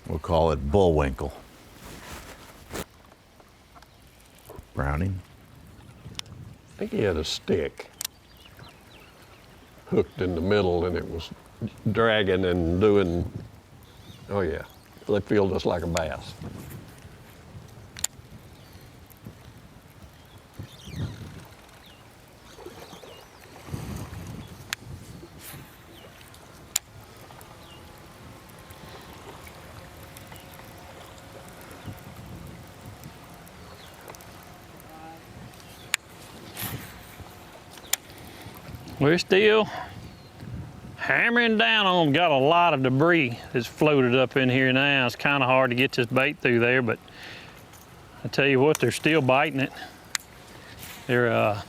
We'll call it bullwinkle. Browning. I think he had a stick hooked in the middle, and it was dragging and doing, oh yeah, they feel just like a bass. We're still hammering down on them. Got a lot of debris that's floated up in here now. It's kind of hard to get this bait through there, but I tell you what, they're still biting it. They're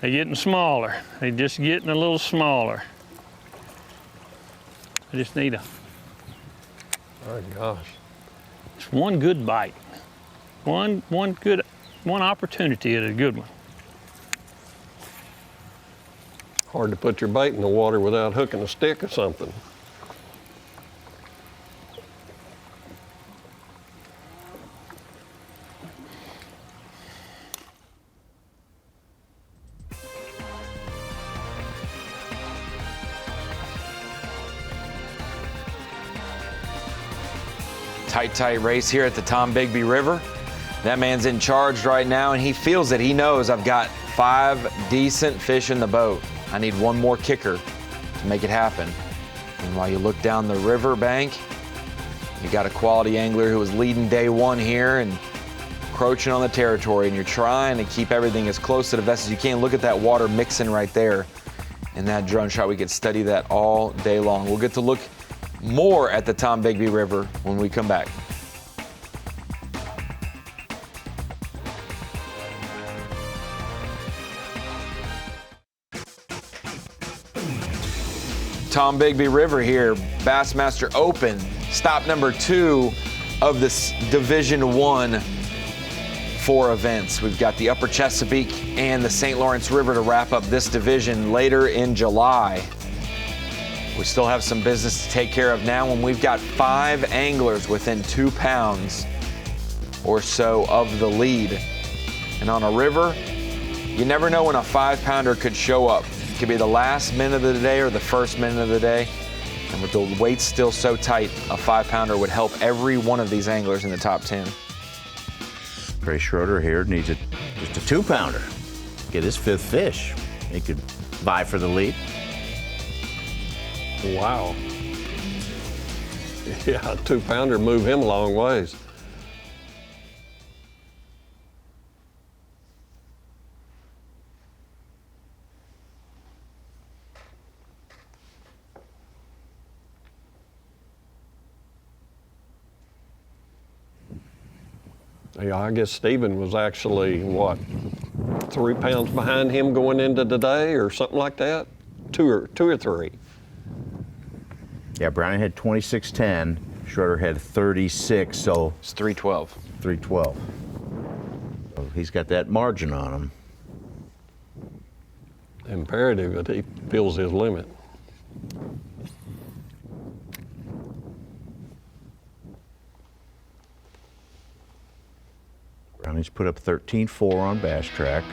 getting smaller. They're just getting a little smaller. I just need Oh gosh. It's one good bite. One opportunity at a good one. Hard to put your bait in the water without hooking a stick or something. Tight race here at the Tombigbee River. That man's in charge right now, and he feels it. He knows I've got 5 decent fish in the boat. I need one more kicker to make it happen. And while you look down the river bank, you got a quality angler who was leading day 1 here and encroaching on the territory, and you're trying to keep everything as close to the vest as you can. Look at that water mixing right there in that drone shot. We could study that all day long. We'll get to look more at the Tombigbee River when we come back. Tombigbee River here, Bassmaster Open, stop number 2 of this Division 1 4 events. We've got the Upper Chesapeake and the St. Lawrence River to wrap up this division later in July. We still have some business to take care of now, and we've got 5 anglers within 2 pounds or so of the lead. And on a river, you never know when a 5-pounder could show up. It could be the last minute of the day or the first minute of the day. And with the weight still so tight, a 5-pounder would help every one of these anglers in the top 10. Trey Schroeder here needs just a 2-pounder. Get his 5th fish. He could vie for the lead. Wow. Yeah, a 2-pounder move him a long ways. Yeah, I guess Stephen was actually, what, 3 pounds behind him going into today or something like that? Two or three. Yeah, Browning had 26.10. Schroeder had 36, so it's 3:12. 3:12. So he's got that margin on him. Imperative that he feels his limit. Browning's put up 13.4 on Bass Track.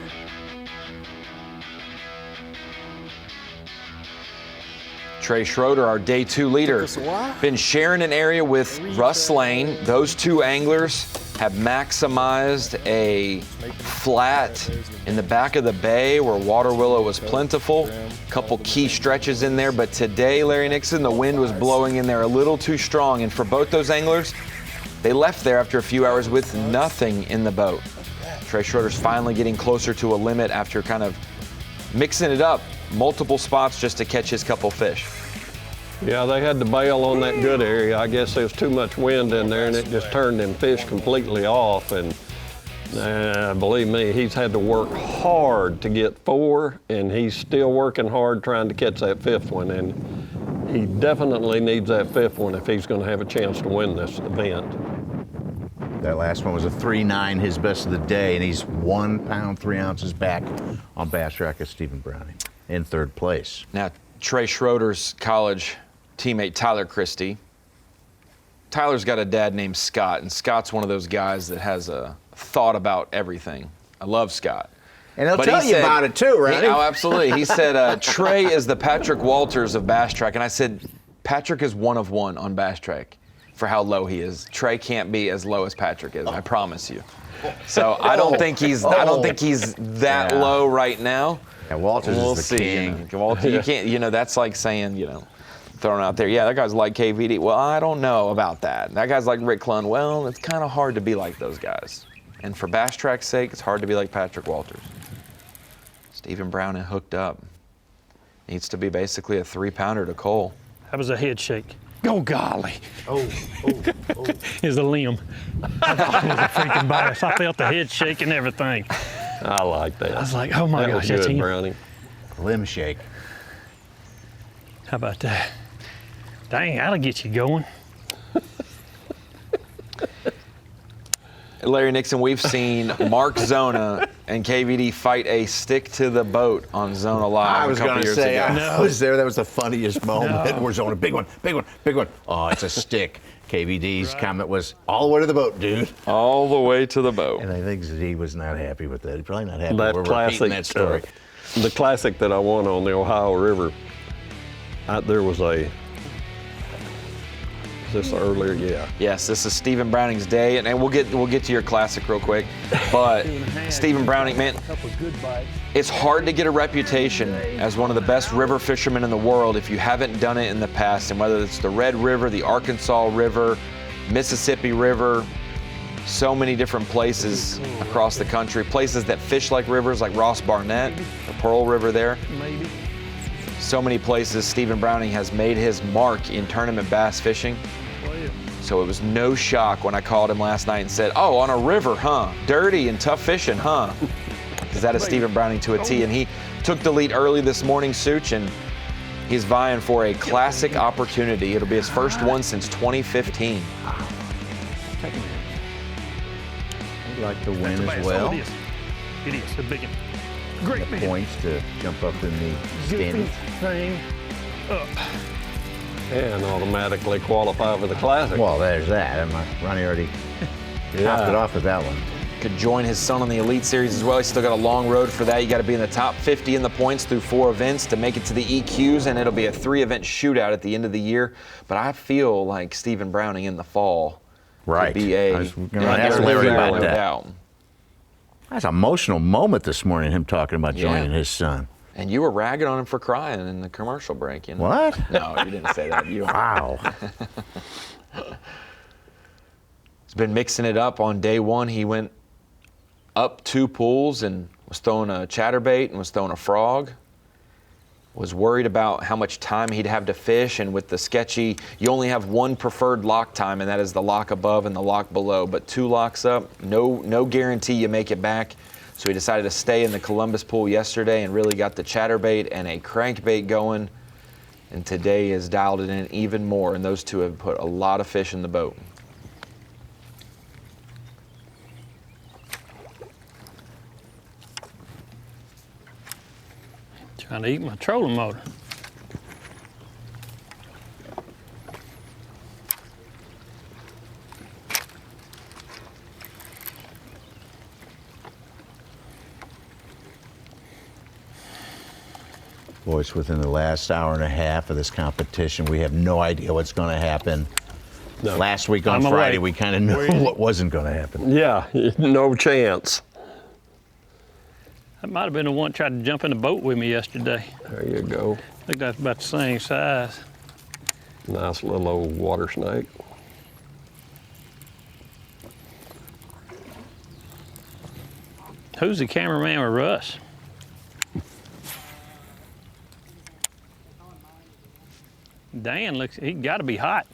Trey Schroeder, our day 2 leader, been sharing an area with Russ Lane. Those 2 anglers have maximized a flat in the back of the bay where water willow was plentiful. A couple key stretches in there, but today, Larry Nixon, the wind was blowing in there a little too strong, and for both those anglers, they left there after a few hours with nothing in the boat. Trey Schroeder's finally getting closer to a limit after kind of mixing it up multiple spots just to catch his couple fish. Yeah, they had to bail on that good area. I guess there was too much wind in there and it just turned them fish completely off. And believe me, he's had to work hard to get 4, and he's still working hard trying to catch that 5th one. And he definitely needs that 5th one if he's going to have a chance to win this event. That last one was a 3.9, his best of the day, and he's 1 pound 3 ounces back on Bass Racket Stephen Browning in 3rd place. Now, Trey Schroeder's college teammate Tyler Christie. Tyler's got a dad named Scott, and Scott's one of those guys that has a thought about everything. I love Scott. And he'll tell you about it too, right? Oh, absolutely. He said, Trey is the Patrick Walters of Bass Track. And I said, Patrick is 1 of 1 on Bass Track for how low he is. Trey can't be as low as Patrick is, I promise you. So I don't think he's that low right now. Yeah, Walters is the king. Walter, you can't, that's like saying, throwing out there, yeah, that guy's like KVD. Well, I don't know about that. That guy's like Rick Clunn. Well, it's kind of hard to be like those guys. And for Bass Track's sake, it's hard to be like Patrick Walters. Stephen Browning hooked up. Needs to be basically a 3-pounder to Cole. That was a head shake. Oh, golly. Oh. Is a limb. I thought it was a freaking bass. I felt the head shake and everything. I like that. I was like, oh my gosh, that was that's good, him. Browning. Limb shake. How about that? Dang, that'll get you going. Larry Nixon, we've seen Mark Zona and KVD fight a stick to the boat on Zona Live. I was going to say, I was there. That was the funniest moment. We're Zona, big one. Oh, it's a stick. KVD's comment was, all the way to the boat, dude. All the way to the boat. And I think Z was not happy with that. He's probably not happy That with classic, that story. the classic that I won on the Ohio River, there was a, is this earlier? Yeah. Yes, this is Stephen Browning's day, and we'll get to your classic real quick. But Stephen Browning, man, it's hard to get a reputation as one of the best river fishermen in the world if you haven't done it in the past. And whether it's the Red River, the Arkansas River, Mississippi River, so many different places across the country, places that fish like rivers, like Ross Barnett, the Pearl River there. So many places Stephen Browning has made his mark in tournament bass fishing. So it was no shock when I called him last night and said, oh, on a river, huh? Dirty and tough fishing, huh? Because that is Stephen Browning to a T. And he took the lead early this morning, Such, and he's vying for a classic opportunity. It'll be his first one since 2015. He'd like to win as well. It is a big one. Great the points to jump up in the standings. Thing up. And automatically qualify for the Classic. Well, there's that. Ronnie already topped it off with that one. Could join his son on the Elite Series as well. He's still got a long road for that. You got to be in the top 50 in the points through 4 events to make it to the EQs, and it'll be a 3-event shootout at the end of the year. But I feel like Stephen Browning in the fall could be a ask Larry about that. doubt. That's an emotional moment this morning, him talking about joining his son. And you were ragging on him for crying in the commercial break. You know? What? No, you didn't say that. Wow. He's been mixing it up. On day 1, he went up 2 pools and was throwing a chatterbait and was throwing a frog. Was worried about how much time he'd have to fish, and with the sketchy, you only have one preferred lock time, and that is the lock above and the lock below. But 2 locks up, no guarantee you make it back. So he decided to stay in the Columbus pool yesterday and really got the chatterbait and a crankbait going. And today has dialed it in even more, and those 2 have put a lot of fish in the boat. Trying to eat my trolling motor. Boys, within the last hour and a half of this competition, we have no idea what's going to happen. No. Last week on Friday, we kind of knew what wasn't going to happen. Yeah, no chance. That might have been the one that tried to jump in the boat with me yesterday. There you go. I think that's about the same size. Nice little old water snake. Who's the cameraman with Russ? Dan he got to be hot.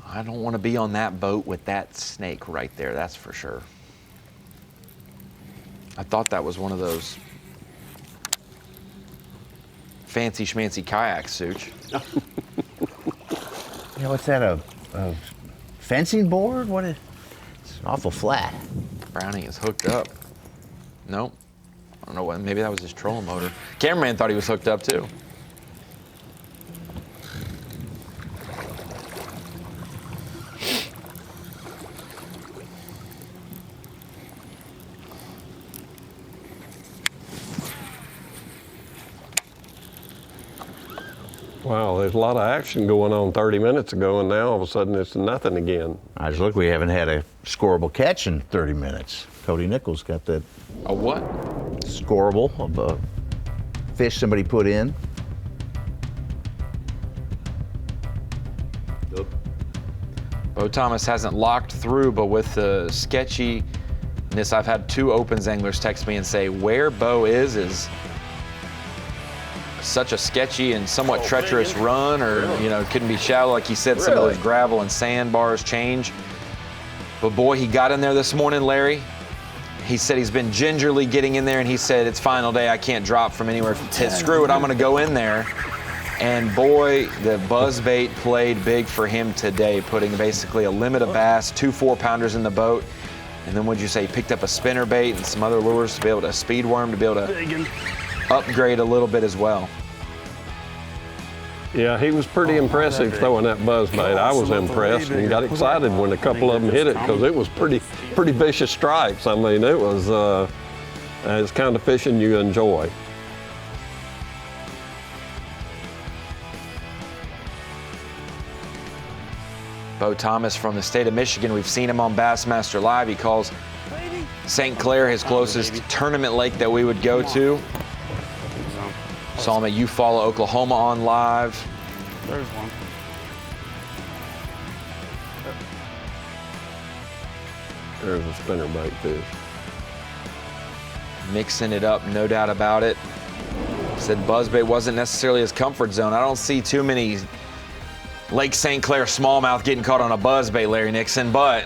I don't want to be on that boat with that snake right there, that's for sure. I thought that was one of those fancy schmancy kayaks, Such. You know, what's that, a fencing board? What is, it's awful flat. Brownie is hooked up. Nope. I don't know what, maybe that was his trolling motor. Cameraman thought he was hooked up too. Wow, there's a lot of action going on 30 minutes ago, and now all of a sudden it's nothing again. I just look, we haven't had a scoreable catch in 30 minutes. Cody Nichols got that. A what? Scoreable of a fish somebody put in. Bo Thomas hasn't locked through, but with the sketchiness, I've had 2 opens anglers text me and say where Bo is such a sketchy and somewhat treacherous run, or it couldn't be shallow, like he said. Some of those gravel and sandbars change. But boy, he got in there this morning, Larry. He said he's been gingerly getting in there, and he said it's final day, I can't drop from anywhere. Screw it, I'm gonna go in there. And boy, the buzzbait played big for him today, putting basically a limit of bass, 2 4-pounders in the boat. And then what'd you say, he picked up a spinner bait and some other lures to be able to, speed worm to be able to upgrade a little bit as well. Yeah, he was pretty impressive throwing that buzzbait. I was impressed and got excited when a couple of them hit it, because it was pretty vicious strikes. I mean, it was it's kind of fishing you enjoy. Bo Thomas from the state of Michigan. We've seen him on Bassmaster Live. He calls St. Clair his closest tournament lake that we would go to. Saw him at Eufaula, Oklahoma on live. There's one. There's a spinnerbait fish. Mixing it up, no doubt about it. Said buzzbait wasn't necessarily his comfort zone. I don't see too many Lake St. Clair smallmouth getting caught on a buzzbait, Larry Nixon, but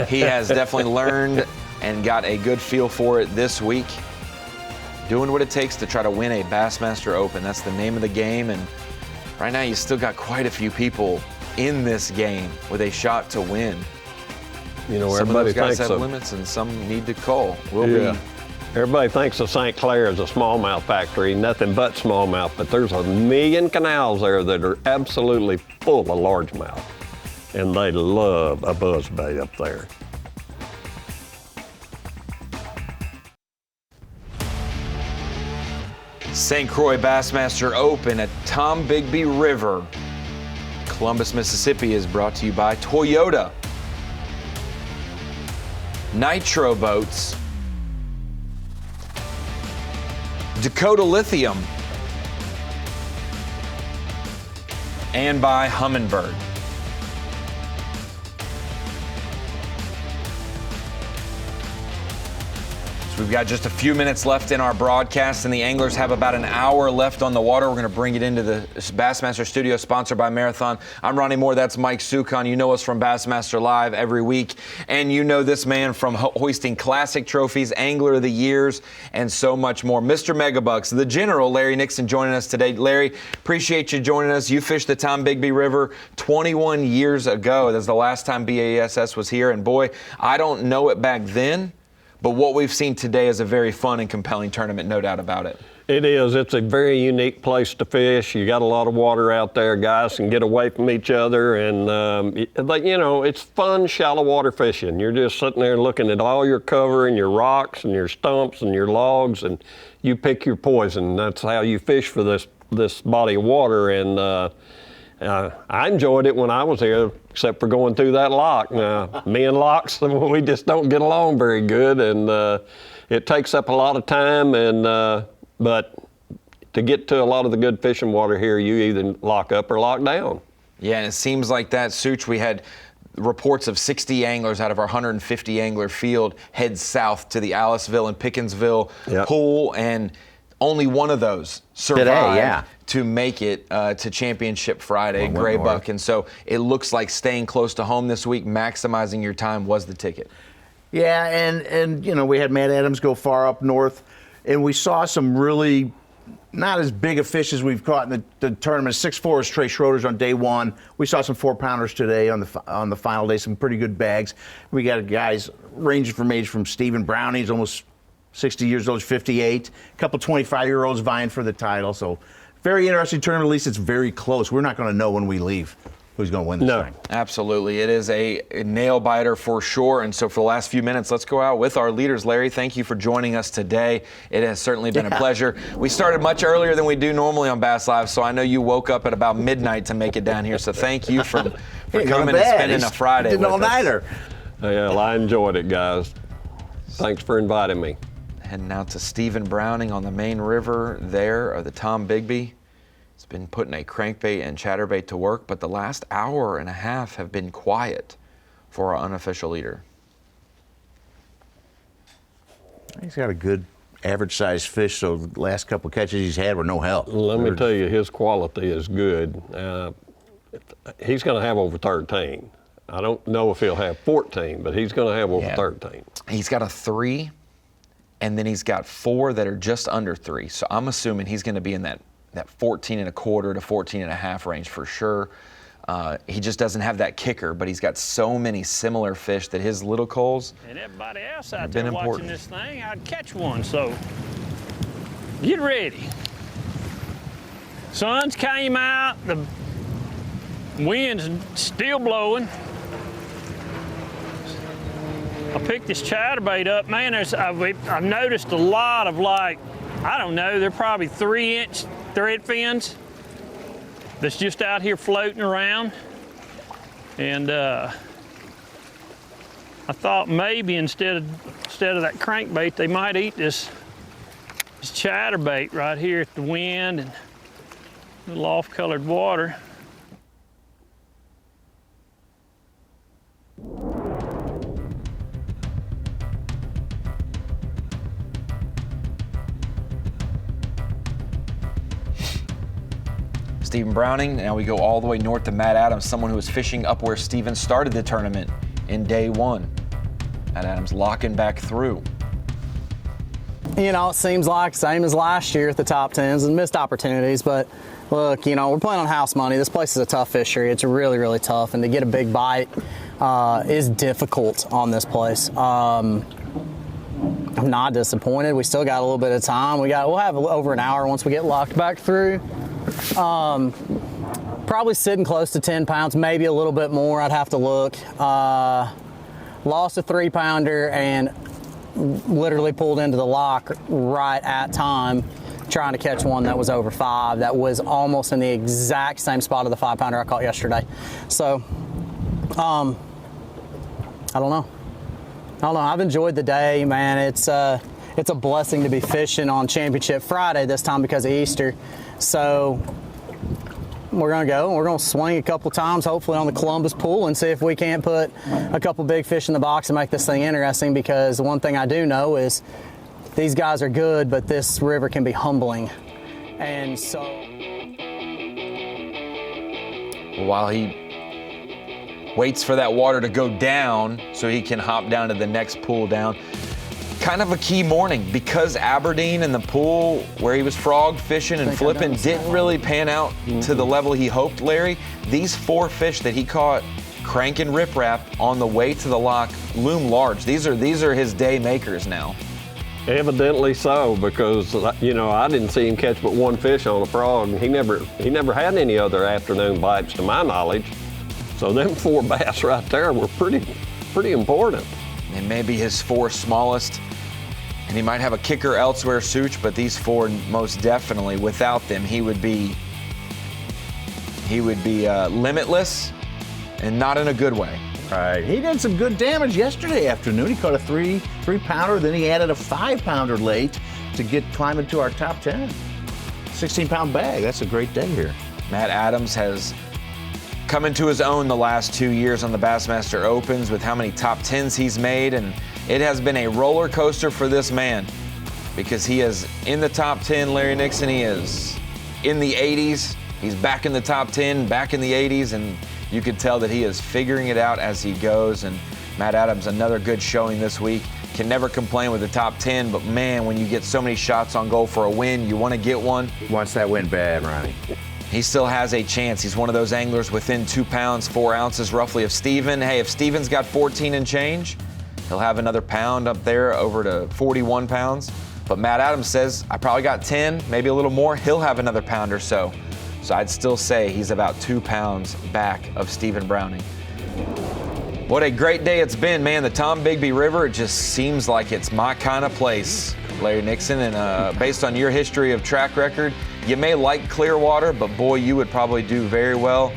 he has definitely learned and got a good feel for it this week. Doing what it takes to try to win a Bassmaster Open. That's the name of the game, and right now you still got quite a few people in this game with a shot to win. You know, some of everybody those guys thinks have limits and some need to call. Everybody thinks of St. Clair as a smallmouth factory, nothing but smallmouth, but there's a million canals there that are absolutely full of largemouth, and they love a buzzbait up there. St. Croix Bassmaster Open at Tombigbee River, Columbus, Mississippi is brought to you by Toyota, Nitro Boats, Dakota Lithium, and by Humminbird. So we've got just a few minutes left in our broadcast, and the anglers have about an hour left on the water. We're going to bring it into the Bassmaster Studio, sponsored by Marathon. I'm Ronnie Moore. That's Mike Sucon. You know us from Bassmaster Live every week, and you know this man from hoisting classic trophies, Angler of the Years, and so much more. Mr. Megabucks, the General, Larry Nixon, joining us today. Larry, appreciate you joining us. You fished the Tombigbee River 21 years ago. That's the last time B.A.S.S was here, and boy, I don't know it back then, but what we've seen today is a very fun and compelling tournament, no doubt about it. It is. It's a very unique place to fish. You got a lot of water out there. Guys can get away from each other, and you know, it's fun shallow water fishing. You're just sitting there looking at all your cover and your rocks and your stumps and your logs, and you pick your poison. That's how you fish for this body of water, and I enjoyed it when I was here, except for going through that lock. Now, me and locks, we just don't get along very good, and it takes up a lot of time, and but to get to a lot of the good fishing water here, you either lock up or lock down. Yeah, and it seems like that, Such. We had reports of 60 anglers out of our 150 angler field head south to the Aliceville and Pickensville pool, and only one of those survived Today, yeah. to make it to Championship Friday, Well, Gray north. Buck. And so it looks like staying close to home this week, maximizing your time was the ticket. Yeah, and you know, we had Matt Adams go far up north, and we saw some really not as big a fish as we've caught in the tournament. 6'4" is Trey Schroeder's on day one. We saw some 4-pounders today on the final day, some pretty good bags. We got guys ranging from age from Stephen Browning, he's almost 60 years old, 58. A couple 25-year-olds vying for the title. So very interesting tournament. At least it's very close. We're not going to know when we leave who's going to win this thing. Absolutely. It is a nail biter for sure. And so for the last few minutes, let's go out with our leaders. Larry, thank you for joining us today. It has certainly been a pleasure. We started much earlier than we do normally on Bass Live, so I know you woke up at about midnight to make it down here. So thank you for coming and spending a Friday with us. all-nighter. Yeah, well, I enjoyed it, guys. Thanks for inviting me. Heading out to Stephen Browning on the main river there of the Tombigbee. It's been putting a crankbait and chatterbait to work, but the last hour and a half have been quiet for our unofficial leader. He's got a good average-sized fish, so the last couple catches he's had were no help. Let me tell you, his quality is good. He's going to have over 13. I don't know if he'll have 14, but he's going to have over 13. He's got a 3, and then he's got 4 that are just under 3. So I'm assuming he's going to be in that 14.25 to 14.5 range for sure. He just doesn't have that kicker, but he's got so many similar fish that his little coals And everybody else out have there been watching important. this thing, I'd catch one. So get ready. Sun's came out, the wind's still blowing. I picked this chatterbait up, man. I've noticed a lot of, like, I don't know, they're probably 3-inch thread fins that's just out here floating around. And I thought maybe instead of that crankbait, they might eat this chatterbait right here at the wind and a little off-colored water. Stephen Browning. Now we go all the way north to Matt Adams, someone who was fishing up where Stephen started the tournament in day 1. Matt Adams locking back through. You know, it seems like same as last year at the top 10s and missed opportunities, but look, you know, we're playing on house money. This place is a tough fishery. It's really, really tough, and to get a big bite is difficult on this place. I'm not disappointed. We still got a little bit of time. We'll have over an hour once we get locked back through. Probably sitting close to 10 pounds, maybe a little bit more. I'd have to look. Lost a 3-pounder and literally pulled into the lock right at time trying to catch one that was over 5 that was almost in the exact same spot of the 5-pounder I caught yesterday. So I don't know. I've enjoyed the day, man. It's a blessing to be fishing on Championship Friday this time because of Easter. So we're going to go. We're going to swing a couple times, hopefully on the Columbus pool, and see if we can't put a couple big fish in the box and make this thing interesting, because the one thing I do know is these guys are good, but this river can be humbling. And so While he waits for that water to go down so he can hop down to the next pool down. Kind of a key morning because Aberdeen and the pool where he was frog fishing and flipping didn't really pan out to the level he hoped, Larry. These 4 fish that he caught crank and riprap on the way to the lock loom large. These are his day makers now. Evidently so, because you know I didn't see him catch but 1 fish on a frog. He never had any other afternoon bites to my knowledge. So them 4 bass right there were pretty important. And maybe his 4 smallest, and he might have a kicker elsewhere, Such, but these 4 most definitely, without them, he would be limitless, and not in a good way. Right. He did some good damage yesterday afternoon. He caught a 3-pounder, then he added a 5-pounder late to climb into our top 10. 16-pound bag. That's a great day here. Matt Adams has come into his own the last 2 years on the Bassmaster Opens with how many top 10s he's made, and it has been a roller coaster for this man. because he is in the top 10, Larry Nixon. He is in the 80s. He's back in the top 10, back in the 80s, and you could tell that he is figuring it out as he goes. And Matt Adams, another good showing this week. Can never complain with the top 10, but man, when you get so many shots on goal for a win, you want to get one. He wants that win bad, Ronnie. He still has a chance. He's one of those anglers within 2 pounds, 4 ounces roughly of Steven. Hey, if Steven's got 14 and change, he'll have another pound up there over to 41 pounds. But Matt Adams says, I probably got 10, maybe a little more. He'll have another pound or so. So I'd still say he's about 2 pounds back of Steven Browning. What a great day it's been, man. The Tombigbee River, it just seems like it's my kind of place, Larry Nixon. And based on your history of track record, you may like Clearwater, but boy, you would probably do very well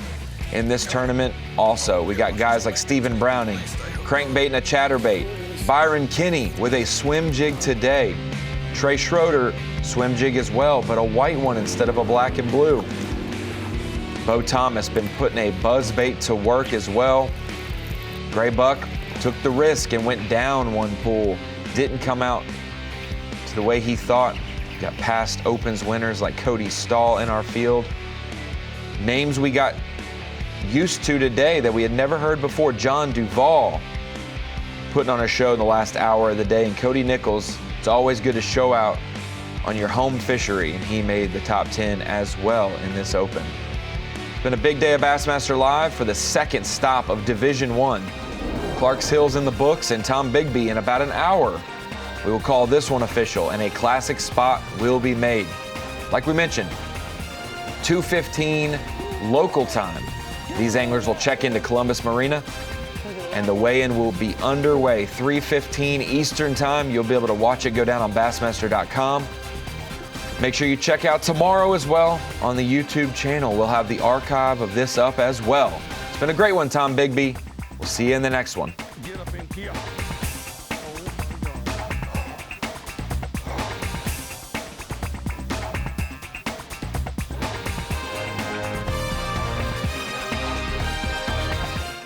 in this tournament also. We got guys like Steven Browning, crankbait and a chatterbait. Byron Kinney with a swim jig today. Trey Schroeder, swim jig as well, but a white one instead of a black and blue. Bo Thomas been putting a buzz bait to work as well. Gray Buck took the risk and went down one pool. Didn't come out to the way he thought. Got past Opens winners like Cody Stahl in our field. Names we got used to today that we had never heard before. John Duvall putting on a show in the last hour of the day. And Cody Nichols, it's always good to show out on your home fishery. And he made the top 10 as well in this Open. It's been a big day of Bassmaster Live for the second stop of Division 1. Clarks Hill's in the books and Tombigbee in about an hour. We will call this one official and a classic spot will be made. Like we mentioned, 2:15 local time. These anglers will check into Columbus Marina and the weigh-in will be underway 3:15 Eastern time. You'll be able to watch it go down on Bassmaster.com. Make sure you check out tomorrow as well on the YouTube channel. We'll have the archive of this up as well. It's been a great one, Tombigbee. We'll see you in the next one.